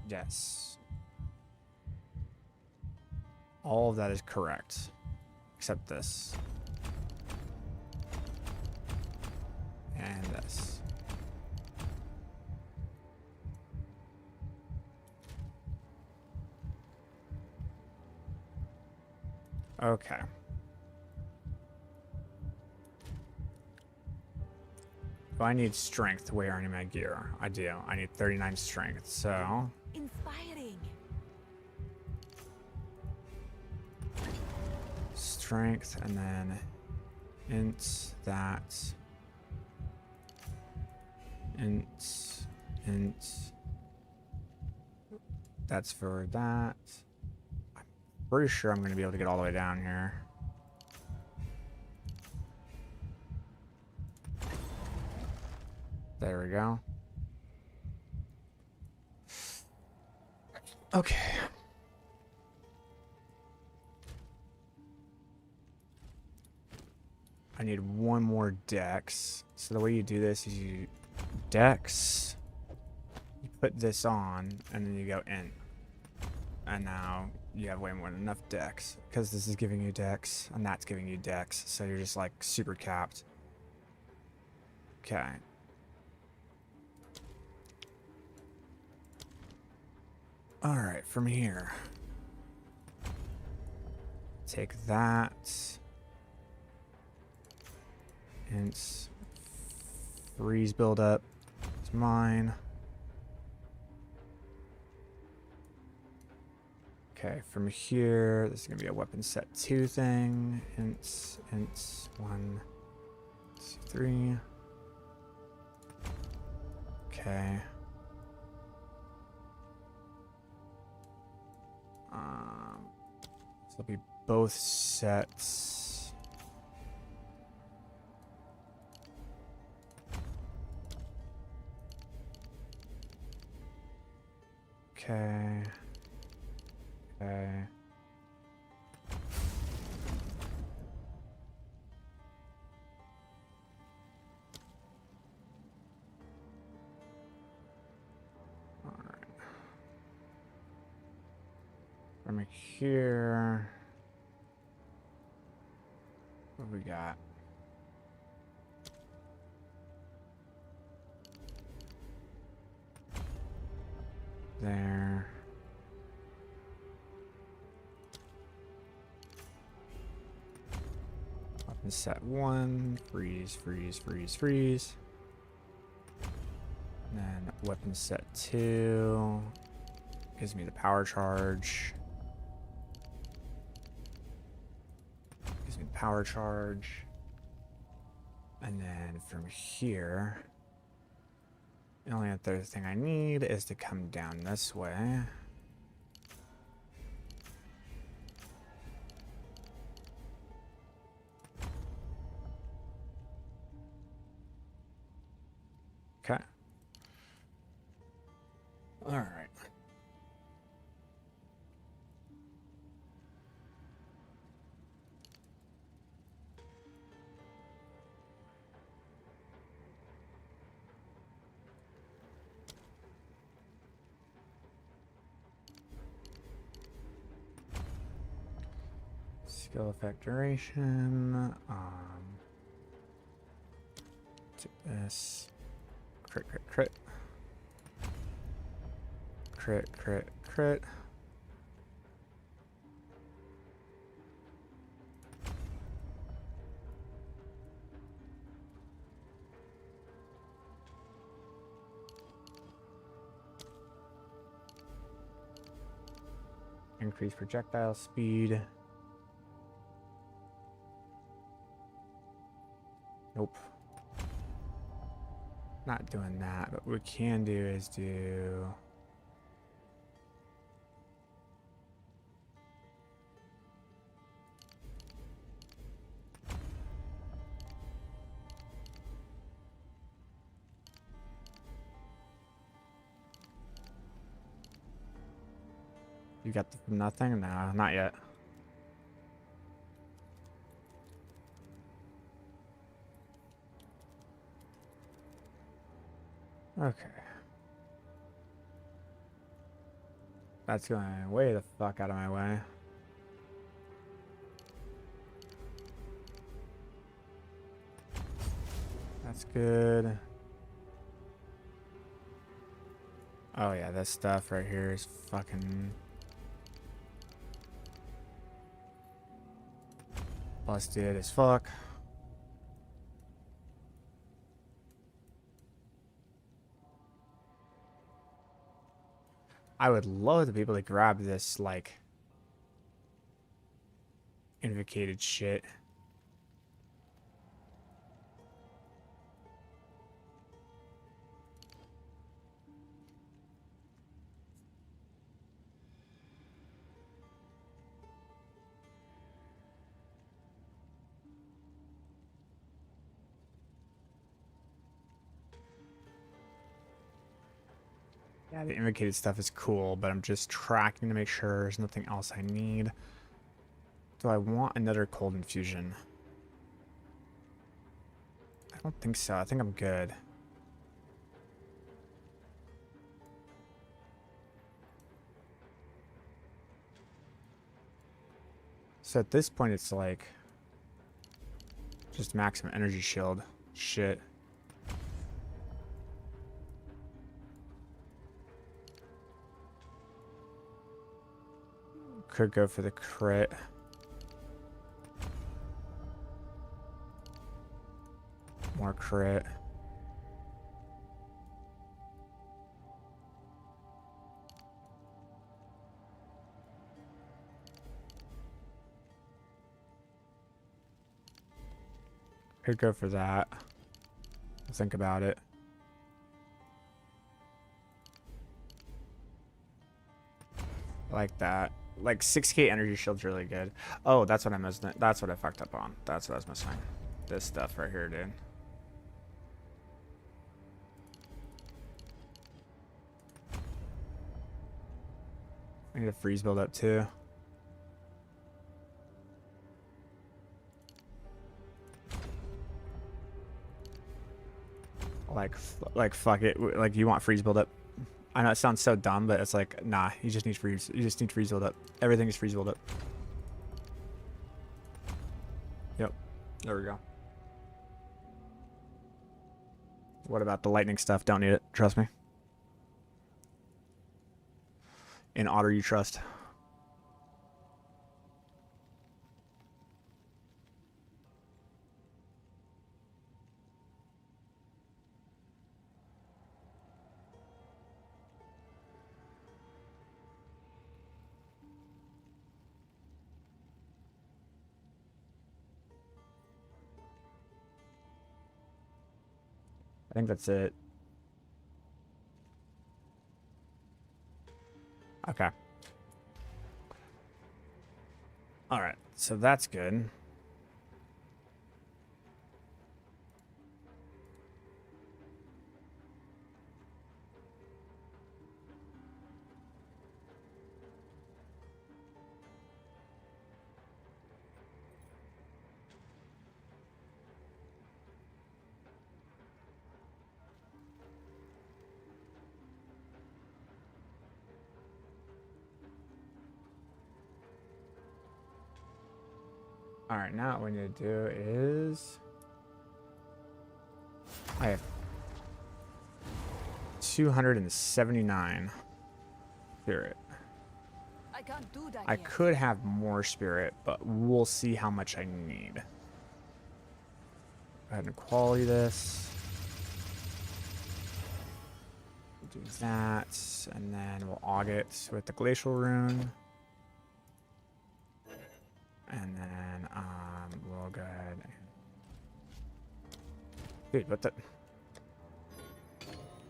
Speaker 1: Yes. All of that is correct. Except this. And this. Okay. So I need strength to wear any of my gear. I do. I need 39 strength, so...
Speaker 2: Inspiring.
Speaker 1: Strength, and then... int, that... int... That's for that. I'm pretty sure I'm going to be able to get all the way down here. There we go. Okay. I need one more dex. So the way you do this is you dex, you put this on, and then you go in. And now you have way more than enough dex. Because this is giving you dex, and that's giving you dex. So you're just like super capped. Okay. Alright, from here. Take that. And freeze buildup. It's mine. Okay, from here, this is gonna be a weapon set 2 thing. Int 1, 2, 3. Okay. So it'll be both sets. Okay. Okay. From here, what we got? There. Weapon set 1, freeze, freeze, freeze, freeze. And then weapon set 2 gives me the power charge. Power charge, and then from here, the only other thing I need is to come down this way. Alright. Skill effect duration. To this. Crit, crit, crit. Crit, crit, crit. Increase projectile speed. Nope. Not doing that, but what we can do is do... You got nothing? No, not yet. Okay. That's going way the fuck out of my way. That's good. Oh yeah, this stuff right here is fucking busted as fuck. I would love to be able to grab this, like, invocated shit. Yeah, the invocated stuff is cool, but I'm just tracking to make sure there's nothing else I need. Do I want another cold infusion? I don't think so. I think I'm good. So at this point, it's like just maximum energy shield. Shit. Could go for the crit. More crit. Could go for that. Think about it. Like that. Like 6k energy shield's really good. Oh, that's what I missed. That's what I fucked up on. That's what I was missing. This stuff right here, dude. I need a freeze build up too. Like fuck it. Like you want freeze build up. I know it sounds so dumb, but it's like, nah, you just need freeze. You just need freeze build up. Everything is freeze build up. Yep. There we go. What about the lightning stuff? Don't need it. Trust me. In Otter, you trust. I think that's it. Okay. All right. So that's good. All right, now what we need to do is I have 279 spirit.
Speaker 2: I can't do that
Speaker 1: I
Speaker 2: yet.
Speaker 1: could have more spirit, but we'll see how much I need. Go ahead and quality this. Do that, and then we'll aug it with the glacial rune. And then we'll go ahead and... Dude, what the...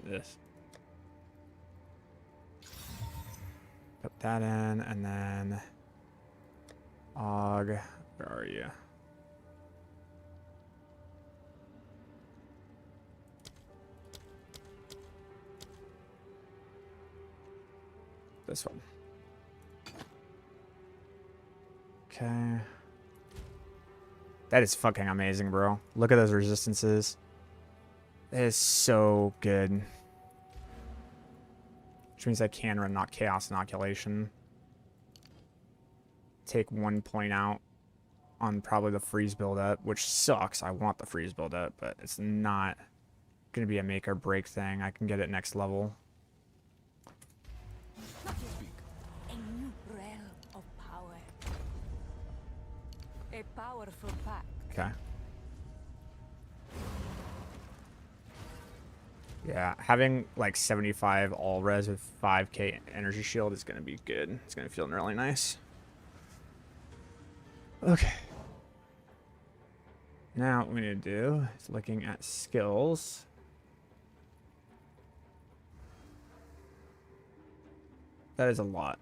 Speaker 1: This. Put that in, and then... Aug, where are you? This one. Okay. That is fucking amazing, bro. Look at those resistances. That is so good. Which means I can run not chaos inoculation. Take 1 point out on probably the freeze build-up, which sucks. I want the freeze build-up, but it's not going to be a make or break thing. I can get it next level.
Speaker 11: A new realm of power. A powerful pact.
Speaker 1: Okay. Yeah, having like 75 all res with 5k energy shield is going to be good. It's going to feel really nice. Okay. Now what we need to do is looking at skills. That is a lot.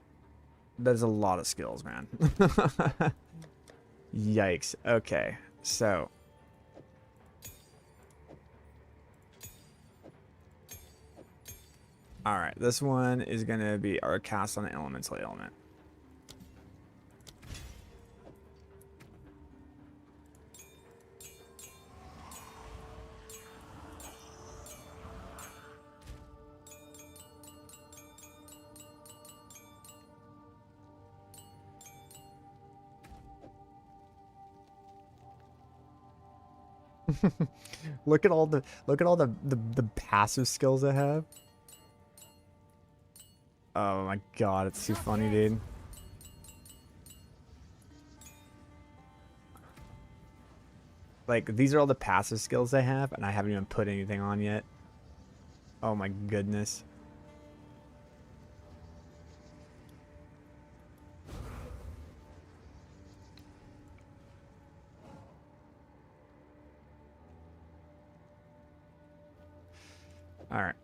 Speaker 1: That is a lot of skills, man. Yikes. Okay, so all right, this one is gonna be our cast on elemental element. Look at all the passive skills I have. Oh my god, it's too funny, dude. Like, these are all the passive skills I have, and I haven't even put anything on yet. Oh my goodness. All right.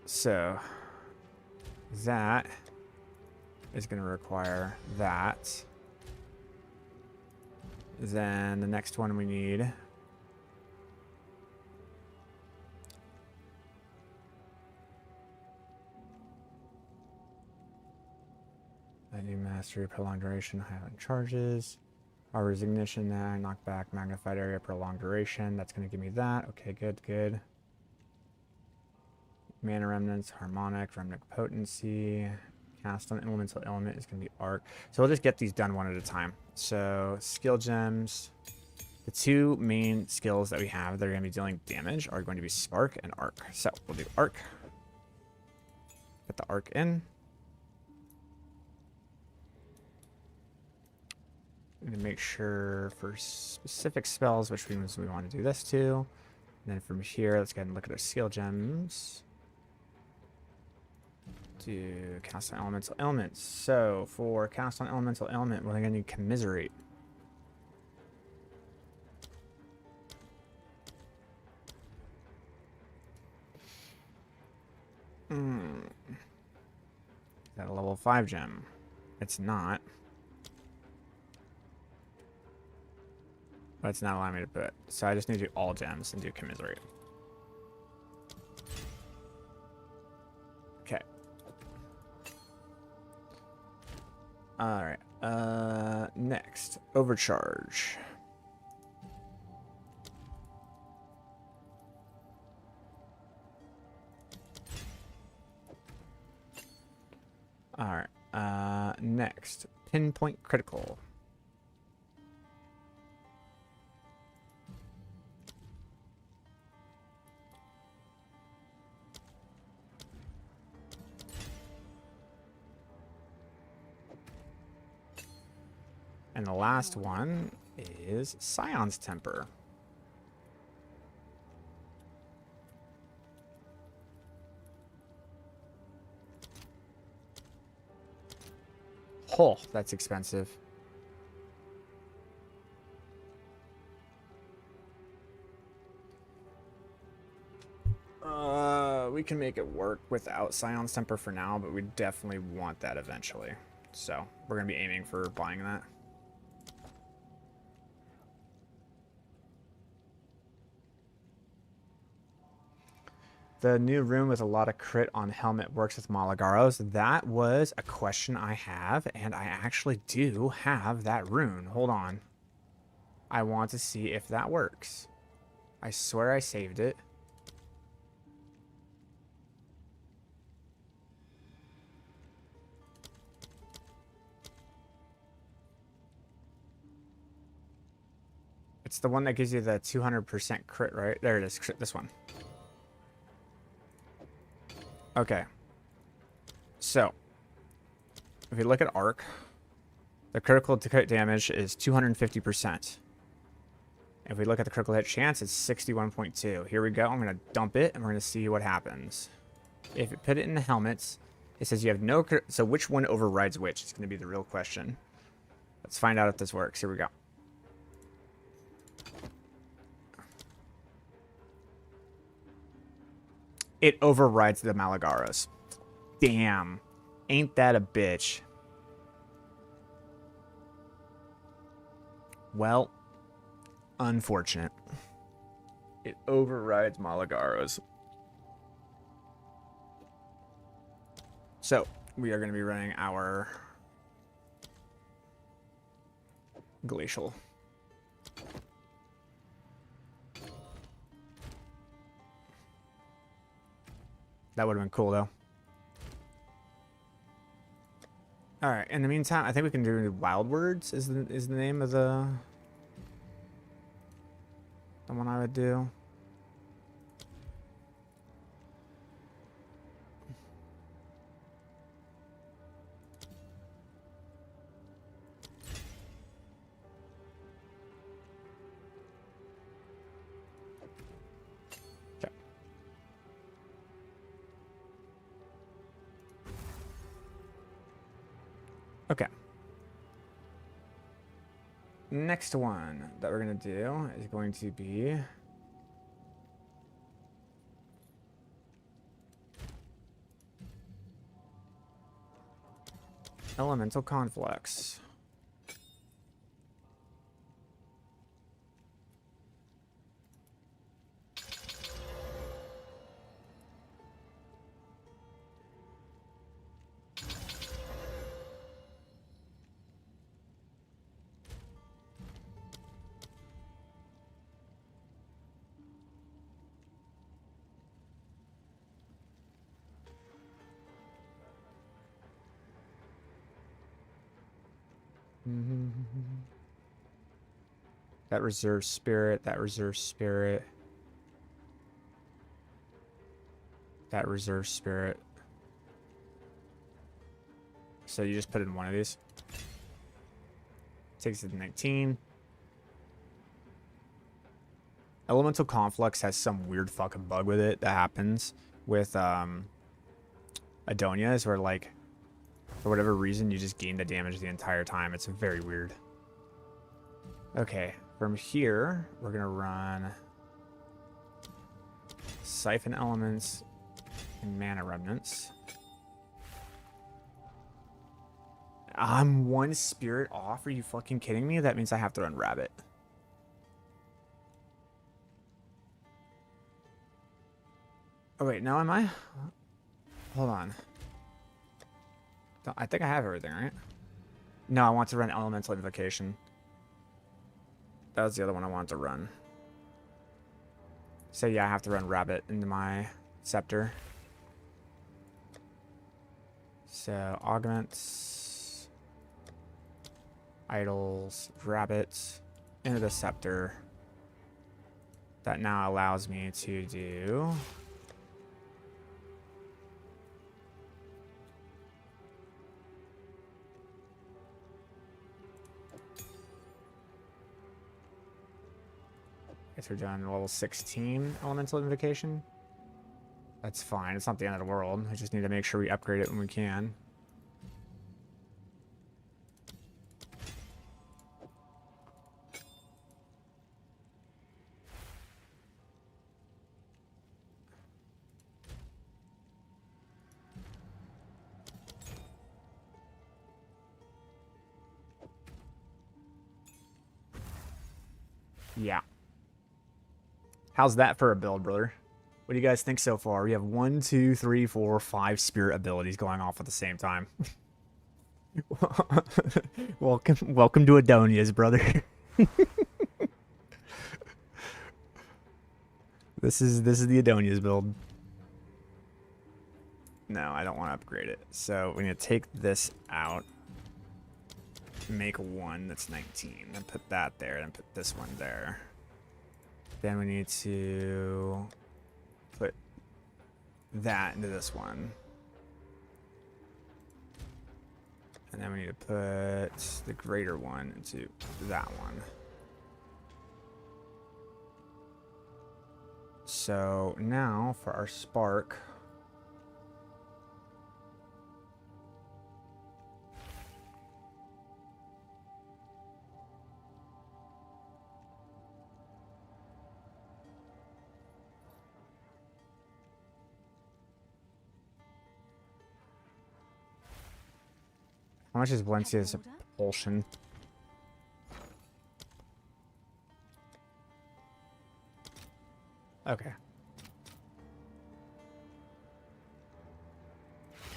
Speaker 1: So that is going to require that. Then the next one we need a new mastery, prolonged duration, high on charges. Our resignation, knockback, magnified area, prolonged duration. That's going to give me that. Okay, good, good. Mana remnants, harmonic, remnant potency. Cast on elemental element is going to be arc. So we'll just get these done one at a time. So skill gems. The two main skills that we have that are going to be dealing damage are going to be spark and arc. So we'll do arc. Put the arc in. And make sure for specific spells which ones we want to do this to. And then from here, let's go ahead and look at our skill gems. Do cast on elemental elements. So for cast on elemental element, we're going to need commiserate. Is that a level 5 gem? It's not. But it's not allowing me to put. So I just need to do all gems and do commiserate. Okay. Alright. Next. Overcharge. Alright. Next, pinpoint critical. And the last one is Scion's Temper. Oh, that's expensive. We can make it work without Scion's Temper for now, but we definitely want that eventually. So we're going to be aiming for buying that. The new rune with a lot of crit on helmet works with Malagaros. That was a question I have, and I actually do have that rune. Hold on. I want to see if that works. I swear I saved it. It's the one that gives you the 200% crit, right? There it is, this one. Okay. So, if you look at Arc, the critical to crit damage is 250%. If we look at the critical hit chance, it's 61.2. Here we go. I'm going to dump it, and we're going to see what happens. If you put it in the helmets, it says you have no crit. So which one overrides which? It's going to be the real question. Let's find out if this works. Here we go. It overrides the Malagaros. Damn. Ain't that a bitch? Well, unfortunate. It overrides Malagaros. So, we are going to be running our Glacial. That would have been cool, though. Alright, in the meantime, I think we can do Wild Words is the name of the one I would do. Okay. Next one that we're going to do is going to be Elemental Conflux. That reserve spirit, that reserve spirit. That reserve spirit. So you just put in one of these. Takes it to 19. Elemental Conflux has some weird fucking bug with it that happens with Adonias, where like for whatever reason you just gain the damage the entire time. It's very weird. Okay, from here we're gonna run Siphon Elements and Mana Remnants. I'm one spirit off. Are you fucking kidding me? That means I have to run Rabbit. Oh wait, no, am I? Hold on. I think I have everything, right? No, I want to run Elemental Invocation. That was the other one I wanted to run. So yeah, I have to run Rabbit into my Scepter. So, Augments. Idols, rabbits, into the scepter. That now allows me to do... Guess we're done level 16 elemental invocation. That's fine. It's not the end of the world. I just need to make sure we upgrade it when we can. Yeah. How's that for a build, brother? What do you guys think so far? We have 1, 2, 3, 4, 5 spirit abilities going off at the same time. welcome to Adonia's, brother. This is the Adonia's build. No, I don't want to upgrade it. So we need to take this out. Make one that's 19. Then put that there. Then put this one there. Then we need to put that into this one. And then we need to put the greater one into that one. So now for our spark. How much is Valencia's propulsion? Okay.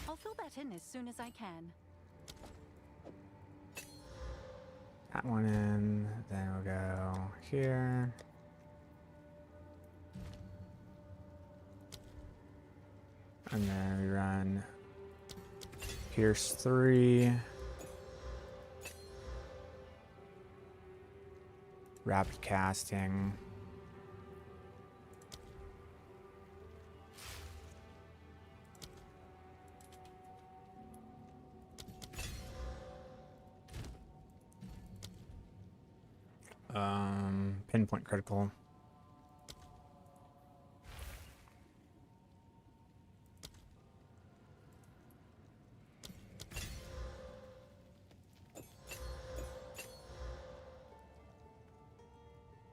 Speaker 10: I'll fill that in as soon as I can.
Speaker 1: That one in, then we'll go here. And then we run Pierce 3. Rapid casting. Pinpoint critical.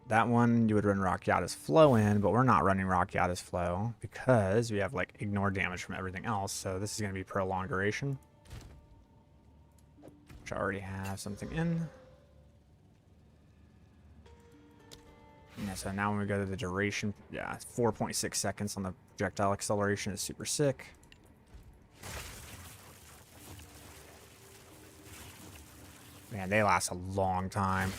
Speaker 1: That one you would run Rakyata's Flow in, but we're not running Rakyata's Flow because we have like ignore damage from everything else. So this is going to be prolonged duration, which I already have something in. Yeah, so now when we go to the duration, yeah, 4.6 seconds on the projectile acceleration is super sick. Man, they last a long time.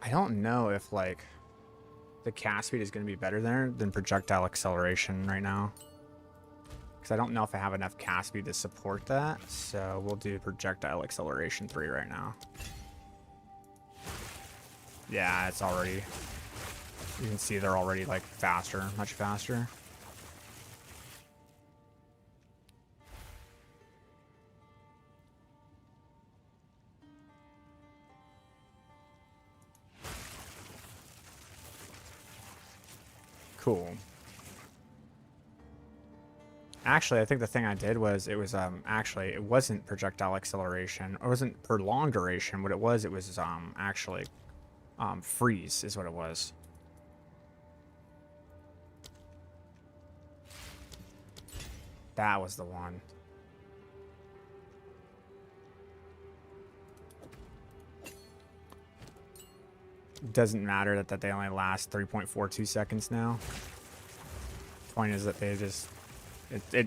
Speaker 1: I don't know if, like, the cast speed is going to be better there than projectile acceleration right now. Because I don't know if I have enough cast speed to support that. So we'll do projectile acceleration 3 right now. Yeah, it's already... You can see they're already, like, faster. Much faster. Cool. Actually, I think the thing I did was it wasn't projectile acceleration. It wasn't prolonged duration. What it was actually freeze is what it was. That was the one. Doesn't matter that they only last 3.42 seconds now. Point is that they just...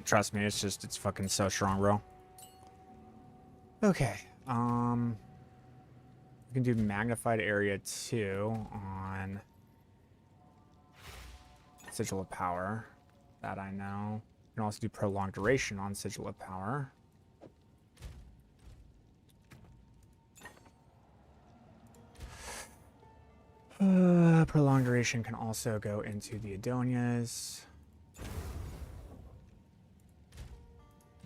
Speaker 1: Trust me, it's fucking so strong, bro. Okay. We can do magnified area 2 on Sigil of Power. That I know. We can also do prolonged duration on Sigil of Power. Prolonged duration can also go into the Adonias.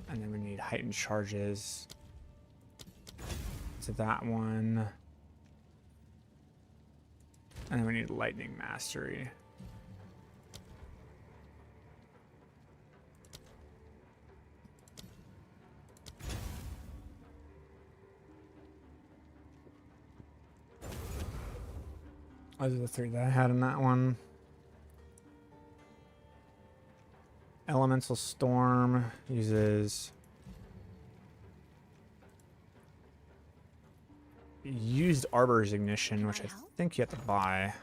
Speaker 1: And then we need heightened charges to that one. And then we need lightning mastery. Those are the 3 that I had in that one. Elemental Storm uses used Arbor's Ignition, which I think you have to buy.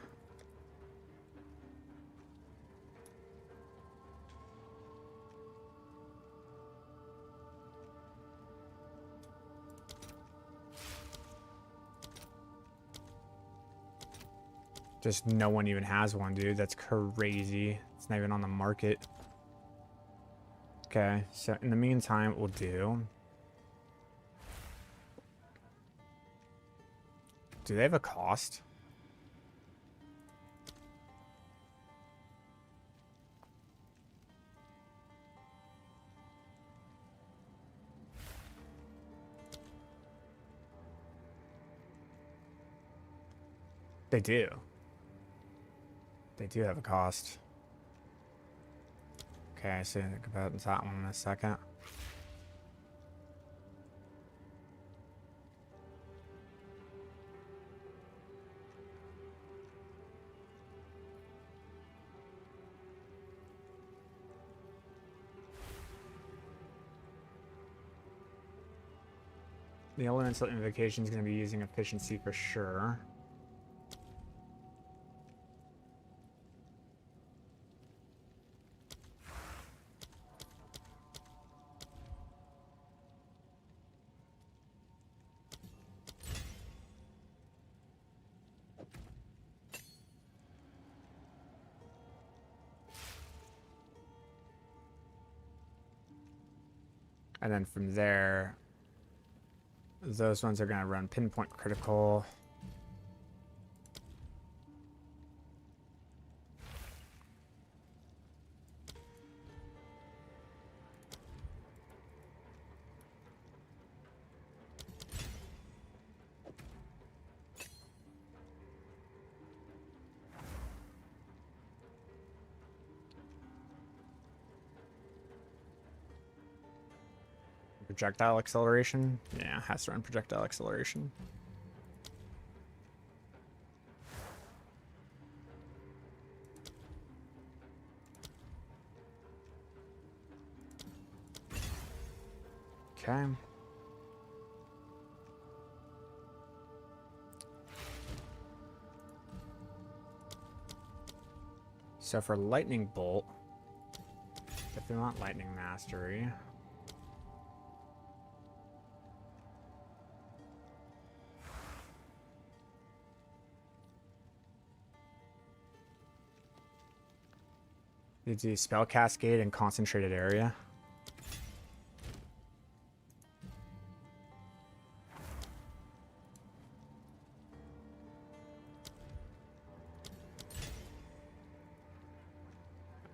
Speaker 1: Just no one even has one, dude. That's crazy. It's not even on the market. Okay, so in the meantime, what we'll do... Do they have a cost? They do. They do have a cost. Okay, so think about that one in a second. The elemental invocation is going to be using efficiency for sure. And then from there, those ones are going to run pinpoint critical. Projectile acceleration? Yeah, has to run projectile acceleration. Okay. So for lightning bolt, if we want lightning mastery, you do spell cascade and concentrated area.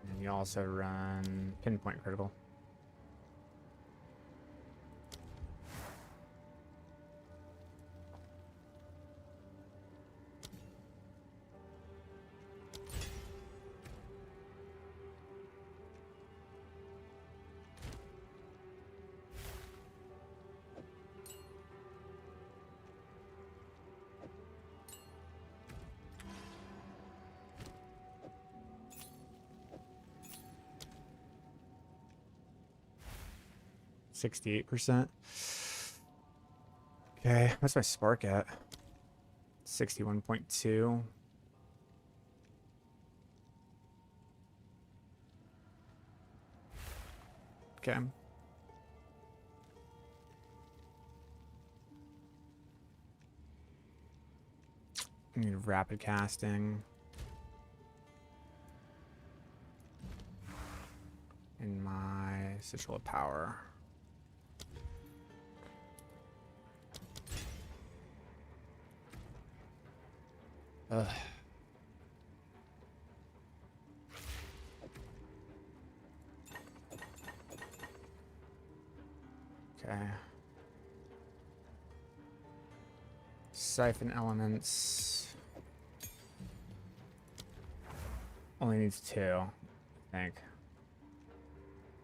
Speaker 1: And you also run pinpoint critical. %. Okay, what's my spark at? 61.2. Okay. Need rapid casting. In my sigil of power. Ugh. Okay. Siphon elements. Only needs 2, I think.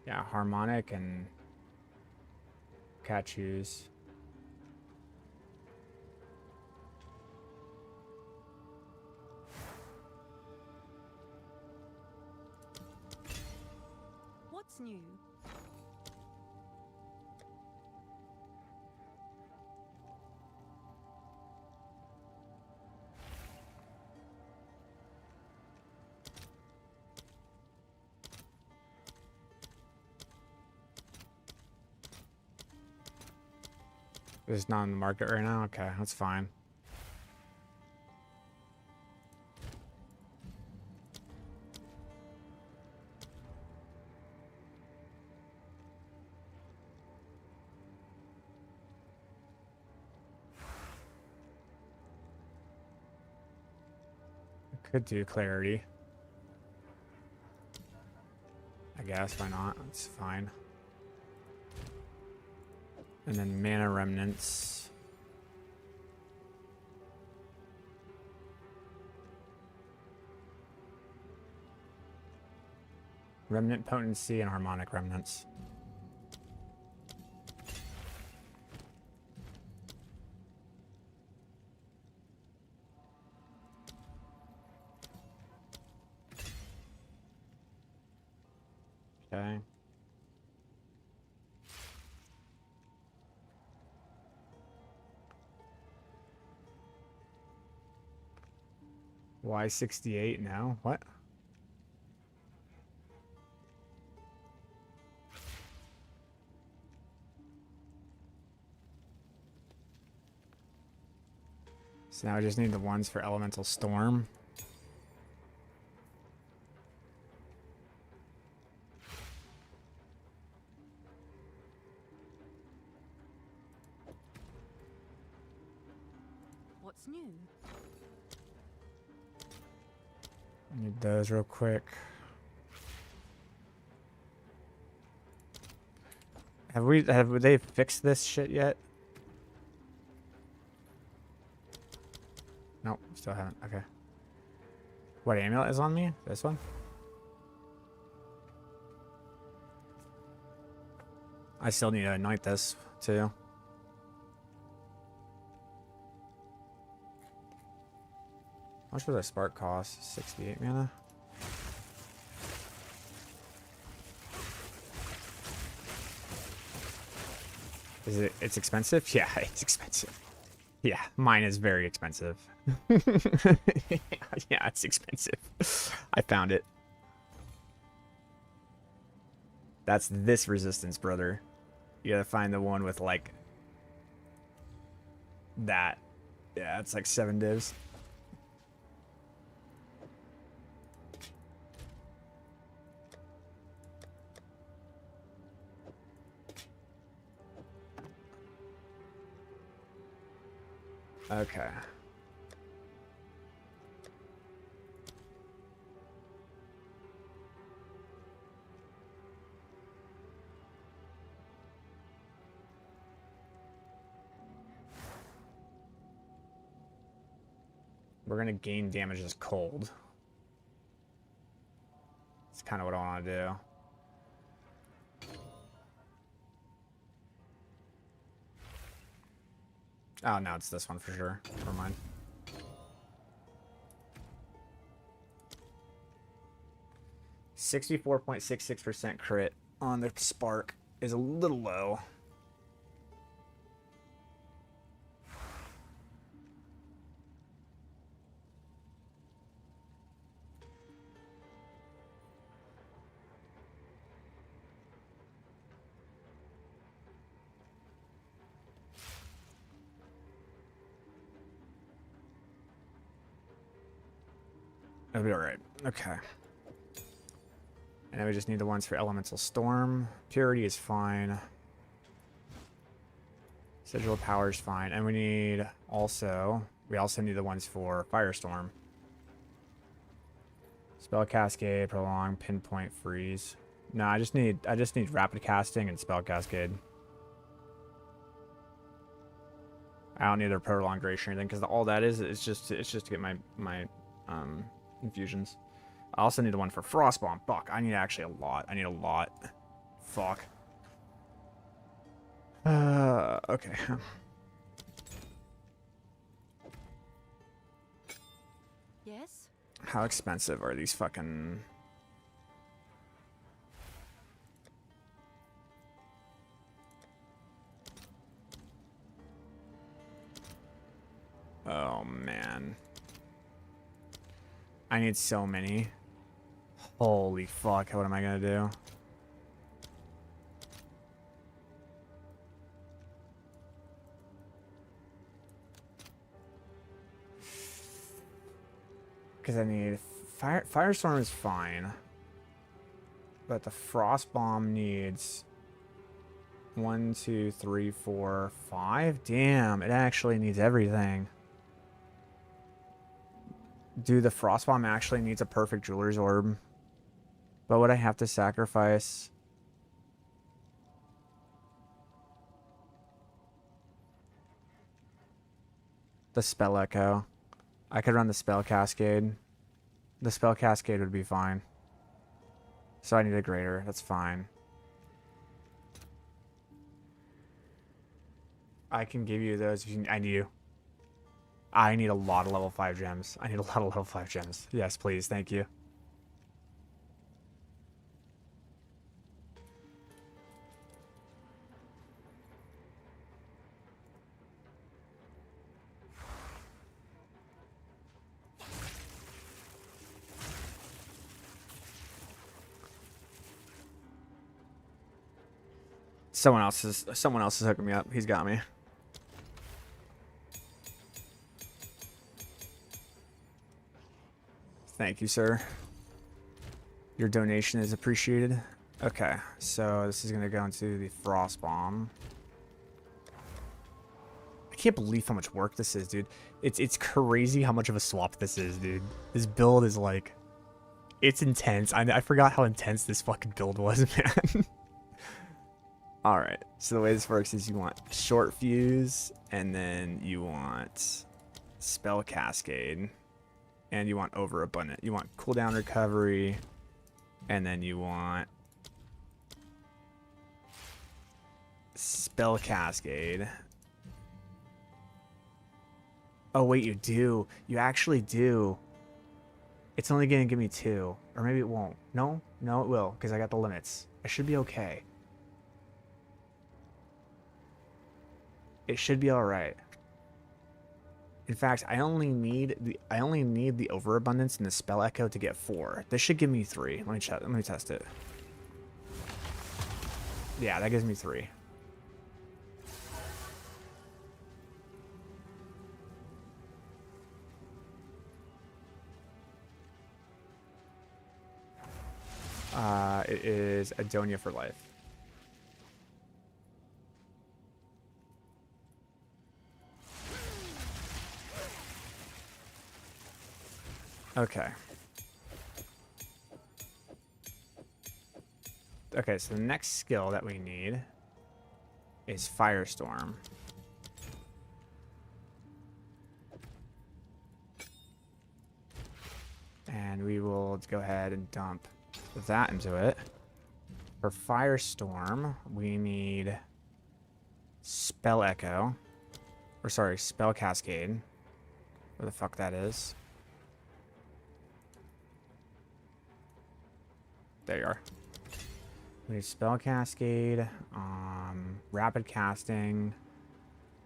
Speaker 1: Yeah, harmonic and catches.
Speaker 10: What's new?
Speaker 1: It's not in the market right now? Okay, that's fine. I could do clarity. I guess, why not? It's fine. And then mana remnants. Remnant potency and harmonic remnants. Okay. Y68 now? What? So now I just need the ones for Elemental Storm.
Speaker 10: What's new?
Speaker 1: I need those real quick. Have they fixed this shit yet? Nope, still haven't. Okay. What amulet is on me? This one? I still need to anoint this too. How much does a spark cost? 68 mana. Is it? It's expensive? Yeah, it's expensive. Yeah, mine is very expensive. Yeah, it's expensive. I found it. That's this resistance, brother. You gotta find the one with like that. Yeah, it's like 7 divs. Okay. We're gonna gain damage as cold. That's kind of what I want to do. Oh, no, it's this one for sure. Never mind. .66% crit on the spark is a little low. It'll be alright. Okay. And then we just need the ones for Elemental Storm. Purity is fine. Sigil Power is fine. And we also need the ones for Firestorm. Spell Cascade, Prolong, Pinpoint, Freeze. No, I just need Rapid Casting and Spell Cascade. I don't need a Prolongation or anything, because all that is, it's just to get my infusions. I also need the one for Frostbomb. Fuck, I need actually a lot. I need a lot. Fuck. Okay.
Speaker 10: Yes?
Speaker 1: How expensive are these fucking... Oh, man. I need so many. Holy fuck, what am I gonna do? Because I need... Firestorm is fine. But the Frostbomb needs... 1, 2, 3, 4, 5? Damn, it actually needs everything. Dude, the Frostbomb actually needs a perfect Jeweler's Orb. But would I have to sacrifice... the Spell Echo? I could run the Spell Cascade. The Spell Cascade would be fine. So I need a greater. That's fine. I can give you those if you... I need a lot of level 5 gems. I need a lot of level 5 gems. Yes, please. Thank you. Someone else is hooking me up. He's got me. Thank you, sir. Your donation is appreciated. Okay, so this is gonna go into the Frostbomb. I can't believe how much work this is, dude. It's crazy how much of a swap this is, dude. This build is like... It's intense. I forgot how intense this fucking build was, man. Alright, so the way this works is you want Short Fuse, and then you want Spell Cascade, and you want Overabundant. You want Cooldown Recovery, and then you want Spell Cascade. Oh wait, you do. You actually do. It's only gonna give me 2. Or maybe it won't. No, it will, because I got the limits. I should be okay. It should be alright. In fact, I only need the Overabundance and the Spell Echo to get 4. This should give me 3. Let me test it. Yeah, that gives me 3. It is Adonia for life. Okay. Okay, so the next skill that we need is Firestorm. And we will go ahead and dump that into it. For Firestorm, we need Spell Echo. Or sorry, Spell Cascade. Where the fuck that is. There you are. We need Spell Cascade, Rapid Casting,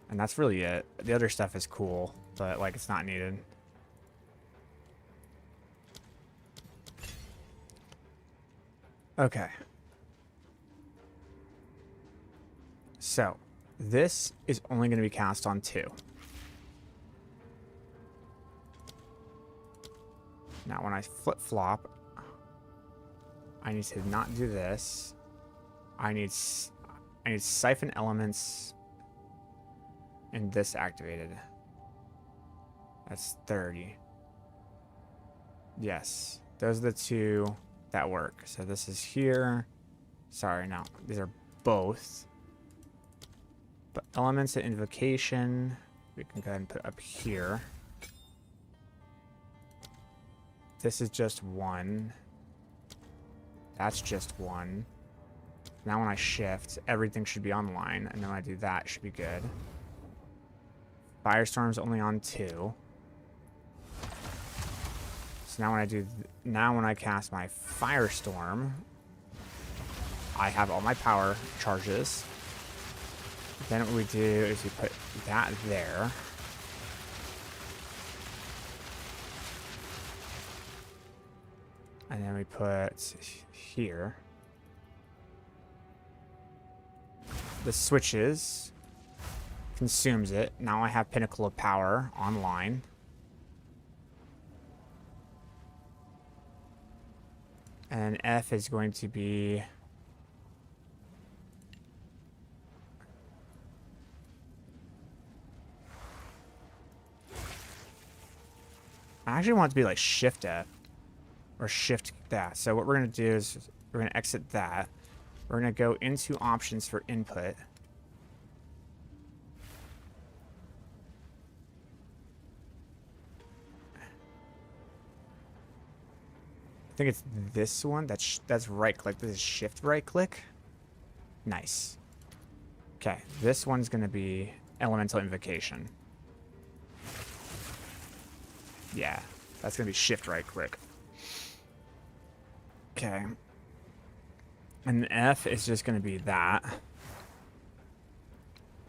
Speaker 1: and that's really it. The other stuff is cool, but like it's not needed. Okay. So, this is only going to be cast on 2. Now when I flip-flop, I need to not do this. I need siphon elements and this activated. That's 30. Yes, those are the two that work. So this is here. Sorry, no, these are both. But elements of invocation, we can go ahead and put up here. This is just one. That's just one. Now when I shift, everything should be online, and then when I do that, it should be good. Firestorm's only on 2. So now when I do, now when I cast my Firestorm, I have all my power charges. Then what we do is we put that there. And then we put here. The switches. Consumes it. Now I have Pinnacle of Power online. And F is going to be... I actually want it to be like Shift F. Or Shift that. So what we're going to do is we're going to exit that. We're going to go into options for input. I think it's this one. That's right click. This is shift right click. Nice. Okay, this one's going to be Elemental Invocation. Yeah, that's going to be shift right click. Okay. And F is just going to be that.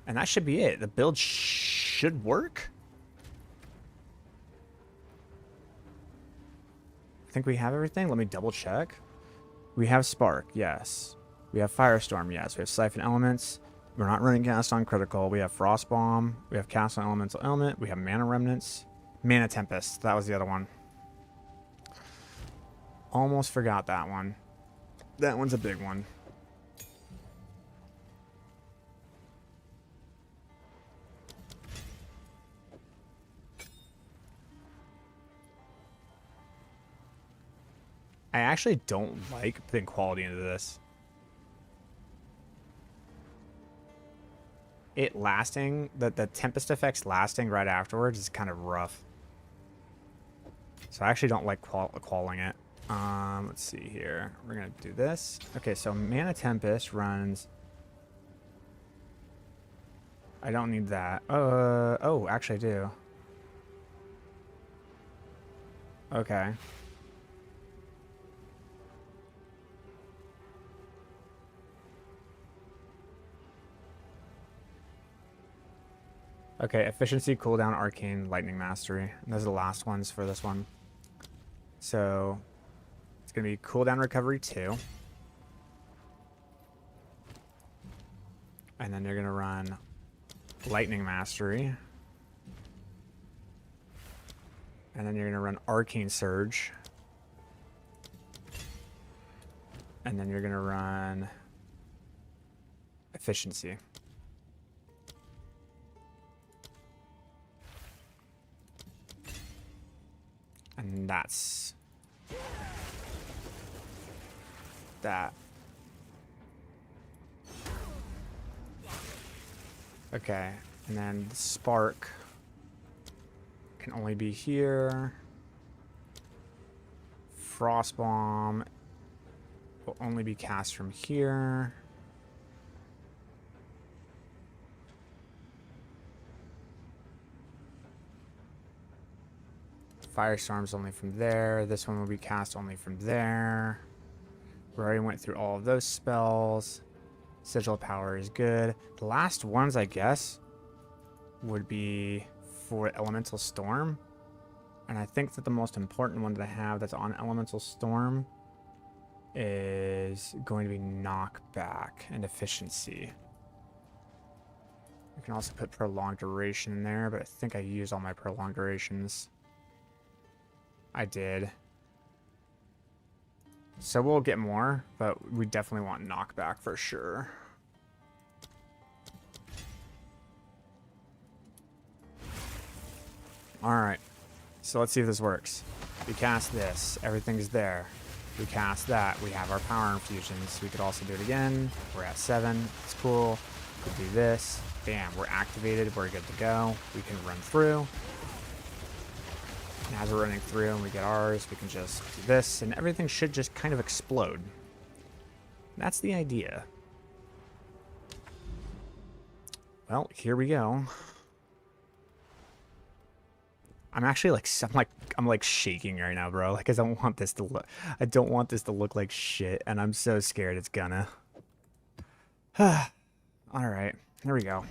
Speaker 1: And that should be it. The build should work. I think we have everything. Let me double check. We have Spark, yes. We have Firestorm, yes. We have Siphon Elements. We're not running Cast on Critical. We have Frost Bomb. We have Cast on Elemental Element. We have Mana Remnants. Mana Tempest. That was the other one. Almost forgot that one. That one's a big one. I actually don't like putting quality into this. It lasting, the Tempest effects lasting right afterwards is kind of rough. So I actually don't like qualling it. Let's see here. We're going to do this. Okay, so Mana Tempest runs... I don't need that. Oh, actually I do. Okay. Okay, Efficiency, Cooldown, Arcane, Lightning Mastery. And those are the last ones for this one. So, it's going to be Cooldown Recovery 2. And then you're going to run Lightning Mastery. And then you're going to run Arcane Surge. And then you're going to run Efficiency. And that's that. Okay, and then the Spark can only be here. Frost Bomb will only be cast from here. Firestorm's only from there. This one will be cast only from there. We already went through all of those spells. Sigil Power is good. The last ones, I guess, would be for Elemental Storm. And I think that the most important one that I have that's on Elemental Storm is going to be Knockback and Efficiency. You can also put Prolonged Duration in there, but I think I used all my Prolonged Durations. I did. So we'll get more, but we definitely want knockback for sure. Alright. So let's see if this works. We cast this. Everything's there. We cast that. We have our power infusions. We could also do it again. We're at 7. It's cool. We do this. Bam. We're activated. We're good to go. We can run through. And as we're running through and we get ours, we can just do this. And everything should just kind of explode. That's the idea. Well, here we go. I'm actually like, I'm like shaking right now, bro. Like, 'cause I don't want this to look, I don't want this to look like shit, and I'm so scared it's gonna. All right, here we go.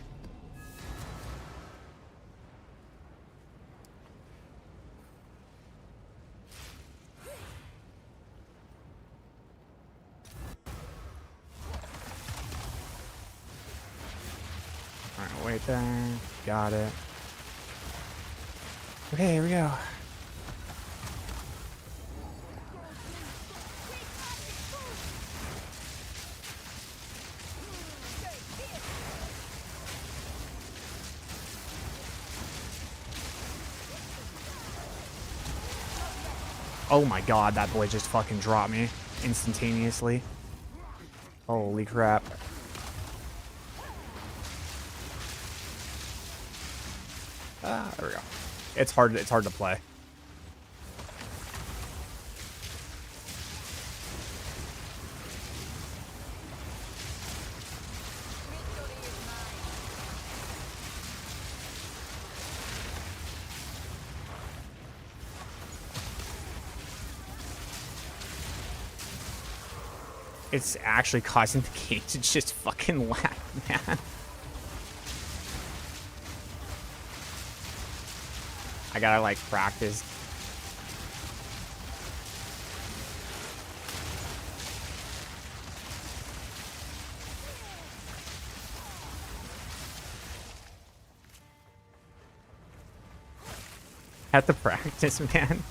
Speaker 1: All right, wait there. Got it. Okay, here we go. Oh my god, that boy just fucking dropped me instantaneously. Holy crap. Ah, there we go. It's hard to play. It's actually causing the game to just fucking lag, man. I gotta like practice. Have to practice, man.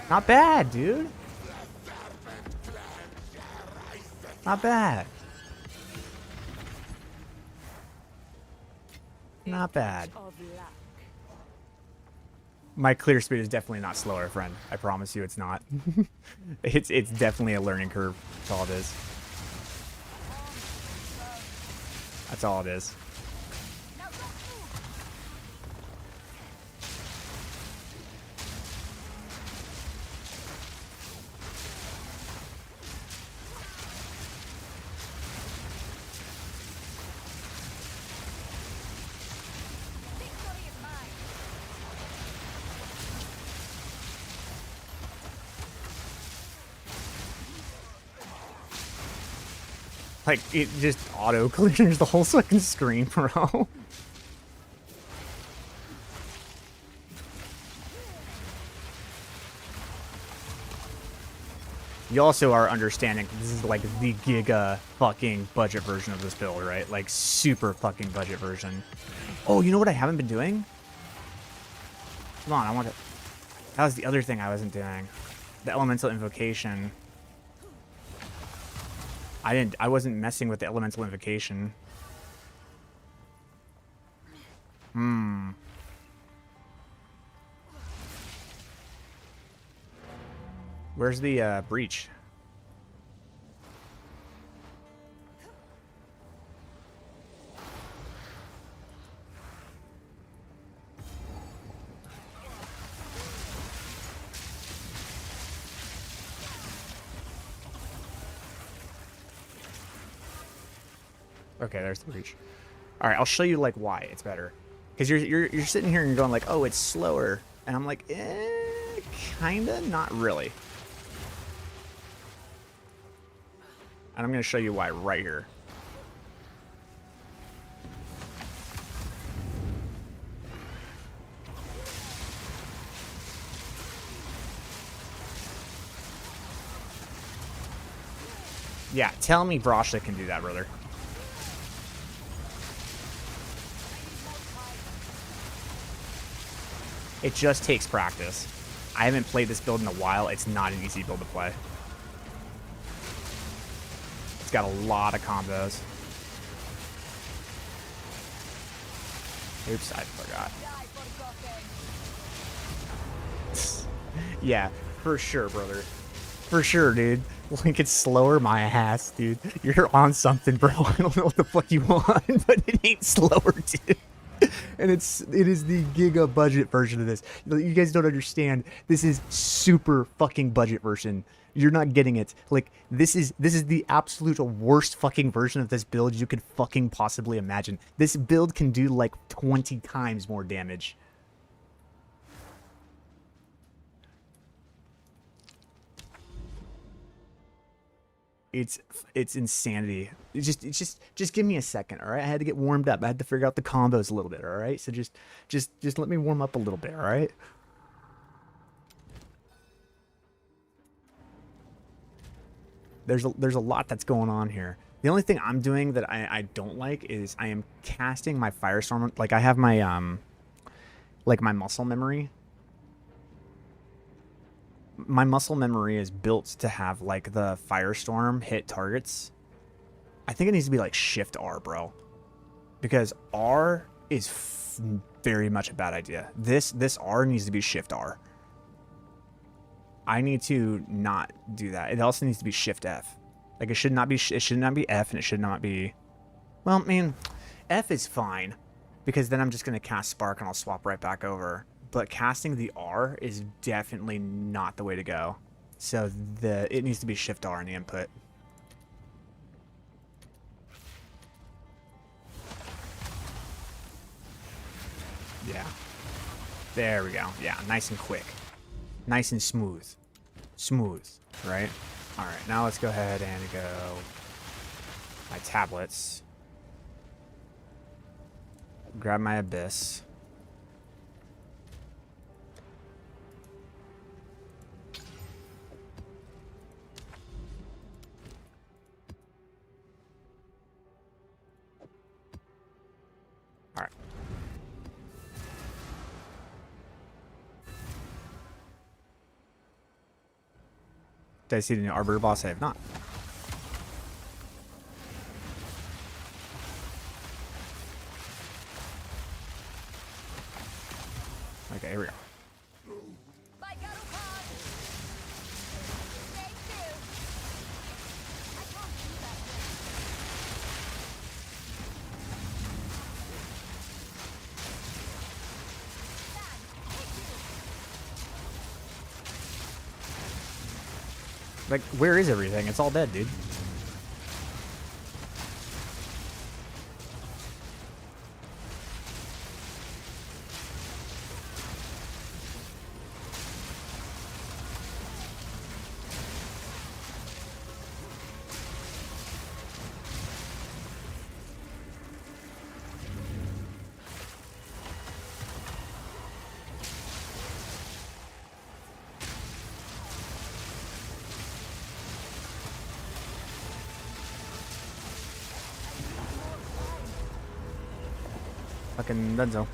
Speaker 1: Not bad, dude. Not bad. Not bad. My clear speed is definitely not slower, friend. I promise you it's not. It's definitely a learning curve. That's all it is. That's all it is. Like, it just auto-clears the whole fucking screen, bro. You also are understanding this is like the giga fucking budget version of this build, right? Like, super fucking budget version. Oh, you know what I haven't been doing? Come on, I want to... That was the other thing I wasn't doing. The elemental invocation. I wasn't messing with the elemental invocation. Where's the breach? Okay, there's the reach. All right, I'll show you like why it's better. Because you're sitting here and you're going like, oh, it's slower, and I'm like, kinda, not really. And I'm gonna show you why right here. Yeah, tell me Brasha can do that, brother. It just takes practice. I haven't played this build in a while. It's not an easy build to play. It's got a lot of combos. Oops, I forgot. Yeah, for sure, brother. For sure, dude. Like, it's slower my ass, dude. You're on something, bro. I don't know what the fuck you want, but it ain't slower, dude. And it is the giga budget version of this. You guys don't understand. This is super fucking budget version. You're not getting it. Like, this is the absolute worst fucking version of this build you could fucking possibly imagine. This build can do like 20 times more damage. It's insanity. Just give me a second, all right? I had to get warmed up. I had to figure out the combos a little bit, all right? So just let me warm up a little bit, all right? There's a lot that's going on here. The only thing I'm doing that I don't like is I am casting my Firestorm. Like, I have my like my muscle memory. My muscle memory is built to have like the Firestorm hit targets. I think it needs to be like Shift R, bro, because R is very much a bad idea. This R needs to be Shift R. I need to not do that. It also needs to be Shift F. Like, it should not be F, and it should not be. Well, I mean, F is fine, because then I'm just gonna cast Spark and I'll swap right back over. But casting the R is definitely not the way to go. So it needs to be Shift R in the input. Yeah. There we go. Yeah, nice and quick. Nice and smooth. Smooth, right? Alright, now let's go ahead and go my tablets. Grab my Abyss. Alright. Did I see the new Arbiter boss? I have not. Okay, here we go. Like, where is everything? It's all dead, dude. Fucking Dunzo.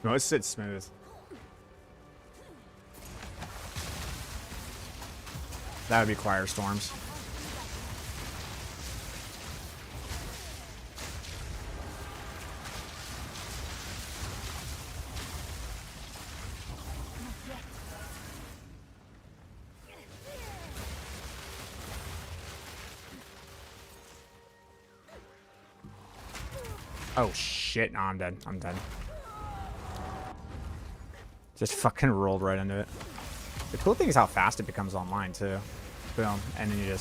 Speaker 1: Most it's smooth. That would be Choir Storms. Oh shit, no, I'm dead. I'm dead. Just fucking rolled right into it. The cool thing is how fast it becomes online too. Boom, and then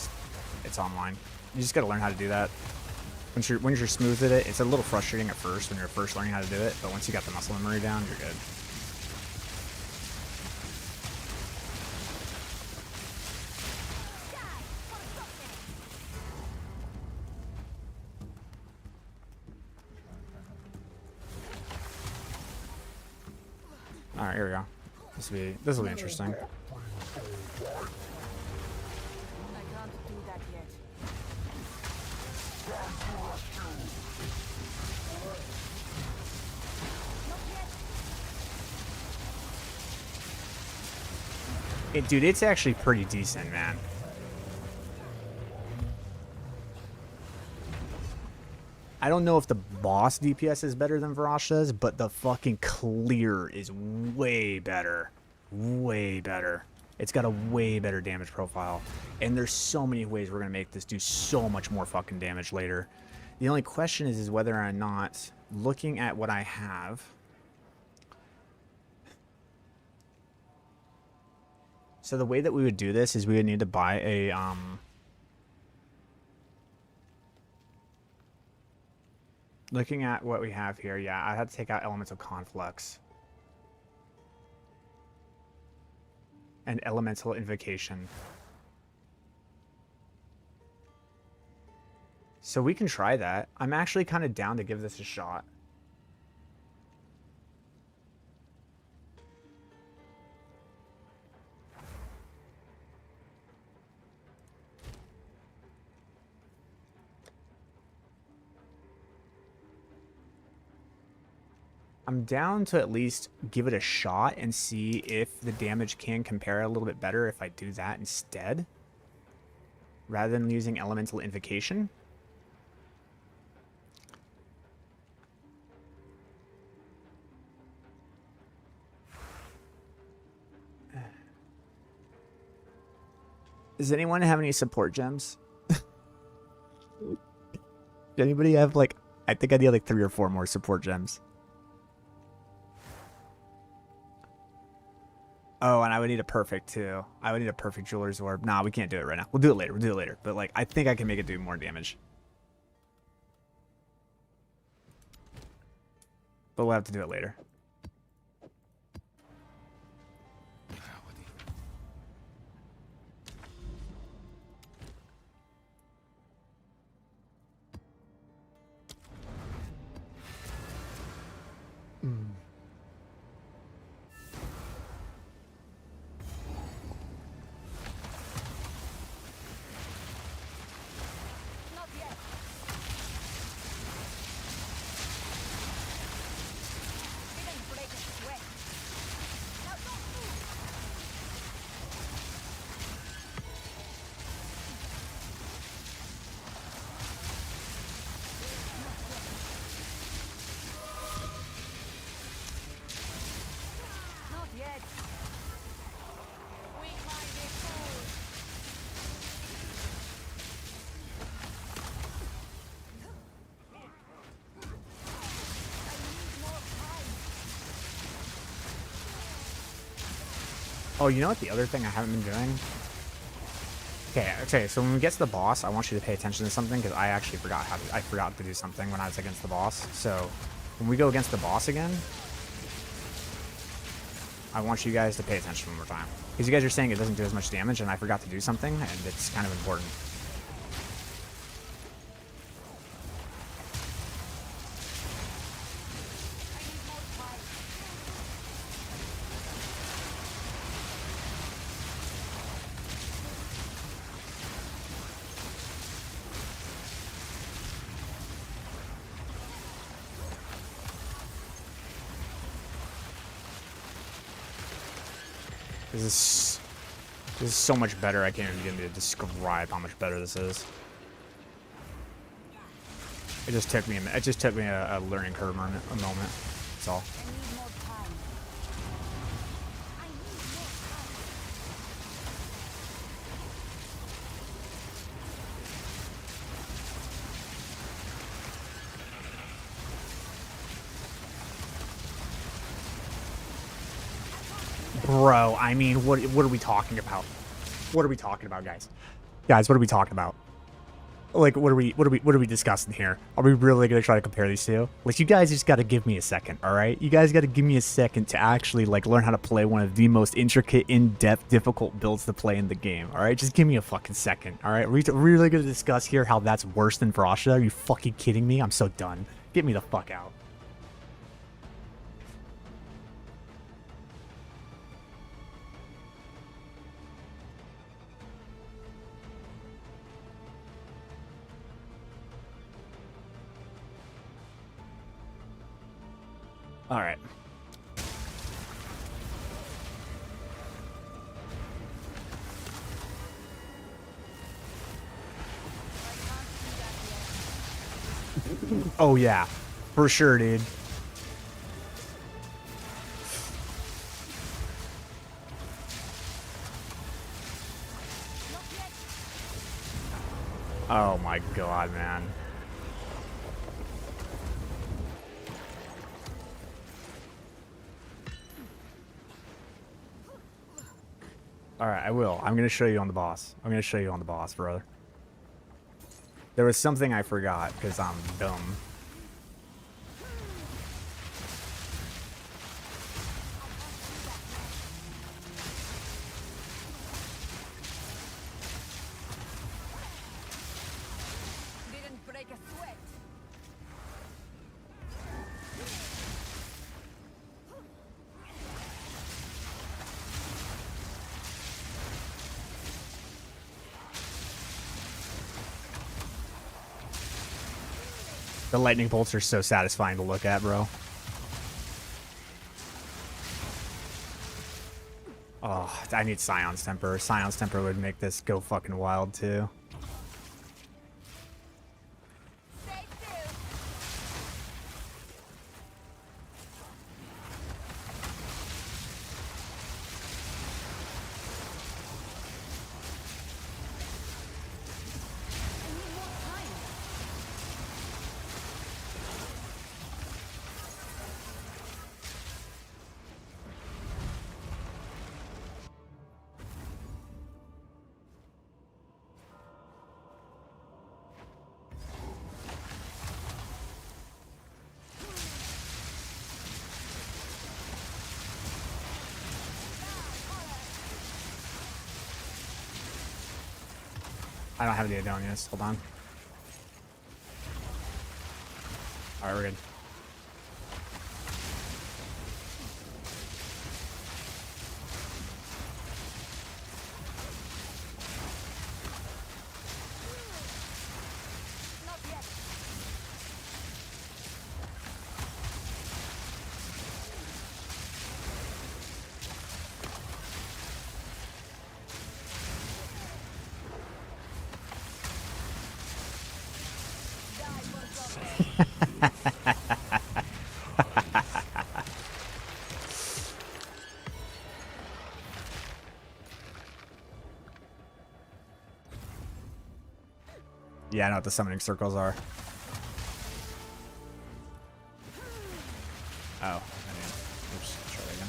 Speaker 1: it's online. You just gotta learn how to do that. When you're smooth at it, it's a little frustrating at first when you're first learning how to do it, but once you got the muscle memory down, you're good. All right, here we go. This will be interesting.
Speaker 10: I can't do that yet.
Speaker 1: Dude, it's actually pretty decent, man. I don't know if the boss DPS is better than Varasha's, but the fucking clear is way better. Way better. It's got a way better damage profile. And there's so many ways we're going to make this do so much more fucking damage later. The only question is whether or not, looking at what I have... So the way that we would do this is we would need to buy a... Looking at what we have here, yeah, I had to take out Elemental Conflux. And Elemental Invocation. So we can try that. I'm actually kind of down to give this a shot. I'm down to at least give it a shot and see if the damage can compare a little bit better if I do that instead, rather than using Elemental Invocation. Does anyone have any support gems? Does anybody have, like, I think I need like 3 or 4 more support gems. Oh, and I would need a perfect too. I would need a perfect Jeweler's Orb. Nah, we can't do it right now. We'll do it later. We'll do it later. But like, I think I can make it do more damage. But we'll have to do it later. Oh, you know what? The other thing I haven't been doing. Okay. So when we get to the boss, I want you to pay attention to something because I actually forgot I forgot to do something when I was against the boss. So when we go against the boss again, I want you guys to pay attention one more time because you guys are saying it doesn't do as much damage, and I forgot to do something, and it's kind of important. This is so much better. I can't even begin to describe how much better this is. It just took me a learning curve moment. That's all. Bro, I mean, what are we talking about? What are we talking about, guys? Guys, what are we talking about? Like, what are we discussing here? Are we really gonna try to compare these two? Like, you guys just gotta give me a second, all right? You guys gotta give me a second to actually like learn how to play one of the most intricate, in-depth, difficult builds to play in the game. All right, just give me a fucking second. All right, are we really gonna discuss here how that's worse than Vrasha? Are you fucking kidding me? I'm so done. Get me the fuck out. All right. Oh yeah, for sure, dude. Oh my god, man. Alright, I will. I'm gonna show you on the boss. I'm gonna show you on the boss, brother. There was something I forgot, because I'm dumb.
Speaker 2: Didn't break a sweat.
Speaker 1: The lightning bolts are so satisfying to look at, bro. Oh, I need Scion's Temper. Scion's Temper would make this go fucking wild, too. I don't have the Adonius. Hold on. Alright, we're good. Yeah, I know what the summoning circles are. Oh, I mean, oops, try that again.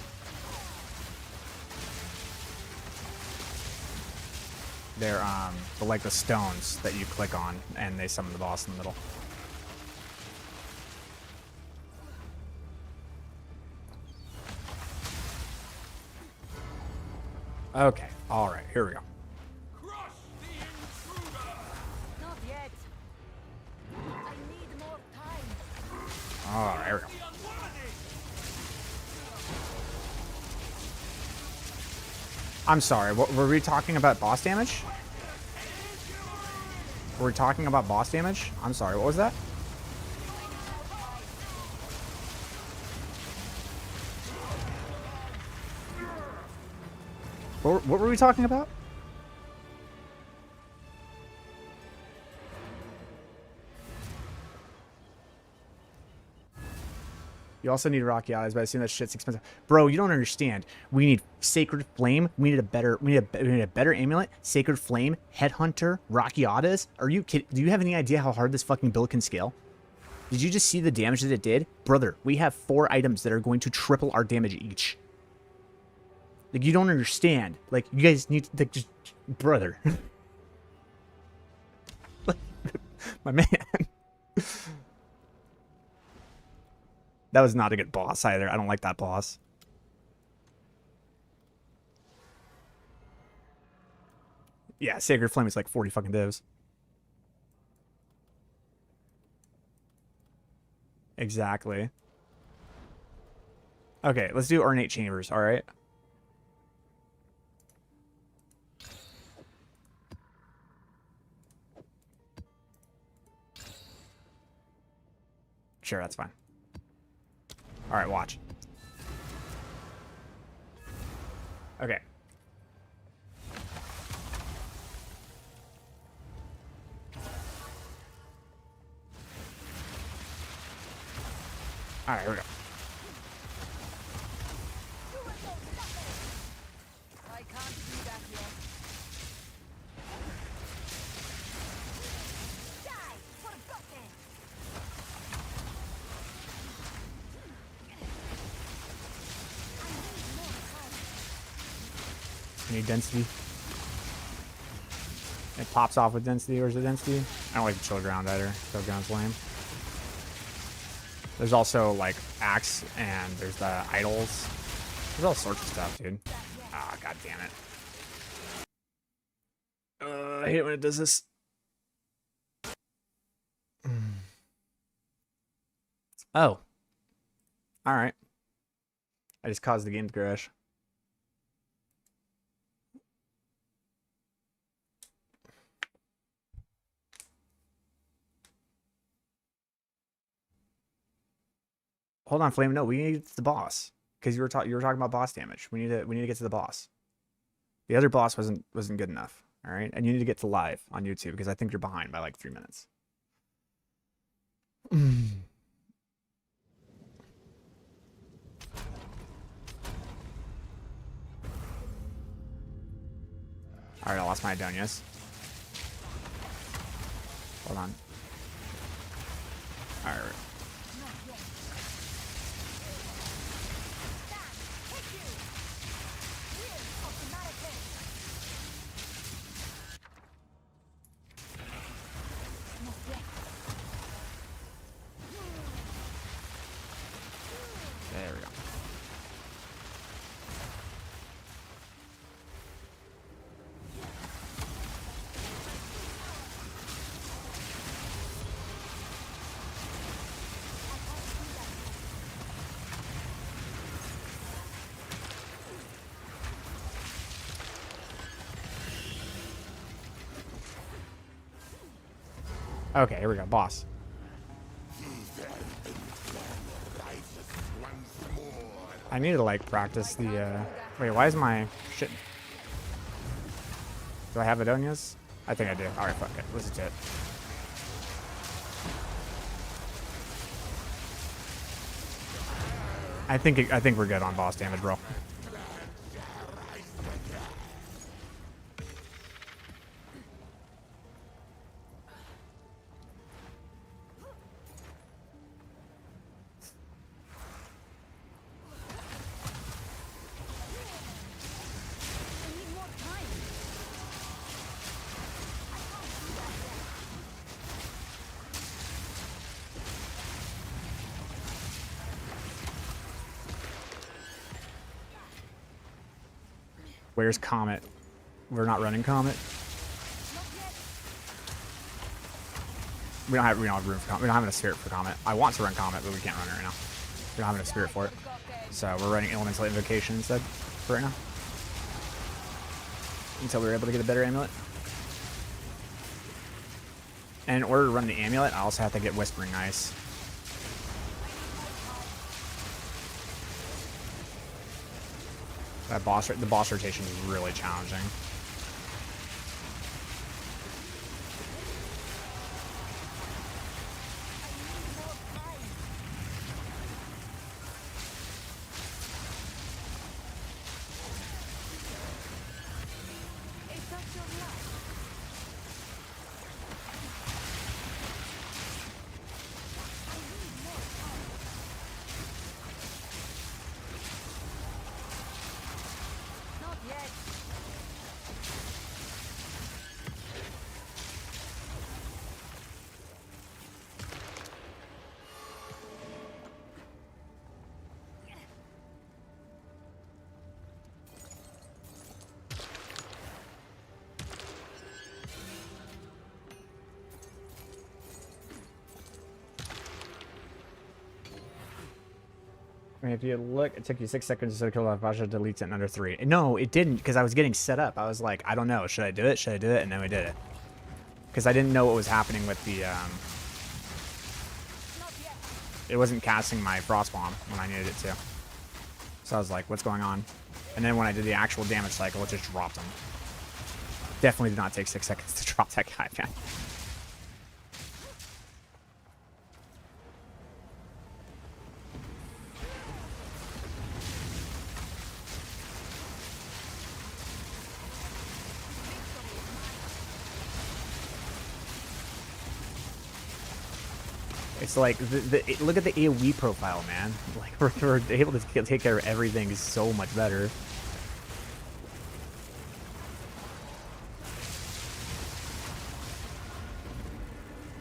Speaker 1: They're like the stones that you click on, and they summon the boss in the middle. Okay, all right, here we go.
Speaker 2: Not yet. I need more time.
Speaker 1: All right, here we go. I'm sorry, what, were we talking about boss damage? Were we talking about boss damage? I'm sorry, what was that? What were we talking about? You also need rocky eyes, but I assume that shit's expensive. Bro, you don't understand. We need Sacred Flame. We need a better amulet. Sacred Flame, Headhunter, Rocky Eyes. Are you kidding? Do you have any idea how hard this fucking build can scale? Did you just see the damage that it did? Brother, we have 4 items that are going to triple our damage each. Like, you don't understand. Like, you guys need to, like, just... Brother. My man. That was not a good boss either. I don't like that boss. Yeah, Sacred Flame is like 40 fucking divs. Exactly. Okay, let's do Ornate Chambers, alright? Sure, that's fine. Alright, watch. Okay. Alright, here we go.
Speaker 7: I can't do that yet. Die for goddamn.
Speaker 1: Need density. It pops off with density. Where's the density? I don't like the chill ground either. Chill ground's lame. There's also like axe and there's the idols. There's all sorts of stuff, dude. Ah, god damn it. I hate when it does this. Oh. Alright. I just caused the game to crash. Hold on, Flame. No, we need to get to the boss because you were talking about boss damage. We need to get to the boss. The other boss wasn't good enough. All right, and you need to get to live on YouTube because I think you're behind by like 3 minutes. All right, I lost my Adonias. Hold on. All right. There we go. Okay, here we go, boss. I need to like practice the wait, why is my shit? Do I have Adonias? I think I do. Alright, fuck it. Let's just do it. I think we're good on boss damage, bro. Where's Comet? We're not running Comet. We don't have room for Comet. We don't have enough spirit for Comet. I want to run Comet, but we can't run it right now. We don't have enough spirit for it. So we're running Elemental Invocation instead for right now. Until we're able to get a better amulet. And in order to run the amulet, I also have to get Whispering Ice. The boss rotation is really challenging.
Speaker 10: Not yet.
Speaker 1: I mean, if you look, it took you 6 seconds to kill off Vasha deletes it in under 3. No, it didn't, because I was getting set up. I was like, I don't know. Should I do it? Should I do it? And then we did it. Because I didn't know what was happening with the, It wasn't casting my Frost Bomb when I needed it to. So I was like, what's going on? And then when I did the actual damage cycle, it just dropped him. Definitely did not take 6 seconds to drop that guy, man. It's like, look at the AoE profile, man. Like, we're able to take care of everything so much better.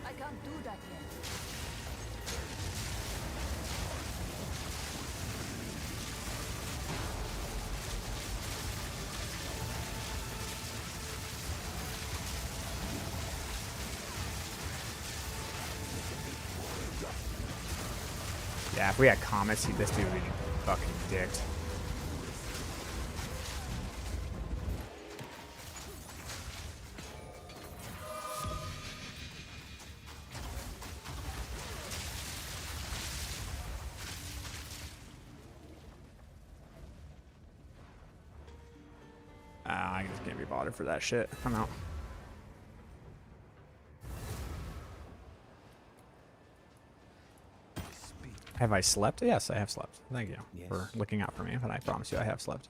Speaker 2: I can't do that yet.
Speaker 1: Yeah, if we had comets, this dude would be fucking dicked. I just can't be bothered for that shit. I'm out. Have I slept? Yes, I have slept. Thank you for looking out for me, but I promise you I have slept.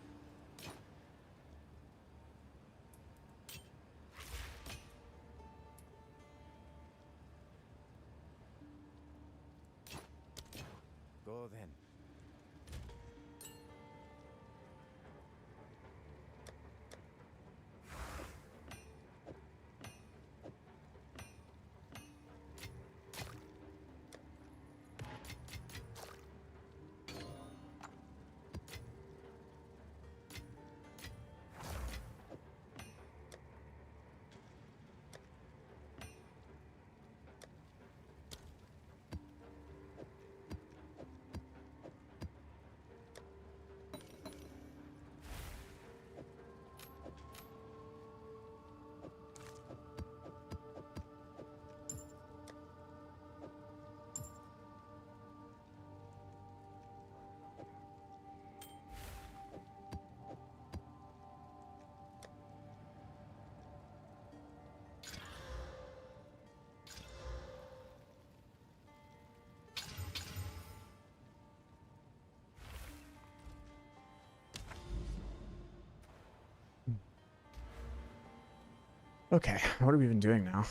Speaker 5: Go then.
Speaker 1: Okay, what are we even doing now?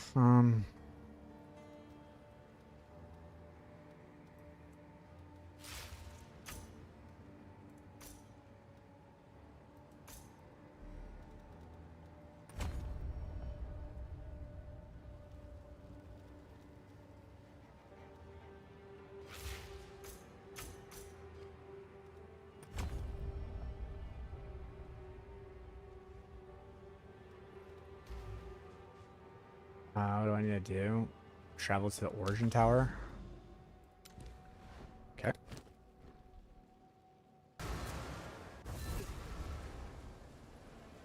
Speaker 1: What do I need to do? Travel to the origin tower. Okay.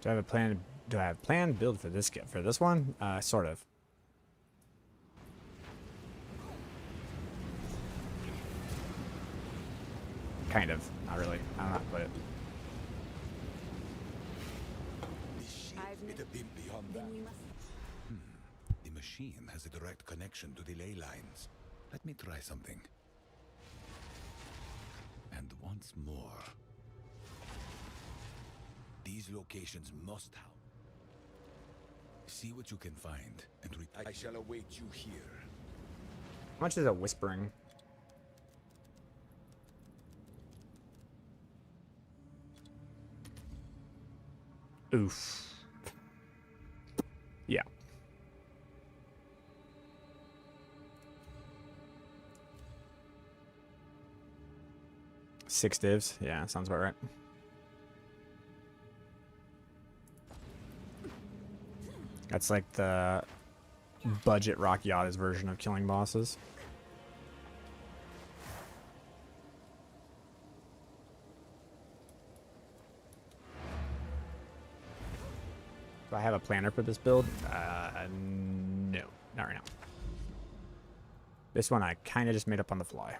Speaker 1: Do I have a plan? Do I have planned build for this one? Sort of. Kind of. Not really. I don't know how to put it.
Speaker 4: It a bit beyond that.
Speaker 2: Then we must.
Speaker 4: The machine has a direct connection to the ley lines. Let me try something. And once more. These locations must help. See what you can find, and I shall await you here.
Speaker 1: How much is it whispering? Oof. Yeah. Six divs. Yeah, sounds about right. That's like the budget Rock Yada's version of killing bosses. Do I have a planner for this build? No, not right now. This one I kind of just made up on the fly.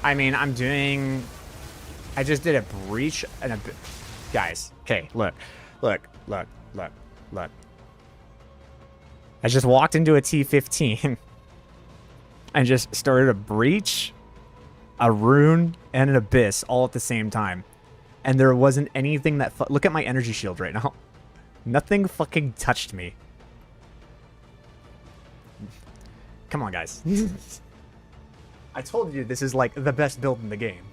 Speaker 1: I mean, I'm doing... I just did a breach and a... Guys, okay, look. I just walked into a T15 and just started a breach, a rune, and an abyss all at the same time. And there wasn't anything that... Look at my energy shield right now. Nothing fucking touched me. Come on, guys. I told you this is like the best build in the game.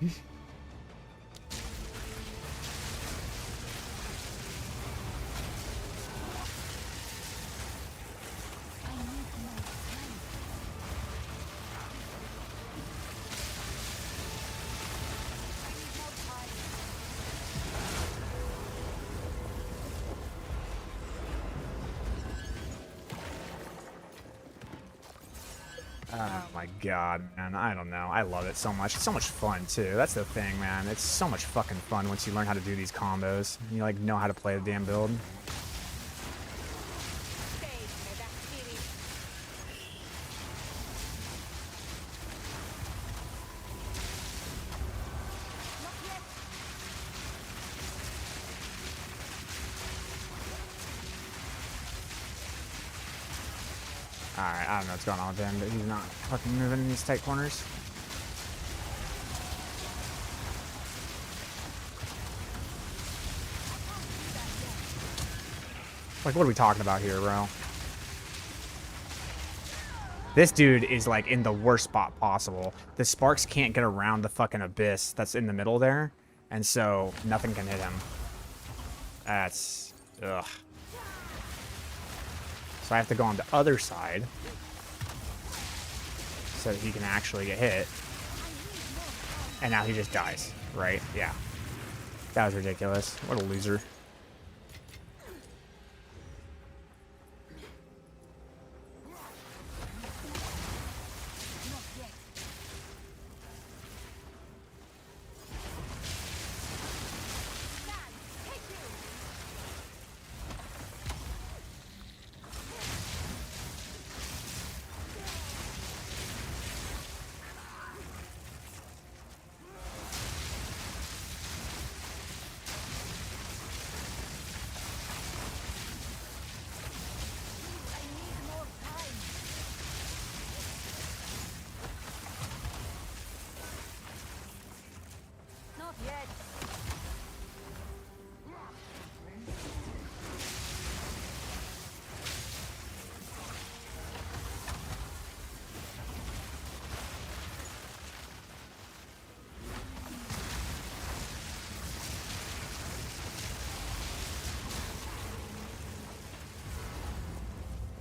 Speaker 1: Oh my god, man. I don't know. I love it so much. It's so much fun, too. That's the thing, man. It's so much fucking fun once you learn how to do these combos. You, like, know how to play the damn build. Alright, I don't know what's going on with him, but he's not fucking moving in these tight corners. Like, what are we talking about here, bro? This dude is, like, in the worst spot possible. The sparks can't get around the fucking abyss that's in the middle there, and so nothing can hit him. That's... ugh. So I have to go on the other side so that he can actually get hit. And now he just dies, right? Yeah. That was ridiculous. What a loser.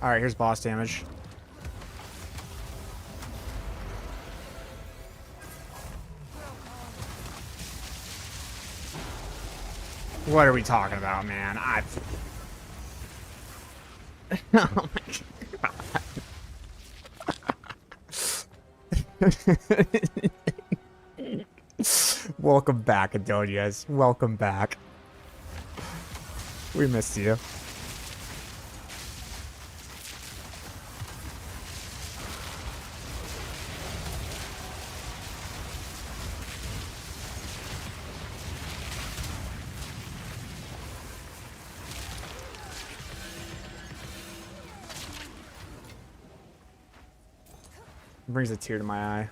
Speaker 1: Alright, here's boss damage. What are we talking about, man? Oh my god. Welcome back, Adonias. Welcome back. We missed you. Brings a tear to my eye.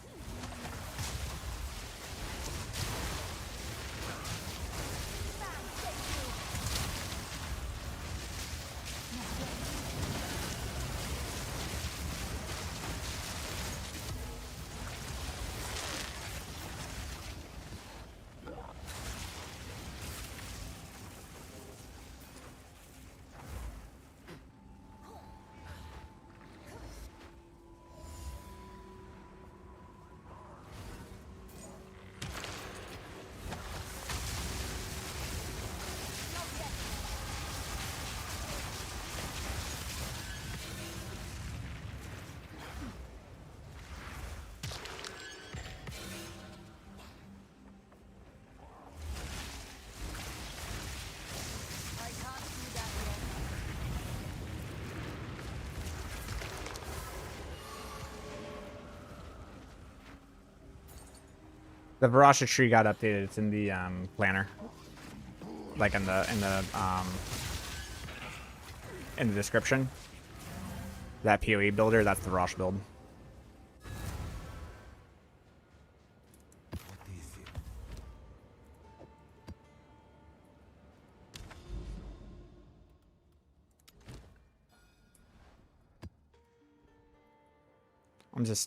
Speaker 1: The Varasha tree got updated. It's in the planner, like in the description. That PoE builder, that's the Varasha build.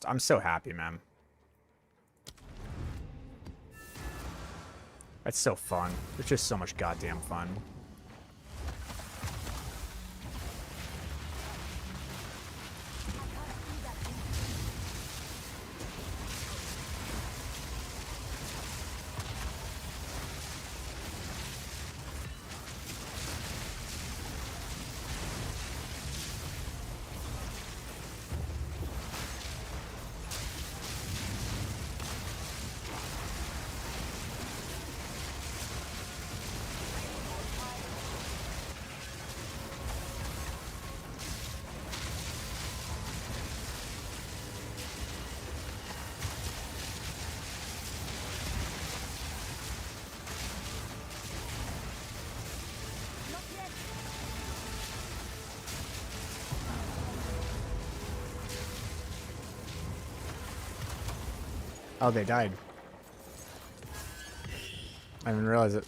Speaker 1: I'm so happy, man. It's so fun. It's just so much goddamn fun. Oh, they died. I didn't realize it.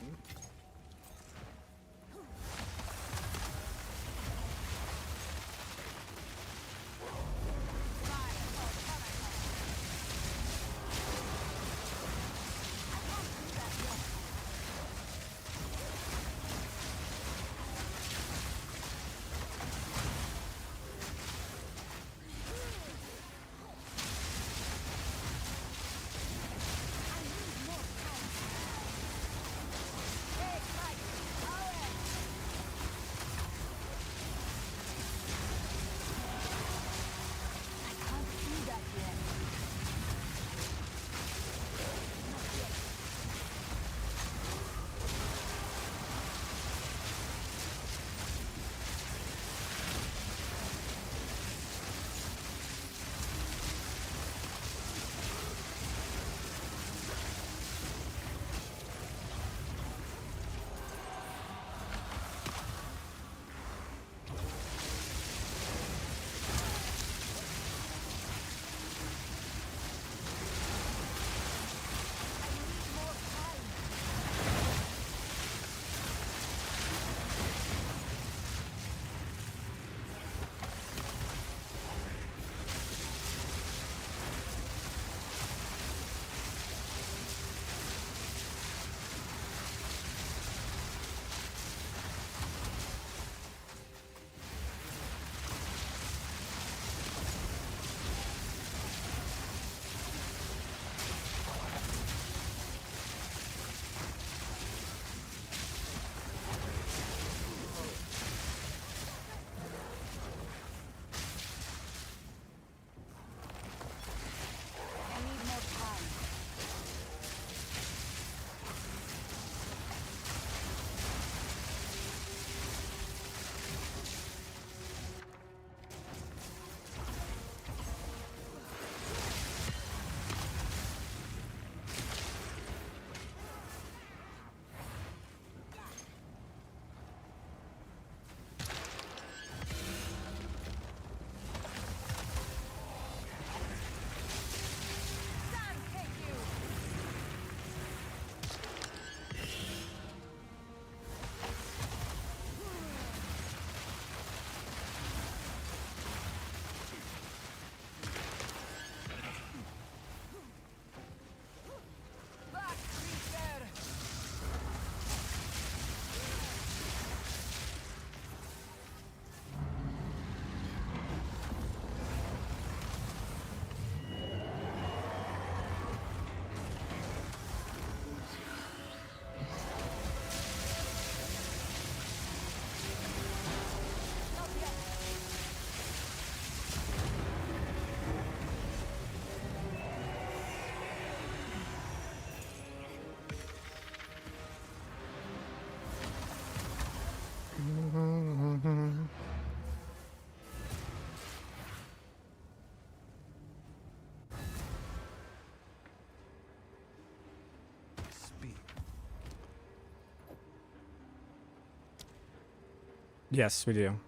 Speaker 1: Yes, we do.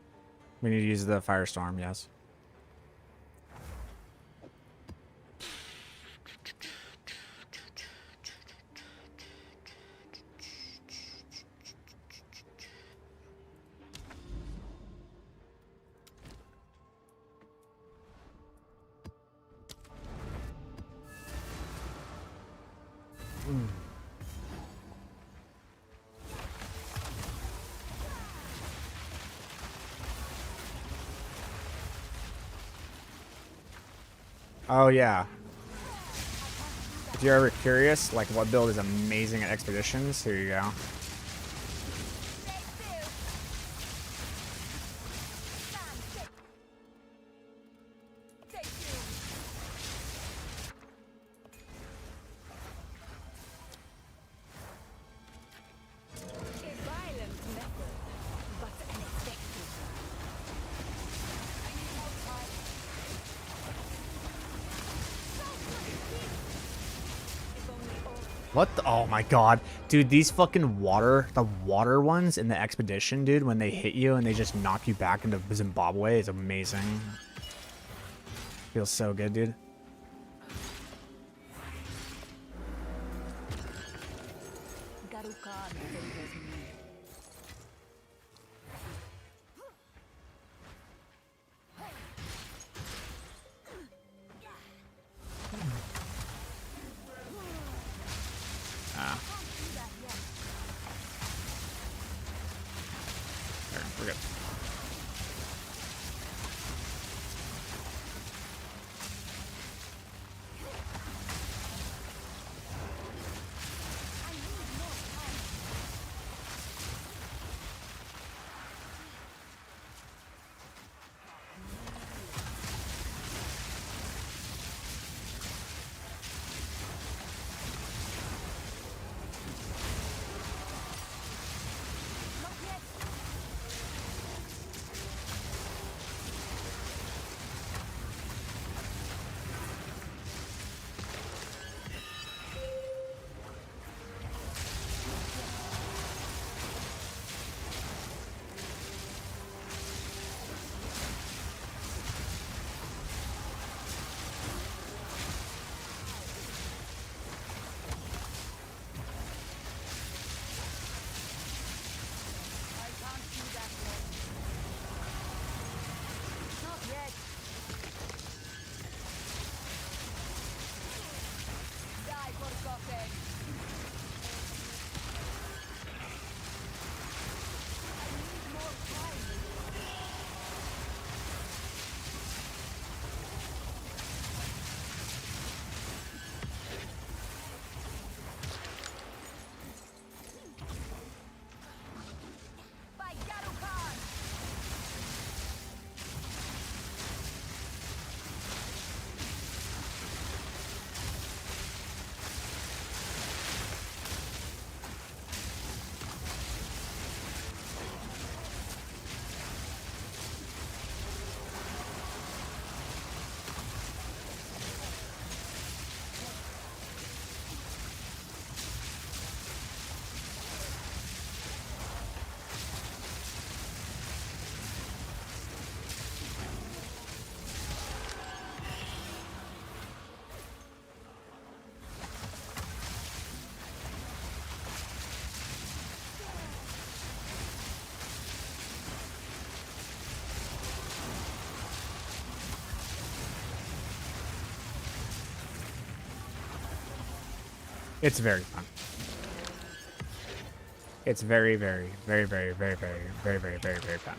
Speaker 1: We need to use the firestorm, yes. Oh yeah. If you're ever curious, like what build is amazing at expeditions, here you go. What the? Oh my god. Dude, these fucking the water ones in the expedition, dude, when they hit you and they just knock you back into Zimbabwe is amazing. Feels so good, dude. We're good. It's very fun. It's very, very, very, very, very, very, very, very, very, very fun.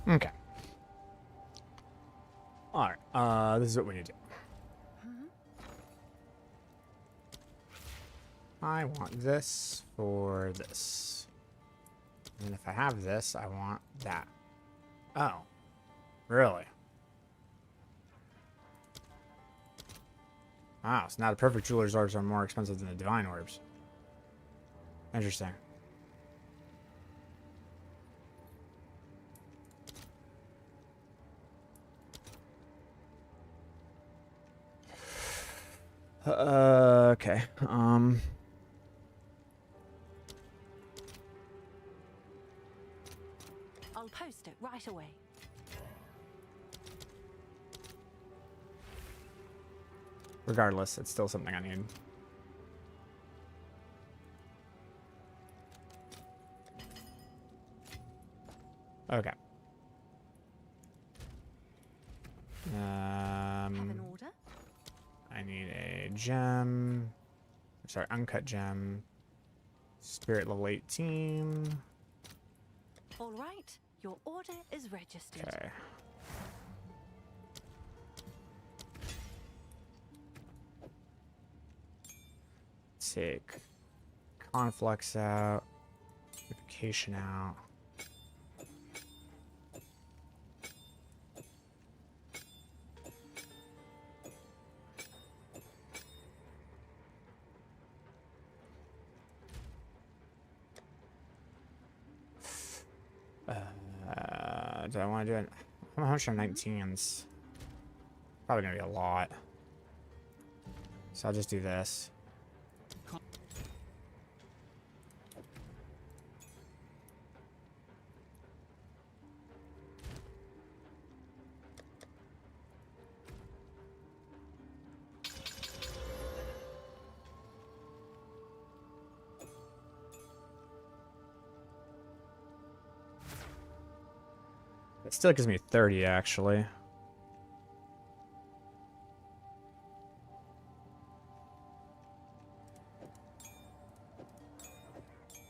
Speaker 1: Okay. Alright, this is what we need to do. I want this for this. And if I have this, I want that. Oh. Really? Wow, so now the perfect jeweler's orbs are more expensive than the divine orbs. Interesting. Okay.
Speaker 10: I'll post it right away.
Speaker 1: Regardless, it's still something I need. Okay.
Speaker 10: Have an order?
Speaker 1: I need a gem. Sorry, uncut gem. Spirit level 18.
Speaker 10: All right, your order is registered.
Speaker 1: Okay. Take conflux out. Purification out. Do I want to do it? How much are 19s? Probably gonna be a lot. So I'll just do this. It still gives me 30, actually.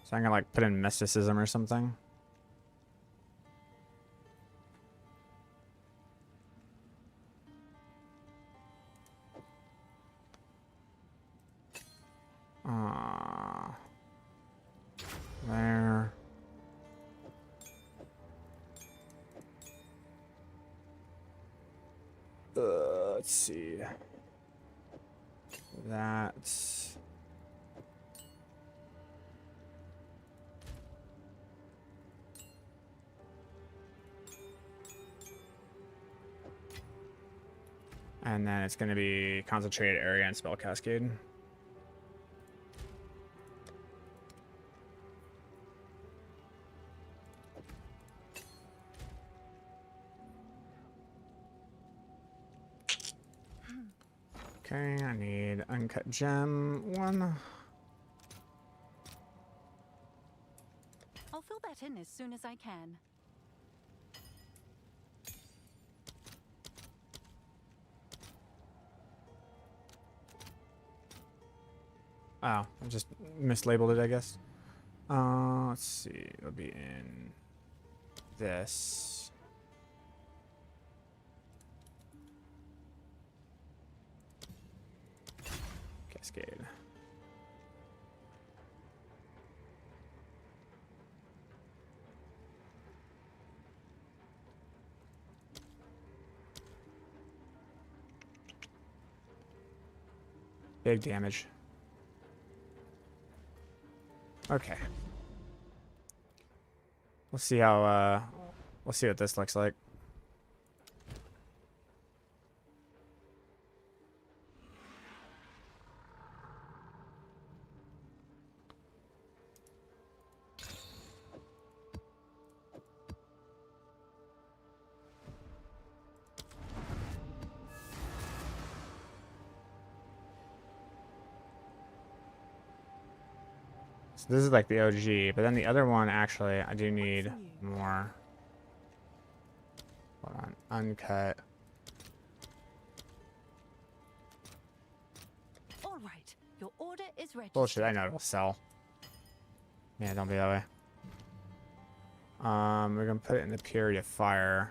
Speaker 1: So I'm gonna, like, put in mysticism or something. There. Let's see. That's... And then it's going to be concentrated area and spell cascade. Okay, I need uncut gem 1.
Speaker 10: I'll fill that in as soon as I can.
Speaker 1: Oh, I just mislabeled it, I guess. Let's see. It'll be in this. Cascade. Big damage. Okay. We'll see how, we'll see what this looks like. So this is like the OG, but then the other one, actually, I do need more. Hold on, uncut.
Speaker 10: All right, your order is registered.
Speaker 1: Bullshit, I know it'll sell. Yeah, don't be that way. We're gonna put it in the purity of fire.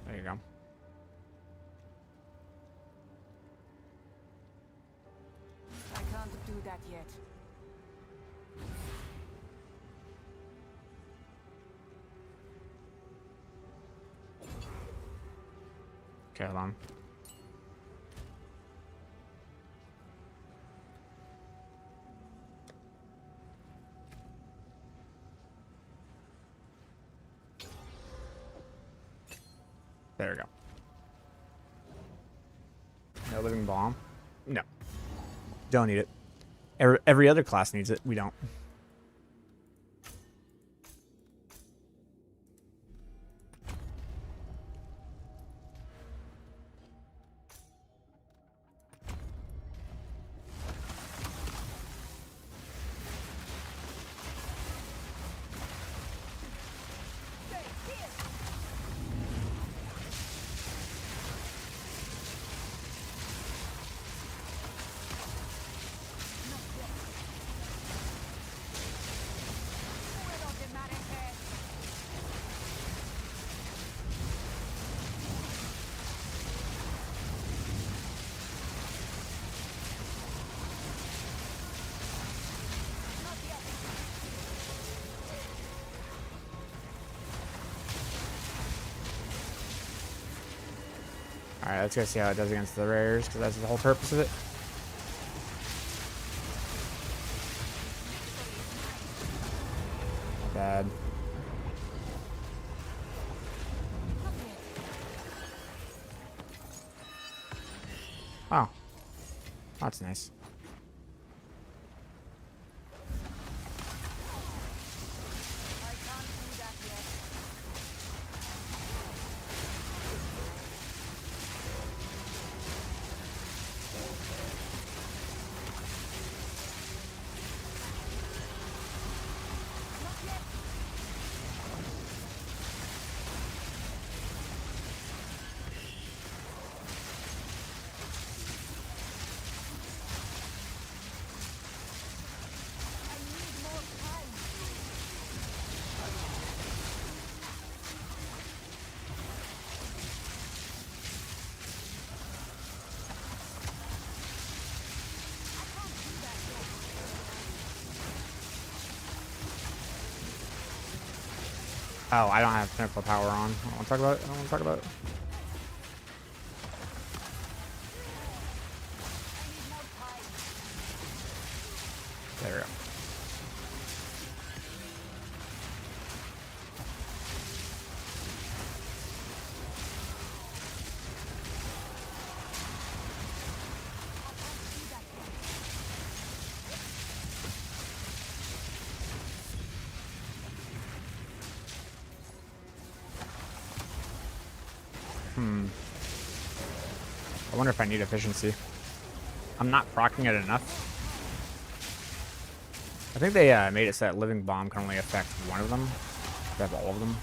Speaker 1: There you go.
Speaker 11: I can't do that yet.
Speaker 1: Okay, hold on. There we go. No living bomb? No. Don't need it. Every other class needs it. We don't. Alright, let's go see how it does against the rares, because that's the whole purpose of it. Not bad. Oh. That's nice. Oh, I don't have pinnacle power on. I don't want to talk about it. I don't want to talk about it. There we go. I wonder if I need efficiency. I'm not proccing it enough. I think they made it so that living bomb can only affect one of them. They have all of them.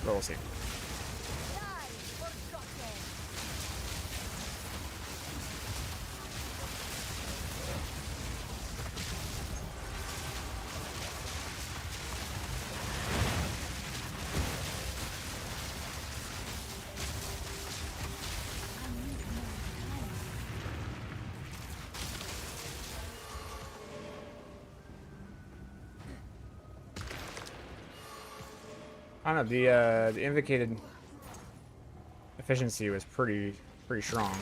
Speaker 1: But we'll see. I don't know, the invocated efficiency was pretty strong.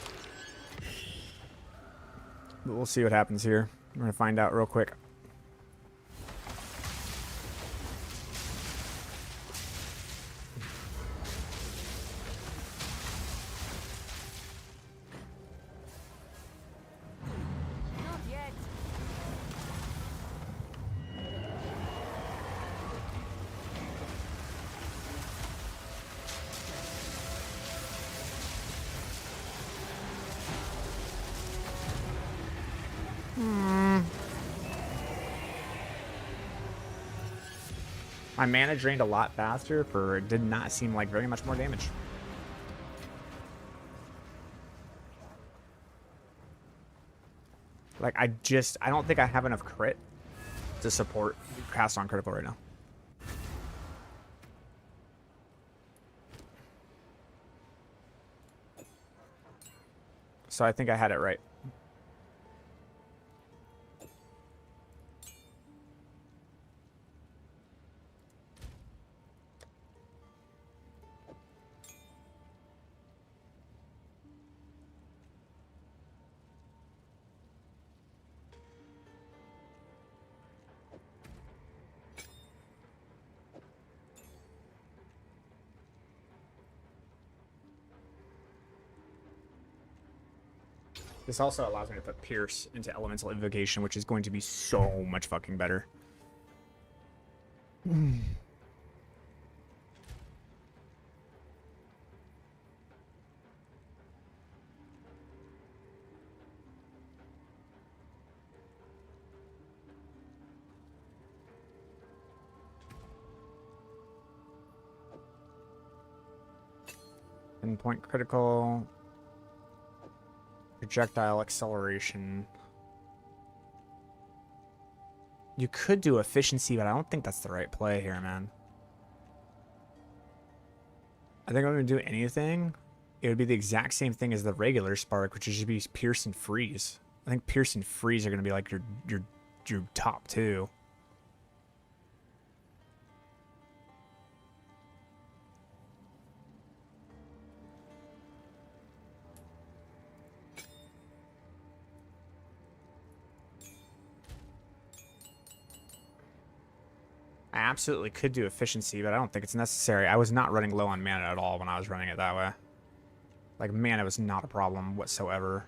Speaker 1: But we'll see what happens here. We're gonna find out real quick. My mana drained a lot faster for it did not seem like very much more damage. Like, I don't think I have enough crit to support cast on critical right now. So I think I had it right. This also allows me to put Pierce into Elemental Invocation, which is going to be so much fucking better. Endpoint critical. Projectile acceleration. You could do efficiency, but I don't think that's the right play here, man. I think if I'm going to do anything, it would be the exact same thing as the regular Spark, which would just be Pierce and Freeze. I think Pierce and Freeze are going to be like your top two. I absolutely could do efficiency, but I don't think it's necessary. I was not running low on mana at all when I was running it that way. Like, mana was not a problem whatsoever.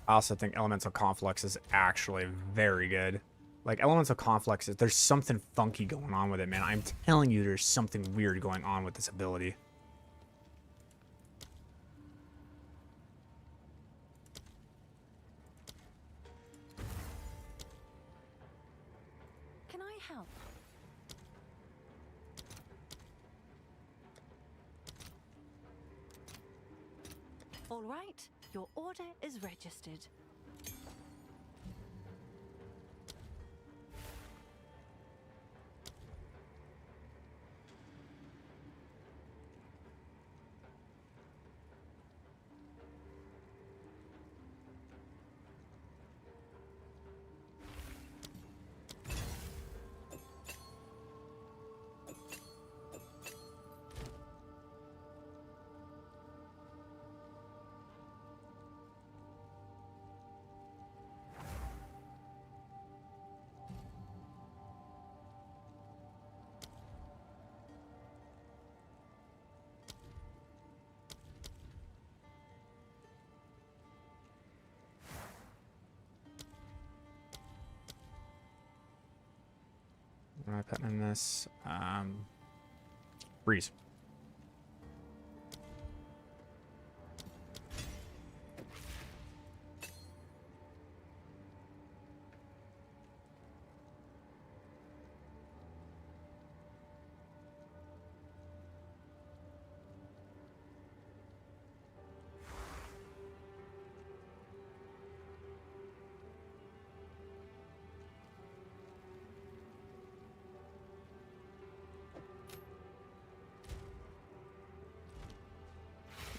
Speaker 1: I also think Elemental Conflux is actually very good. Like, Elemental Conflux, there's something funky going on with it, man. I'm telling you, there's something weird going on with this ability.
Speaker 10: Can I help? All right, your order is registered.
Speaker 1: What am I putting in this? Breeze.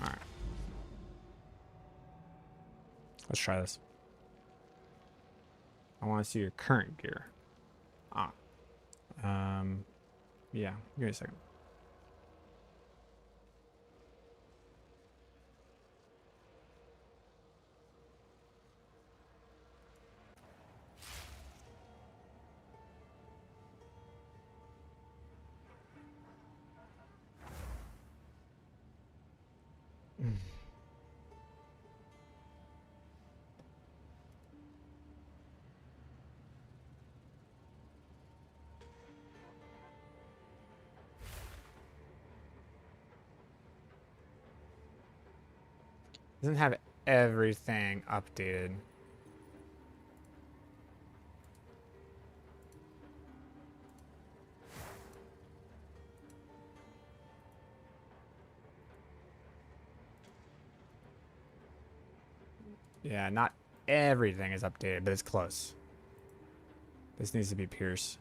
Speaker 1: Alright. Let's try this. I want to see your current gear. Ah. Yeah, give me a second. Doesn't have everything updated. Yeah, not everything is updated, but it's close. This needs to be Pierce.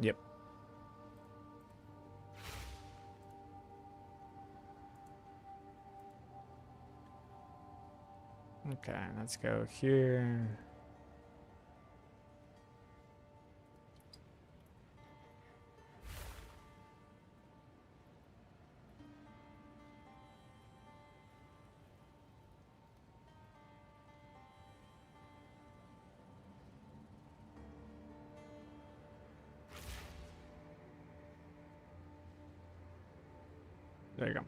Speaker 1: Yep. Okay, let's go here. There you go.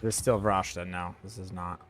Speaker 1: This is still Vrashta. No, this is not.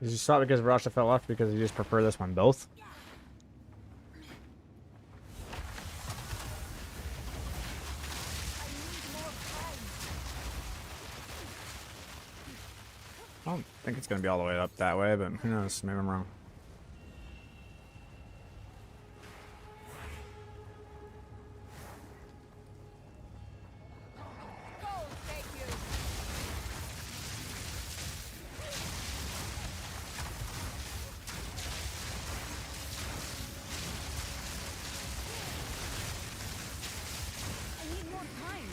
Speaker 1: Did you stop because Rasha fell off because you just prefer this one both? don't think it's gonna be all the way up that way, but who knows? Maybe I'm wrong.
Speaker 2: I need more time.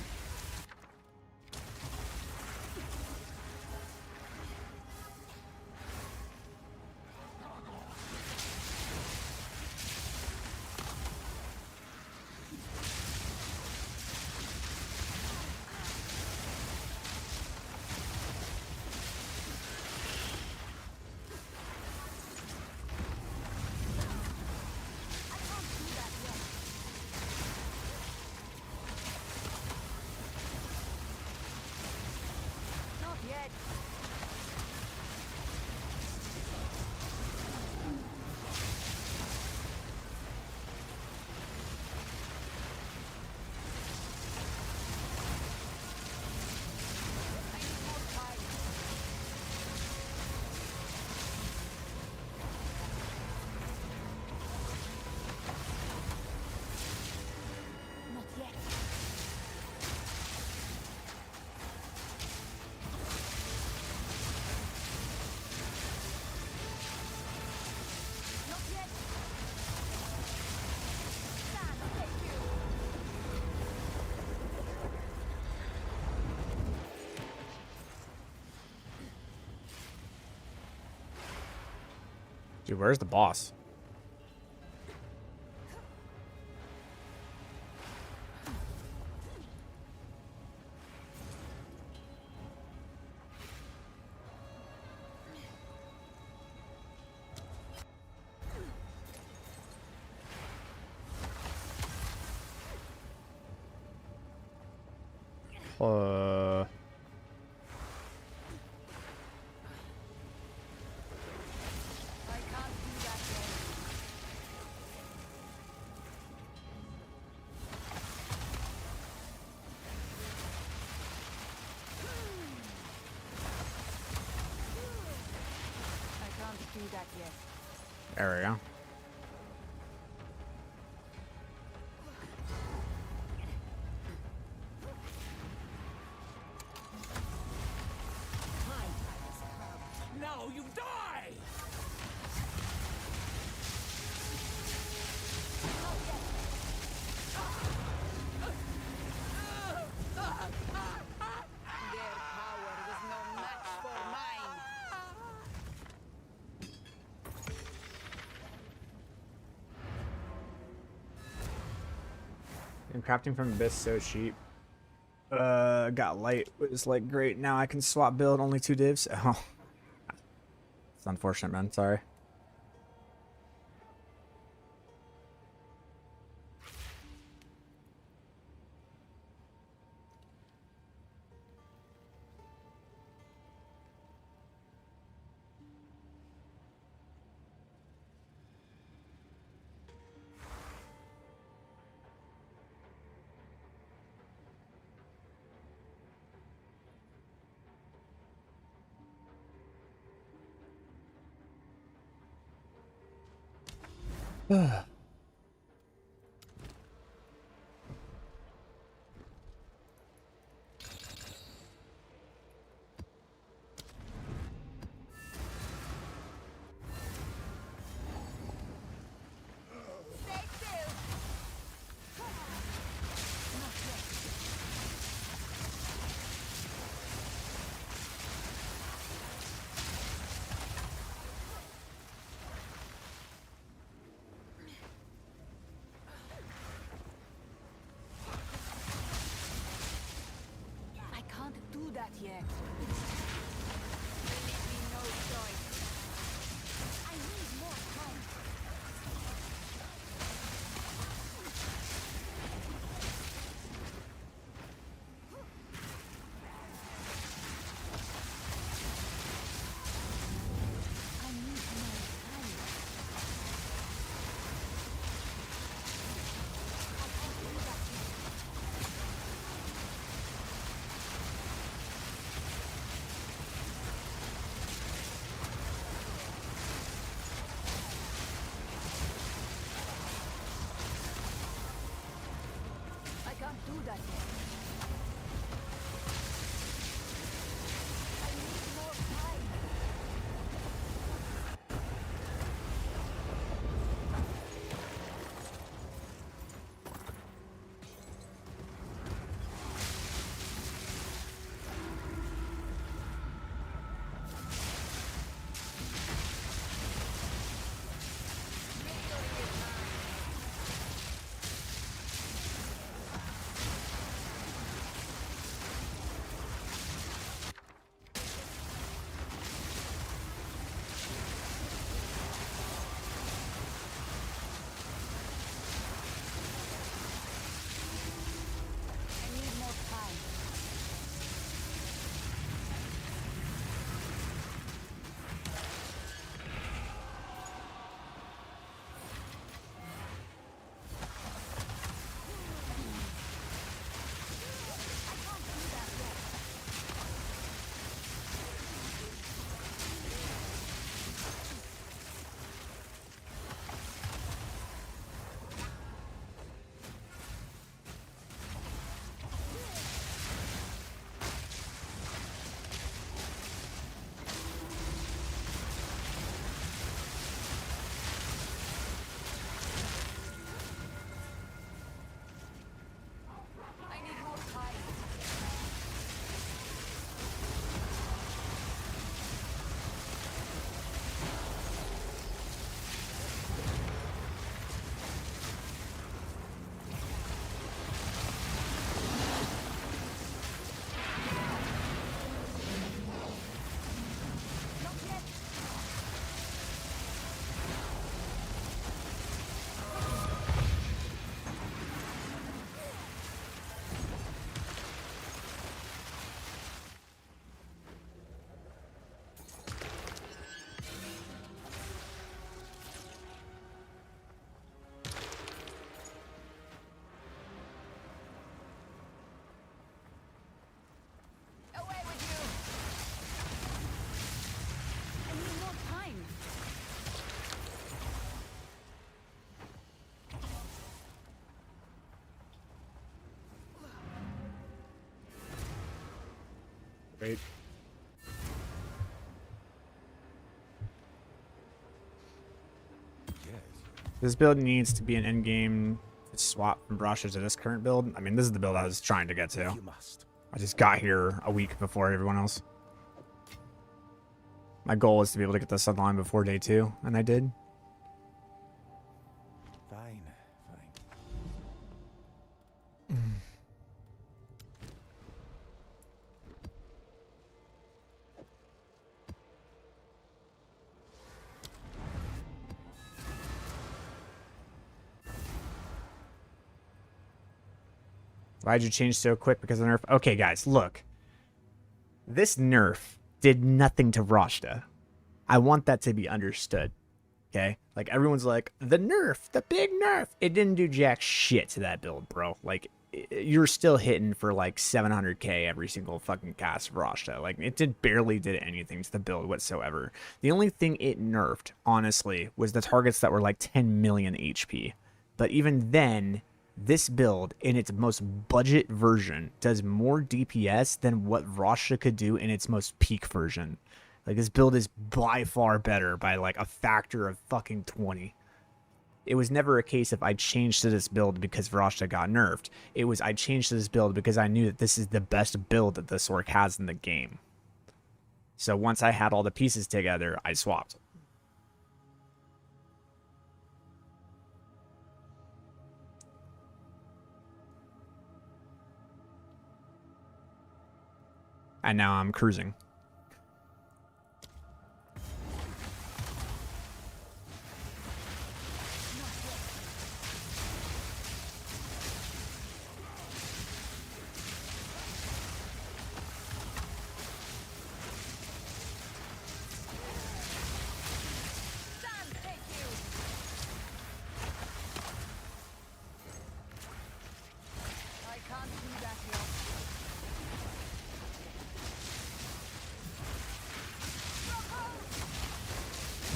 Speaker 2: Not yet. I need more time. Not yet. Not yet. Stand, thank you.
Speaker 1: Dude, where's the boss?
Speaker 2: I can't do that yet. I can't do that yet.
Speaker 1: There we go.
Speaker 9: Now you die!
Speaker 2: Their power was no match for mine.
Speaker 1: And crafting from Abyss so cheap. Got light was like great. Now I can swap build only 2 divs. Oh, it's unfortunate, man. Sorry.
Speaker 2: Stay still. Not yet. I can't do that yet. You leave me no choice. I need more time. I need more time. I can't do that yet. do that yet. I need more time. I need more time. I need more time. Not yet. Away with you. I need more time.
Speaker 1: Wait. This build needs to be an endgame swap from brushes to this current build. I mean, this is the build I was trying to get to.
Speaker 5: You must.
Speaker 1: I just got here a week before everyone else. My goal was to be able to get this online before day 2, and I did.
Speaker 5: Fine, fine.
Speaker 1: Why'd you change so quick because of the nerf? Okay, guys, look. This nerf did nothing to Rashta. I want that to be understood. Okay? Like, everyone's like, the nerf, the big nerf. It didn't do jack shit to that build, bro. Like, you're still hitting for like 700k every single fucking cast of Rashta. Like, it barely did anything to the build whatsoever. The only thing it nerfed, honestly, was the targets that were like 10 million HP. But even then, this build, in its most budget version, does more DPS than what Rashta could do in its most peak version. Like, this build is by far better by, like, a factor of fucking 20. It was never a case of I changed to this build because Rashta got nerfed. It was I changed to this build because I knew that this is the best build that this orc has in the game. So once I had all the pieces together, I swapped. And now I'm cruising.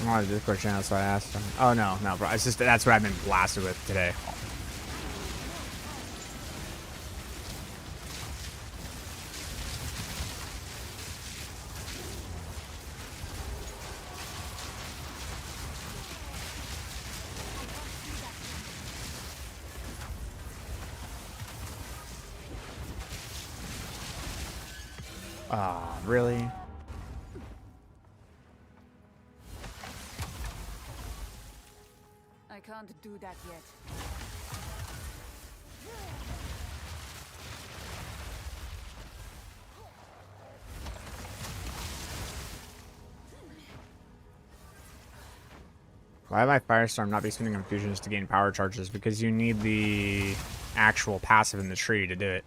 Speaker 1: Oh, the Discord channel, so I asked him. Oh, no, bro. It's just, that's what I've been blasted with today. Ah, really?
Speaker 2: I can't do that yet.
Speaker 1: Why might Firestorm not be spending infusions to gain power charges? Because you need the actual passive in the tree to do it.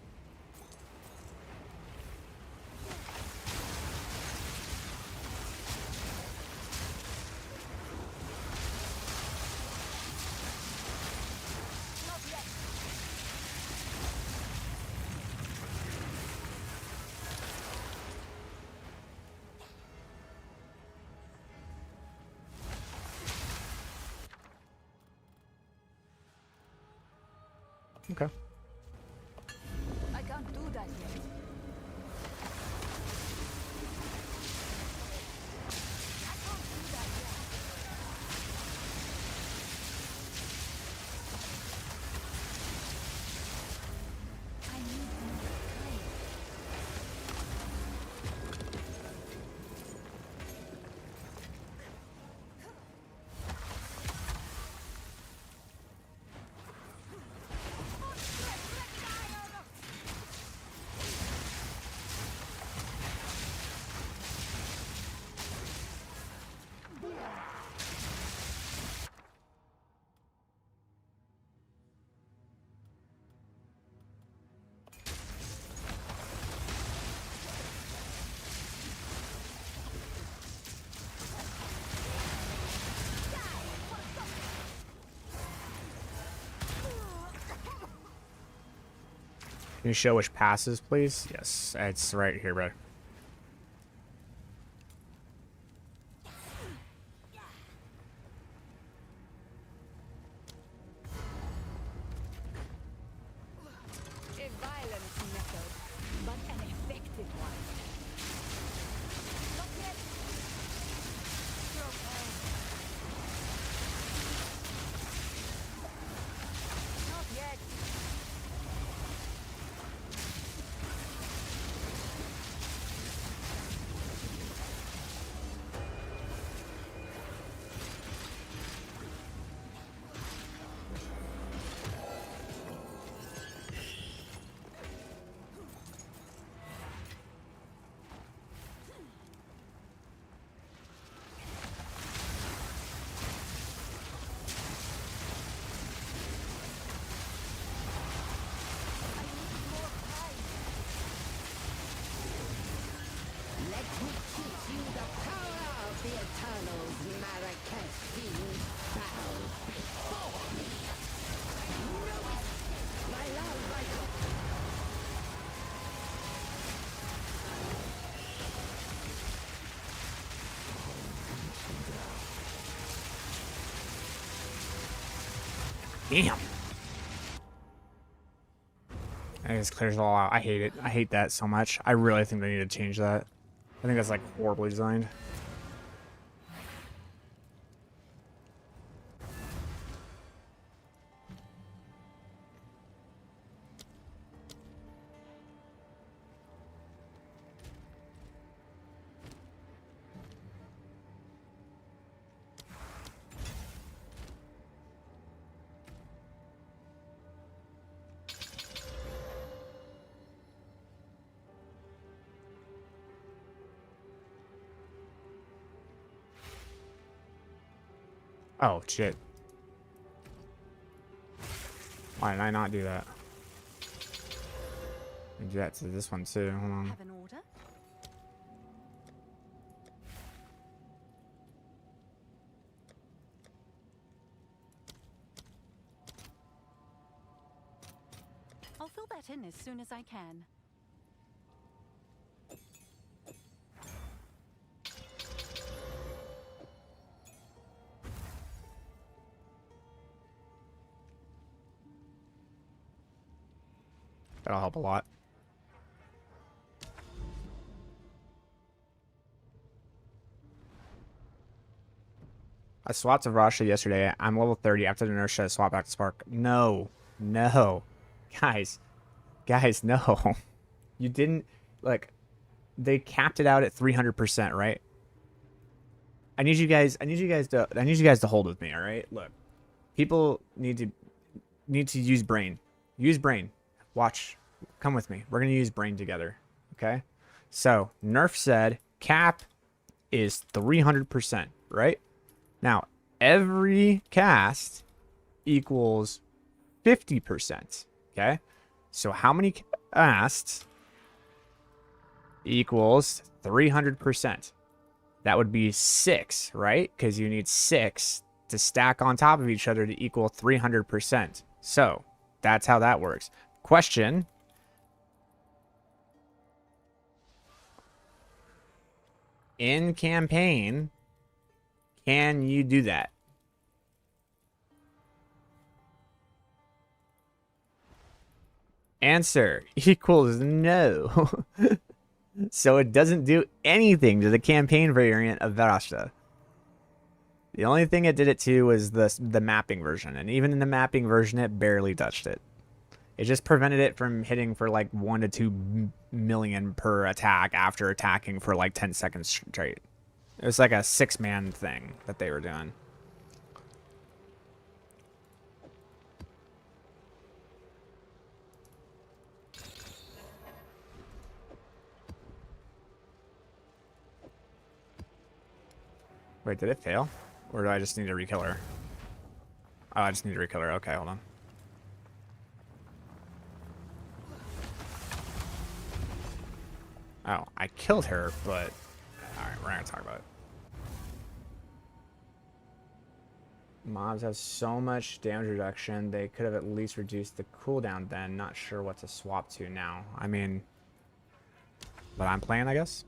Speaker 1: Okay.
Speaker 2: I can't do that yet. I can't do that yet. I need more time.
Speaker 1: Can you show which passes, please? Yes, it's right here, bro.
Speaker 2: A violent method, but an effective one. Not yet. You're okay. Not yet.
Speaker 11: Let me teach you the power of the Eternals, Marrakesh Fiend. Bow before me. Know it, my love, my God.
Speaker 1: Damn. I just clears it all out. I hate it. I hate that so much. I really think they need to change that. I think that's like horribly designed. Oh, shit. Why did I not do that? I do that to this one too. Hold on.
Speaker 10: Have an order? I'll fill that in as soon as I can.
Speaker 1: That'll help a lot. I swapped to Rasha yesterday. I'm level 30. After the inertia, I swap back to Spark. No. No. Guys. Guys, no. You didn't, like, they capped it out at 300%, right? I need you guys to hold with me, all right? Look. People need to use brain. Use brain. Watch. Come with me. We're going to use brain together, okay? So, Nerf said cap is 300%, right? Now, every cast equals 50%, okay? So, how many casts equals 300%? That would be 6, right? Because you need 6 to stack on top of each other to equal 300%. So, that's how that works. Question. In campaign, can you do that? Answer equals no. So it doesn't do anything to the campaign variant of Verasta. The only thing it did it to was the mapping version, and even in the mapping version, it barely touched it. It just prevented it from hitting for like 1 to 2 million per attack after attacking for like 10 seconds straight. It was like a 6-man thing that they were doing. Wait, did it fail? Or do I just need to re-kill her? Oh, I just need to re-kill her. Okay, hold on. Oh, I killed her, but... Alright, we're not gonna talk about it. Mobs have so much damage reduction, they could have at least reduced the cooldown then. Not sure what to swap to now. I mean... But I'm playing, I guess?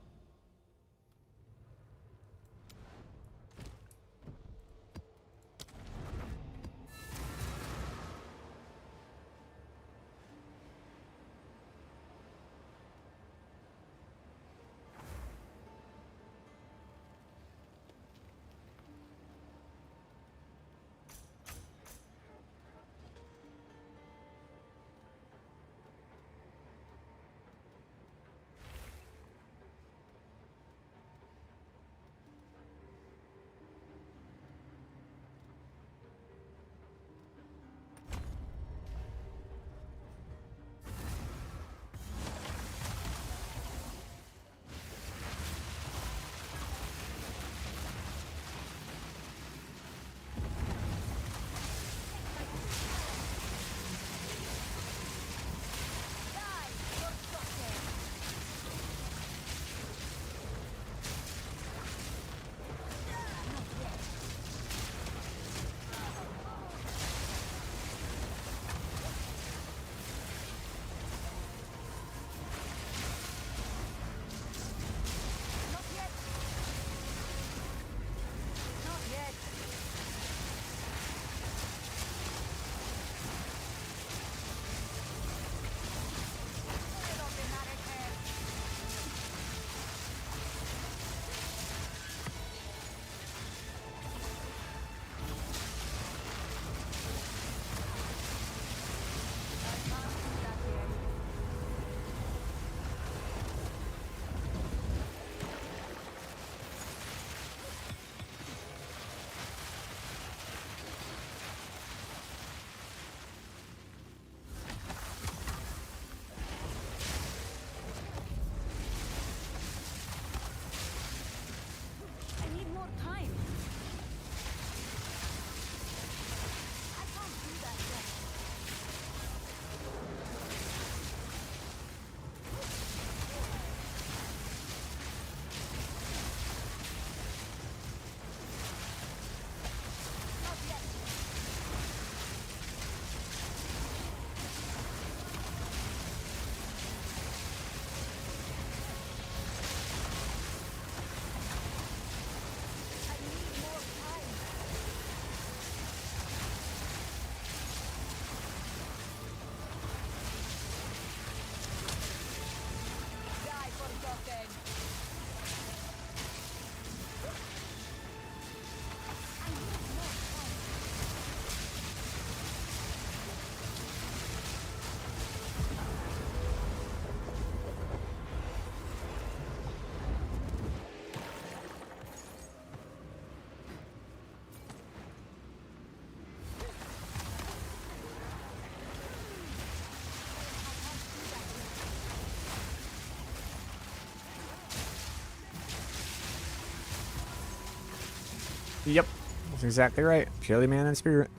Speaker 1: Yep, that's exactly right. Purely man and spirit.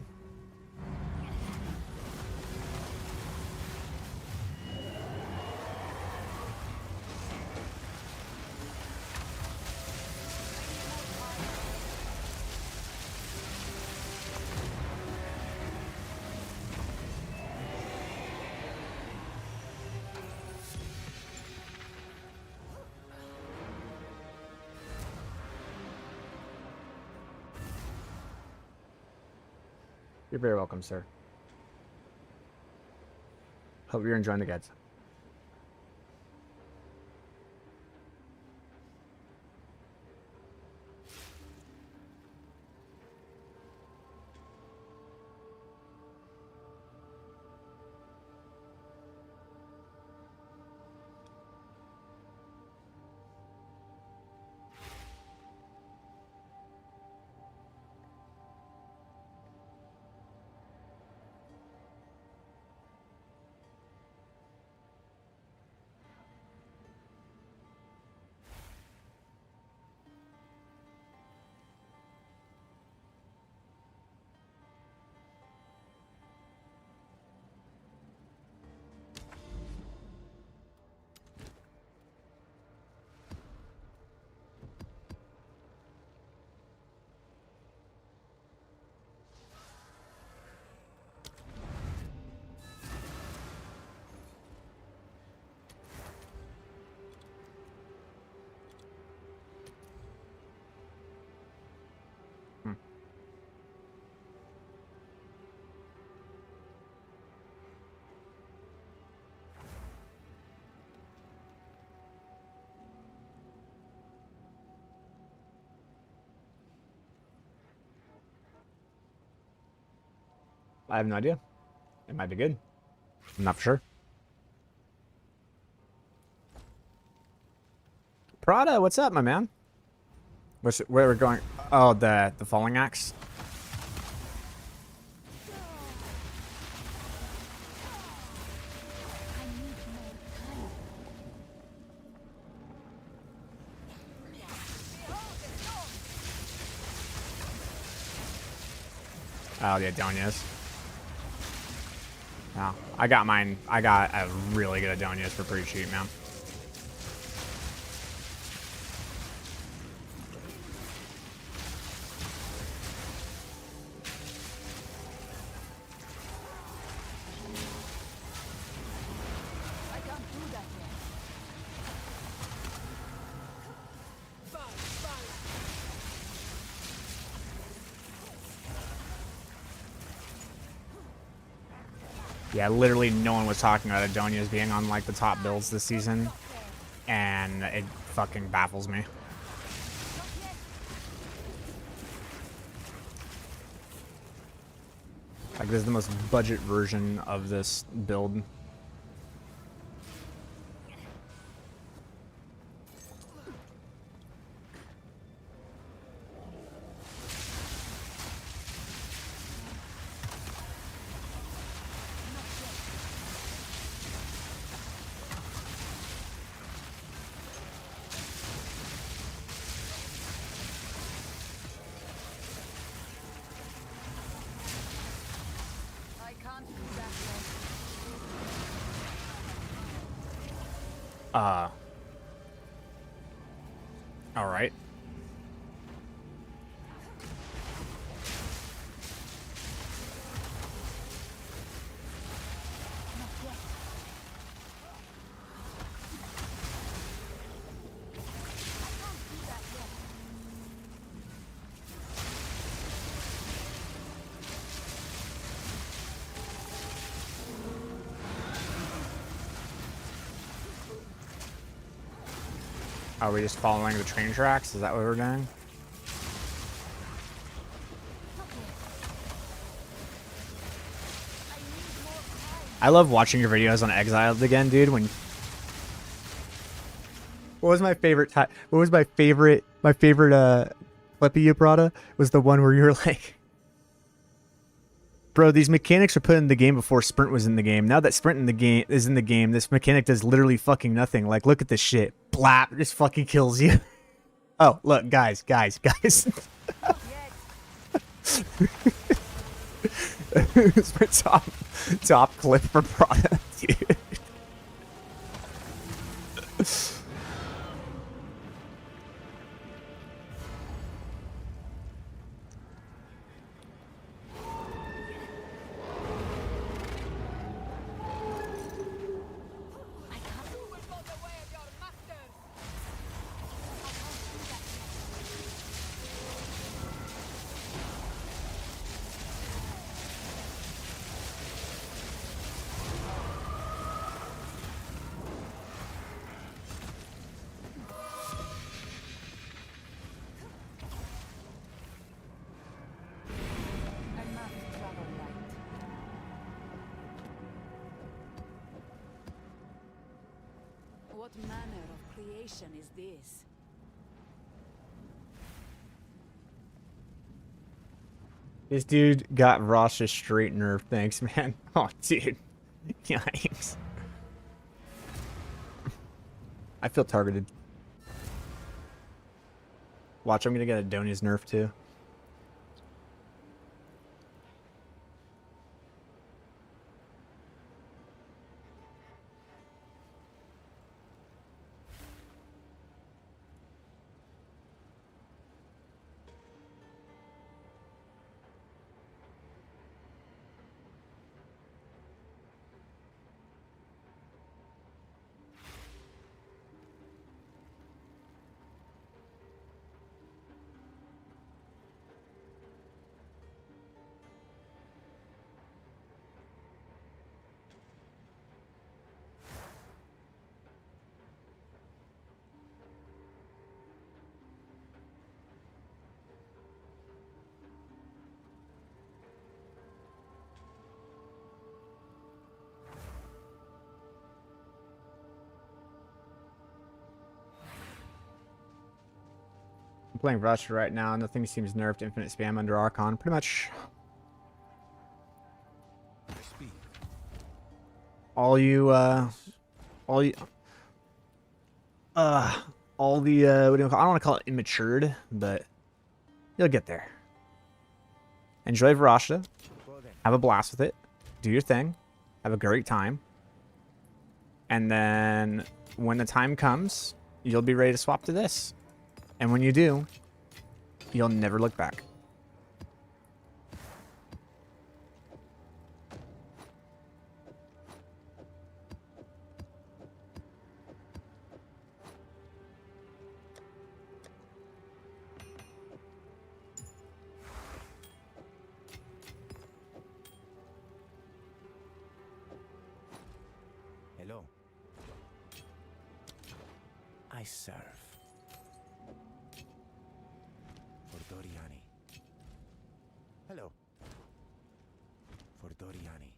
Speaker 1: You're very welcome, sir. Hope you're enjoying the guides. I have no idea. It might be good. I'm not for sure. Prada, what's up, my man? Where we're going? Oh, the falling axe. Oh, the Adonias. No, I got mine. I got a really good Adonias for pretty cheap, man. Yeah, literally no one was talking about Adonias being on like the top builds this season, and it fucking baffles me. Like, this is the most budget version of this build. All right. Are we just following the train tracks? Is that what we're doing? I love watching your videos on Exiled again, dude. What was my favorite time? What was my favorite clip of you, Prada? Was the one where you were like, bro, these mechanics were put in the game before Sprint was in the game. Now that Sprint is in the game, this mechanic does literally fucking nothing. Like, look at this shit. Blap, just fucking kills you. Oh, look, guys. It's my top clip for product, dude.
Speaker 2: What manner of creation is this?
Speaker 1: This dude got Rosh's straight nerve. Thanks, man. Oh, dude. Yikes. I feel targeted. Watch, I'm gonna get a Donnie's nerf too. I'm playing Rush right now. Nothing seems nerfed. Infinite spam under Archon. Pretty much all you, all the, what do you call, I don't want to call it immatured, but you'll get there. Enjoy Varashta. Have a blast with it. Do your thing. Have a great time. And then when the time comes, you'll be ready to swap to this. And when you do, you'll never look back.
Speaker 5: Hello. I serve. For Doriani. Hello. For Doriani.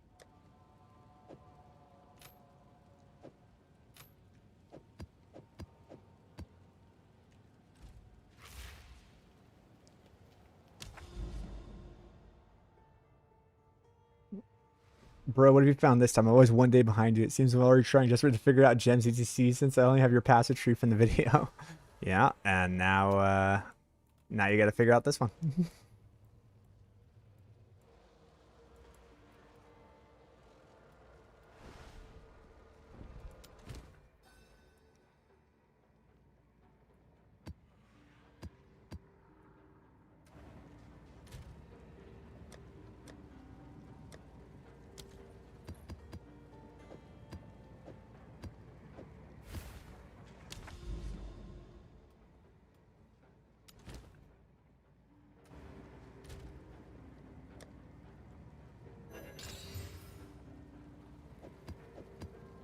Speaker 1: Bro, what have you found this time? I'm always one day behind you. It seems I'm already trying desperate to figure out gems ETC since I only have your passage tree from the video. Yeah, and now you gotta figure out this one.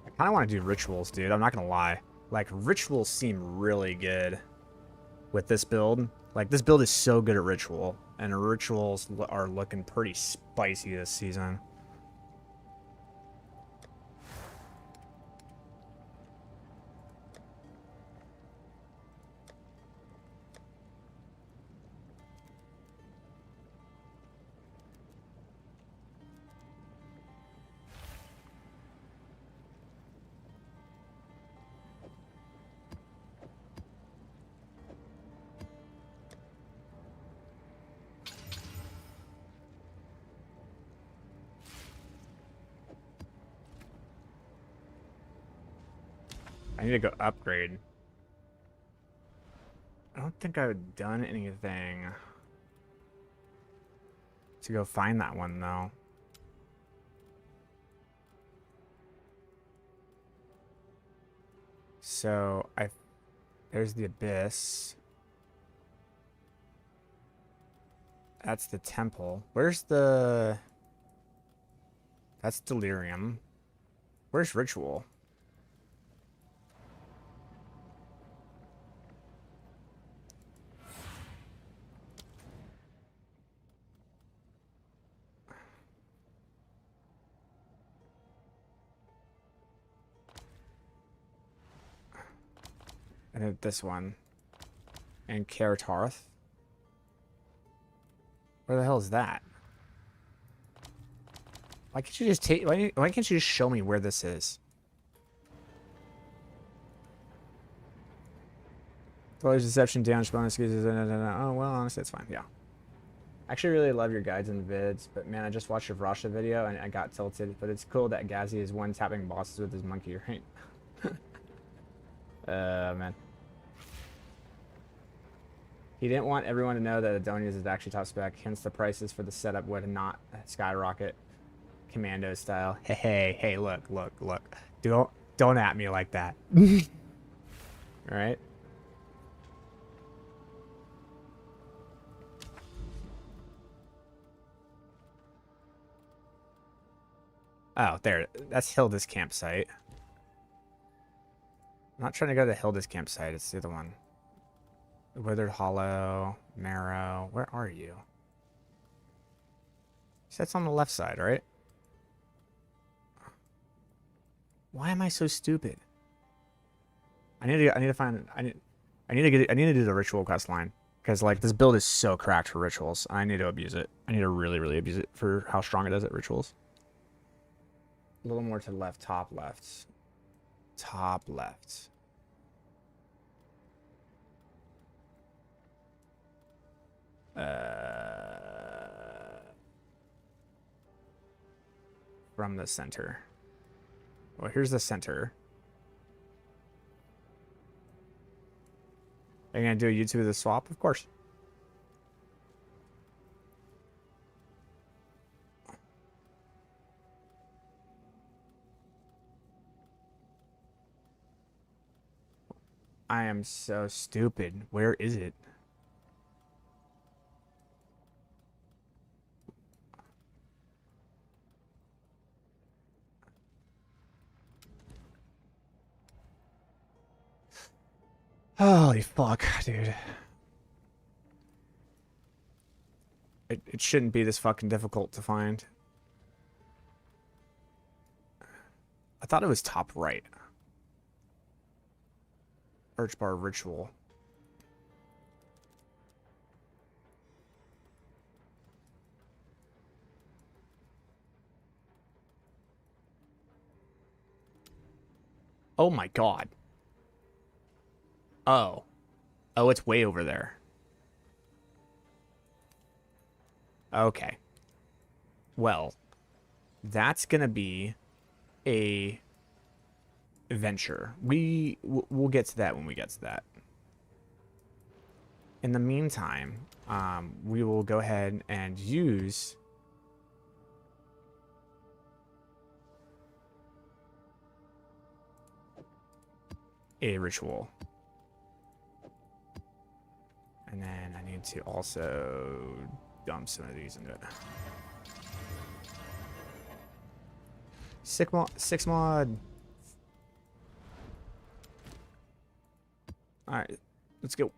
Speaker 1: I kind of want to do rituals, dude. I'm not gonna lie. Like, rituals seem really good with this build. Like, this build is so good at ritual, and rituals are looking pretty spicy this season. I need to go upgrade. I don't think I've done anything to go find that one, though. So, there's the Abyss. That's the temple. Where's the... That's Delirium. Where's Ritual? And then this one. And Karatarth. Where the hell is that? Why can't you just take... Why can't you just show me where this is? Always deception, damage bonus, excuses. Oh, well, honestly, it's fine. Yeah. I actually really love your guides and vids, but man, I just watched your Vrasha video and I got tilted. But it's cool that Gazi is one-tapping bosses with his monkey, right? Man. He didn't want everyone to know that Adonia's is actually top spec, hence the prices for the setup would not skyrocket commando style. Hey, look. Don't at me like that. Alright? Oh, there. That's Hilda's campsite. I'm not trying to go to Hilda's campsite. It's the other one. Withered Hollow, Marrow. Where are you? That's on the left side, right? Why am I so stupid? I need to do the ritual quest line because like this build is so cracked for rituals. I need to abuse it. I need to really abuse it for how strong it is at rituals. A little more to the left, top left. Top left. From the center. Well, here's the center. Are you gonna do a YouTube of the swap? Of course. I am so stupid. Where is it? Holy fuck, dude. It shouldn't be this fucking difficult to find. I thought it was top right. Search bar ritual. Oh my god. Oh. Oh, it's way over there. Okay. Well, that's gonna be a venture. We'll get to that when we get to that. In the meantime, we will go ahead and use a ritual. And then I need to also dump some of these into it. Six mod. Alright, let's go.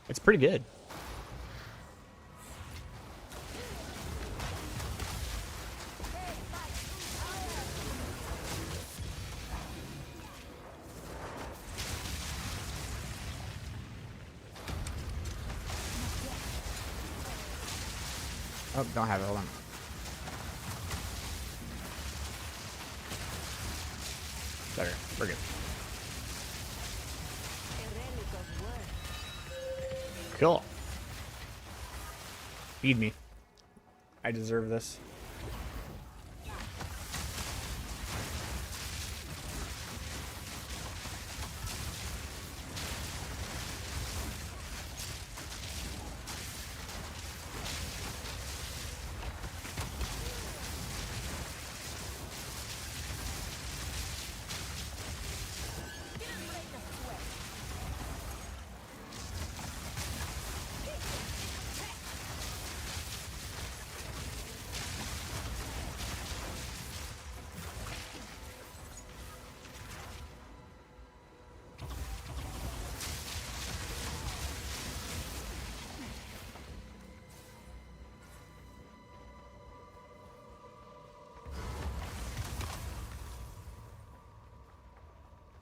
Speaker 1: It's pretty good. Oh, don't have it. Hold on. Better. We're good. Cool. Feed me. I deserve this.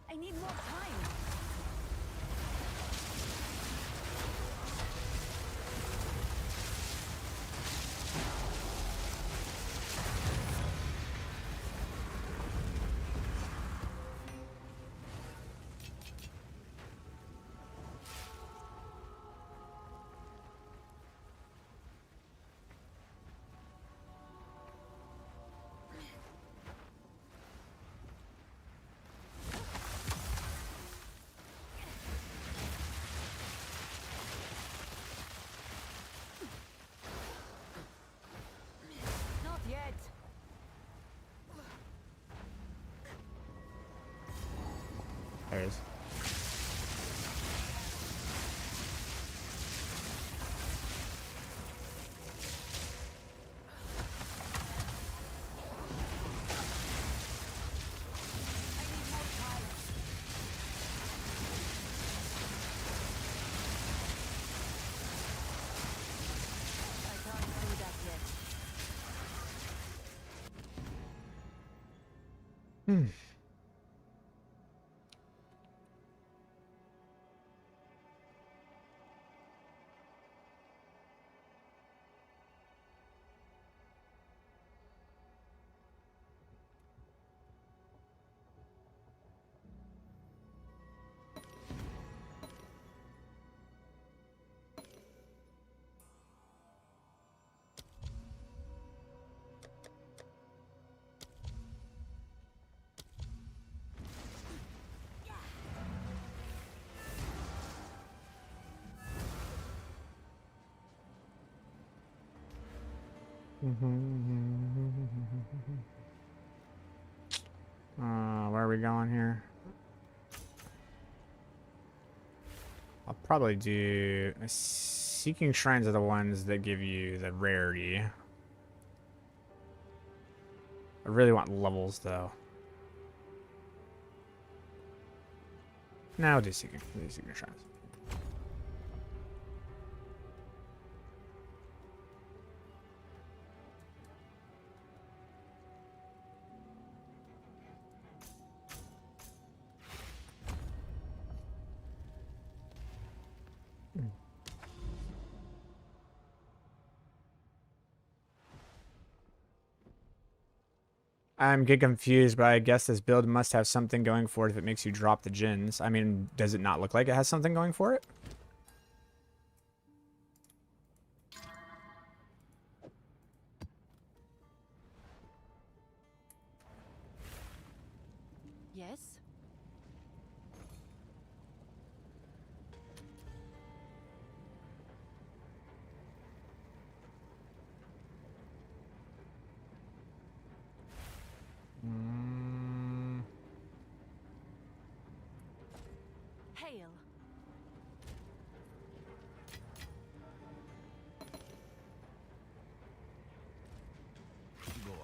Speaker 10: I need more time. Not yet.
Speaker 1: There it is.
Speaker 10: I can't do that yet.
Speaker 1: Where are we going here? I'll probably do... Seeking Shrines are the ones that give you the rarity. I really want levels, though. Now do Seeking Shrines. I'm getting confused, but I guess this build must have something going for it if it makes you drop the gens. I mean, does it not look like it has something going for it?
Speaker 10: Yes? Hail.
Speaker 5: Go on.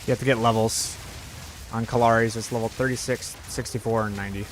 Speaker 1: You have to get levels. On Kalari's, it's level 36, 64, and 90.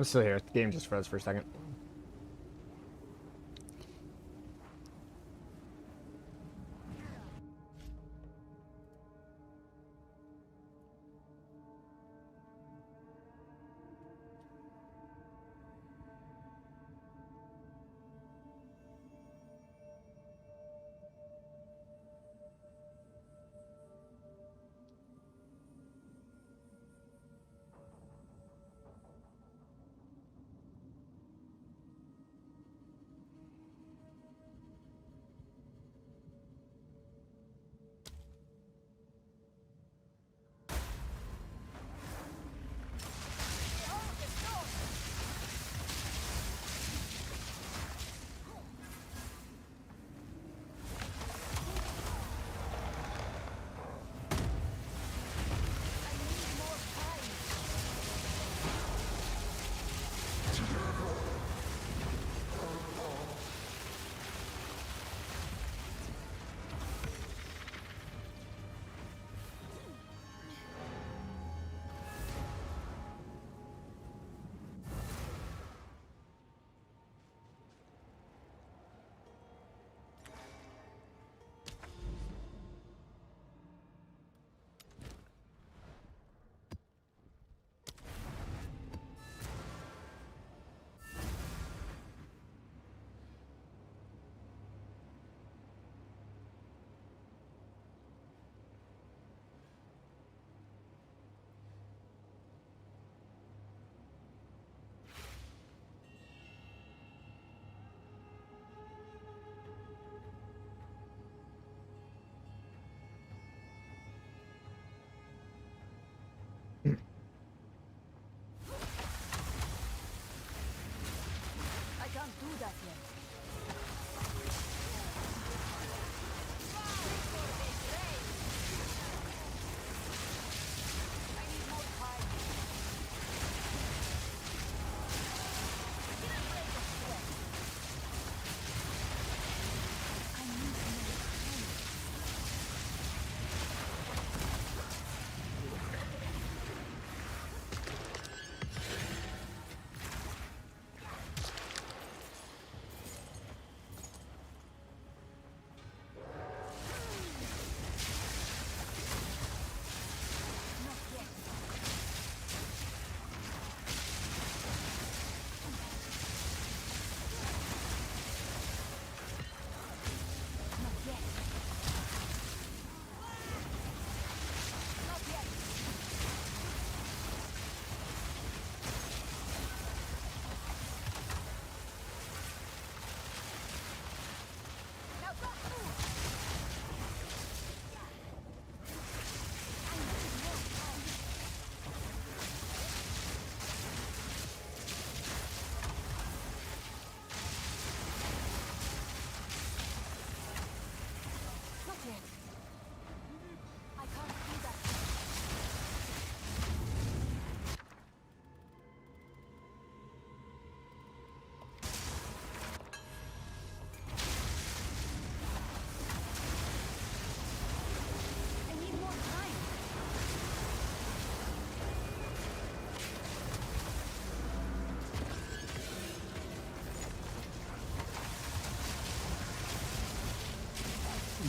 Speaker 1: I'm still here. The game just froze for a second.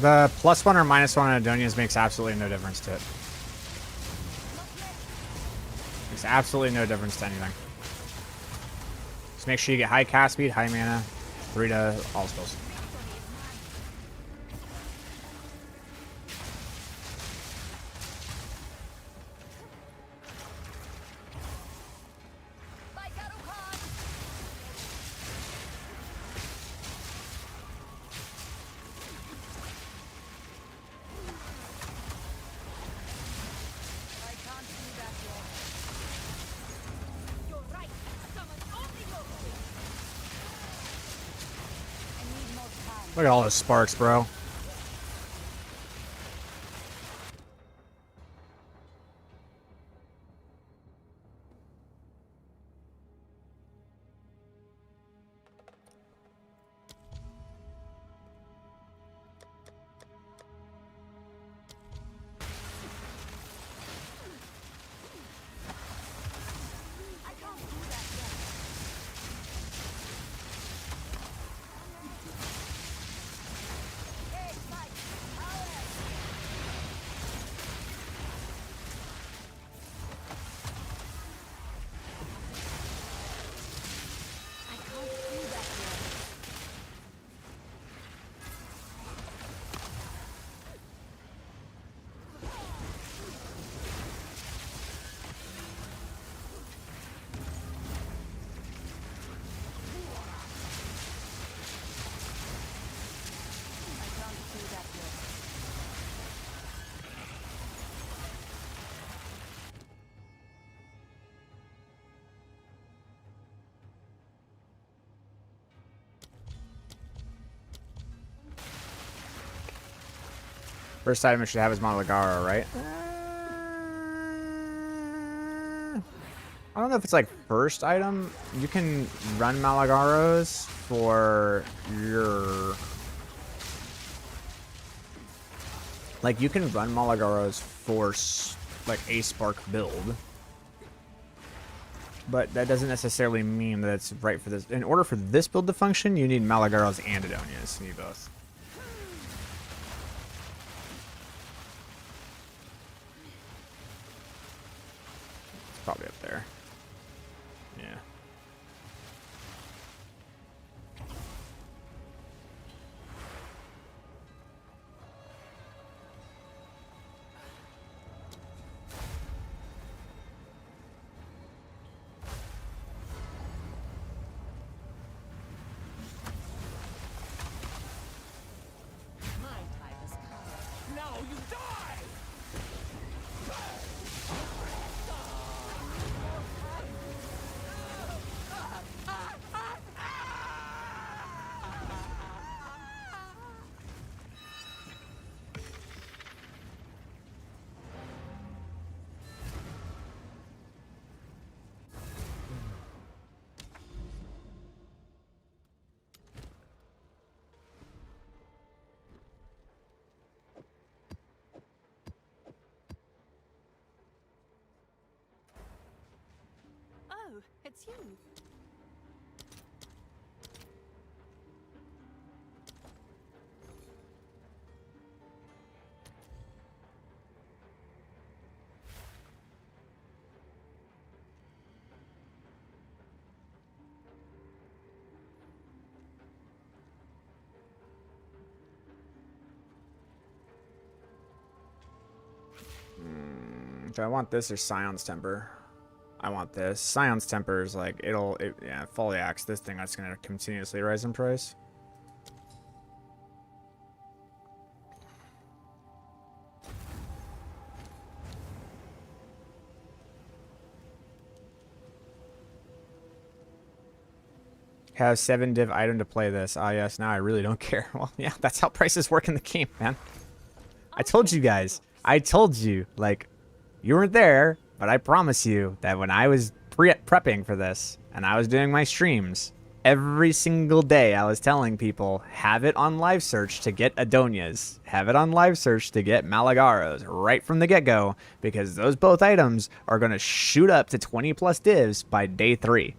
Speaker 1: The +1 or -1 on Adonias makes absolutely no difference to it. Makes absolutely no difference to anything. Just make sure you get high cast speed, high mana, 3 to all spells. Look at all those sparks, bro. First item it should have is Malagara, right? I don't know if it's like first item. You can run Malagaros for your... Like, you can run Malagaros for, like, a Spark build. But that doesn't necessarily mean that it's right for this. In order for this build to function, you need Malagaros and Adonias. You need both. Probably up there. Yeah.
Speaker 11: My time has come. Now you die!
Speaker 10: Oh, it's you.
Speaker 1: Do I want this or Scion's Temper? I want this. Scion's Temper is like, yeah, Folly Axe, this thing that's going to continuously rise in price. Have 7 div item to play this. Ah, yes, now I really don't care. Well, yeah, that's how prices work in the game, man. I told you guys. I told you, like, you weren't there, but I promise you that when I was prepping for this and I was doing my streams, every single day I was telling people, have it on live search to get Adonias. Have it on live search to get Malagaros right from the get-go, because those both items are going to shoot up to 20 plus divs by day 3.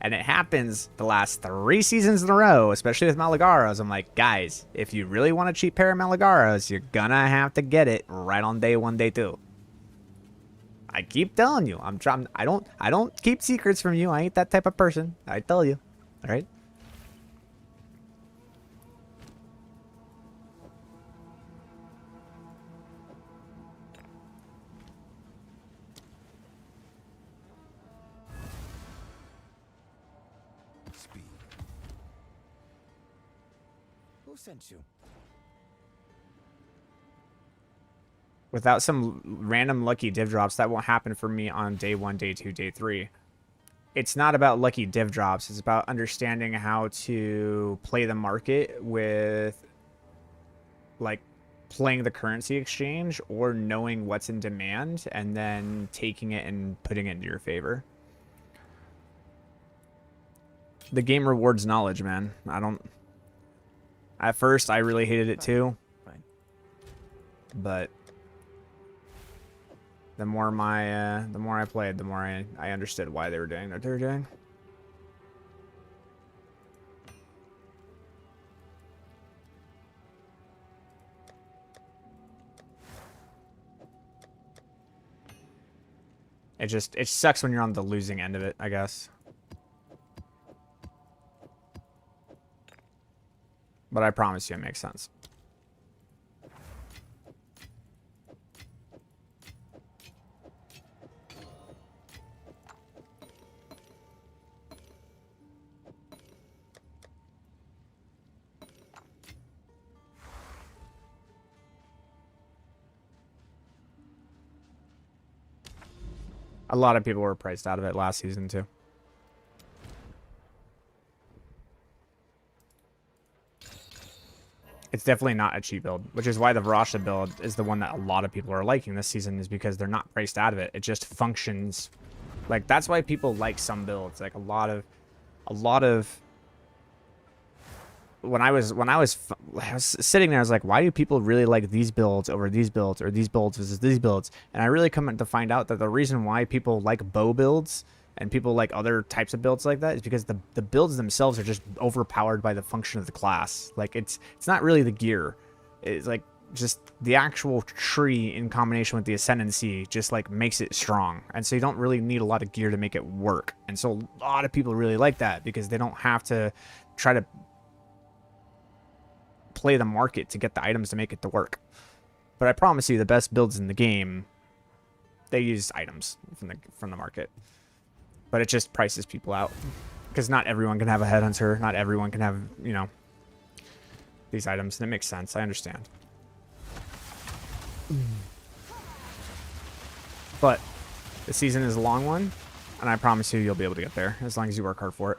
Speaker 1: And it happens the last 3 seasons in a row, especially with Malagaros. I'm like, guys, if you really want a cheap pair of Malagaros, you're gonna have to get it right on day 1, day 2. I keep telling you. I'm trying. I don't keep secrets from you. I ain't that type of person. I tell you. All right.
Speaker 5: Speed. Who sent you?
Speaker 1: Without some random lucky div drops, that won't happen for me on day 1, day 2, day 3. It's not about lucky div drops. It's about understanding how to play the market with, like, playing the currency exchange or knowing what's in demand and then taking it and putting it into your favor. The game rewards knowledge, man. At first, I really hated it too.
Speaker 5: Fine.
Speaker 1: But the more I played, the more I understood why they were doing what they were doing. It sucks when you're on the losing end of it, I guess. But I promise you it makes sense. A lot of people were priced out of it last season too. It's definitely not a cheap build, which is why the Varasha build is the one that a lot of people are liking this season, is because they're not priced out of it. It just functions. Like, that's why people like some builds. Like a lot of when I was sitting there, I was like, why do people really like these builds over these builds, or these builds versus these builds? And I really come to find out that the reason why people like bow builds and people like other types of builds like that is because the builds themselves are just overpowered by the function of the class. Like, it's not really the gear. It's like just the actual tree in combination with the ascendancy just like makes it strong. And so you don't really need a lot of gear to make it work. And so a lot of people really like that because they don't have to try to play the market to get the items to make it to work. But I promise you, the best builds in the game, they use items from the market. But it just prices people out because not everyone can have a headhunter. Not everyone can have, you know, these items. And it makes sense. I understand. But the season is a long one, and I promise you, you'll be able to get there as long as you work hard for it.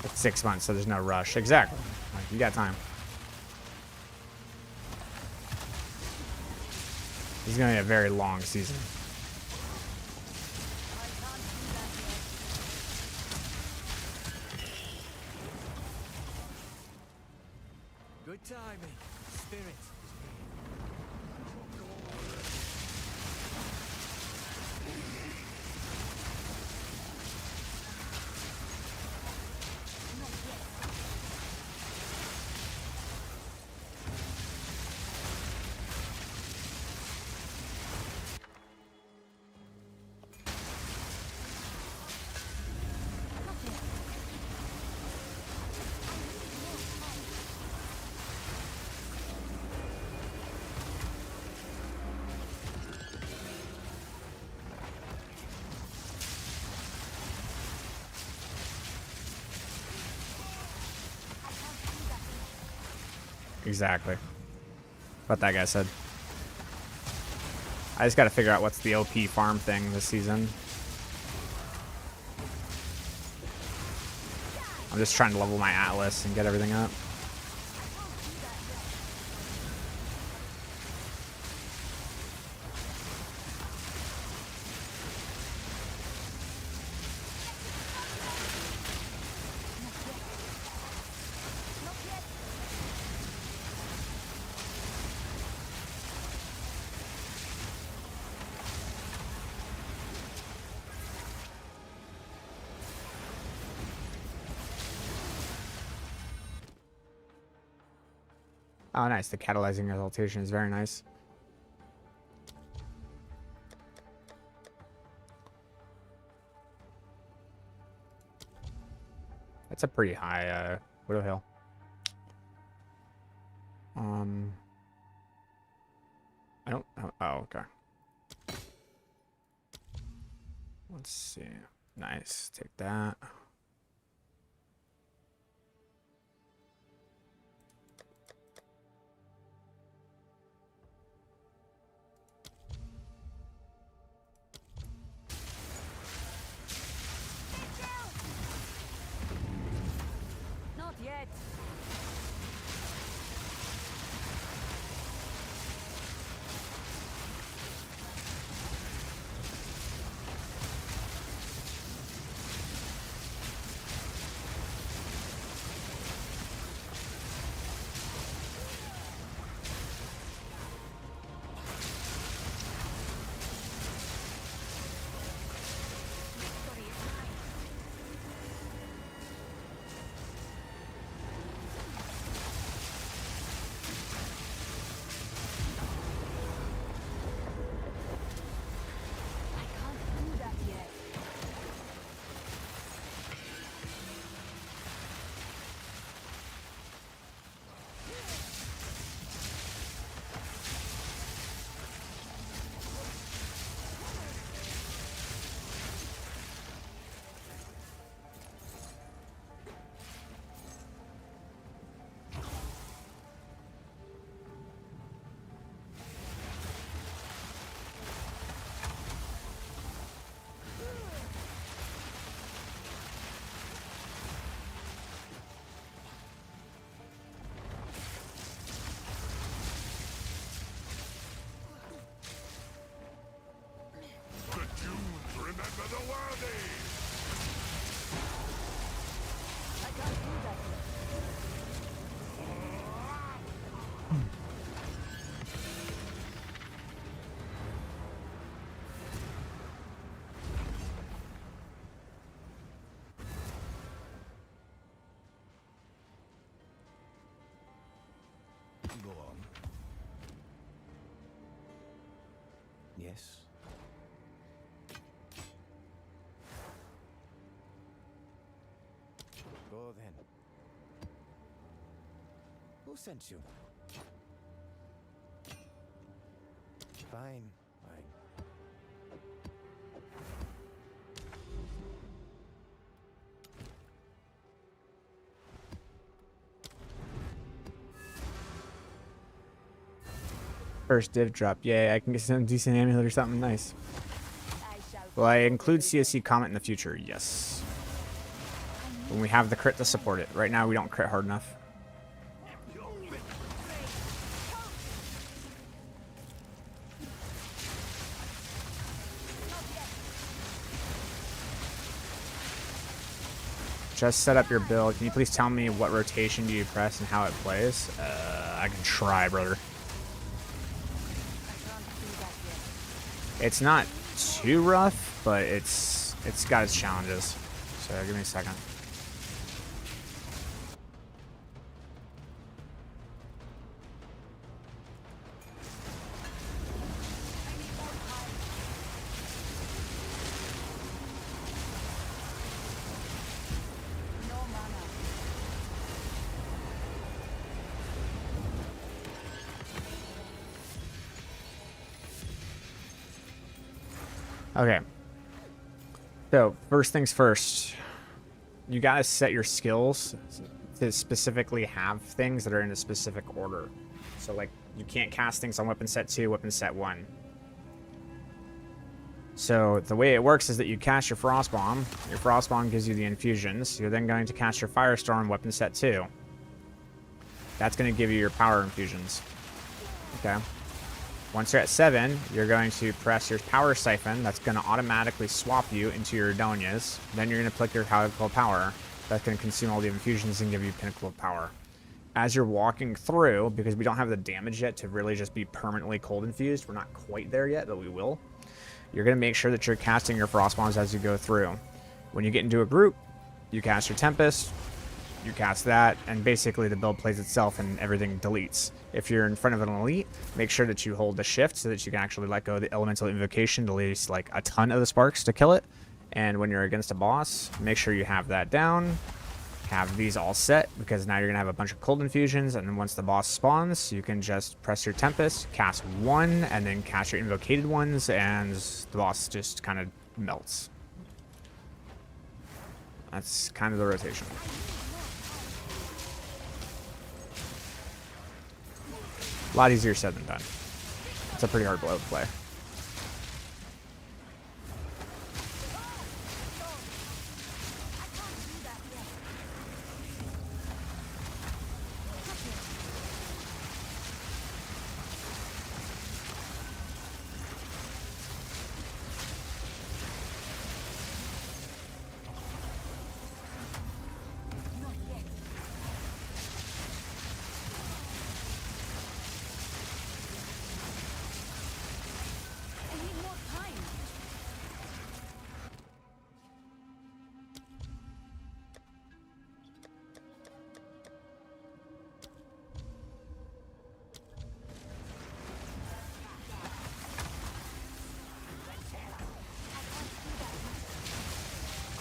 Speaker 1: It's 6 months, so there's no rush. Exactly. Like, you got time. This is going to be a very long season.
Speaker 5: Good timing. Spirit.
Speaker 1: Exactly. What that guy said. I just gotta figure out what's the OP farm thing this season. I'm just trying to level my Atlas and get everything up. Oh, nice. The catalyzing exaltation is very nice. That's a pretty high Widow Hill. I don't. Oh, okay. Let's see. Nice. Take that.
Speaker 2: Not yet. I can't do that yet.
Speaker 6: The dunes remember the worthy!
Speaker 2: I can't do that yet.
Speaker 5: Go on. Yes. Go then. Who sent you? Fine, fine.
Speaker 1: First div drop. Yay, I can get some decent amulet or something nice.
Speaker 2: I shall.
Speaker 1: Will I include CSC comment in the future? Yes. When we have the crit to support it. Right now we don't crit hard enough. Just set up your build. Can you please tell me what rotation do you press and how it plays? I can try, brother. It's not too rough, but it's got its challenges. So give me a second.
Speaker 2: No mana.
Speaker 1: Okay. So first things first, you gotta set your skills to specifically have things that are in a specific order. So like you can't cast things on weapon set 2, weapon set 1. So the way it works is that you cast your Frost Bomb. Your Frost Bomb gives you the infusions. You're then going to cast your Firestorm weapon set 2. That's going to give you your power infusions. Okay. Once you're at 7, you're going to press your Power Siphon. That's going to automatically swap you into your Adonias. Then you're going to click your Pinnacle of Power. That's going to consume all the infusions and give you Pinnacle of Power. As you're walking through, because we don't have the damage yet to really just be permanently cold infused, we're not quite there yet, but we will. You're going to make sure that you're casting your Frost Bombs as you go through. When you get into a group, you cast your Tempest, you cast that, and basically the build plays itself and everything deletes. If you're in front of an elite, make sure that you hold the shift so that you can actually let go of the elemental invocation to release like a ton of the sparks to kill it. And when you're against a boss, make sure you have that down. Have these all set, because now you're going to have a bunch of cold infusions, and then once the boss spawns, you can just press your Tempest, cast 1, and then cast your invocated ones, and the boss just kind of melts. That's kind of the rotation. A lot easier said than done. It's a pretty hard blow to play.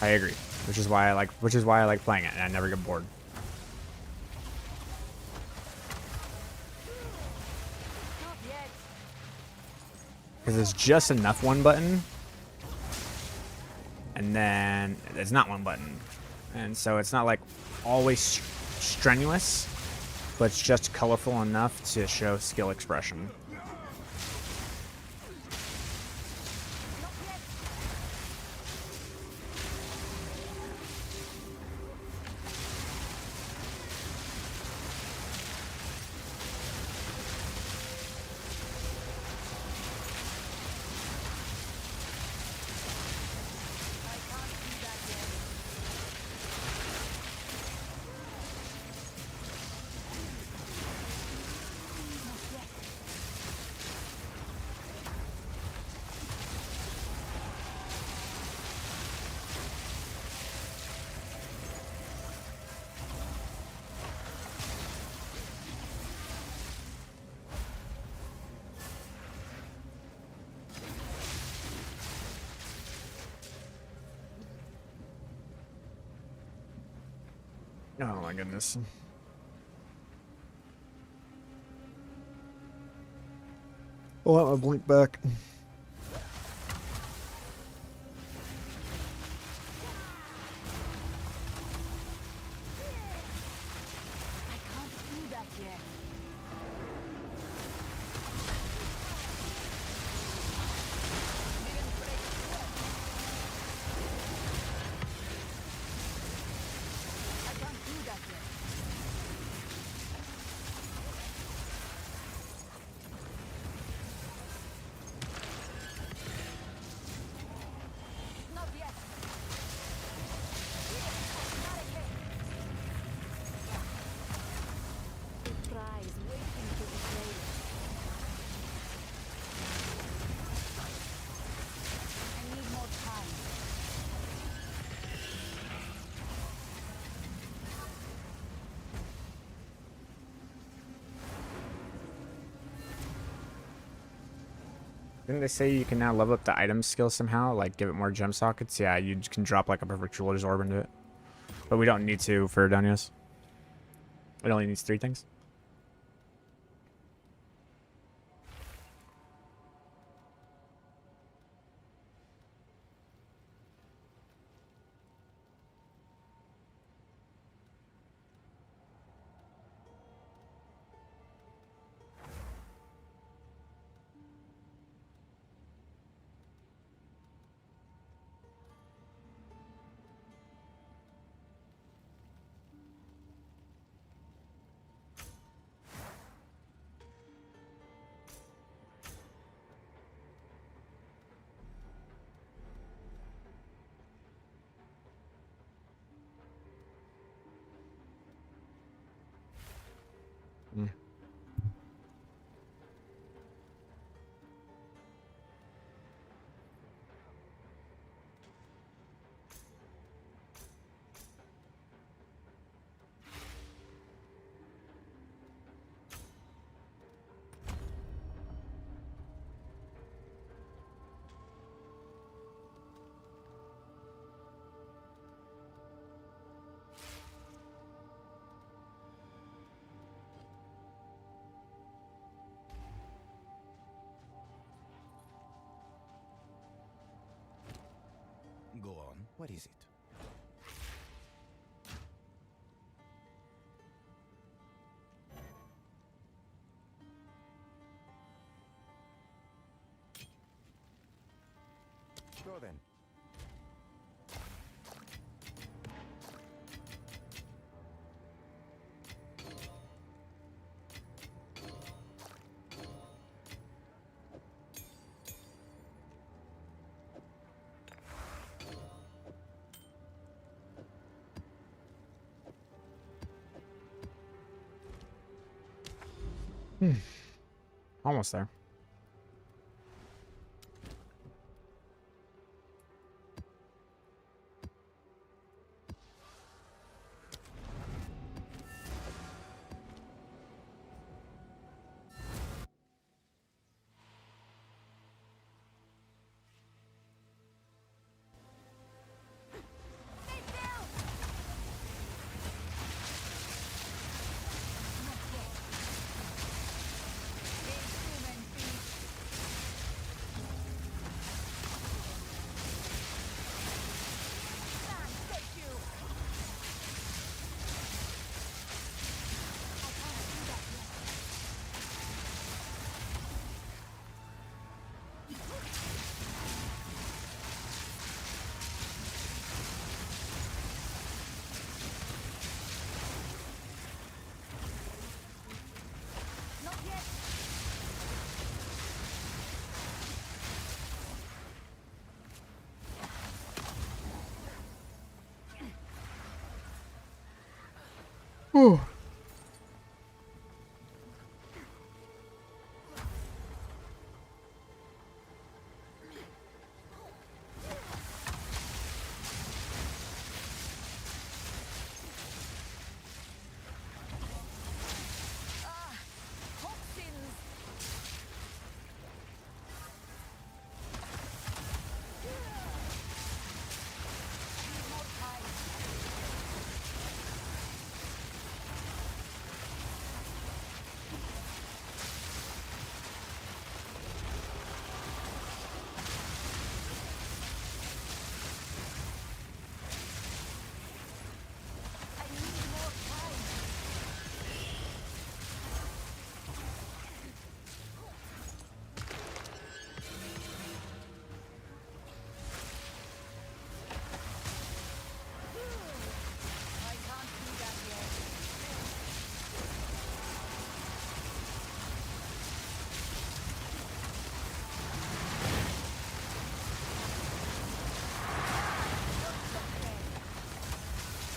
Speaker 1: I agree, which is why I like playing it, and I never get bored. Because it's just enough one button, and then it's not one button, and so it's not like always strenuous, but it's just colorful enough to show skill expression. Oh my goodness. Oh, I'll blink back. Didn't they say you can now level up the item skill somehow? Like give it more gem sockets? Yeah, you can drop like a perfect jeweler's orb into it. But we don't need to for Adonias. It only needs 3 things.
Speaker 5: Go on. What is it? Go then.
Speaker 1: Almost there. Ooh.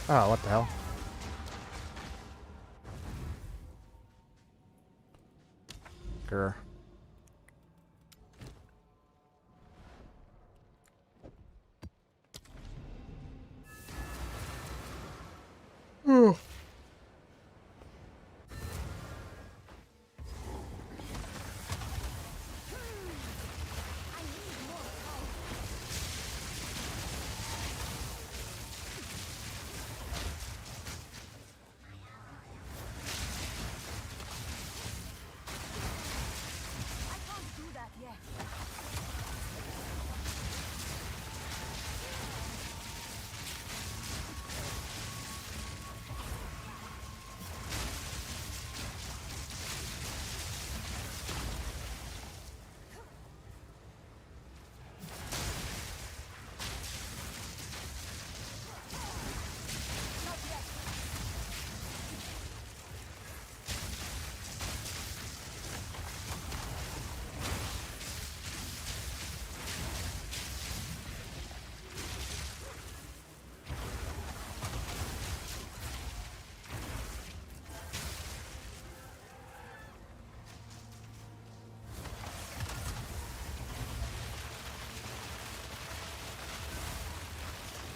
Speaker 1: Oh, what the hell? Grr. Ooh.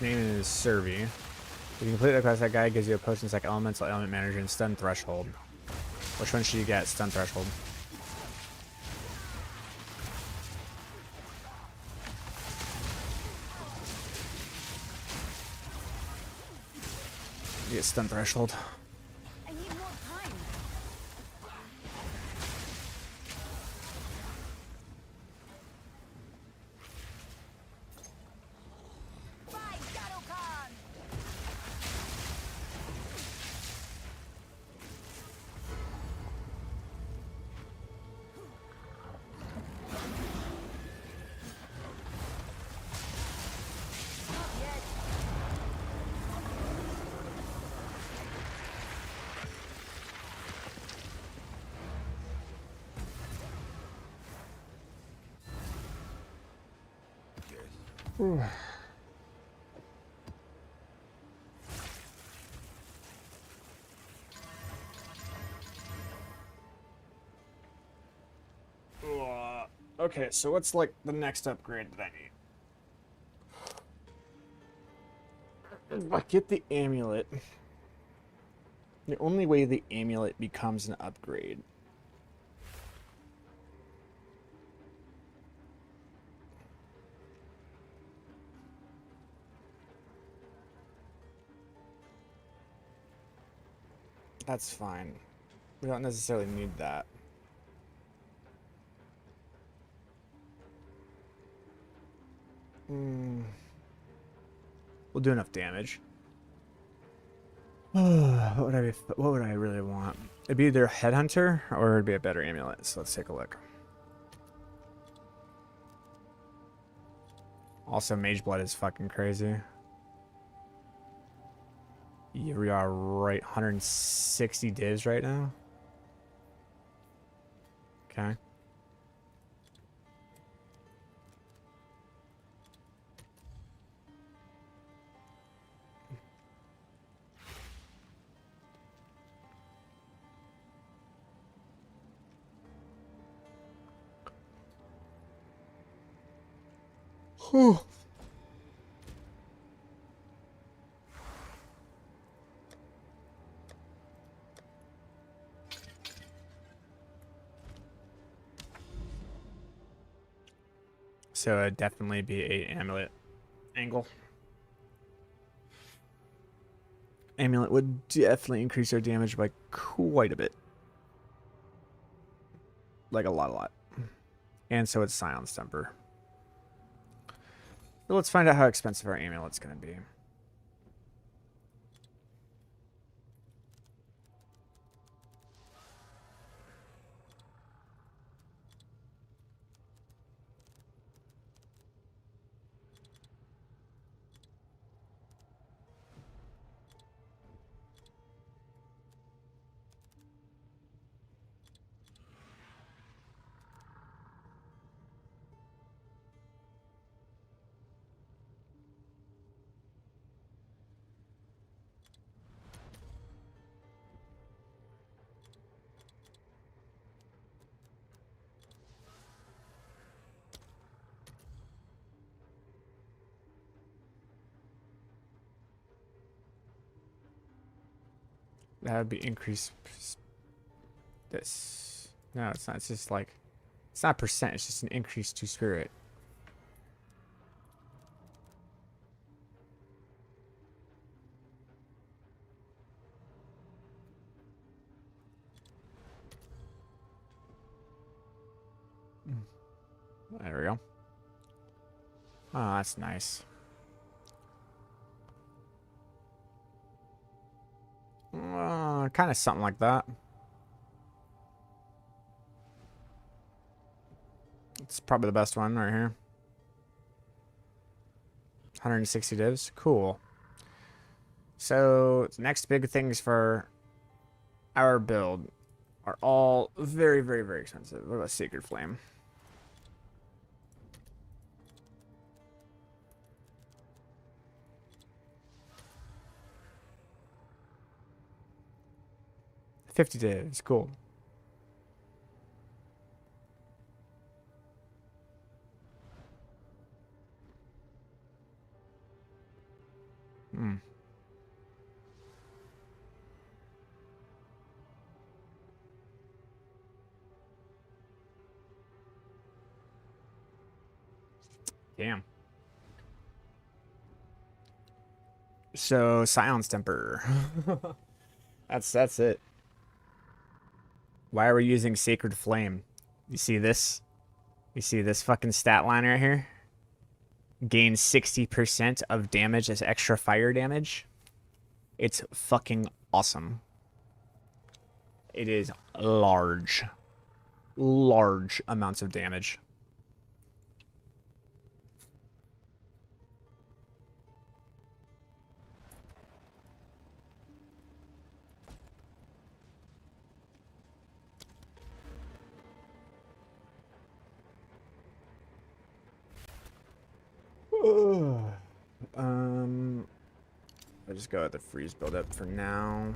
Speaker 1: Name is Servi. If you complete the quest, that guy gives you a potion like Elemental Element Manager and Stun Threshold. Which one should you get? Stun Threshold. You get Stun Threshold.
Speaker 2: I need more time.
Speaker 1: Okay, so what's like the next upgrade that I need? If I get the amulet, the only way the amulet becomes an upgrade that's fine. We don't necessarily need that. We'll do enough damage. What would I really want? It'd be either Headhunter or it'd be a better amulet. So let's take a look. Also, Mage Blood is fucking crazy. Yeah, we are right 160 divs right now. Okay. Whew. So it'd definitely be a amulet angle. Amulet would definitely increase our damage by quite a bit. Like a lot. And so it's Silence Temper. So let's find out how expensive our amulet's going to be. That would be increase this. No, it's not. It's just like, it's not percent. It's just an increase to spirit. There we go. Oh, that's nice. Kind of something like that. It's probably the best one right here. 160 divs. Cool. So, the next big things for our build are all very, very, very expensive. What about Sacred Flame? $50 divs. Cool. Damn. So, Silence Temper. That's it. Why are we using Sacred Flame? You see this? You see this fucking stat line right here? Gain 60% of damage as extra fire damage. It's fucking awesome. It is large amounts of damage. I'll just go with the freeze buildup for now.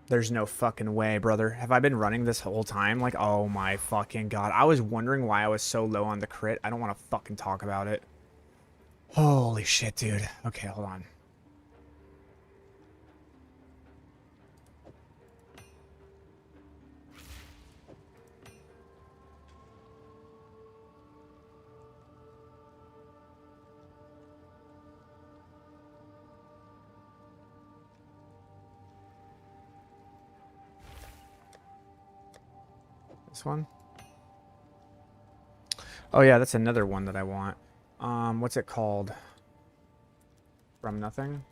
Speaker 1: There's no fucking way, brother. Have I been running this whole time? Like, oh my fucking god. I was wondering why I was so low on the crit. I don't want to fucking talk about it. Holy shit, dude. Okay, hold on. This one? Oh yeah, that's another one that I want. What's it called? From Nothing?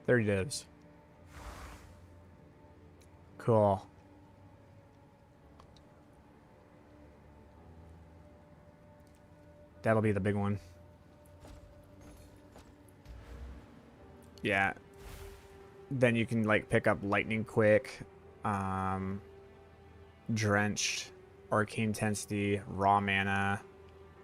Speaker 1: There it is. Cool. That'll be the big one. Yeah. Then you can like pick up Lightning Quick, Drenched, Arcane Intensity, Raw Mana,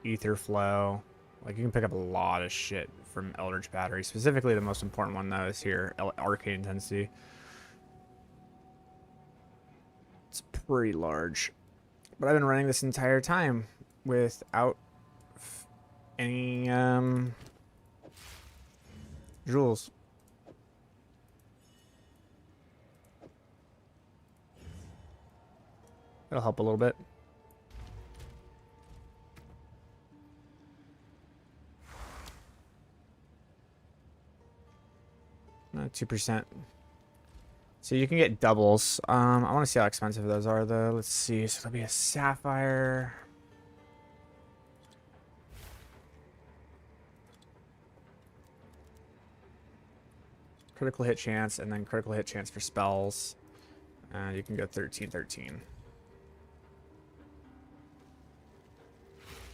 Speaker 1: Ether Flow. Like you can pick up a lot of shit from Eldritch Battery. Specifically, the most important one though is here, Arcane Intensity. It's pretty large. But I've been running this entire time without any jewels. It'll help a little bit. No, 2%. So you can get doubles. I want to see how expensive those are though. Let's see. So there'll be a sapphire. Critical hit chance, and then critical hit chance for spells. You can go 13-13.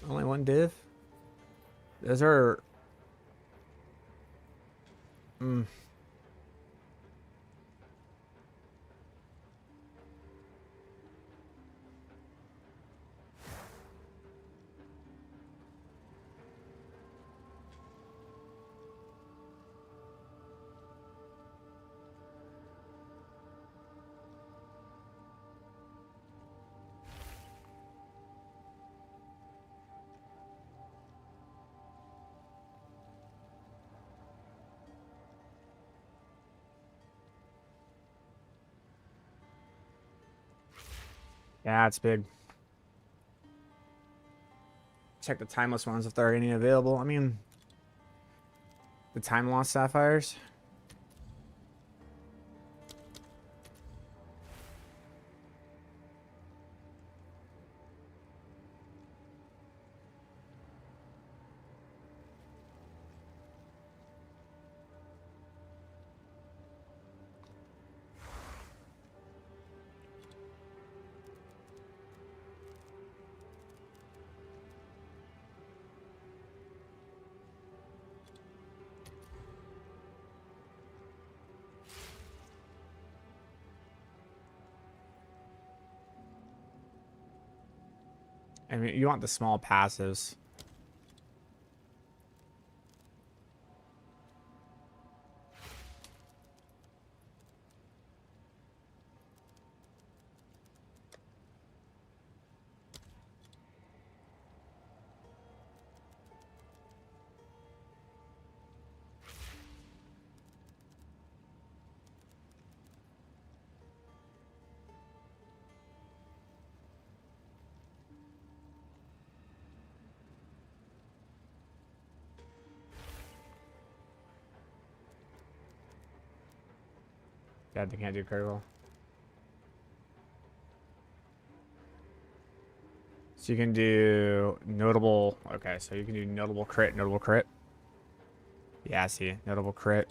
Speaker 1: Only one div? Those are... Yeah, it's big. Check the timeless ones if there are any available. I mean, the time lost sapphires. I mean, you want the small passives. Yeah, they can't do critical. So you can do notable. Okay, so you can do notable crit, notable crit. Yeah, I see. Notable crit.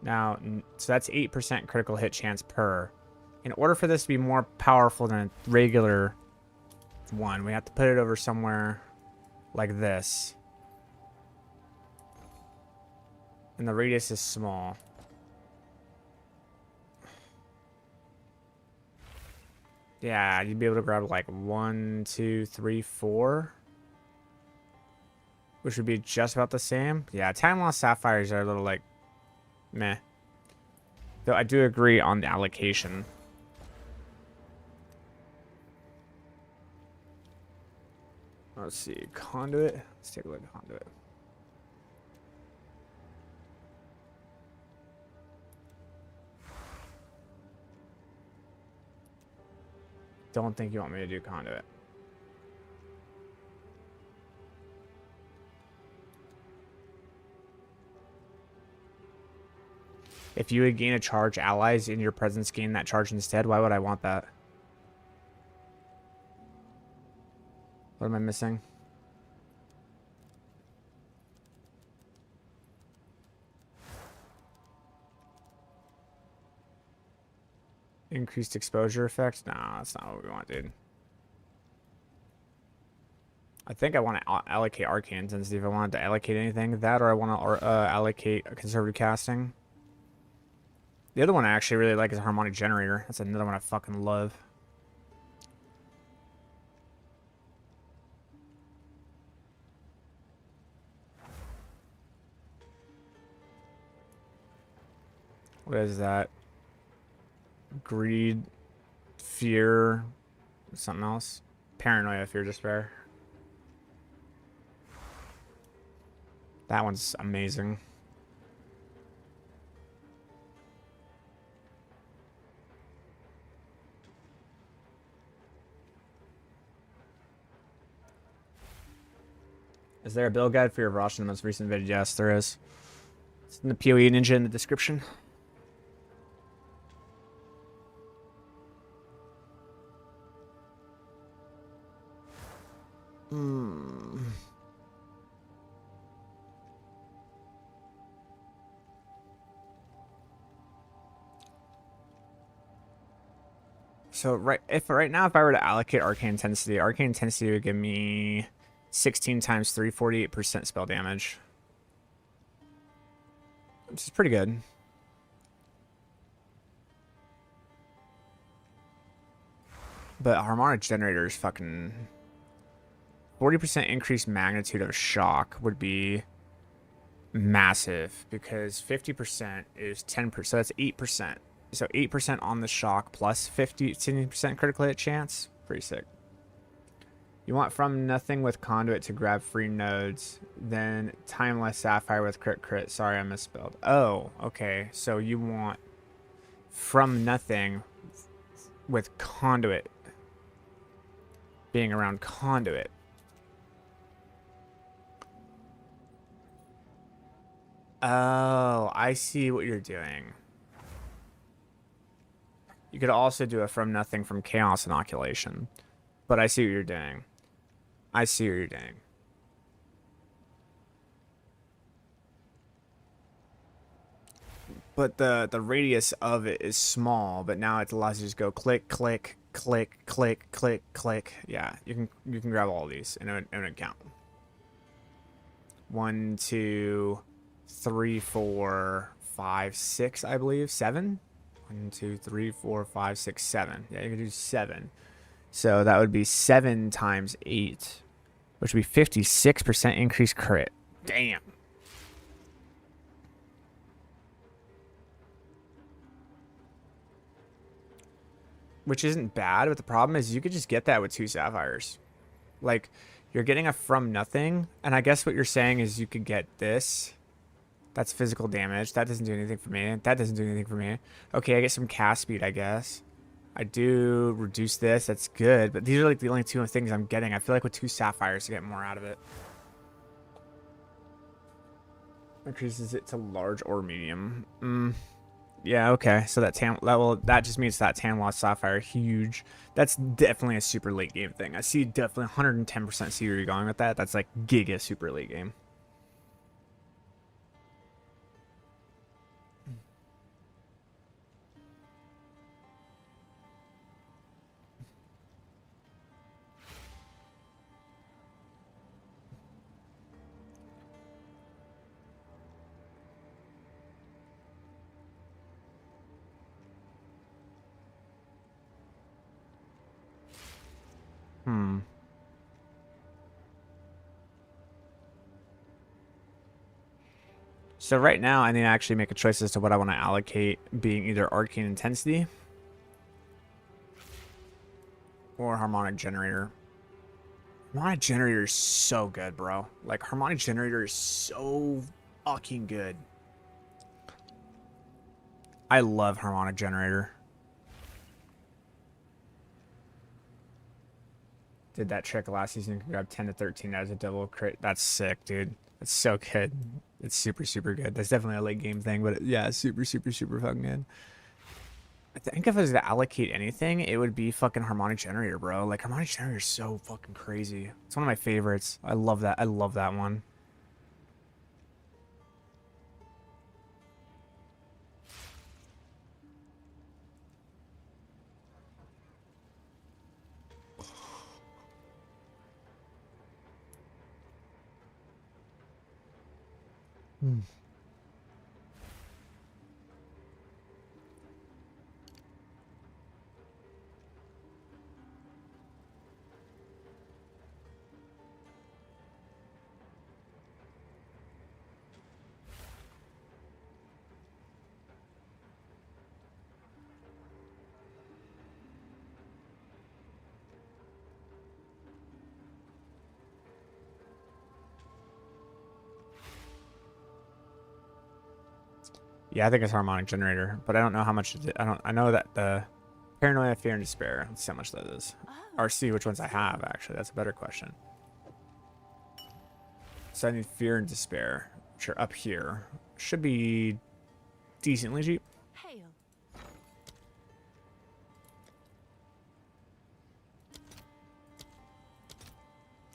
Speaker 1: Now, so that's 8% critical hit chance per. In order for this to be more powerful than a regular one, we have to put it over somewhere like this. And the radius is small. Yeah, you'd be able to grab like 1, 2, 3, 4. Which would be just about the same. Yeah, time lost sapphires are a little like meh. Though I do agree on the allocation. Let's see, conduit. Let's take a look at conduit. Don't think you want me to do conduit. If you would gain a charge, allies in your presence gain that charge instead. Why would I want that? What am I missing? Increased exposure effect? Nah, that's not what we want, dude. I think I want to allocate arcane intensity if I wanted to allocate anything. That, or I want to allocate a conservative casting. The other one I actually really like is a harmonic generator. That's another one I fucking love. What is that? Greed, fear, something else. Paranoia, fear, despair. That one's amazing. Is there a build guide for your Rosh in the most recent video? Yes, there is. It's in the PoE Ninja in the description. So right now if I were to allocate arcane intensity would give me 16 times 3, 48% spell damage. Which is pretty good. But harmonic generator is fucking 40% increased magnitude of shock would be massive because 50% is 10%. So that's 8%. So 8% on the shock plus 15% critical hit chance. Pretty sick. You want from nothing with conduit to grab free nodes. Then timeless sapphire with crit. Sorry, I misspelled. Oh, okay. So you want from nothing with conduit. Being around conduit. Oh, I see what you're doing. You could also do a from nothing from chaos inoculation. But I see what you're doing. I see what you're doing. But the radius of it is small, but now it allows you to just go click, click, click, click, click, click. Yeah, you can grab all of these and it would count. 1, 2, 3, 4, 5, 6, I believe. 7? 1, 2, 3, 4, 5, 6, 7. Yeah, you can do 7. So that would be 7 times 8, which would be 56% increased crit. Damn. Which isn't bad, but the problem is you could just get that with 2 sapphires. Like, you're getting a from nothing, and I guess what you're saying is you could get this. That's physical damage. That doesn't do anything for me. That doesn't do anything for me. Okay, I get some cast speed, I guess. I do reduce this. That's good. But these are like the only 2 things I'm getting. I feel like with 2 sapphires to get more out of it. Increases it to large or medium. Yeah, okay. So that that just means that tan lost sapphire huge. That's definitely a super late game thing. I see definitely 110% see where you're going with that. That's like giga super late game. Hmm. So right now, I need to actually make a choice as to what I want to allocate, being either Arcane Intensity or Harmonic Generator. Harmonic Generator is so good, bro. Like, Harmonic Generator is so fucking good. I love Harmonic Generator. Did that trick last season. You can grab 10 to 13 as a double crit. That's sick, dude. That's so good. It's super, super good. That's definitely a late game thing, but yeah, it's super, super, super fucking good. I think if I was to allocate anything, it would be fucking Harmonic Generator, bro. Like, Harmonic Generator is so fucking crazy. It's one of my favorites. I love that. I love that one. Hmm. Yeah, I think it's Harmonic Generator, but I don't know how much. I know that the Paranoia, Fear, and Despair. Let's see how much that is. Or see which ones I have, actually. That's a better question. So I need Fear and Despair, which are up here. Should be decently cheap.
Speaker 10: Hail.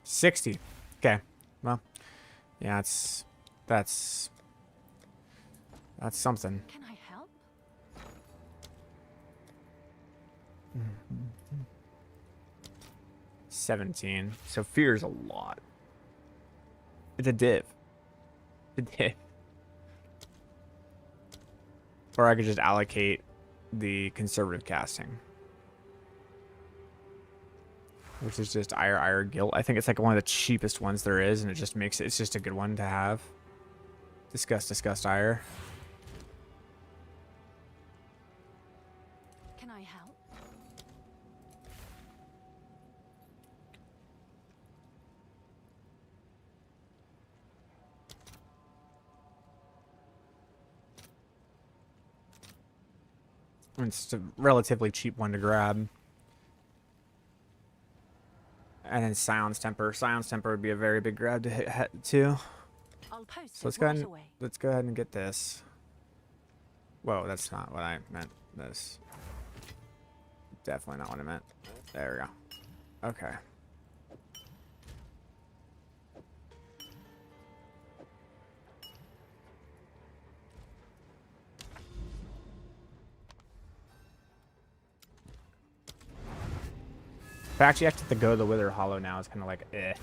Speaker 1: 60. Okay. Well, yeah, that's something.
Speaker 10: Can I help?
Speaker 1: 17. So Fear is a lot. It's a div. It's a div. Or I could just allocate the conservative casting, which is just Ire Guilt. I think it's like one of the cheapest ones there is, and it just makes it's just a good one to have. Disgust, Ire.
Speaker 10: Can I help?
Speaker 1: It's a relatively cheap one to grab. And then Silence Temper. Silence Temper would be a very big grab to hit too.
Speaker 10: I'll post
Speaker 1: So
Speaker 10: it right away.
Speaker 1: let's go ahead and get this. Whoa, that's not what I meant. This. Definitely not what I meant. There we go. Okay. If I actually have to go the Wither Hollow now, it's kind of like, eh.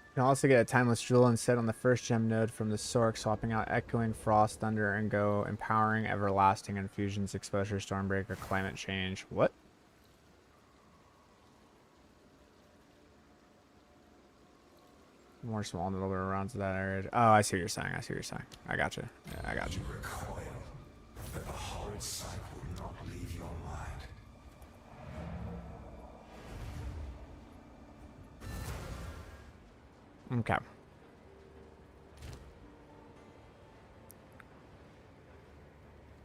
Speaker 1: You can also get a Timeless Jewel and set on the first gem node from the Sork, swapping out Echoing, Frost, Thunder, and go Empowering, Everlasting, Infusions, Exposure, Stormbreaker, Climate Change. What? More small little bit around to that area. Oh, I see what you're saying. I see what you're saying. I got you. Yeah, I got you.
Speaker 6: Recoil, but the horrid sight will not leave your mind.
Speaker 1: Okay.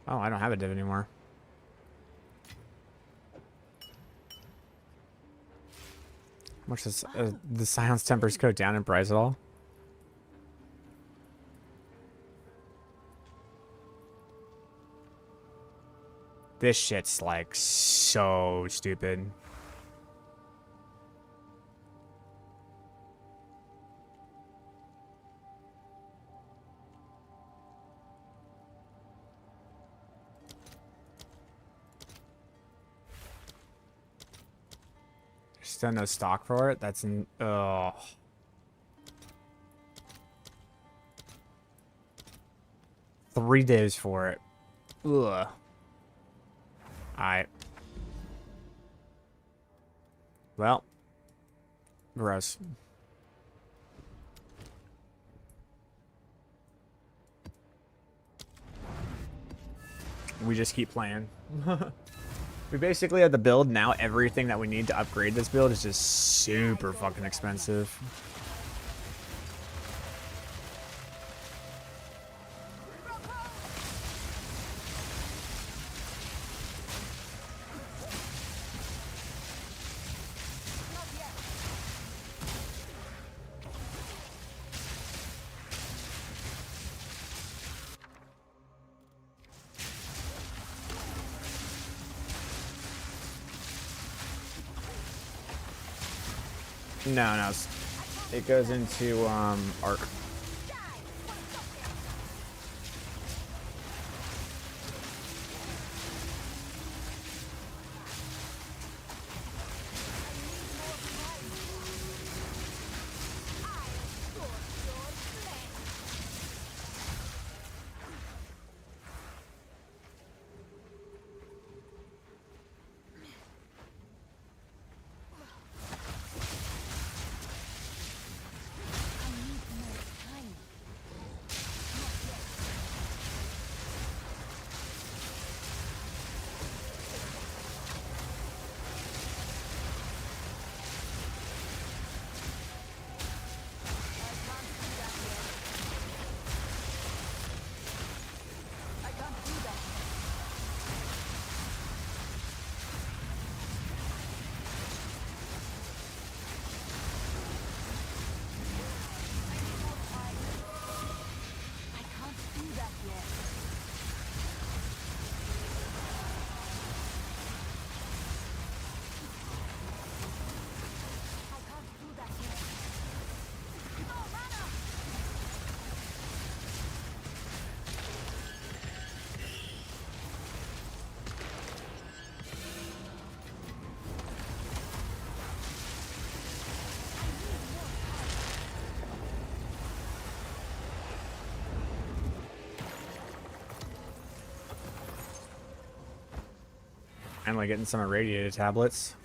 Speaker 1: Oh, I don't have a div anymore. How much does the Silence Tempers go down in price at all? This shit's like so stupid. still no stock for it. That's in. Oh. Three days for it. Ugh. Alright. Well. Gross. We just keep playing. We basically have the build now. Everything that we need to upgrade this build is just super fucking expensive. No, no. It goes into arc. Finally getting some irradiated tablets.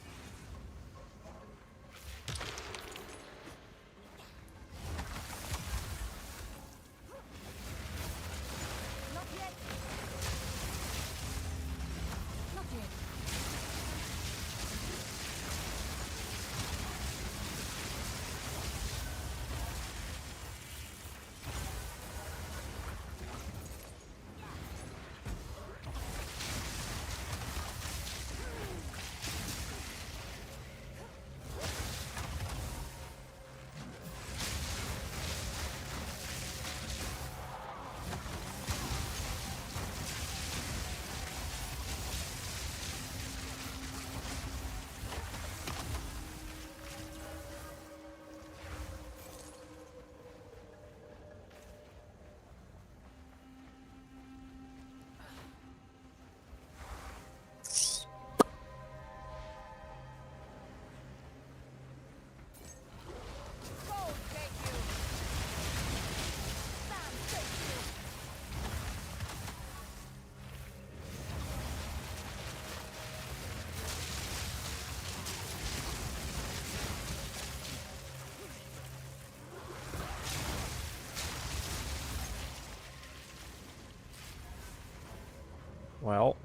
Speaker 1: Well,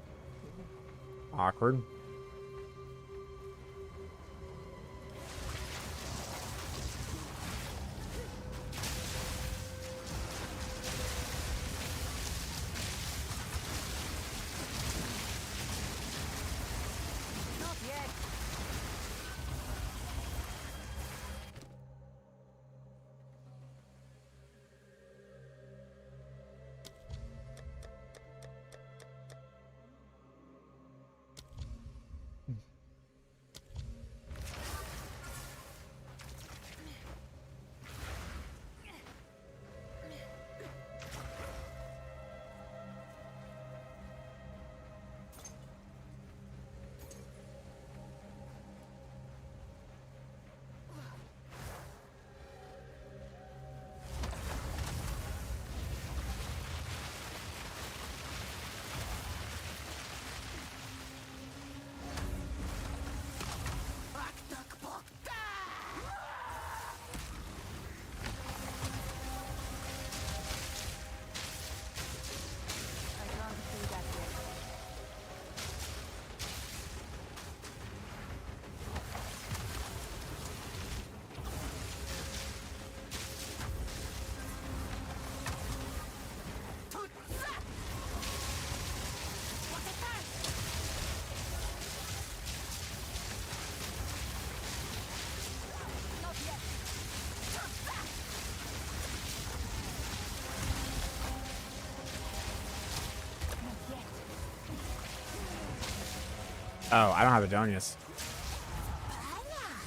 Speaker 1: awkward. Oh, I don't have Adonius.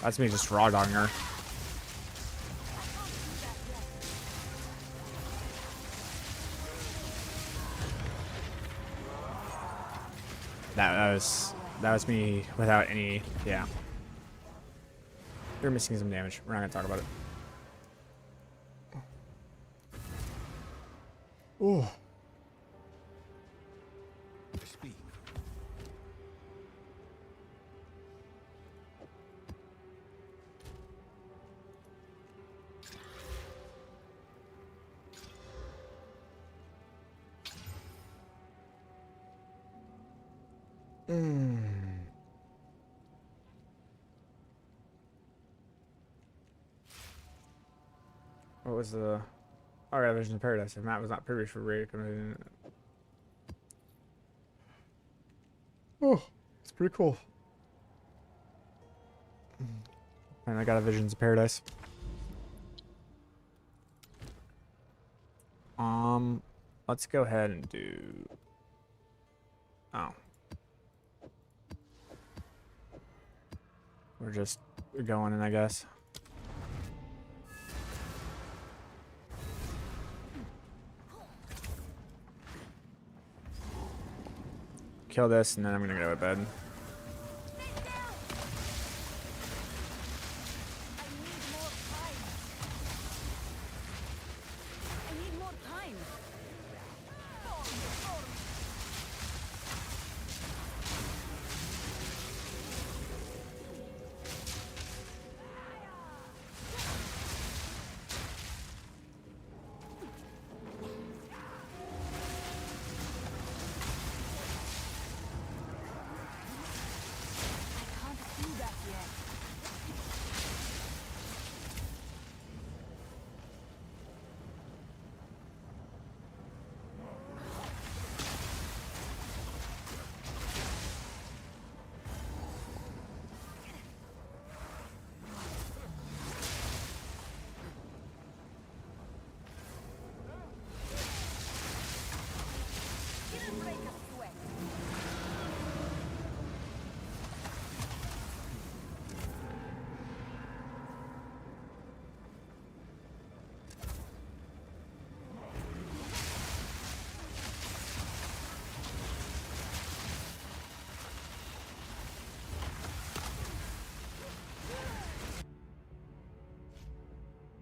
Speaker 1: That's me just raw dogging her. That was me without any. Yeah. You're missing some damage. We're not gonna talk about it. Oh.
Speaker 4: Speak.
Speaker 1: What was the? Oh, yeah, Visions of Paradise. If Matt was not privy for raid, oh, it's pretty cool. And I got a Visions of Paradise. Let's go ahead and do. Oh. We're just going in, I guess. Kill this, and then I'm gonna go to bed.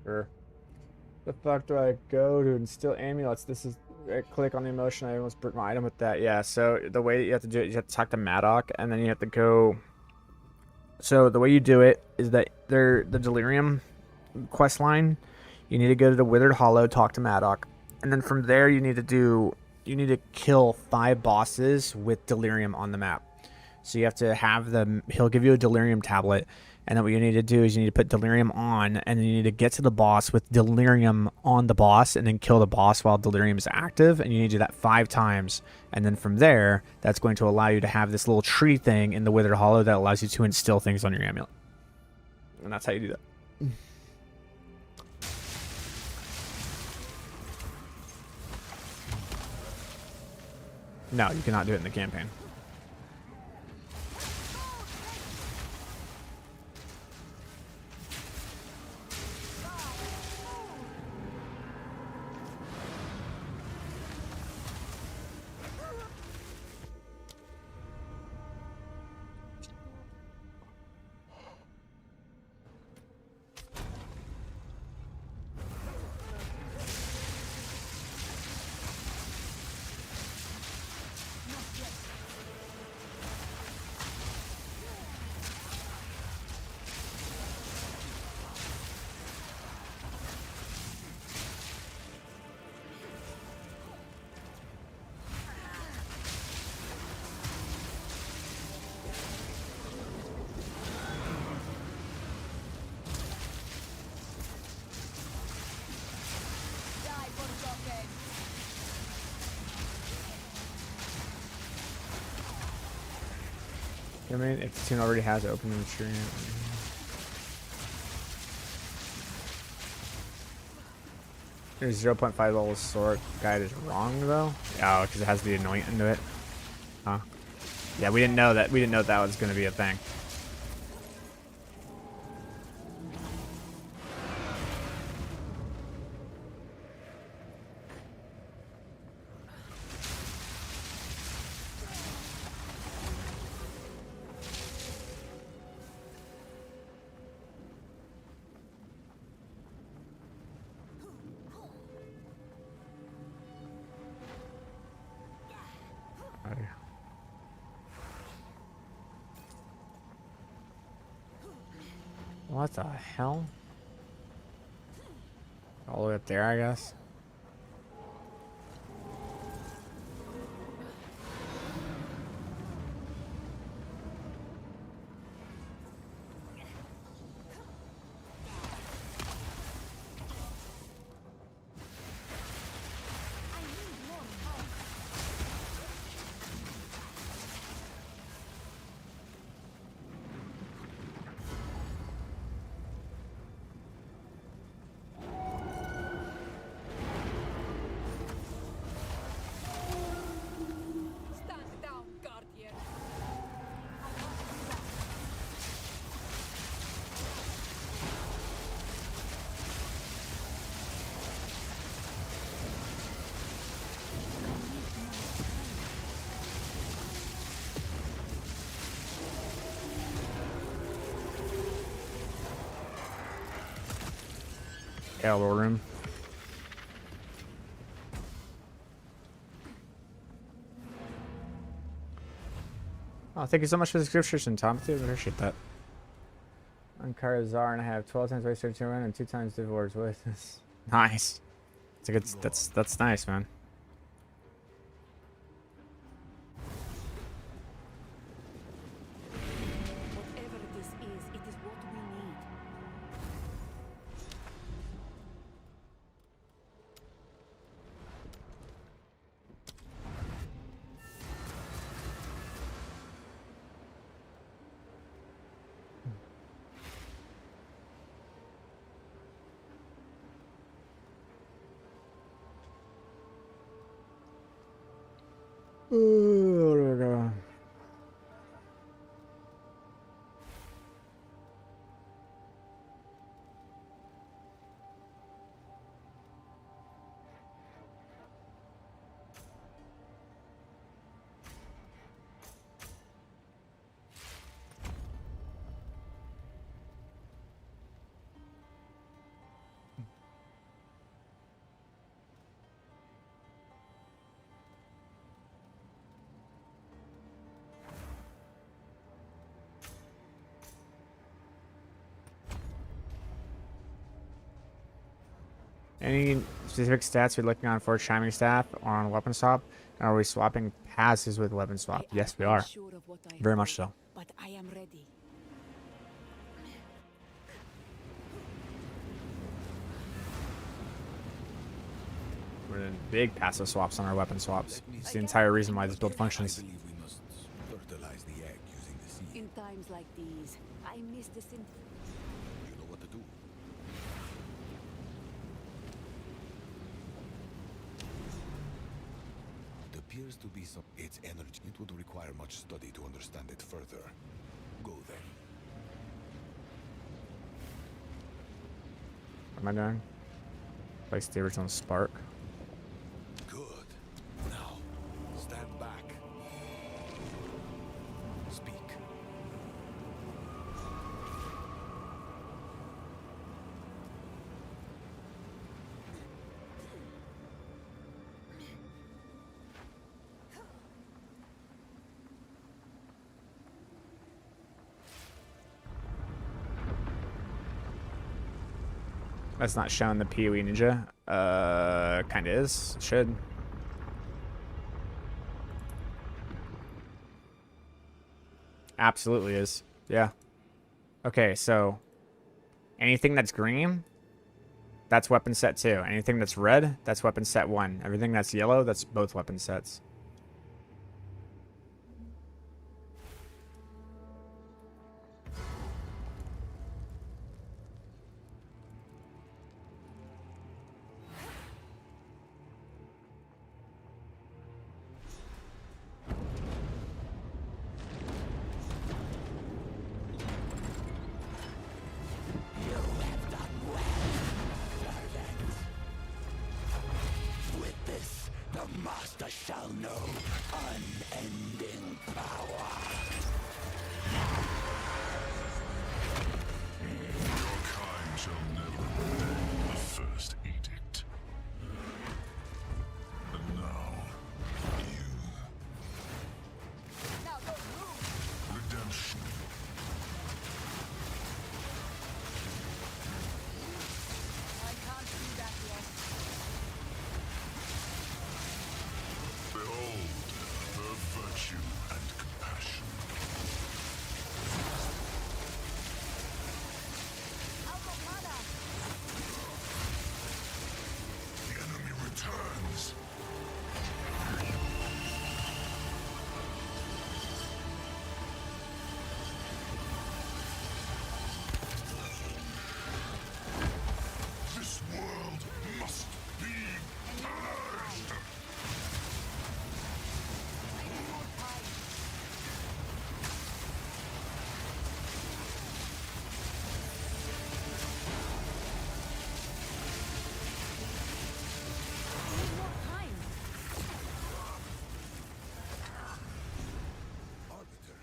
Speaker 1: Sure. The fuck do I go to instill amulets? This is. I click on the emotion. I almost broke my item with that. Yeah. So the way that you have to do it, you have to talk to Maddock, and then you have to go. So the way you do it is that the Delirium quest line. You need to go to the Withered Hollow, talk to Maddock, and then from there you need to kill 5 bosses with Delirium on the map. So you have to have them. He'll give you a Delirium tablet. And then what you need to do is you need to put Delirium on, and then you need to get to the boss with Delirium on the boss, and then kill the boss while Delirium is active, and you need to do that 5 times. And then from there, that's going to allow you to have this little tree thing in the Withered Hollow that allows you to instill things on your amulet. And that's how you do that. No, you cannot do it in the campaign. I mean, if the team already has it open in the stream. There's 0.5 level sword guide is wrong though. Oh, because it has the anoint into it. Huh? Yeah, we didn't know that. We didn't know that was going to be a thing. What the hell? All the way up there, I guess.
Speaker 11: Stand down, Guardian.
Speaker 1: Elbow room. Oh, thank you so much for the subscription, Tom. I appreciate that. On Karazar, and I have 12 times wasted to run and 2 times divorce with. Nice. It's a good. That's nice, man.
Speaker 7: Whatever this is, it is what we need. Any specific stats you're looking on for chiming staff or on weapon swap? And are we swapping passes with weapon swap? Yes, we are. Very much so. But I am ready.
Speaker 1: We're doing big passive swaps on our weapon swaps. It's the entire reason why this build functions.
Speaker 4: I believe we must fertilize the egg using the seed.
Speaker 7: In times like these, I miss the synth.
Speaker 4: You know what to do. It appears to be some its energy. It would require much study to understand it further. Go then.
Speaker 1: What am I doing? Place the original spark.
Speaker 4: Good. Now, stand back. Speak.
Speaker 1: That's not showing the PoE ninja. Kinda is. Should. Absolutely is. Yeah. Okay, so anything that's green, that's weapon set 2. Anything that's red, that's weapon set 1. Everything that's yellow, that's both weapon sets.
Speaker 9: no unending power.
Speaker 6: Your kind shall never obey the first edict. And now, you.
Speaker 2: Now don't move.
Speaker 6: Redemption.
Speaker 2: I can't do that yet.
Speaker 6: Behold her virtue and compassion.
Speaker 2: Out of mana.
Speaker 6: The enemy returns. This world must be purged.
Speaker 2: I need more time. I need more time.
Speaker 4: Arbiter,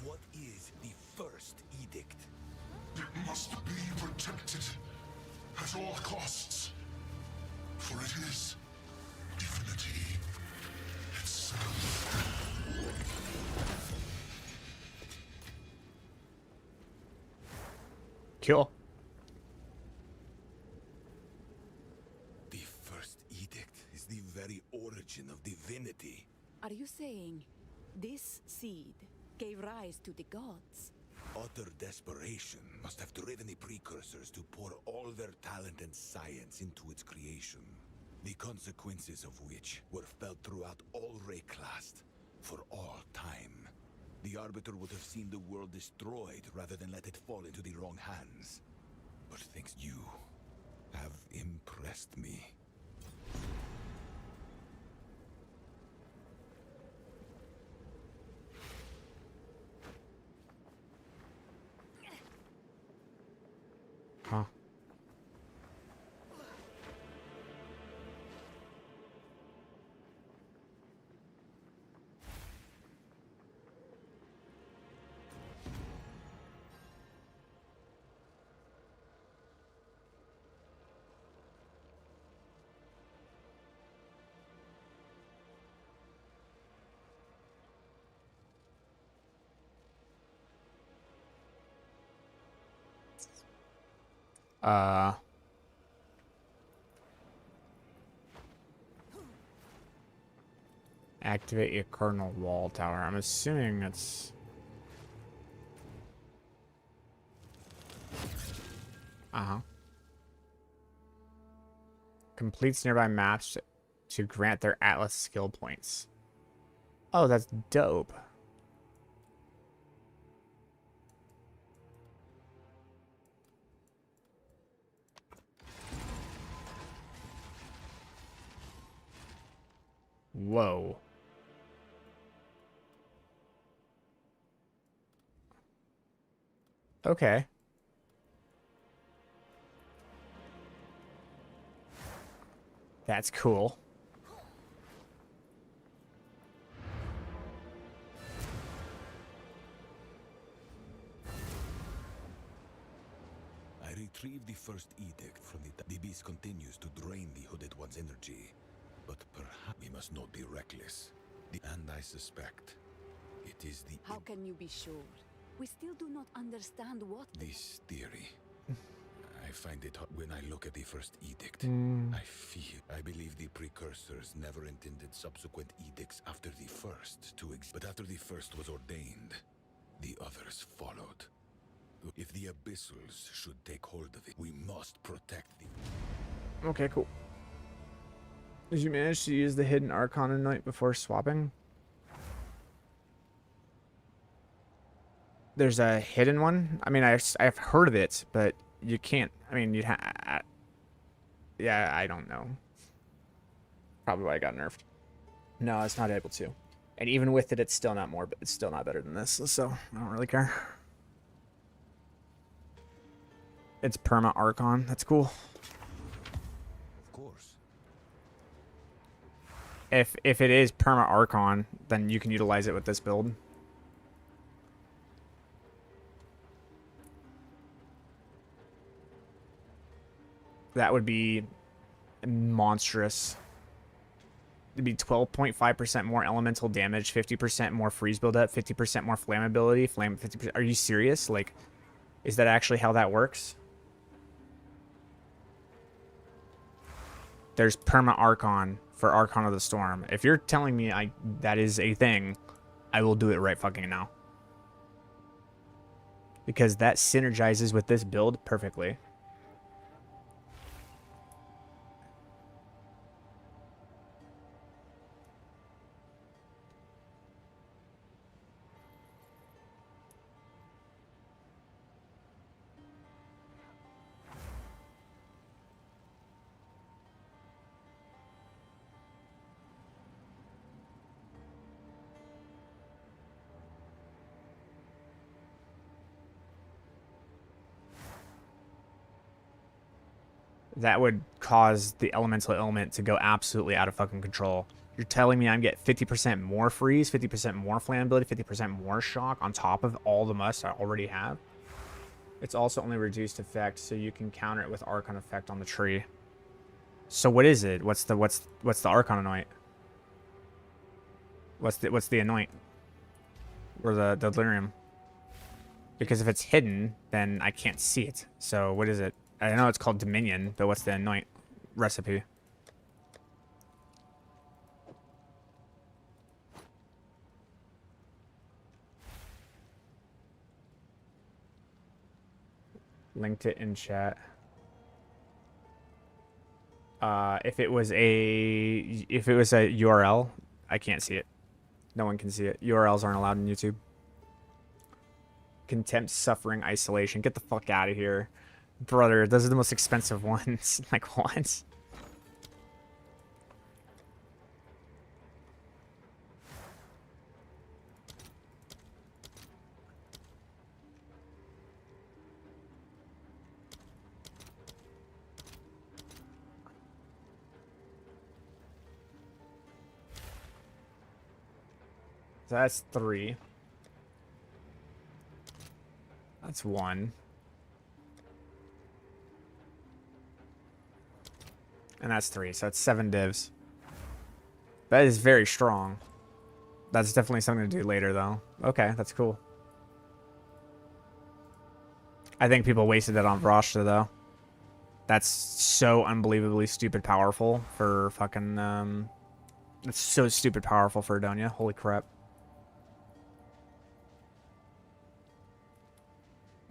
Speaker 4: what is the first edict?
Speaker 6: It must be protected at all costs, for it is divinity itself.
Speaker 1: Cool.
Speaker 4: The first edict is the very origin of divinity.
Speaker 10: Are you saying this seed gave rise to the gods?
Speaker 4: Utter desperation must have driven the precursors to pour all their talent and science into its creation. The consequences of which were felt throughout all Rayclast for all time. The Arbiter would have seen the world destroyed rather than let it fall into the wrong hands. But thanks, you have impressed me.
Speaker 1: Huh. Activate your Cardinal Wall Tower. I'm assuming it's... Uh-huh. Completes nearby maps to grant their Atlas skill points. Oh, that's dope. Whoa. Okay. That's cool.
Speaker 4: I retrieved the first edict from the beast continues to drain the Hooded One's energy. But perhaps we must not be reckless. And I suspect it is the...
Speaker 10: How can you be sure? We still do not understand what...
Speaker 4: This theory. I find it hard when I look at the first edict. I believe the precursors never intended subsequent edicts after the first to exist. But after the first was ordained, the others followed. If the Abyssals should take hold of it, we must protect the...
Speaker 1: Okay, cool. Did you manage to use the hidden Arcana Knight before swapping? There's a hidden one? I mean, I've heard of it, but you can't... I mean, you'd yeah, I don't know. Probably why I got nerfed. No, it's not able to. And even with it, it's still not more, but it's still not better than this, so I don't really care. It's perma Archon. That's cool.
Speaker 4: Of course.
Speaker 1: if it is perma Archon, then you can utilize it with this build. That would be monstrous. It'd be 12.5% more elemental damage, 50% more freeze buildup, 50% more flammability, 50%. Are you serious? Like, is that actually how that works? There's perma Archon for Archon of the Storm. If you're telling me that is a thing, I will do it right fucking now. Because that synergizes with this build perfectly. That would cause the elemental element to go absolutely out of fucking control. You're telling me I'm getting 50% more freeze, 50% more flammability, 50% more shock on top of all the musts I already have? It's also only reduced effect, so you can counter it with Archon effect on the tree. So what is it? What's the Archon anoint? What's the anoint? Or the delirium? Because if it's hidden, then I can't see it. So what is it? I know it's called Dominion, but what's the anoint recipe? Linked it in chat. If it was a URL, I can't see it. No one can see it. URLs aren't allowed on YouTube. Contempt, suffering, isolation. Get the fuck out of here. Brother, those are the most expensive ones. Like, what? So that's 3. That's 1. And that's 3. So it's 7 divs. That is very strong. That's definitely something to do later, though. Okay, that's cool. I think people wasted that on Vrashta, though. That's so unbelievably stupid powerful for fucking, It's so stupid powerful for Adonia. Holy crap.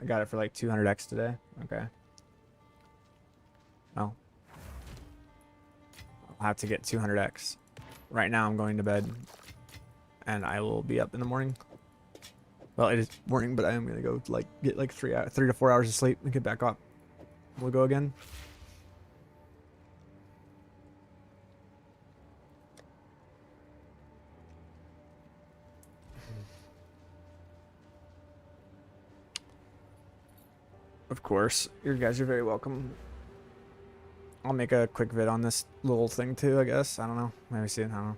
Speaker 1: I got it for like 200x today. Okay. Oh. I'll have to get 200x. Right now I'm going to bed. And I will be up in the morning. Well, it is morning, but I am going to go like get like 3 to 4 hours of sleep and get back up. We'll go again. Of course. You guys are very welcome. I'll make a quick vid on this little thing too, I guess. I don't know. Maybe see it. I don't know.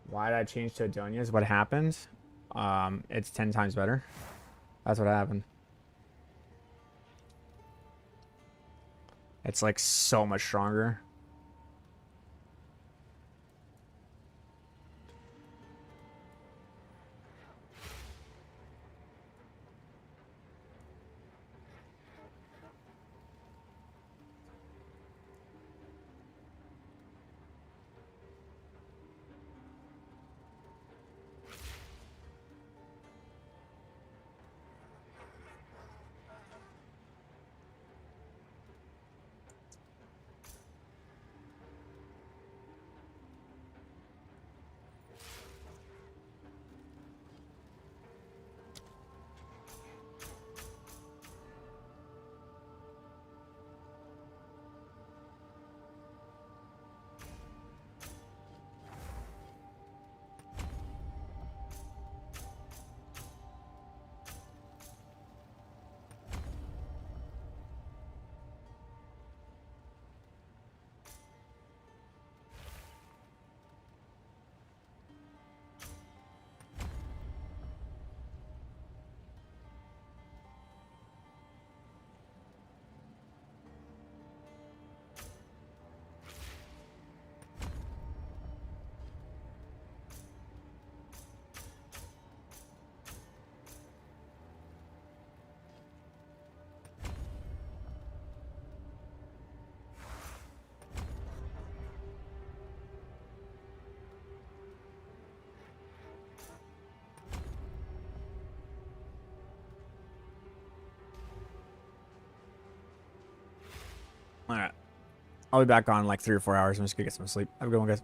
Speaker 1: Why did I change to Adonia's? What happened? It's 10 times better. That's what happened. It's like so much stronger. All right. I'll be back on in like 3 or 4 hours. I'm just gonna get some sleep. Have a good one, guys.